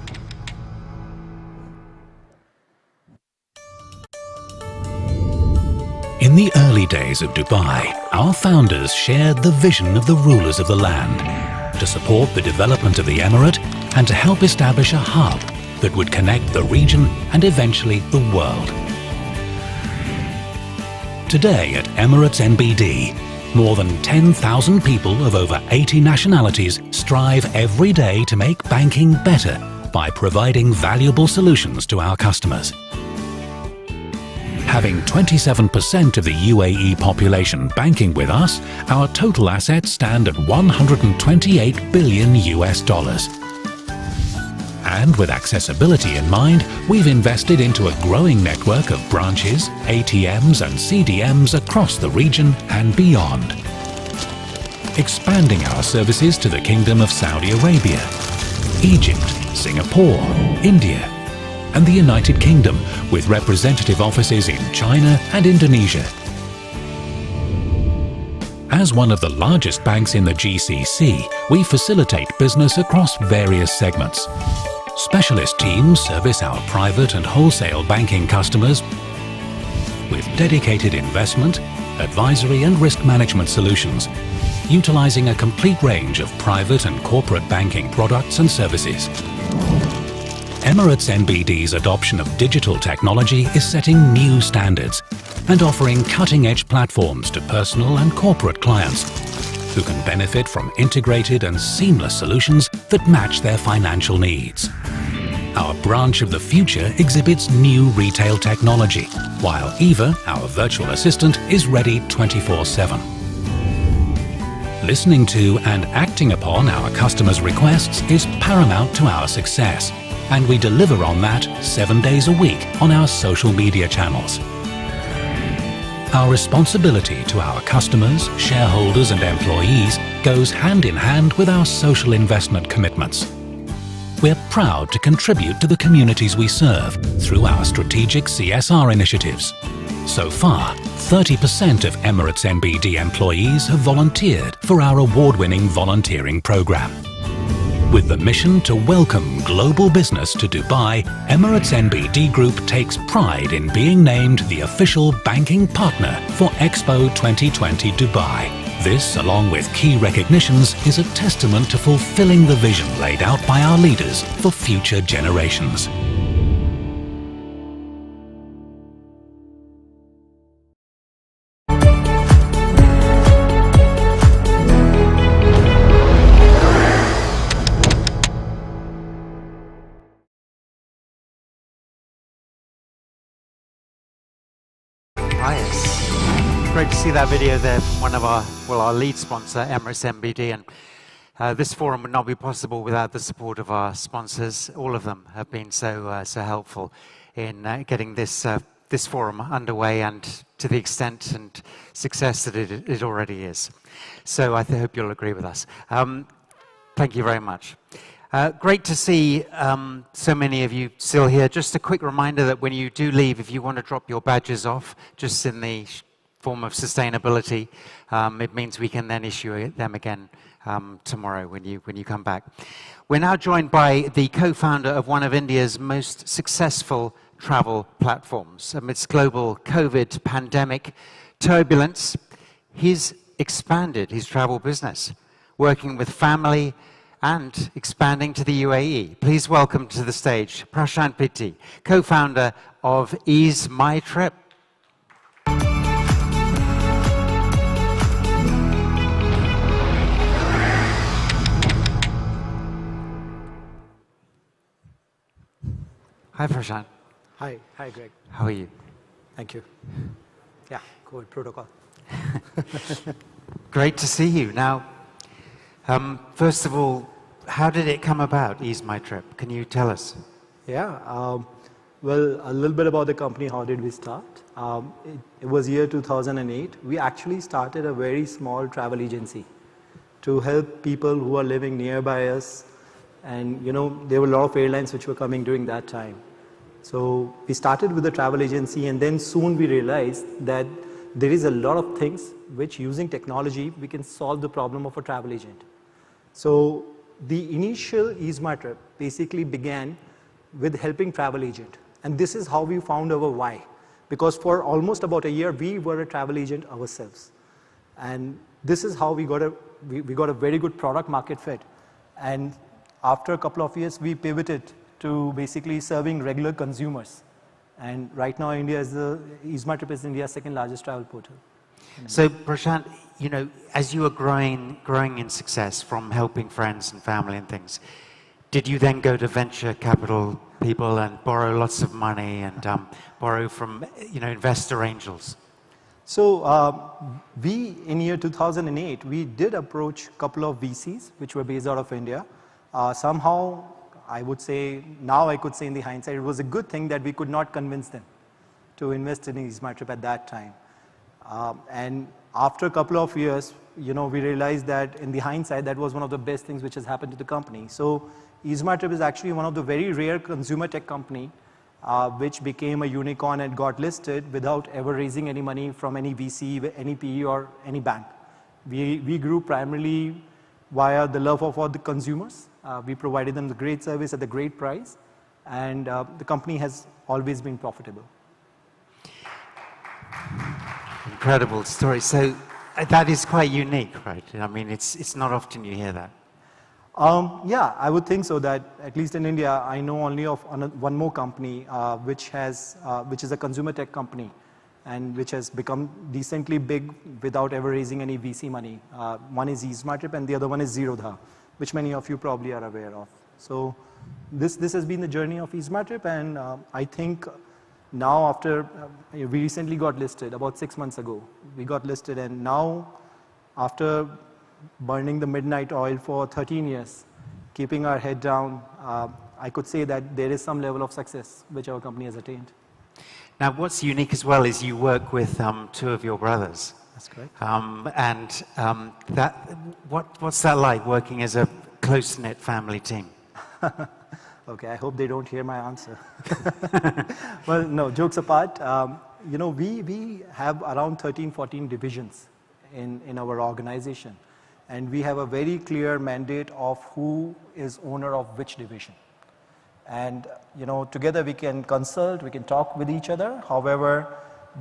In the early days of Dubai, our founders shared the vision of the rulers of the land to support the development of the emirate and to help establish a hub that would connect the region and eventually the world. Today at Emirates NBD, more than 10,000 people of over 80 nationalities strive every day to make banking better by providing valuable solutions to our customers. Having 27% of the UAE population banking with us, our total assets stand at 128 billion US dollars. And with accessibility in mind, we've invested into a growing network of branches, ATMs and CDMs across the region and beyond. Expanding our services to the Kingdom of Saudi Arabia, Egypt, Singapore, India, and the United Kingdom, with representative offices in China and Indonesia. As one of the largest banks in the GCC, we facilitate business across various segments. Specialist teams service our private and wholesale banking customers with dedicated investment, advisory and risk management solutions, utilizing a complete range of private and corporate banking products and services. Emirates NBD's adoption of digital technology is setting new standards and offering cutting-edge platforms to personal and corporate clients who can benefit from integrated and seamless solutions that match their financial needs. Our branch of the future exhibits new retail technology, while Eva, our virtual assistant, is ready 24/7. Listening to and acting upon our customers' requests is paramount to our success, and we deliver on that 7 days a week on our social media channels. Our responsibility to our customers, shareholders and employees goes hand in hand with our social investment commitments. We're proud to contribute to the communities we serve through our strategic CSR initiatives. So far, 30% of Emirates NBD employees have volunteered for our award-winning volunteering program. With the mission to welcome global business to Dubai, Emirates NBD Group takes pride in being named the official banking partner for Expo 2020 Dubai. This, along with key recognitions, is a testament to fulfilling the vision laid out by our leaders for future generations. Great to see that video there from one of our lead sponsor, Emirates NBD. And this forum would not be possible without the support of our sponsors. All of them have been so helpful in getting this forum underway and to the extent and success that it already is. So I hope you'll agree with us. Thank you very much. Great to see so many of you still here. Just a quick reminder that when you do leave, if you want to drop your badges off, just in the form of sustainability, it means we can then issue them again tomorrow when you come back. We're now joined by the co-founder of one of India's most successful travel platforms. Amidst global COVID pandemic turbulence, he's expanded his travel business, working with family and expanding to the UAE. Please welcome to the stage Prashant Pitti, co-founder of Ease My Trip. Hi, Prashant. Hi, Greg. How are you? Thank you. Yeah, COVID protocol. Great to see you. Now, first of all, how did it come about, Ease My Trip? Can you tell us? Yeah, well, a little bit about the company. How did we start? It was year 2008. We actually started a very small travel agency to help people who are living nearby us. And, there were a lot of airlines which were coming during that time. So we started with the travel agency, and then soon we realized that there is a lot of things which, using technology, we can solve the problem of a travel agent. So the initial Ease My Trip basically began with helping travel agent. And this is how we found our why. Because for almost about a year, we were a travel agent ourselves. And this is how we got a very good product market fit. And after a couple of years, we pivoted to basically serving regular consumers. And right now, Ease My Trip is India's second largest travel portal. So, Prashant, as you were growing in success from helping friends and family and things, did you then go to venture capital people and borrow lots of money and borrow from, investor angels? So in year 2008, we did approach a couple of VCs, which were based out of India. Somehow, I would say, now I could say in the hindsight, it was a good thing that we could not convince them to invest in Ease My Trip at that time. And after a couple of years, we realized that in the hindsight, that was one of the best things which has happened to the company. So Ease My Trip is actually one of the very rare consumer tech company which became a unicorn and got listed without ever raising any money from any VC, any PE or any bank. We grew primarily via the love of all the consumers. We provided them the great service at the great price, and the company has always been profitable. Incredible story. So that is quite unique, right? I mean, it's not often you hear that. Yeah, I would think so. That at least in India, I know only of one more company which is a consumer tech company, and which has become decently big without ever raising any VC money. One is Ease My Trip, and the other one is Zerodha, which many of you probably are aware of. So this has been the journey of Ease My Trip, and I think now after we recently got listed about 6 months ago. We got listed, and now after burning the midnight oil for 13 years, keeping our head down, I could say that there is some level of success which our company has attained. Now, what's unique as well is you work with 2 of your brothers. That's correct. What's that like, working as a close-knit family team? Okay, I hope they don't hear my answer. Well, no, jokes apart, we have around 13, 14 divisions in our organization. And we have a very clear mandate of who is owner of which division. And, together we can consult, we can talk with each other. However,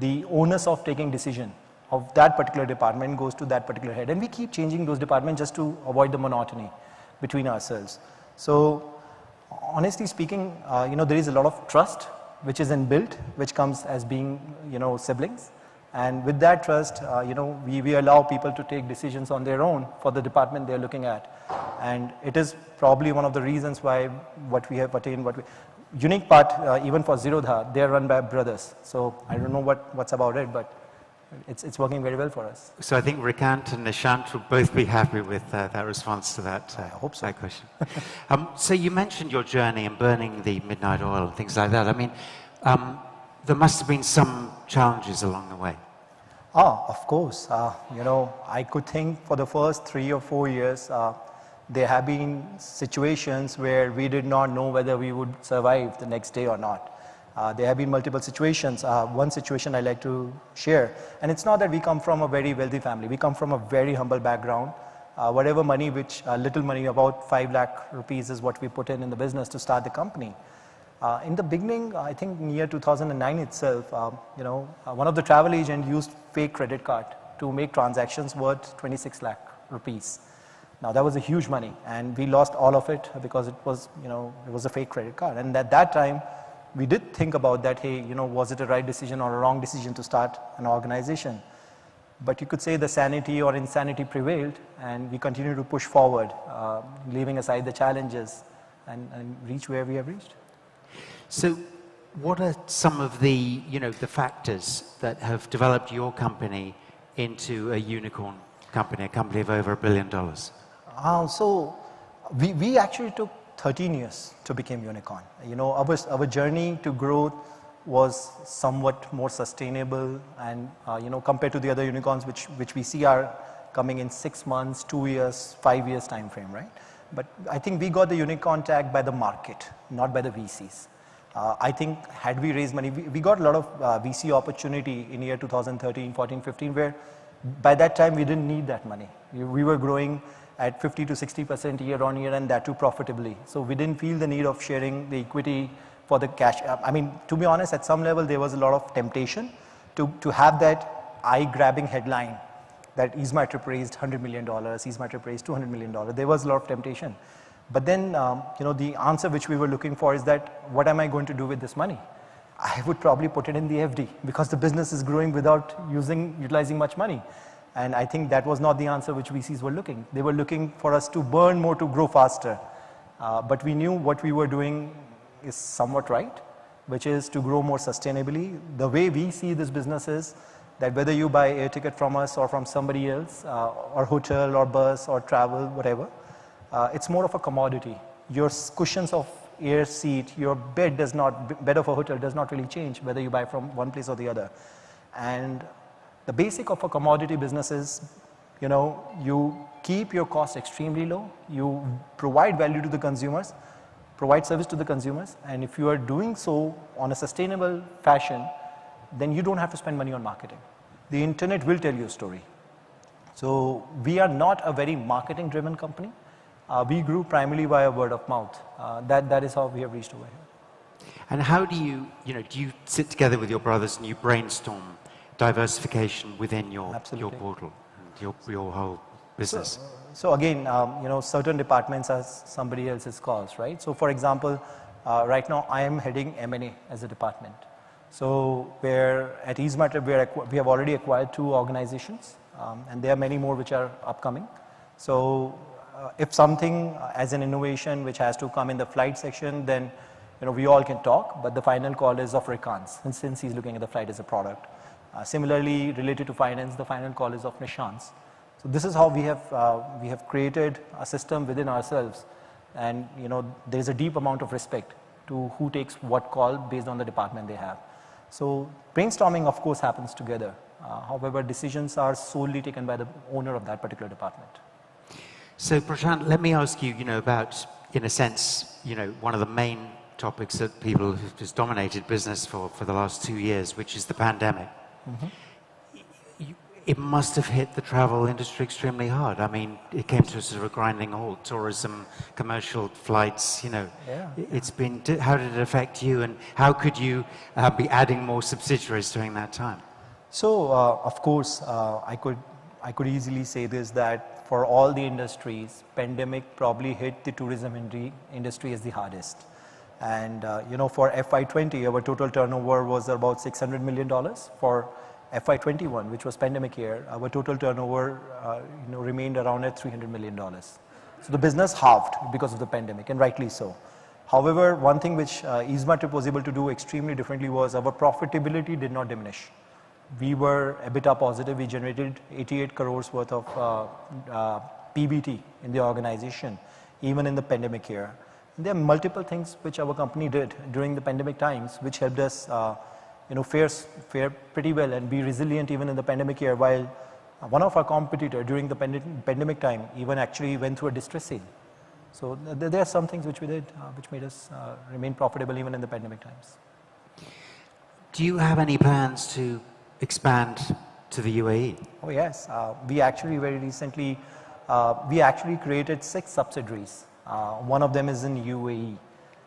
the onus of taking decision of that particular department goes to that particular head. And we keep changing those departments just to avoid the monotony between ourselves. So, honestly speaking, there is a lot of trust which is inbuilt, which comes as being, siblings. And with that trust, we allow people to take decisions on their own for the department they're looking at. And it is probably one of the reasons why what we have attained, unique part, even for Zerodha, they're run by brothers. So I don't know what's about it, but it's working very well for us. So I think Rikant and Nishant will both be happy with that response to that, I hope so. That question. So you mentioned your journey and burning the midnight oil and things like that. I mean, there must have been some challenges along the way. Of course. I could think for the first 3 or 4 years, there have been situations where we did not know whether we would survive the next day or not. There have been multiple situations. One situation I like to share, and it's not that we come from a very wealthy family. We come from a very humble background. whatever money, which little money, about 5 lakh rupees is what we put in the business to start the company. In the beginning, I think near 2009 itself, one of the travel agents used fake credit card to make transactions worth 26 lakh rupees. Now that was a huge money, and we lost all of it because it was, it was a fake credit card. And at that time, we did think about that, hey, was it a right decision or a wrong decision to start an organization? But you could say the sanity or insanity prevailed, and we continue to push forward, leaving aside the challenges and reach where we have reached. So what are some of the, the factors that have developed your company into a unicorn company, a company of over $1 billion? So we actually took 13 years to become unicorn. Our journey to growth was somewhat more sustainable, and compared to the other unicorns which we see are coming in 6 months, 2 years, 5 years time frame, right? But I think we got the unicorn tag by the market, not by the VCs. I think had we raised money, we got a lot of VC opportunity in year 2013, 14, 15, where by that time we didn't need that money. We were growing at 50 to 60% year on year, and that too profitably. So we didn't feel the need of sharing the equity for the cash. I mean, to be honest, at some level there was a lot of temptation to have that eye-grabbing headline that EaseMyTrip raised $100 million, EaseMyTrip raised $200 million. There was a lot of temptation. But then, the answer which we were looking for is that, what am I going to do with this money? I would probably put it in the FD, because the business is growing without utilizing much money. And I think that was not the answer which VCs were looking. They were looking for us to burn more to grow faster. But we knew what we were doing is somewhat right, which is to grow more sustainably. The way we see this business is that whether you buy air ticket from us or from somebody else, or hotel or bus or travel, whatever, it's more of a commodity. Your cushions of air seat, your bed of a hotel does not really change whether you buy from one place or the other. And the basic of a commodity business is, you keep your costs extremely low, you provide value to the consumers, provide service to the consumers, and if you are doing so on a sustainable fashion, then you don't have to spend money on marketing. The internet will tell you a story. So we are not a very marketing driven company. We grew primarily via word of mouth. That is how we have reached over here. And how do you, do you sit together with your brothers and you brainstorm diversification within your portal and your whole business? So again, certain departments are somebody else's calls, right? So for example, right now I am heading M&A as a department. So where at EaseMyTrip we have already acquired 2 organizations, and there are many more which are upcoming. So if something as an innovation which has to come in the flight section, then we all can talk, but the final call is of Rikan's, since he's looking at the flight as a product. Similarly, related to finance, the final call is of Nishant's. So this is how we have created a system within ourselves, and there is a deep amount of respect to who takes what call based on the department they have. So brainstorming, of course, happens together. However, decisions are solely taken by the owner of that particular department. So Prashant, let me ask you, about, in a sense, one of the main topics that people who've just dominated business for the last 2 years, which is the pandemic. Mm-hmm. It must have hit the travel industry extremely hard. I mean, it came to a sort of a grinding halt. Tourism, commercial flights, it's been, how did it affect you, and how could you be adding more subsidiaries during that time? So, of course, I could easily say this, that for all the industries, pandemic probably hit the tourism industry as the hardest. And, for FY20, our total turnover was about $600 million. For FY21, which was pandemic year, our total turnover, remained around at $300 million. So the business halved because of the pandemic, and rightly so. However, one thing which EaseMyTrip was able to do extremely differently was our profitability did not diminish. We were EBITDA positive. We generated 88 crores worth of PBT in the organization, even in the pandemic year. And there are multiple things which our company did during the pandemic times, which helped us fare pretty well and be resilient even in the pandemic year, while one of our competitors during the pandemic time even actually went through a distress sale. So there are some things which we did which made us remain profitable even in the pandemic times. Do you have any plans to expand to the UAE? Oh yes, we actually very recently we actually created 6 subsidiaries. One of them is in UAE.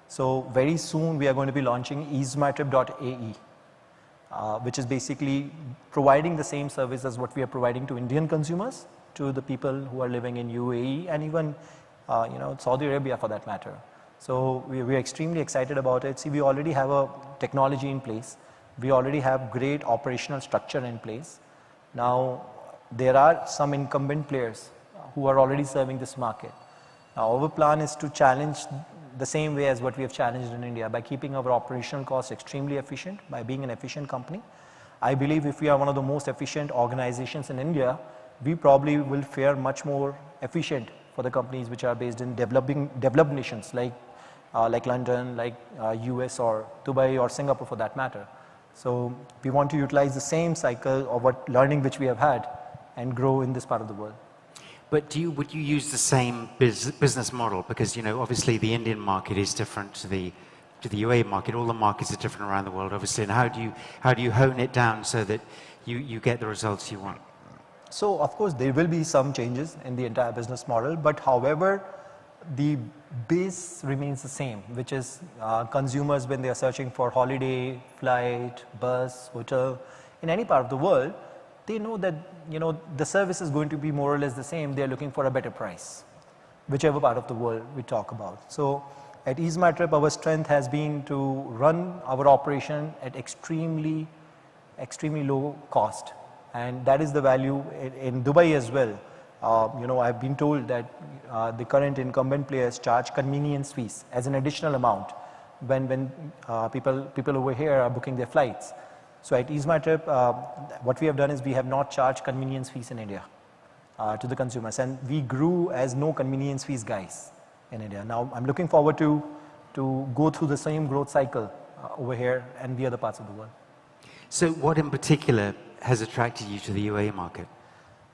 So very soon we are going to be launching easemytrip.ae, which is basically providing the same service as what we are providing to Indian consumers, to the people who are living in UAE and even Saudi Arabia for that matter. So we're extremely excited about it. See, we already have a technology in place. We already have great operational structure in place. Now, there are some incumbent players who are already serving this market. Now, our plan is to challenge the same way as what we have challenged in India by keeping our operational costs extremely efficient, by being an efficient company. I believe if we are one of the most efficient organizations in India, we probably will fare much more efficient for the companies which are based in developed nations like London, like US or Dubai or Singapore for that matter. So we want to utilize the same cycle of what learning which we have had and grow in this part of the world. But would you use the same business model? Because obviously the Indian market is different to the UAE market. All the markets are different around the world, obviously. And how do you hone it down so that you get the results you want? So of course there will be some changes in the entire business model, but however the base remains the same, which is consumers when they are searching for holiday, flight, bus, hotel in any part of the world, they know that the service is going to be more or less the same. They are looking for a better price, whichever part of the world we talk about. So at EaseMyTrip, our strength has been to run our operation at extremely low cost, and that is the value in Dubai as well. I've been told that the current incumbent players charge convenience fees as an additional amount when people over here are booking their flights. So at EaseMyTrip, what we have done is we have not charged convenience fees in India to the consumers, and we grew as no convenience fees guys in India. Now I'm looking forward to go through the same growth cycle over here and the other parts of the world. So what in particular has attracted you to the UAE market?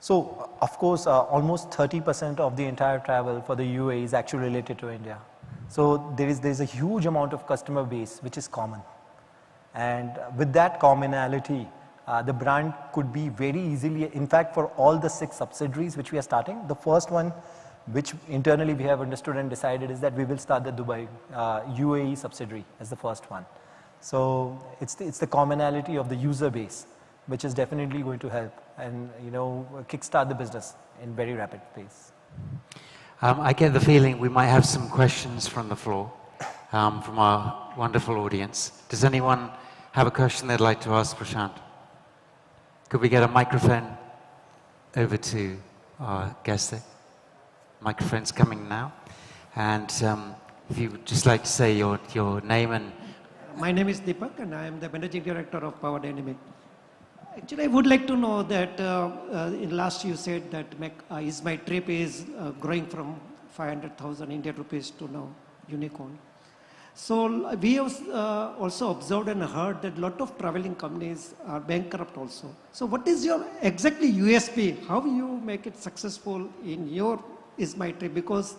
So, of course, almost 30% of the entire travel for the UAE is actually related to India. So, there's a huge amount of customer base which is common. And with that commonality, the brand could be very easily, in fact, for all the 6 subsidiaries which we are starting, the first one which internally we have understood and decided is that we will start the Dubai UAE subsidiary as the first one. So, it's the commonality of the user base which is definitely going to help and kickstart the business in very rapid pace. I get the feeling we might have some questions from the floor, from our wonderful audience. Does anyone have a question they'd like to ask Prashant? Could we get a microphone over to our guest there? Microphone's coming now. And if you would just like to say your name and... My name is Deepak and I am the Managing Director of Power Dynamic. Actually, I would like to know that in last you said that EaseMyTrip is growing from 500,000 Indian rupees to now unicorn. So we have also observed and heard that a lot of traveling companies are bankrupt also. So what is your exactly USP? How you make it successful in your EaseMyTrip? Because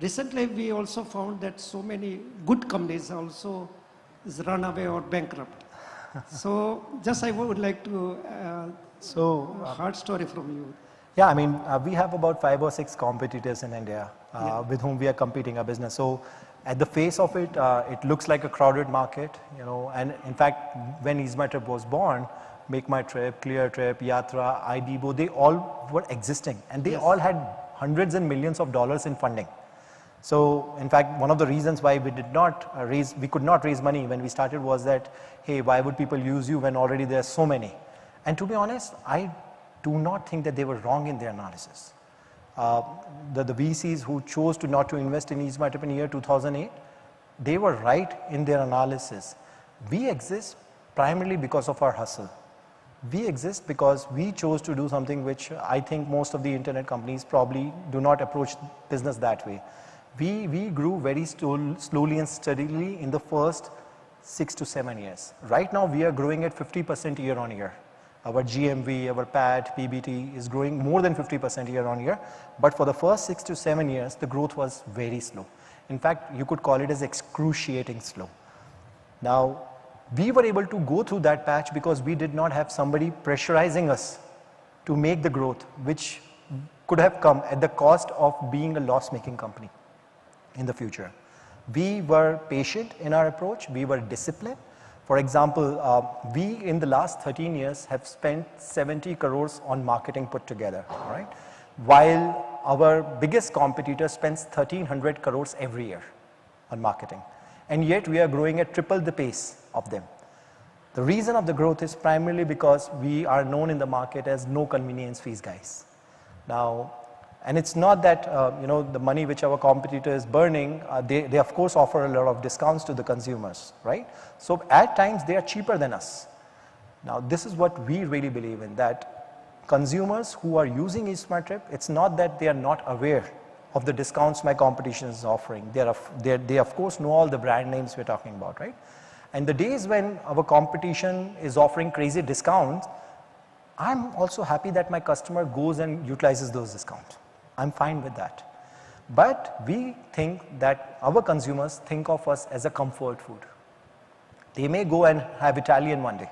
recently we also found that so many good companies also is run away or bankrupt. So just I would like to a hard story from you. Yeah, I mean, we have about 5 or 6 competitors in India with whom we are competing our business. So at the face of it, it looks like a crowded market, and in fact, when EaseMyTrip was born, MakeMyTrip, ClearTrip, Yatra, IDBO, they all were existing and they all had hundreds and millions of dollars in funding. So in fact, one of the reasons why we could not raise money when we started was that, hey, why would people use you when already there are so many? And to be honest, I do not think that they were wrong in their analysis. The VCs who chose not to invest in EaseMyTrip in the year 2008, they were right in their analysis. We exist primarily because of our hustle. We exist because we chose to do something which I think most of the internet companies probably do not approach business that way. We grew very slowly and steadily in the first 6 to 7 years. Right now we are growing at 50% year on year. Our GMV, our PAT, PBT is growing more than 50% year on year. But for the first 6 to 7 years, the growth was very slow. In fact, you could call it as excruciating slow. Now, we were able to go through that patch because we did not have somebody pressurizing us to make the growth, which could have come at the cost of being a loss-making company in the future. We were patient in our approach, we were disciplined. For example, we in the last 13 years have spent 70 crores on marketing put together, right? While our biggest competitor spends 1300 crores every year on marketing. And yet we are growing at triple the pace of them. The reason of the growth is primarily because we are known in the market as no convenience fees guys. Now, and it's not that the money which our competitor is burning, they of course offer a lot of discounts to the consumers, right? So at times they are cheaper than us. Now this is what we really believe in, that consumers who are using eSmartTrip, it's not that they are not aware of the discounts my competition is offering. They of course know all the brand names we're talking about, right? And the days when our competition is offering crazy discounts, I'm also happy that my customer goes and utilizes those discounts. I'm fine with that. But we think that our consumers think of us as a comfort food. They may go and have Italian one day.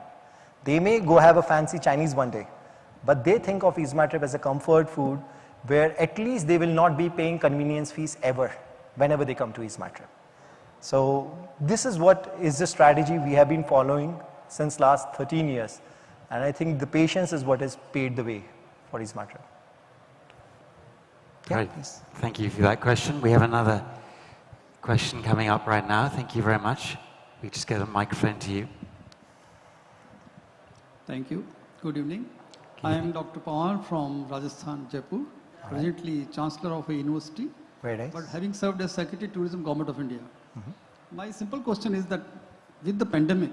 They may go have a fancy Chinese one day. But they think of eSmartTrip as a comfort food where at least they will not be paying convenience fees ever whenever they come to eSmartTrip. So this is what is the strategy we have been following since last 13 years. And I think the patience is what has paved the way for eSmartTrip. Great. Thank you for that question. We have another question coming up right now. Thank you very much. We just get a microphone to you. Thank you. Good evening. I am Dr. Pawar from Rajasthan, Jaipur, presently Chancellor of a university, Very nice. but having served as Secretary Tourism Government of India. My simple question is that with the pandemic,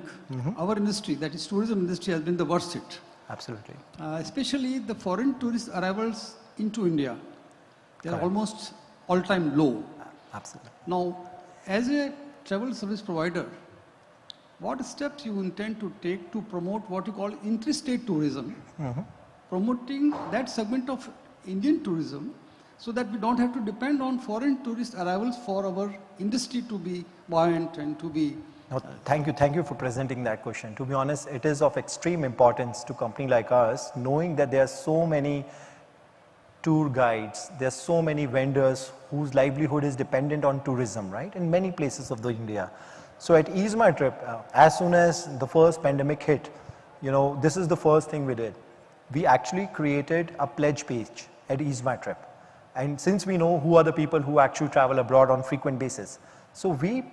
our industry, that is tourism industry, has been the worst hit. Absolutely. Especially the foreign tourist arrivals into India. They are almost all-time low. Absolutely. Now, as a travel service provider, what steps you intend to take to promote what you call interstate tourism, promoting that segment of Indian tourism so that we don't have to depend on foreign tourist arrivals for our industry to be buoyant and to be... No, thank you for presenting that question. To be honest, it is of extreme importance to a company like ours, knowing that there are so many tour guides, there are so many vendors whose livelihood is dependent on tourism, right, in many places of the India. So at eSmartTrip, as soon as the first pandemic hit, this is the first thing we did. We actually created a pledge page at eSmartTrip. And since we know who are the people who actually travel abroad on frequent basis, so we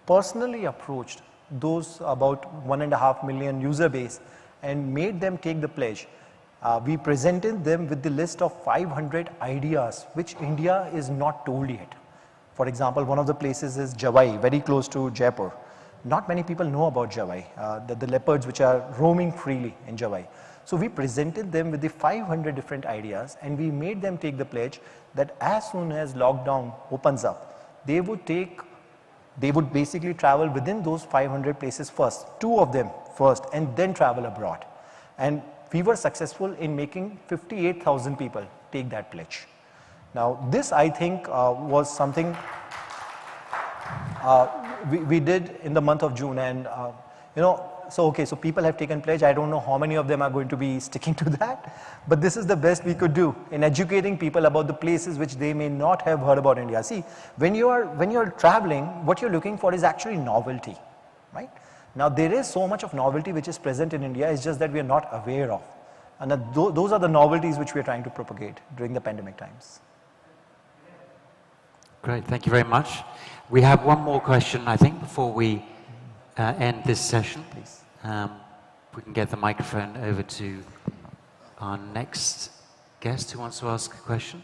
personally approached those about 1.5 million user base and made them take the pledge. We presented them with the list of 500 ideas which India is not told yet. For example, one of the places is Javai, very close to Jaipur. Not many people know about Javai, the leopards which are roaming freely in Javai. So we presented them with the 500 different ideas and we made them take the pledge that as soon as lockdown opens up, they would basically travel within those 500 places first, 2 of them first, and then travel abroad. And we were successful in making 58,000 people take that pledge. Now this I think was something we did in the month of June, and so people have taken pledge. I don't know how many of them are going to be sticking to that, but this is the best we could do in educating people about the places which they may not have heard about India. See, when you're traveling, what you're looking for is actually novelty, right? Now there is so much of novelty which is present in India, it's just that we are not aware of. And those are the novelties which we are trying to propagate during the pandemic times. Great, thank you very much. We have one more question, I think, before we end this session. Please. We can get the microphone over to our next guest who wants to ask a question.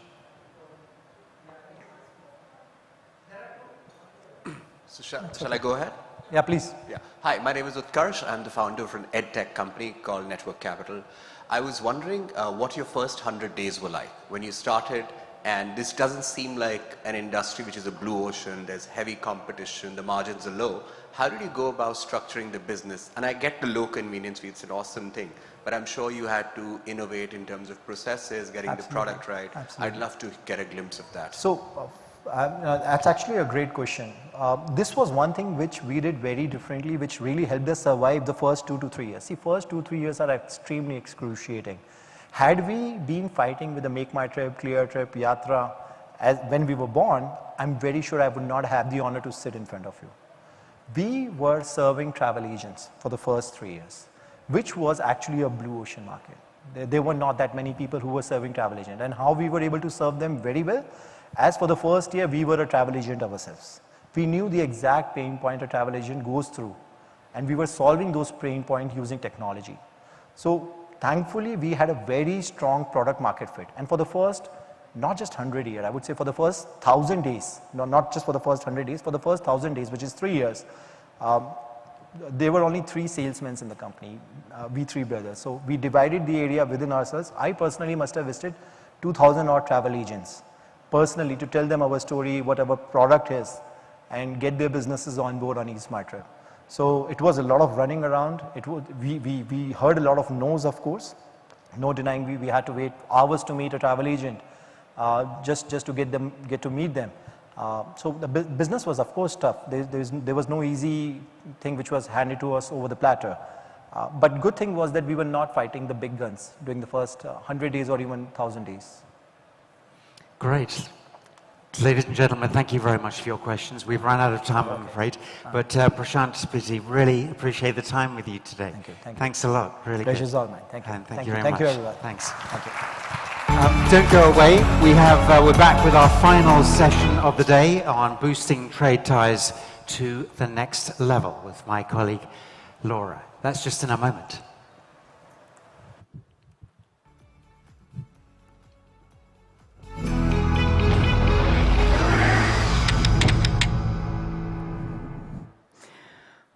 So shall I go ahead? Yeah, please. Yeah. Hi, my name is Utkarsh. I'm the founder of an edtech company called Network Capital. I was wondering what your first 100 days were like when you started, and this doesn't seem like an industry which is a blue ocean. There's heavy competition, the margins are low. How did you go about structuring the business? And I get the low convenience fee, it's an awesome thing, but I'm sure you had to innovate in terms of processes, getting the product right. Absolutely. I'd love to get a glimpse of that. So that's actually a great question. This was one thing which we did very differently, which really helped us survive the first 2 to 3 years. See, first 2-3 years are extremely excruciating. Had we been fighting with the Make My Trip, Clear Trip, Yatra, when we were born, I'm very sure I would not have the honor to sit in front of you. We were serving travel agents for the first 3 years, which was actually a blue ocean market. There were not that many people who were serving travel agent, and how we were able to serve them very well. As for the first year, we were a travel agent ourselves. We knew the exact pain point a travel agent goes through, and we were solving those pain points using technology. So thankfully, we had a very strong product market fit. And for the first, not just 100 years, I would say for the first 1,000 days, no, not just for the first 100 days, for the first 1,000 days, which is 3 years, there were only 3 salesmen in the company, we 3 brothers. So we divided the area within ourselves. I personally must have visited 2,000 odd travel agents personally to tell them our story, what our product is, and get their businesses on board on eSmartTrip. So it was a lot of running around. We heard a lot of no's, of course. No denying we had to wait hours to meet a travel agent just to get to meet them. So the business was, of course, tough. There was no easy thing which was handed to us over the platter. But good thing was that we were not fighting the big guns during the first 100 days or even 1,000 days. Great. Ladies and gentlemen, thank you very much for your questions. We've run out of time, I'm afraid. But Prashant, Spiti, really appreciate the time with you today. Thank you. Thanks a lot. Really good. Pleasure's all mine. Thank you. And thank you very much. Thank you, everyone. Thanks. Thank you. Don't go away. We're back with our final session of the day on boosting trade ties to the next level with my colleague Laura. That's just in a moment.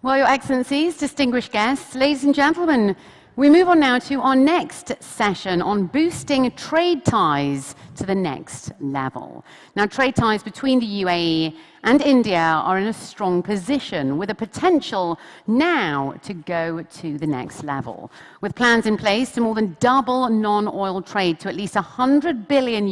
Well, Your Excellencies, distinguished guests, ladies and gentlemen, we move on now to our next session on boosting trade ties to the next level. Now, trade ties between the UAE and India are in a strong position with a potential now to go to the next level. With plans in place to more than double non-oil trade to at least $100 billion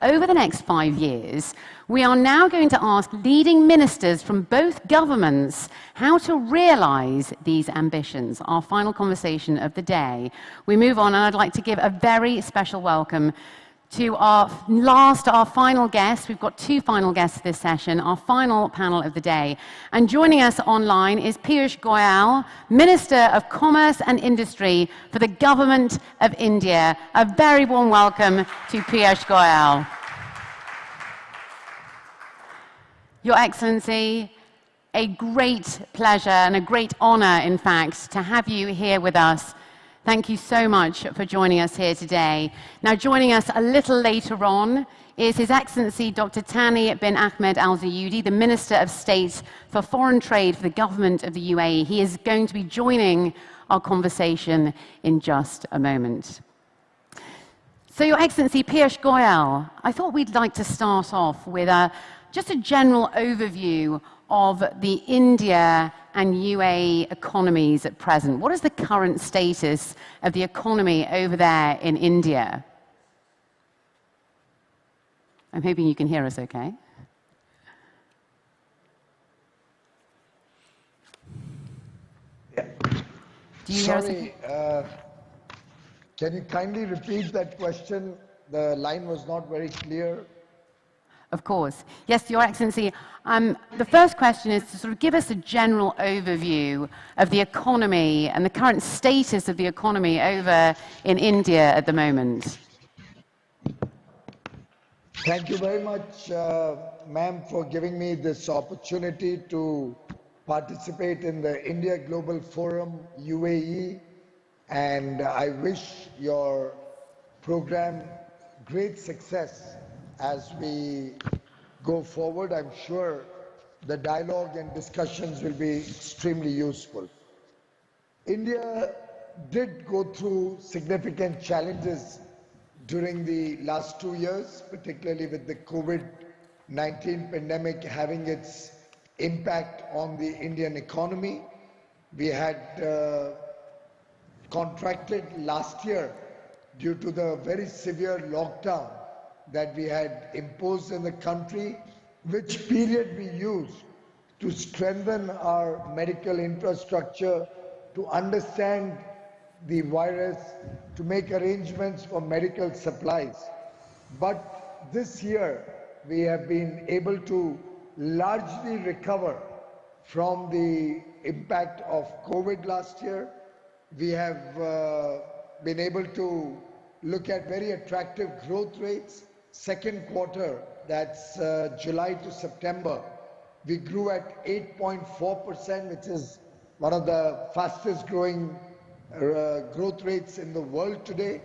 over the next 5 years, we are now going to ask leading ministers from both governments how to realize these ambitions. Our final conversation of the day. We move on, and I'd like to give a very special welcome to our final guest. We've got 2 final guests this session, our final panel of the day. And joining us online is Piyush Goyal, Minister of Commerce and Industry for the Government of India. A very warm welcome to Piyush Goyal. Your Excellency, a great pleasure and a great honor, in fact, to have you here with us. Thank you so much for joining us here today. Now, joining us a little later on is His Excellency Dr. Thani bin Ahmed Al Zayudi, the Minister of State for Foreign Trade for the Government of the UAE. He is going to be joining our conversation in just a moment. So, Your Excellency, Piyush Goyal, I thought we'd like to start off with just a general overview of the India and UAE economies at present. What is the current status of the economy over there in India? I'm hoping you can hear us okay. Yeah. Do you hear us Sorry, okay? Can you kindly repeat that question? The line was not very clear. Of course. Yes, Your Excellency. The first question is to sort of give us a general overview of the economy and the current status of the economy over in India at the moment. Thank you very much, ma'am, for giving me this opportunity to participate in the India Global Forum, UAE, and I wish your program great success as we go forward. I'm sure the dialogue and discussions will be extremely useful. India did go through significant challenges during the last 2 years, particularly with the COVID-19 pandemic having its impact on the Indian economy. We had contracted last year due to the very severe lockdown that we had imposed in the country, which period we used to strengthen our medical infrastructure, to understand the virus to make arrangements for medical supplies. But this year, we have been able to largely recover from the impact of COVID last year. We have been able to look at very attractive growth rates. Second quarter, that's July to September, we grew at 8.4%, which is one of the fastest growing growth rates in the world today.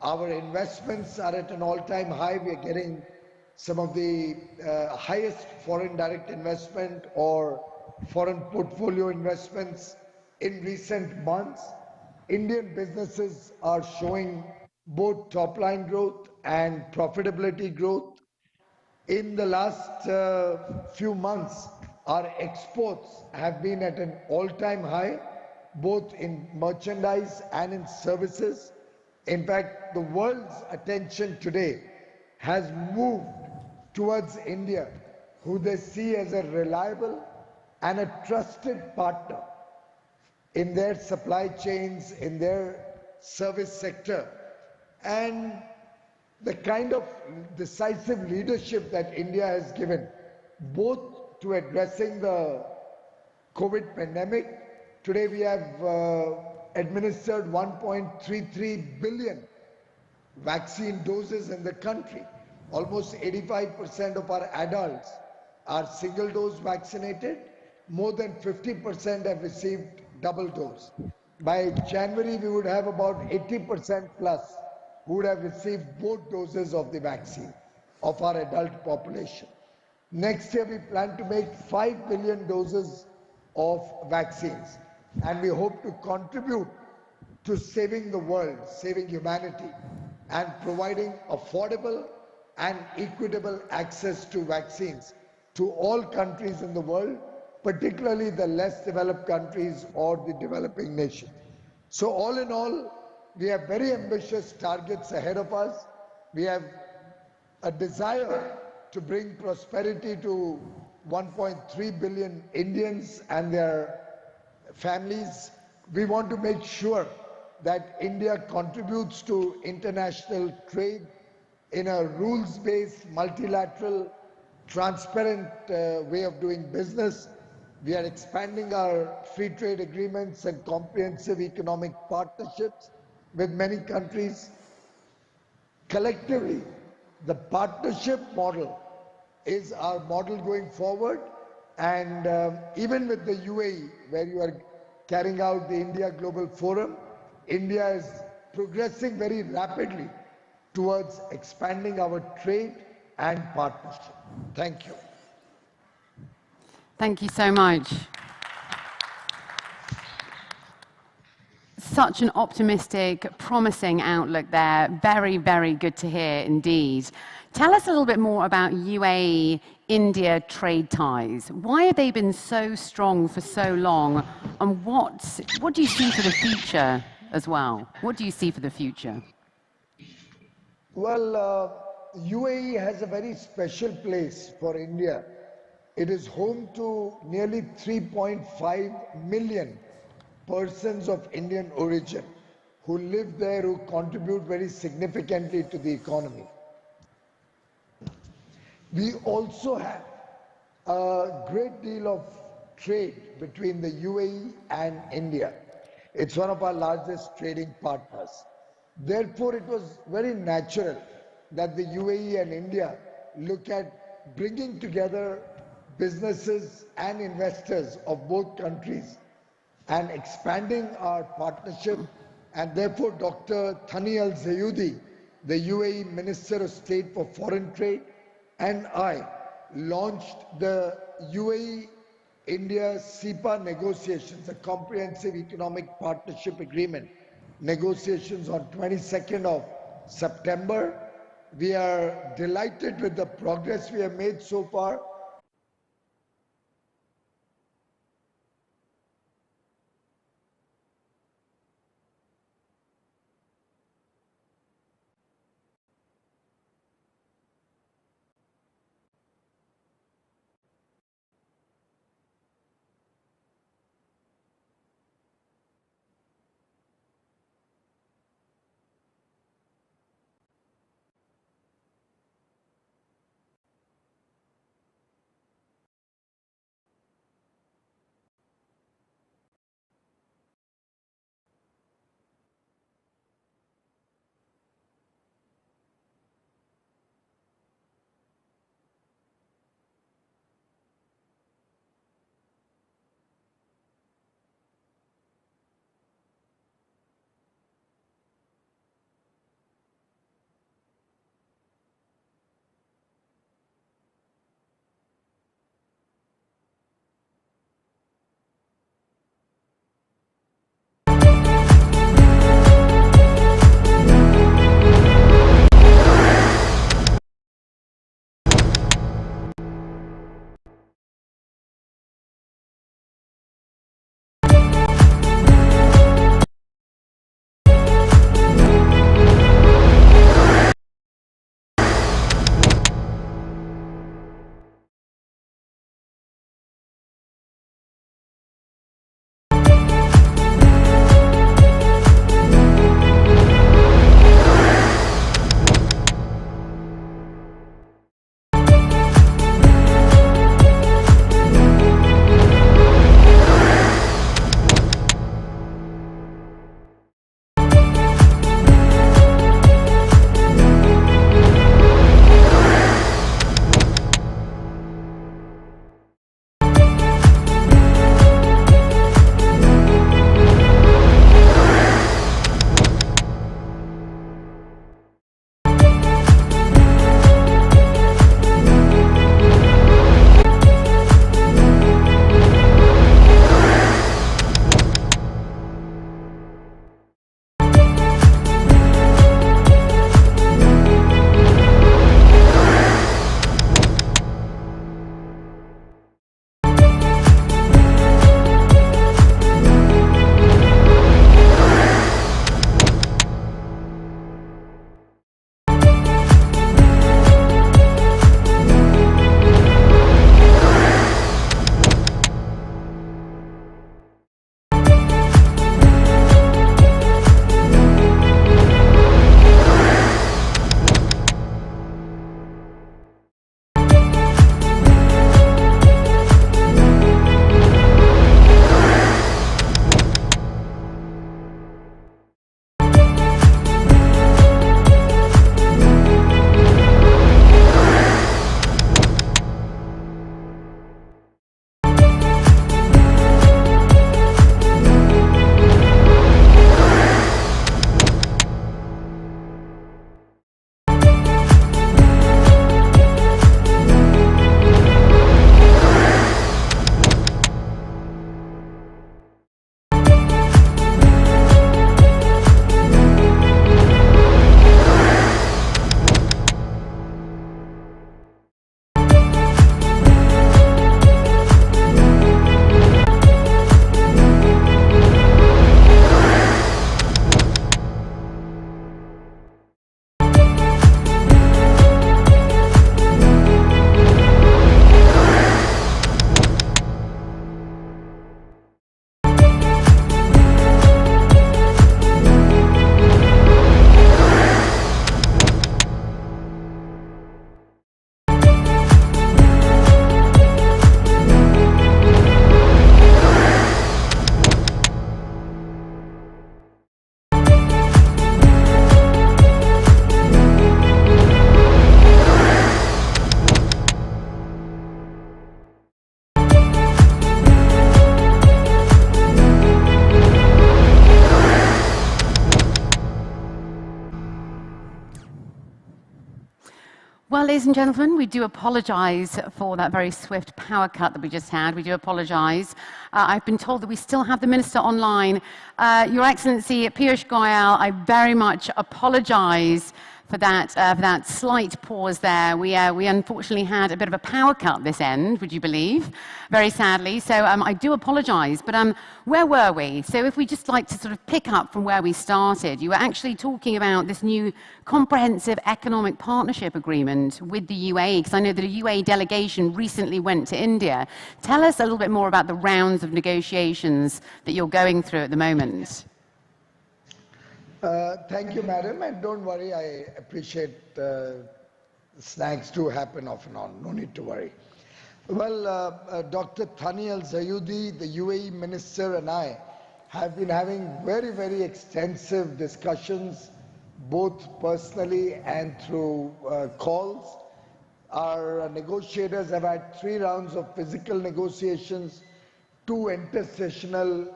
Our investments are at an all-time high. We are getting some of the highest foreign direct investment or foreign portfolio investments in recent months. Indian businesses are showing both top-line growth and profitability growth. In the last few months, our exports have been at an all-time high, both in merchandise and in services. In fact, the world's attention today has moved towards India, who they see as a reliable and a trusted partner in their supply chains, in their service sector. And the kind of decisive leadership that India has given, both to addressing the COVID pandemic. Today we have administered 1.33 billion vaccine doses in the country. Almost 85% of our adults are single dose vaccinated. More than 50% have received double dose. By January, we would have about 80% plus who would have received both doses of the vaccine of our adult population. Next year, we plan to make 5 billion doses of vaccines, and we hope to contribute to saving the world, saving humanity, and providing affordable and equitable access to vaccines to all countries in the world, particularly the less developed countries or the developing nations. So all in all, we have very ambitious targets ahead of us. We have a desire to bring prosperity to 1.3 billion Indians and their families. We want to make sure that India contributes to international trade in a rules-based, multilateral, transparent way of doing business. We are expanding our free trade agreements and comprehensive economic partnerships with many countries. Collectively, the partnership model is our model going forward, and even with the UAE, where you are carrying out the India Global Forum, India is progressing very rapidly towards expanding our trade and partnership. Thank you. Thank you so much. Such an optimistic, promising outlook there. Very, very good to hear indeed. Tell us a little bit more about UAE-India trade ties. Why have they been so strong for so long? And what do you see for the future as well? What do you see for the future? Well, UAE has a very special place for India. It is home to nearly 3.5 million persons of Indian origin who live there, who contribute very significantly to the economy. We also have a great deal of trade between the UAE and India. It's one of our largest trading partners. Therefore, it was very natural that the UAE and India look at bringing together businesses and investors of both countries and expanding our partnership. And therefore, Dr. Thani Al-Zayudi, the UAE Minister of State for Foreign Trade, and I launched the UAE-India CEPA negotiations, a comprehensive economic partnership agreement, negotiations on 22nd of September. We are delighted with the progress we have made so far. Well, ladies and gentlemen, we do apologize for that very swift power cut that we just had. We do apologize. I've been told that we still have the Minister online. Your Excellency, Piyush Goyal, I very much apologize for that slight pause there. We unfortunately had a bit of a power cut this end, would you believe? Very sadly. So I do apologize. But where were we? So if we just like to sort of pick up from where we started, you were actually talking about this new comprehensive economic partnership agreement with the UAE, because I know that a UAE delegation recently went to India. Tell us a little bit more about the rounds of negotiations that you're going through at the moment. Thank you, madam, and don't worry, I appreciate snags do happen off and on, no need to worry. Well, Dr. Thani Al-Zayudi, the UAE minister, and I have been having very, very extensive discussions, both personally and through calls. Our negotiators have had 3 rounds of physical negotiations, 2 intersessional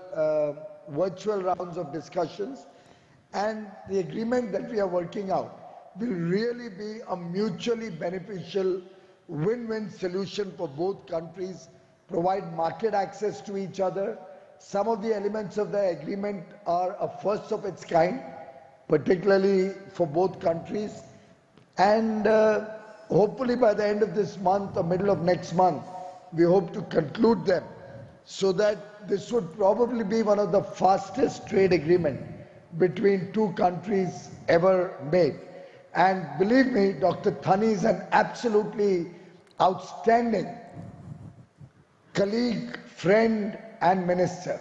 virtual rounds of discussions. And the agreement that we are working out will really be a mutually beneficial win-win solution for both countries, provide market access to each other. Some of the elements of the agreement are a first of its kind, particularly for both countries. And hopefully by the end of this month or middle of next month, we hope to conclude them so that this would probably be one of the fastest trade agreements between 2 countries ever made. And believe me, Dr. Thani is an absolutely outstanding colleague, friend, and minister.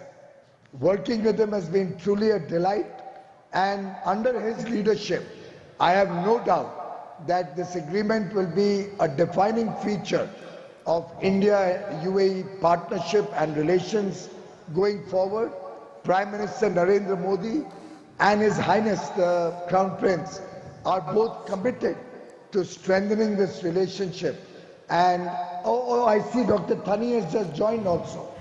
Working with him has been truly a delight, and under his leadership, I have no doubt that this agreement will be a defining feature of India-UAE partnership and relations going forward. Prime Minister Narendra Modi and His Highness the Crown Prince are both committed to strengthening this relationship. And I see Dr. Thani has just joined also.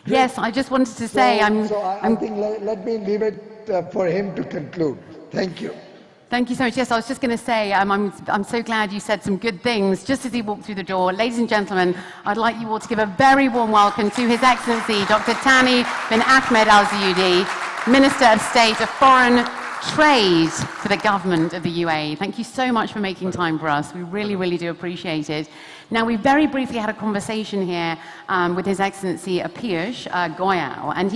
Yes, I just wanted to say I think let me leave it for him to conclude. Thank you. Thank you so much. Yes, I was just going to say, I'm so glad you said some good things just as he walked through the door. Ladies and gentlemen, I'd like you all to give a very warm welcome to His Excellency Dr. Thani bin Ahmed Al-Zayudi, Minister of State of Foreign Trade for the government of the UAE. Thank you so much for making time for us. We really, really do appreciate it. Now, we very briefly had a conversation here with His Excellency Piyush Goyal, and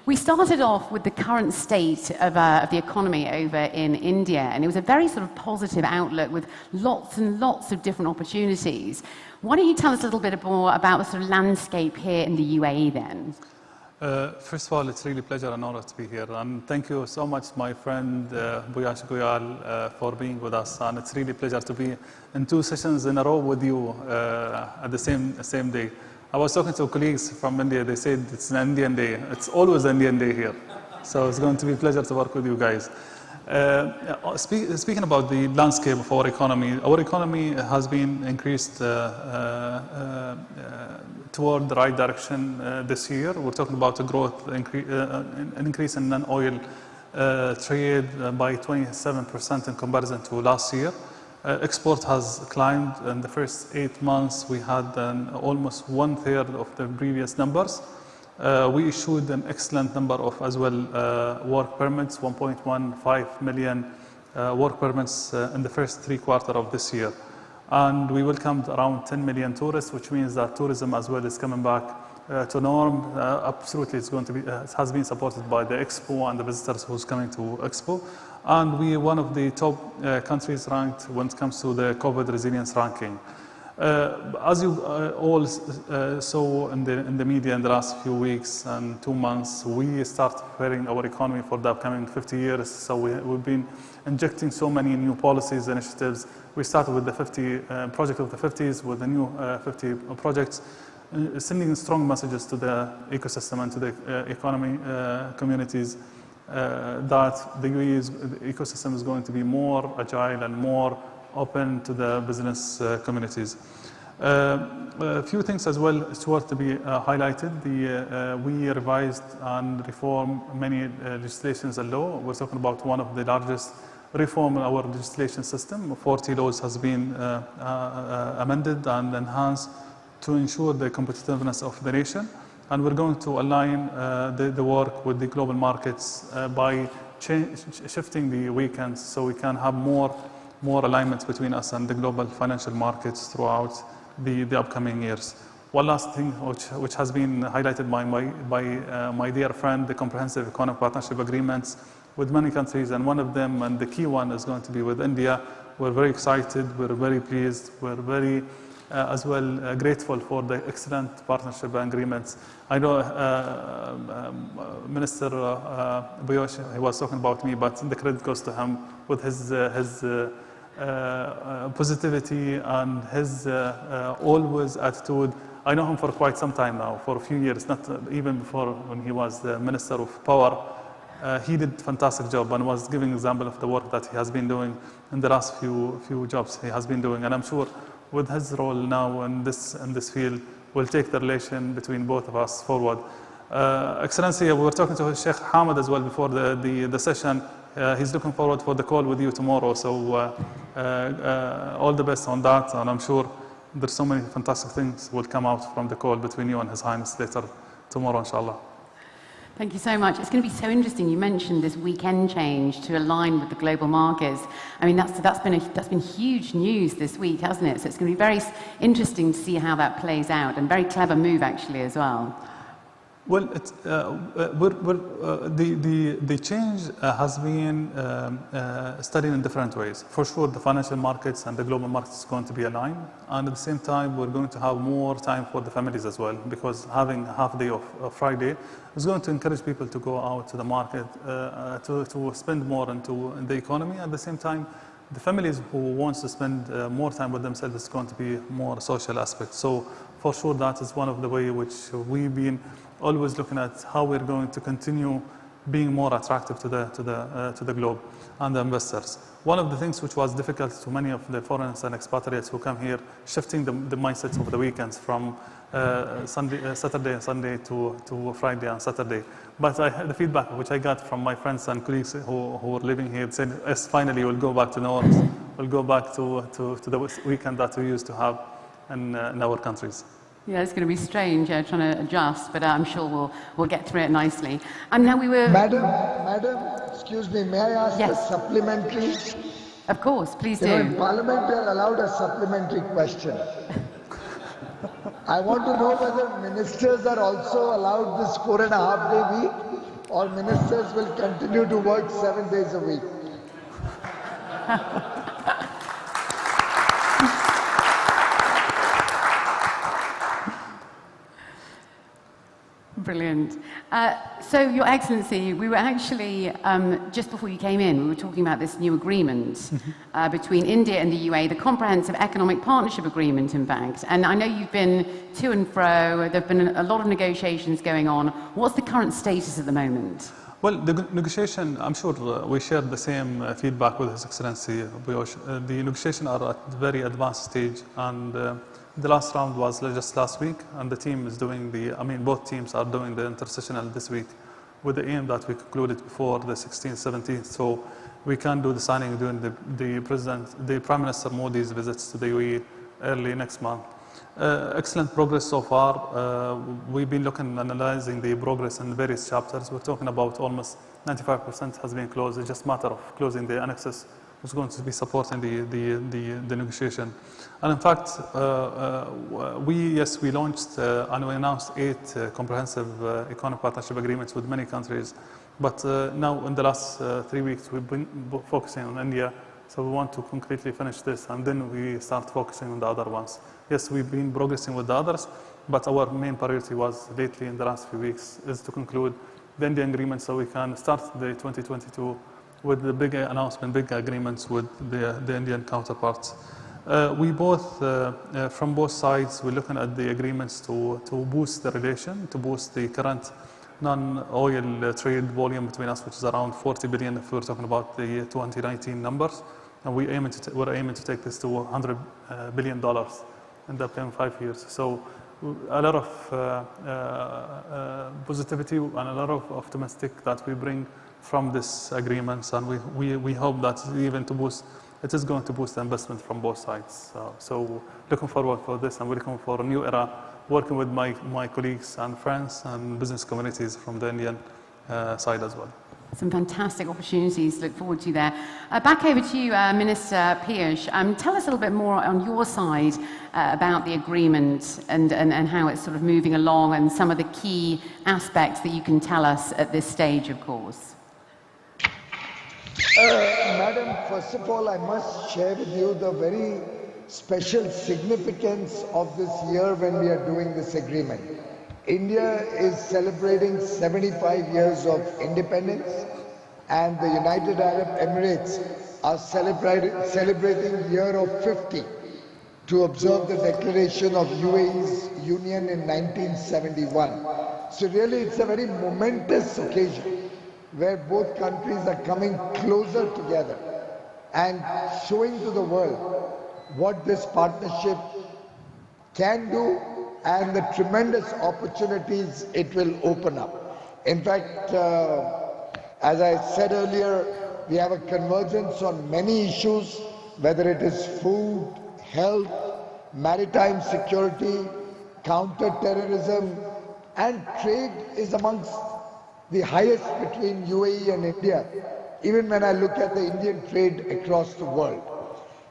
we started off with the current state of the economy over in India, and it was a very sort of positive outlook with lots and lots of different opportunities. Why don't you tell us a little bit more about the sort of landscape here in the UAE then? First of all, it's really a pleasure and honor to be here. And thank you so much, my friend Piyush Goyal, for being with us. And it's really a pleasure to be in 2 sessions in a row with you at the same day. I was talking to colleagues from India. They said it's an Indian day. It's always an Indian day here. So it's going to be a pleasure to work with you guys. Speaking about the landscape of our economy has been increased toward the right direction this year. We're talking about a growth, an increase in non-oil trade by 27% in comparison to last year. Export has climbed. In the first 8 months, we had almost 1/3 of the previous numbers. We issued an excellent number of as well work permits, 1.15 million work permits in the first 3 quarters of this year. And we welcomed around 10 million tourists, which means that tourism as well is coming back to norm. Absolutely, it's going to be, it has been supported by the Expo and the visitors who's coming to Expo. And we are one of the top countries ranked when it comes to the COVID resilience ranking. As you all saw in the media in the last few weeks and 2 months, we start preparing our economy for the upcoming 50 years. So we've been injecting so many new policies, initiatives. We started with the 50 project of the 50s, with the new 50 projects, sending strong messages to the ecosystem and to the economy communities that the UAE's ecosystem is going to be more agile and more open to the business communities. A few things as well is worth to be highlighted. We revised and reformed many legislations and law. We're talking about one of the largest reform our legislation system. 40 laws has been amended and enhanced to ensure the competitiveness of the nation. And we're going to align the work with the global markets by shifting the weekends so we can have more alignments between us and the global financial markets throughout the upcoming years. One last thing which has been highlighted by my dear friend, the comprehensive economic partnership agreements with many countries, and one of them, and the key one, is going to be with India. We're very excited, we're very pleased, we're very as well grateful for the excellent partnership agreements. I know Minister Boyosh, he was talking about me, but the credit goes to him with his positivity and his always attitude. I know him for quite some time now, for a few years, not even before when he was the Minister of Power. He did a fantastic job and was giving example of the work that he has been doing in the last few jobs he has been doing. And I'm sure with his role now in this field, will take the relation between both of us forward. Excellency, we were talking to Sheikh Hamad as well before the session. He's looking forward for the call with you tomorrow. So all the best on that. And I'm sure there's so many fantastic things will come out from the call between you and His Highness later tomorrow, inshallah. Thank you so much. It's going to be so interesting. You mentioned this weekend change to align with the global markets. I mean, that's been huge news this week, hasn't it? So it's going to be very interesting to see how that plays out, and very clever move actually as well. Well, it's, the change has been studied in different ways. For sure, the financial markets and the global markets is going to be aligned. And at the same time, we're going to have more time for the families as well, because having half day of Friday is going to encourage people to go out to the market, to spend more into the economy. At the same time, the families who wants to spend more time with themselves is going to be more social aspect. So for sure, that is one of the way which we've been always looking at how we're going to continue being more attractive to the globe and the investors. One of the things which was difficult to many of the foreigners and expatriates who come here, shifting the mindsets of the weekends from Saturday and Sunday to Friday and Saturday. But the feedback which I got from my friends and colleagues who were living here said, yes, finally we'll go back to norms. We'll go back to the weekend that we used to have in our countries. Yeah, it's going to be strange trying to adjust, but I'm sure we'll get through it nicely. And now we were... Madam, excuse me, may I ask a supplementary? Of course, please do. In Parliament, we are allowed a supplementary question. I want to know whether ministers are also allowed this 4.5-day week, or ministers will continue to work 7 days a week. Brilliant. So, Your Excellency, we were actually, just before you came in, we were talking about this new agreement between India and the UAE, the Comprehensive Economic Partnership Agreement, in fact. And I know you've been to and fro, there have been a lot of negotiations going on. What's the current status at the moment? Well, the negotiation, I'm sure we shared the same feedback with His Excellency Boyosh. The negotiations are at a very advanced stage, and the last round was just last week, and the team is doing both teams are doing the intersessional this week with the aim that we conclude it before the 16th, 17th, so we can do the signing during the Prime Minister Modi's visits to the UAE early next month. Excellent progress so far. We've been looking and analyzing the progress in various chapters. We're talking about almost 95% has been closed. It's just a matter of closing the annexes, which is going to be supporting the negotiation. And in fact, we launched and we announced 8 comprehensive economic partnership agreements with many countries. But now in the last 3 weeks, we've been focusing on India. So we want to concretely finish this, and then we start focusing on the other ones. Yes, we've been progressing with the others, but our main priority was lately in the last few weeks is to conclude the Indian agreement so we can start the 2022 with the big announcement, big agreements with the Indian counterparts. We both, from both sides, we're looking at the agreements to boost the relation, to boost the current non-oil trade volume between us, which is around 40 billion if we're talking about the 2019 numbers. And we're aiming to take this to $100 billion in the upcoming 5 years. So a lot of positivity and a lot of optimistic that we bring from this agreements, and we hope that it is going to boost the investment from both sides. So looking forward for this, and we're looking for a new era, working with my colleagues and friends and business communities from the Indian side as well. Some fantastic opportunities to look forward to there. Back over to you, Minister Piyush. Tell us a little bit more on your side about the agreement and how it's sort of moving along, and some of the key aspects that you can tell us at this stage, of course. Madam, first of all, I must share with you the very special significance of this year when we are doing this agreement. India is celebrating 75 years of independence, and the United Arab Emirates are celebrating year of 50 to observe the declaration of UAE's union in 1971. So really it's a very momentous occasion where both countries are coming closer together and showing to the world what this partnership can do and the tremendous opportunities it will open up. In fact, as I said earlier, we have a convergence on many issues, whether it is food, health, maritime security, counter-terrorism, and trade is amongst the highest between UAE and India, even when I look at the Indian trade across the world.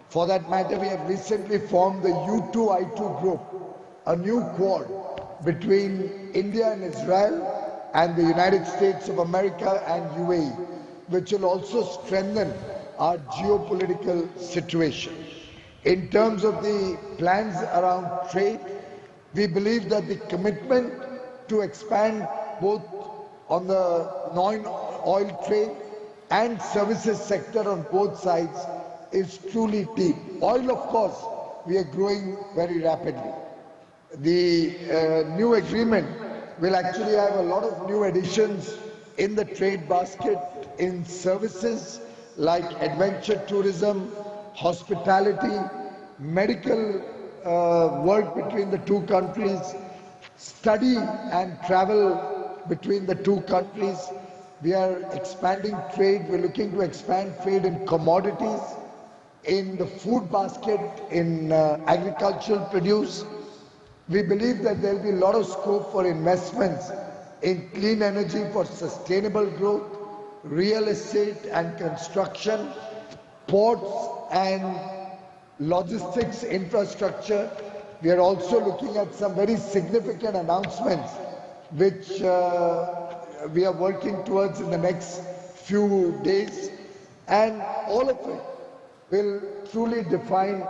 For that matter, we have recently formed the U2I2 group, a new quad between India and Israel and the United States of America and UAE, which will also strengthen our geopolitical situation. In terms of the plans around trade, we believe that the commitment to expand both on the non-oil trade and services sector on both sides is truly deep. Oil, of course, we are growing very rapidly. The new agreement will actually have a lot of new additions in the trade basket in services like adventure tourism, hospitality, medical work between the two countries, study and travel between the two countries. We are expanding trade. We're looking to expand trade in commodities, in the food basket, in agricultural produce. We believe that there will be a lot of scope for investments in clean energy for sustainable growth, real estate and construction, ports and logistics infrastructure. We are also looking at some very significant announcements which we are working towards in the next few days, and all of it will truly define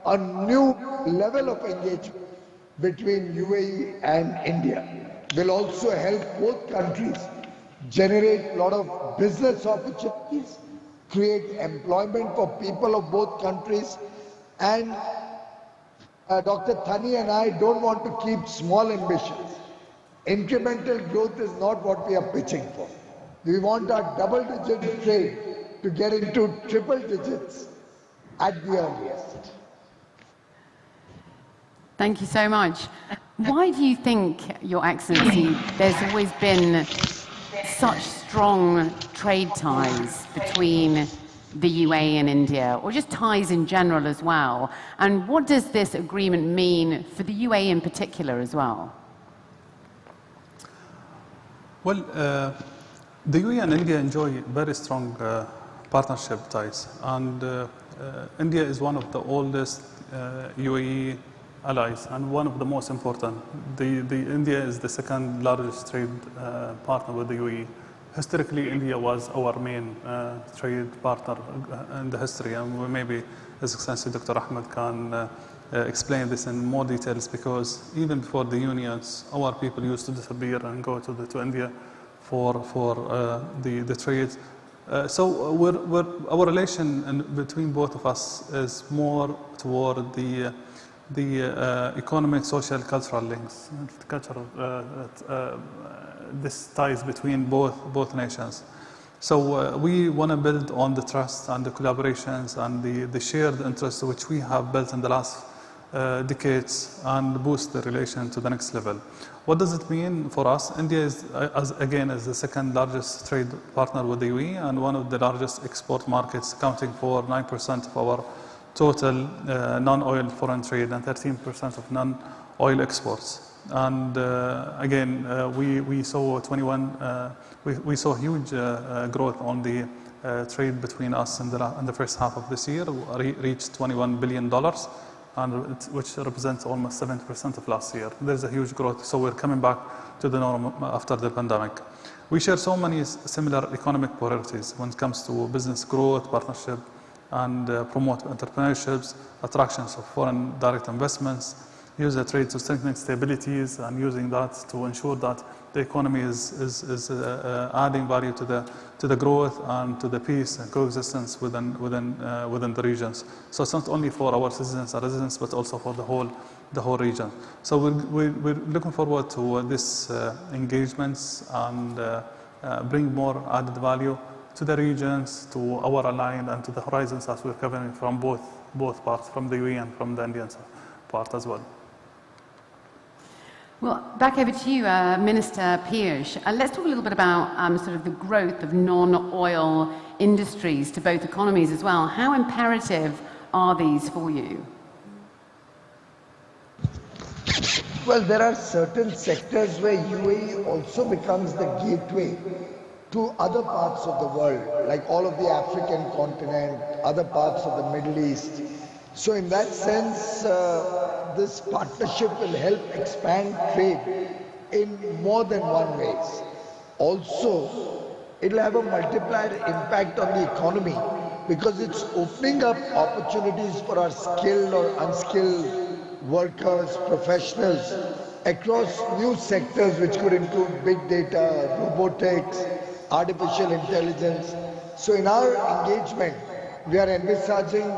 a new level of engagement between UAE and India. Will also help both countries generate a lot of business opportunities, create employment for people of both countries, and Dr. Thani and I don't want to keep small ambitions. Incremental growth is not what we are pitching for. We want our double-digit trade to get into triple digits at the earliest. Thank you so much. Why do you think, Your Excellency, there's always been such strong trade ties between the UAE and India, or just ties in general as well? And what does this agreement mean for the UAE in particular as well? Well, the UAE and India enjoy very strong partnership ties, and India is one of the oldest UAE allies and one of the most important. India is the second largest trade partner with the UAE. Historically, India was our main trade partner in the history, and maybe His Excellency Dr. Ahmed can explain this in more details, because even before the unions, our people used to disappear and go to India for the trade. So our relation between both of us is more toward the economic, social, cultural links, this ties between both nations. So we want to build on the trust and the collaborations and the shared interests which we have built in the last decades and boost the relation to the next level. What does it mean for us? India is, again, is the second largest trade partner with the UAE and one of the largest export markets, accounting for 9% of our total non-oil foreign trade and 13% of non-oil exports. And again, we saw we saw huge growth on the trade between us in the first half of this year, reached $21 billion. And which represents almost 70% of last year. There's a huge growth, so we're coming back to the norm after the pandemic. We share so many similar economic priorities when it comes to business growth, partnership, and promote entrepreneurships, attractions of foreign direct investments, use the trade to strengthen stabilities, and using that to ensure that the economy is adding value to the growth and to the peace and coexistence within the regions. So it's not only for our citizens and residents, but also for the whole region. So we're looking forward to these engagements and bring more added value to the regions, to our aligned, and to the horizons as we're covering from both parts, from the UAE and from the Indian part as well. Well, back over to you, Minister Piyush. Let's talk a little bit about sort of the growth of non-oil industries to both economies as well. How imperative are these for you? Well, there are certain sectors where UAE also becomes the gateway to other parts of the world, like all of the African continent, other parts of the Middle East. So in that sense, this partnership will help expand trade in more than one ways. Also, it will have a multiplier impact on the economy because it's opening up opportunities for our skilled or unskilled workers, professionals across new sectors which could include big data, robotics, artificial intelligence. So in our engagement, we are envisaging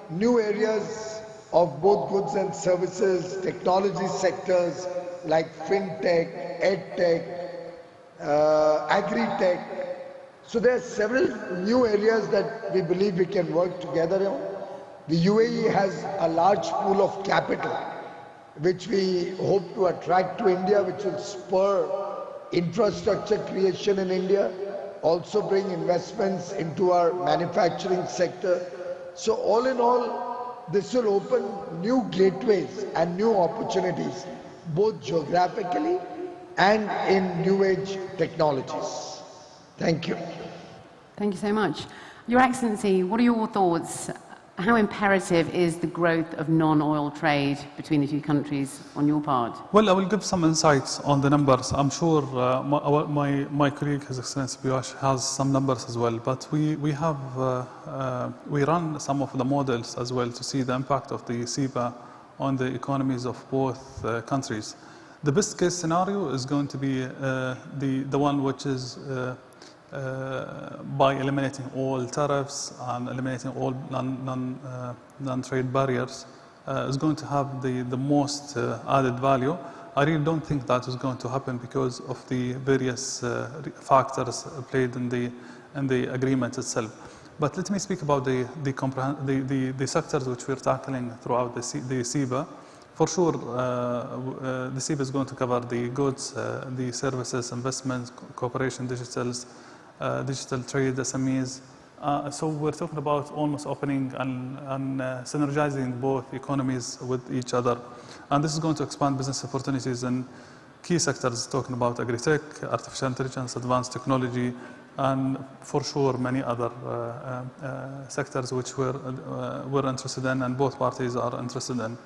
new areas of both goods and services, technology sectors like fintech, edtech, agri-tech. So there are several new areas that we believe we can work together on. The UAE has a large pool of capital, which we hope to attract to India, which will spur infrastructure creation in India, also bring investments into our manufacturing sector. So all in all, this will open new gateways and new opportunities, both geographically and in new age technologies. Thank you. Thank you so much. Your Excellency, what are your thoughts? How imperative is the growth of non-oil trade between the two countries on your part? Well, I will give some insights on the numbers. I'm sure my colleague, His Excellency Piyush, has some numbers as well. But we run some of the models as well to see the impact of the CEPA on the economies of both countries. The best case scenario is going to be the one which is by eliminating all tariffs and eliminating all non-trade barriers, is going to have the most added value. I really don't think that is going to happen because of the various factors played in the agreement itself. But let me speak about the sectors which we're tackling throughout the CEPA. For sure, the CEPA is going to cover the goods, the services, investments, cooperation, digital trade, SMEs. So we're talking about almost opening and synergizing both economies with each other. And this is going to expand business opportunities in key sectors, talking about agri-tech, artificial intelligence, advanced technology, and for sure many other sectors which we're interested in and both parties are interested in.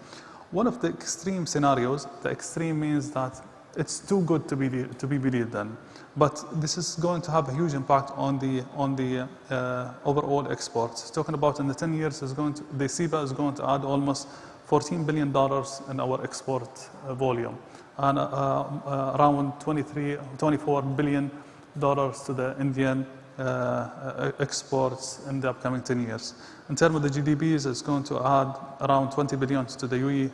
One of the extreme scenarios, the extreme means that it's too good to be believed in. But this is going to have a huge impact on the overall exports. Talking about in the 10 years, the CEPA is going to add almost $14 billion in our export volume and around $24 billion to the Indian exports in the upcoming 10 years. In terms of the GDPs, it's going to add around 20 billion to the UAE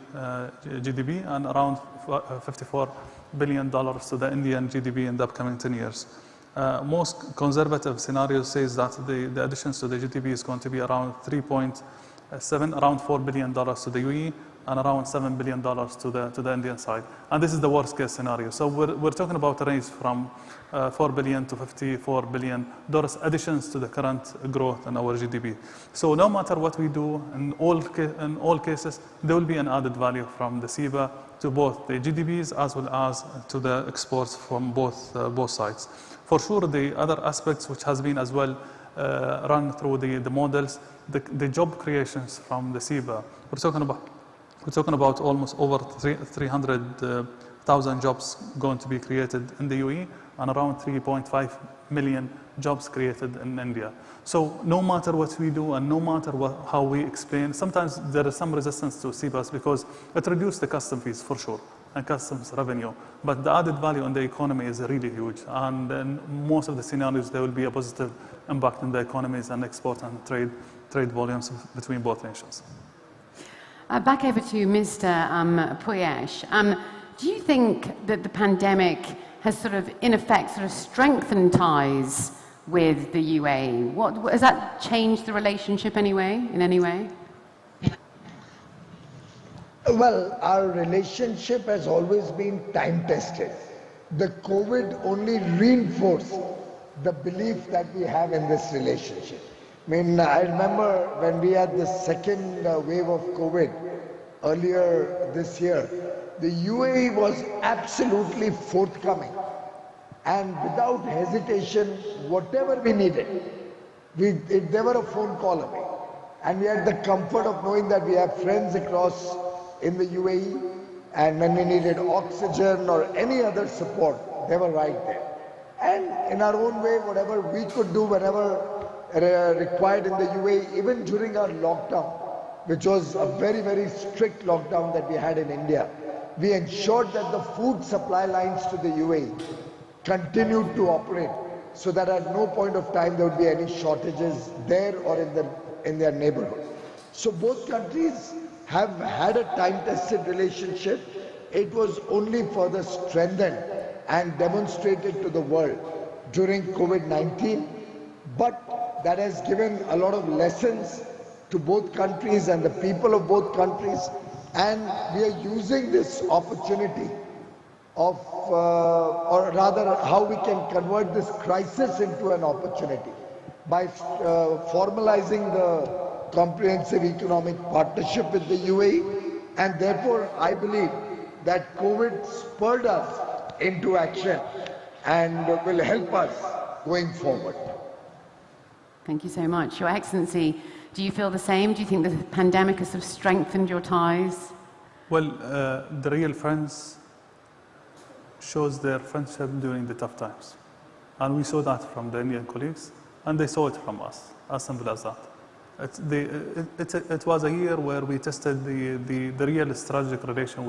GDP and around $54 billion to the Indian GDP in the upcoming 10 years. Most conservative scenarios says that the additions to the GDP is going to be around 3.5 around $4 billion to the UAE and around $7 billion to the Indian side. And this is the worst case scenario. So we're talking about a range from $4 billion to $54 billion additions to the current growth in our GDP. So no matter what we do, in all cases, there will be an added value from the SIBA to both the GDPs as well as to the exports from both sides. For sure, the other aspects which has been as well run through the models, the job creations from the SIBA. We're talking about almost over 300,000 jobs going to be created in the UAE and around 3.5 million jobs created in India. So no matter what we do and no matter how we explain, sometimes there is some resistance to CBAS because it reduces the custom fees for sure and customs revenue. But the added value on the economy is really huge. And in most of the scenarios, there will be a positive impact on the economies and export and trade volumes between both nations. Back over to Mr. Puyesh. Do you think that the pandemic has sort of, in effect, sort of strengthened ties with the UAE? Has that changed the relationship in any way? Well, our relationship has always been time-tested. The COVID only reinforced the belief that we have in this relationship. I mean, I remember when we had the second wave of COVID earlier this year, the UAE was absolutely forthcoming. And without hesitation, whatever we needed, they were a phone call away. And we had the comfort of knowing that we have friends across in the UAE, and when we needed oxygen or any other support, they were right there. And in our own way, whatever we could do whenever required in the UAE, even during our lockdown, which was a very, very strict lockdown that we had in India, we ensured that the food supply lines to the UAE continued to operate so that at no point of time there would be any shortages there or in their neighborhood. So both countries have had a time-tested relationship. It was only further strengthened and demonstrated to the world during COVID-19, but that has given a lot of lessons to both countries and the people of both countries, and we are using this opportunity of, or rather how we can convert this crisis into an opportunity by formalizing the comprehensive economic partnership with the UAE, and therefore I believe that COVID spurred us into action and will help us going forward. Thank you so much. Your Excellency, do you feel the same? Do you think the pandemic has sort of strengthened your ties? Well, the real friends shows their friendship during the tough times. And we saw that from the Indian colleagues, and they saw it from us, as simple as that. It was a year where we tested the real strategic relation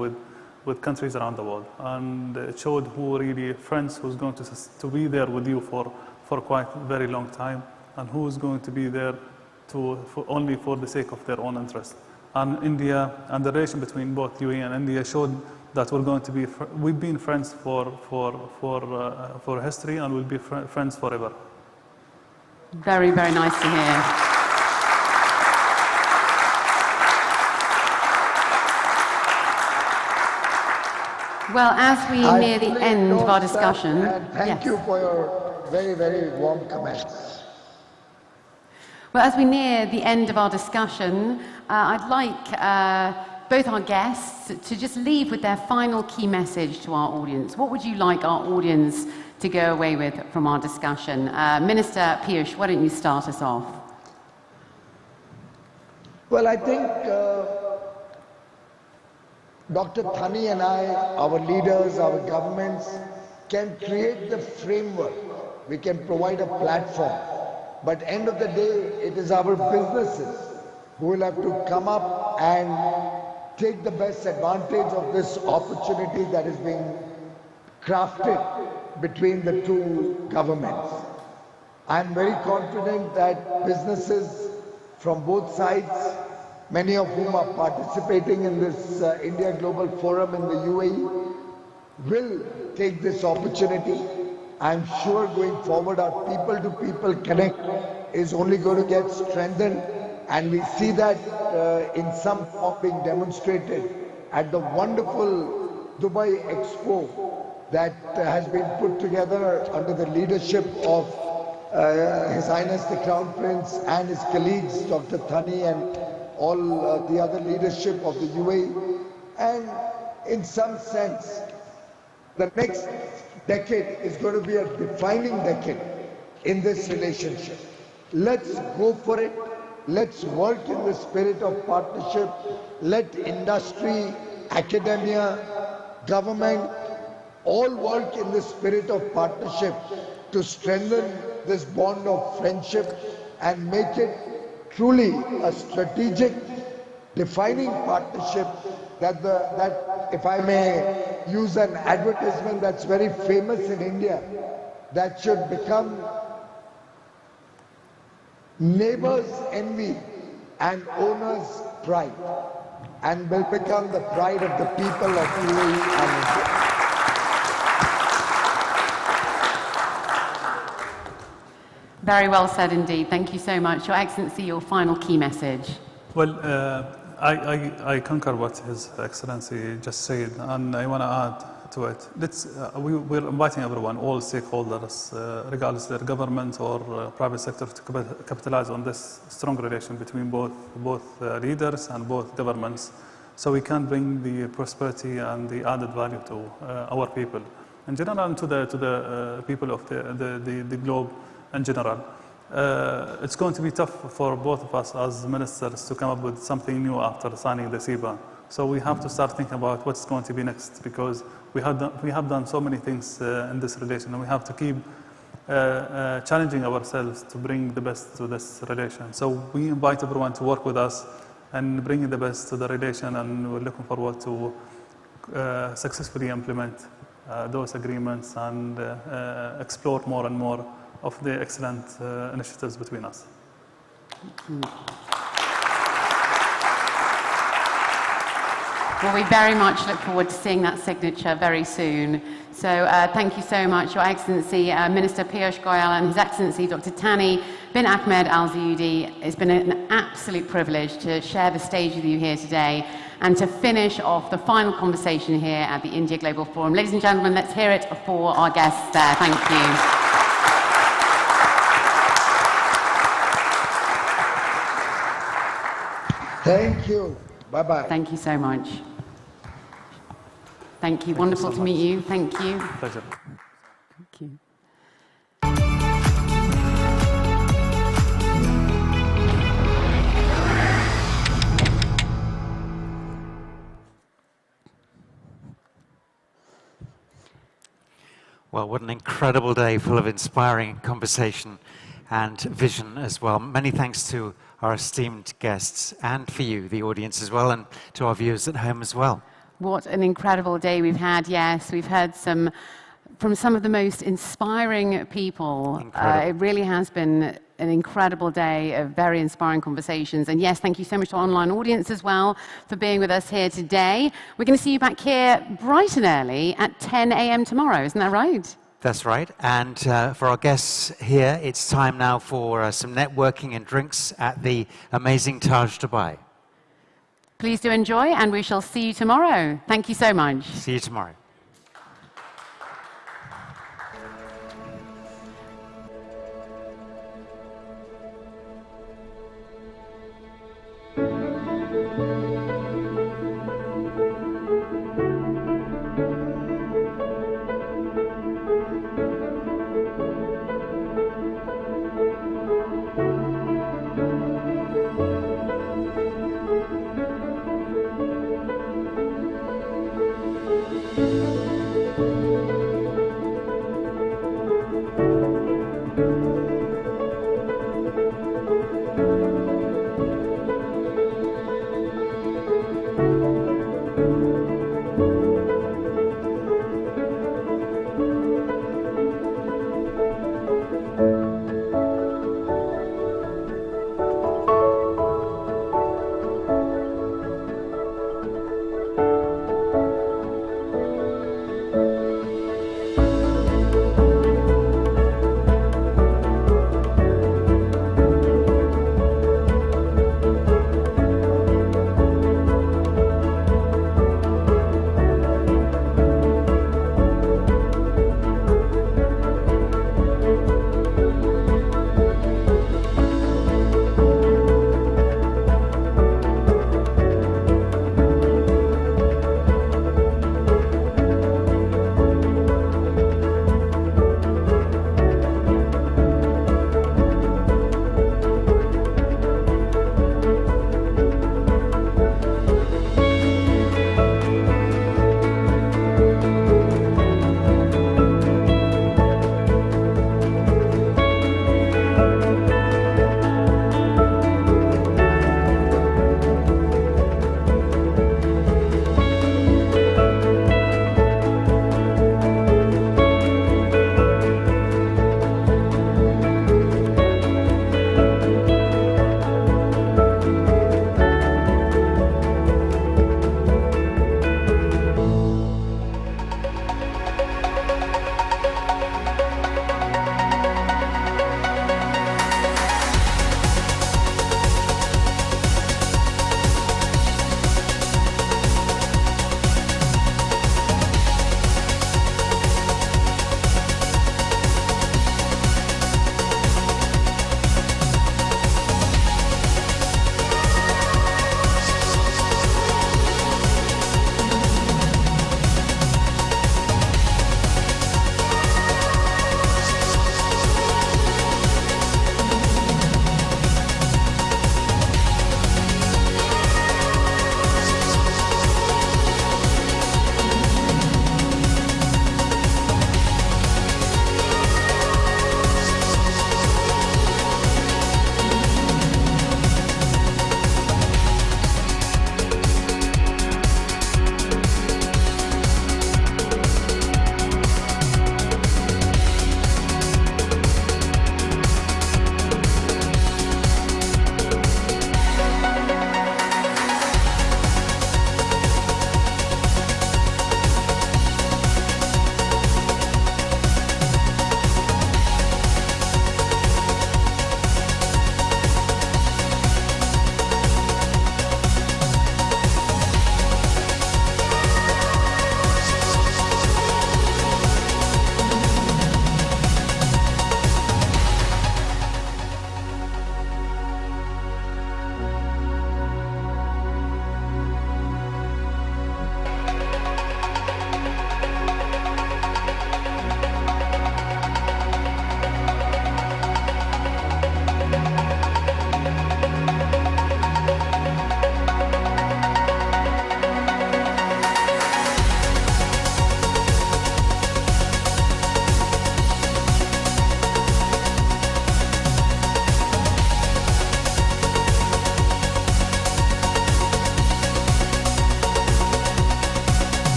with countries around the world, and it showed who really friends who's going to be there with you for quite a very long time, and who is going to be there only for the sake of their own interest. And India and the relation between both UAE and India showed that we've been friends for history, and we'll be friends forever. Very, very nice to hear. Well, as we near the end of our discussion... Thank you for your very, very warm comments. Well, as we near the end of our discussion, I'd like both our guests to just leave with their final key message to our audience. What would you like our audience to go away with from our discussion? Minister Piyush, why don't you start us off? Well, I think Dr. Thani and I, our leaders, our governments, can create the framework. We can provide a platform. But end of the day, it is our businesses who will have to come up and take the best advantage of this opportunity that is being crafted between the two governments. I'm very confident that businesses from both sides, many of whom are participating in this India Global Forum in the UAE, will take this opportunity. I'm sure going forward our people-to-people connect is only going to get strengthened, And we see that in some form being demonstrated at the wonderful Dubai Expo that has been put together under the leadership of His Highness the Crown Prince and his colleagues, Dr. Thani and all the other leadership of the UAE. And in some sense, the next decade is going to be a defining decade in this relationship. Let's go for it. Let's work in the spirit of partnership. Let industry, academia, government all work in the spirit of partnership to strengthen this bond of friendship and make it truly a strategic, defining partnership that if I may use an advertisement that's very famous in India, that should become neighbors' envy and owners' pride, and will become the pride of the people of UAE and India. Very well said indeed. Thank you so much. Your Excellency, your final key message. Well, I concur what His Excellency just said, and I want to add to it. We're inviting everyone, all stakeholders, regardless of their government or private sector, to capitalize on this strong relation between both leaders and both governments, so we can bring the prosperity and the added value to our people in general and to the people of the globe in general. It's going to be tough for both of us as ministers to come up with something new after signing the CEPA. So we have to start thinking about what's going to be next, because we have done so many things in this relation, and we have to keep challenging ourselves to bring the best to this relation. So we invite everyone to work with us and bring the best to the relation, and we're looking forward to successfully implement those agreements and explore more and more of the excellent initiatives between us. Well, we very much look forward to seeing that signature very soon. So thank you so much, Your Excellency, Minister Piyush Goyal and His Excellency Dr. Thani bin Ahmed Al Zayudi. It's been an absolute privilege to share the stage with you here today and to finish off the final conversation here at the India Global Forum. Ladies and gentlemen, let's hear it for our guests there. Thank you. Thank you. Bye-bye. Thank you so much. Thank you. Wonderful to meet you. Thank you. Pleasure. Thank you. Well, what an incredible day, full of inspiring conversation and vision as well. Many thanks to our esteemed guests and for you, the audience as well, and to our viewers at home as well. What an incredible day we've had. Yes, we've heard from some of the most inspiring people. It really has been an incredible day of very inspiring conversations. And yes, thank you so much to our online audience as well for being with us here today. We're going to see you back here bright and early at 10 a.m. tomorrow. Isn't that right? That's right. And for our guests here, it's time now for some networking and drinks at the amazing Taj Dubai. Please do enjoy, and we shall see you tomorrow. Thank you so much. See you tomorrow. Thank you.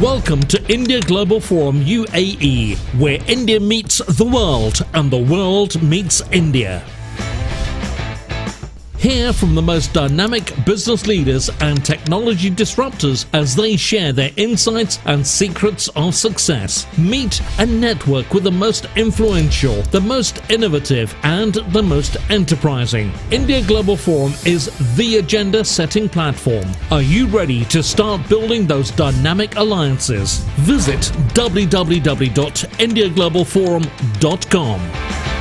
Welcome to India Global Forum UAE, where India meets the world and the world meets India. Hear from the most dynamic business leaders and technology disruptors as they share their insights and secrets of success. Meet and network with the most influential, the most innovative, and the most enterprising. India Global Forum is the agenda-setting platform. Are you ready to start building those dynamic alliances? Visit www.indiaglobalforum.com.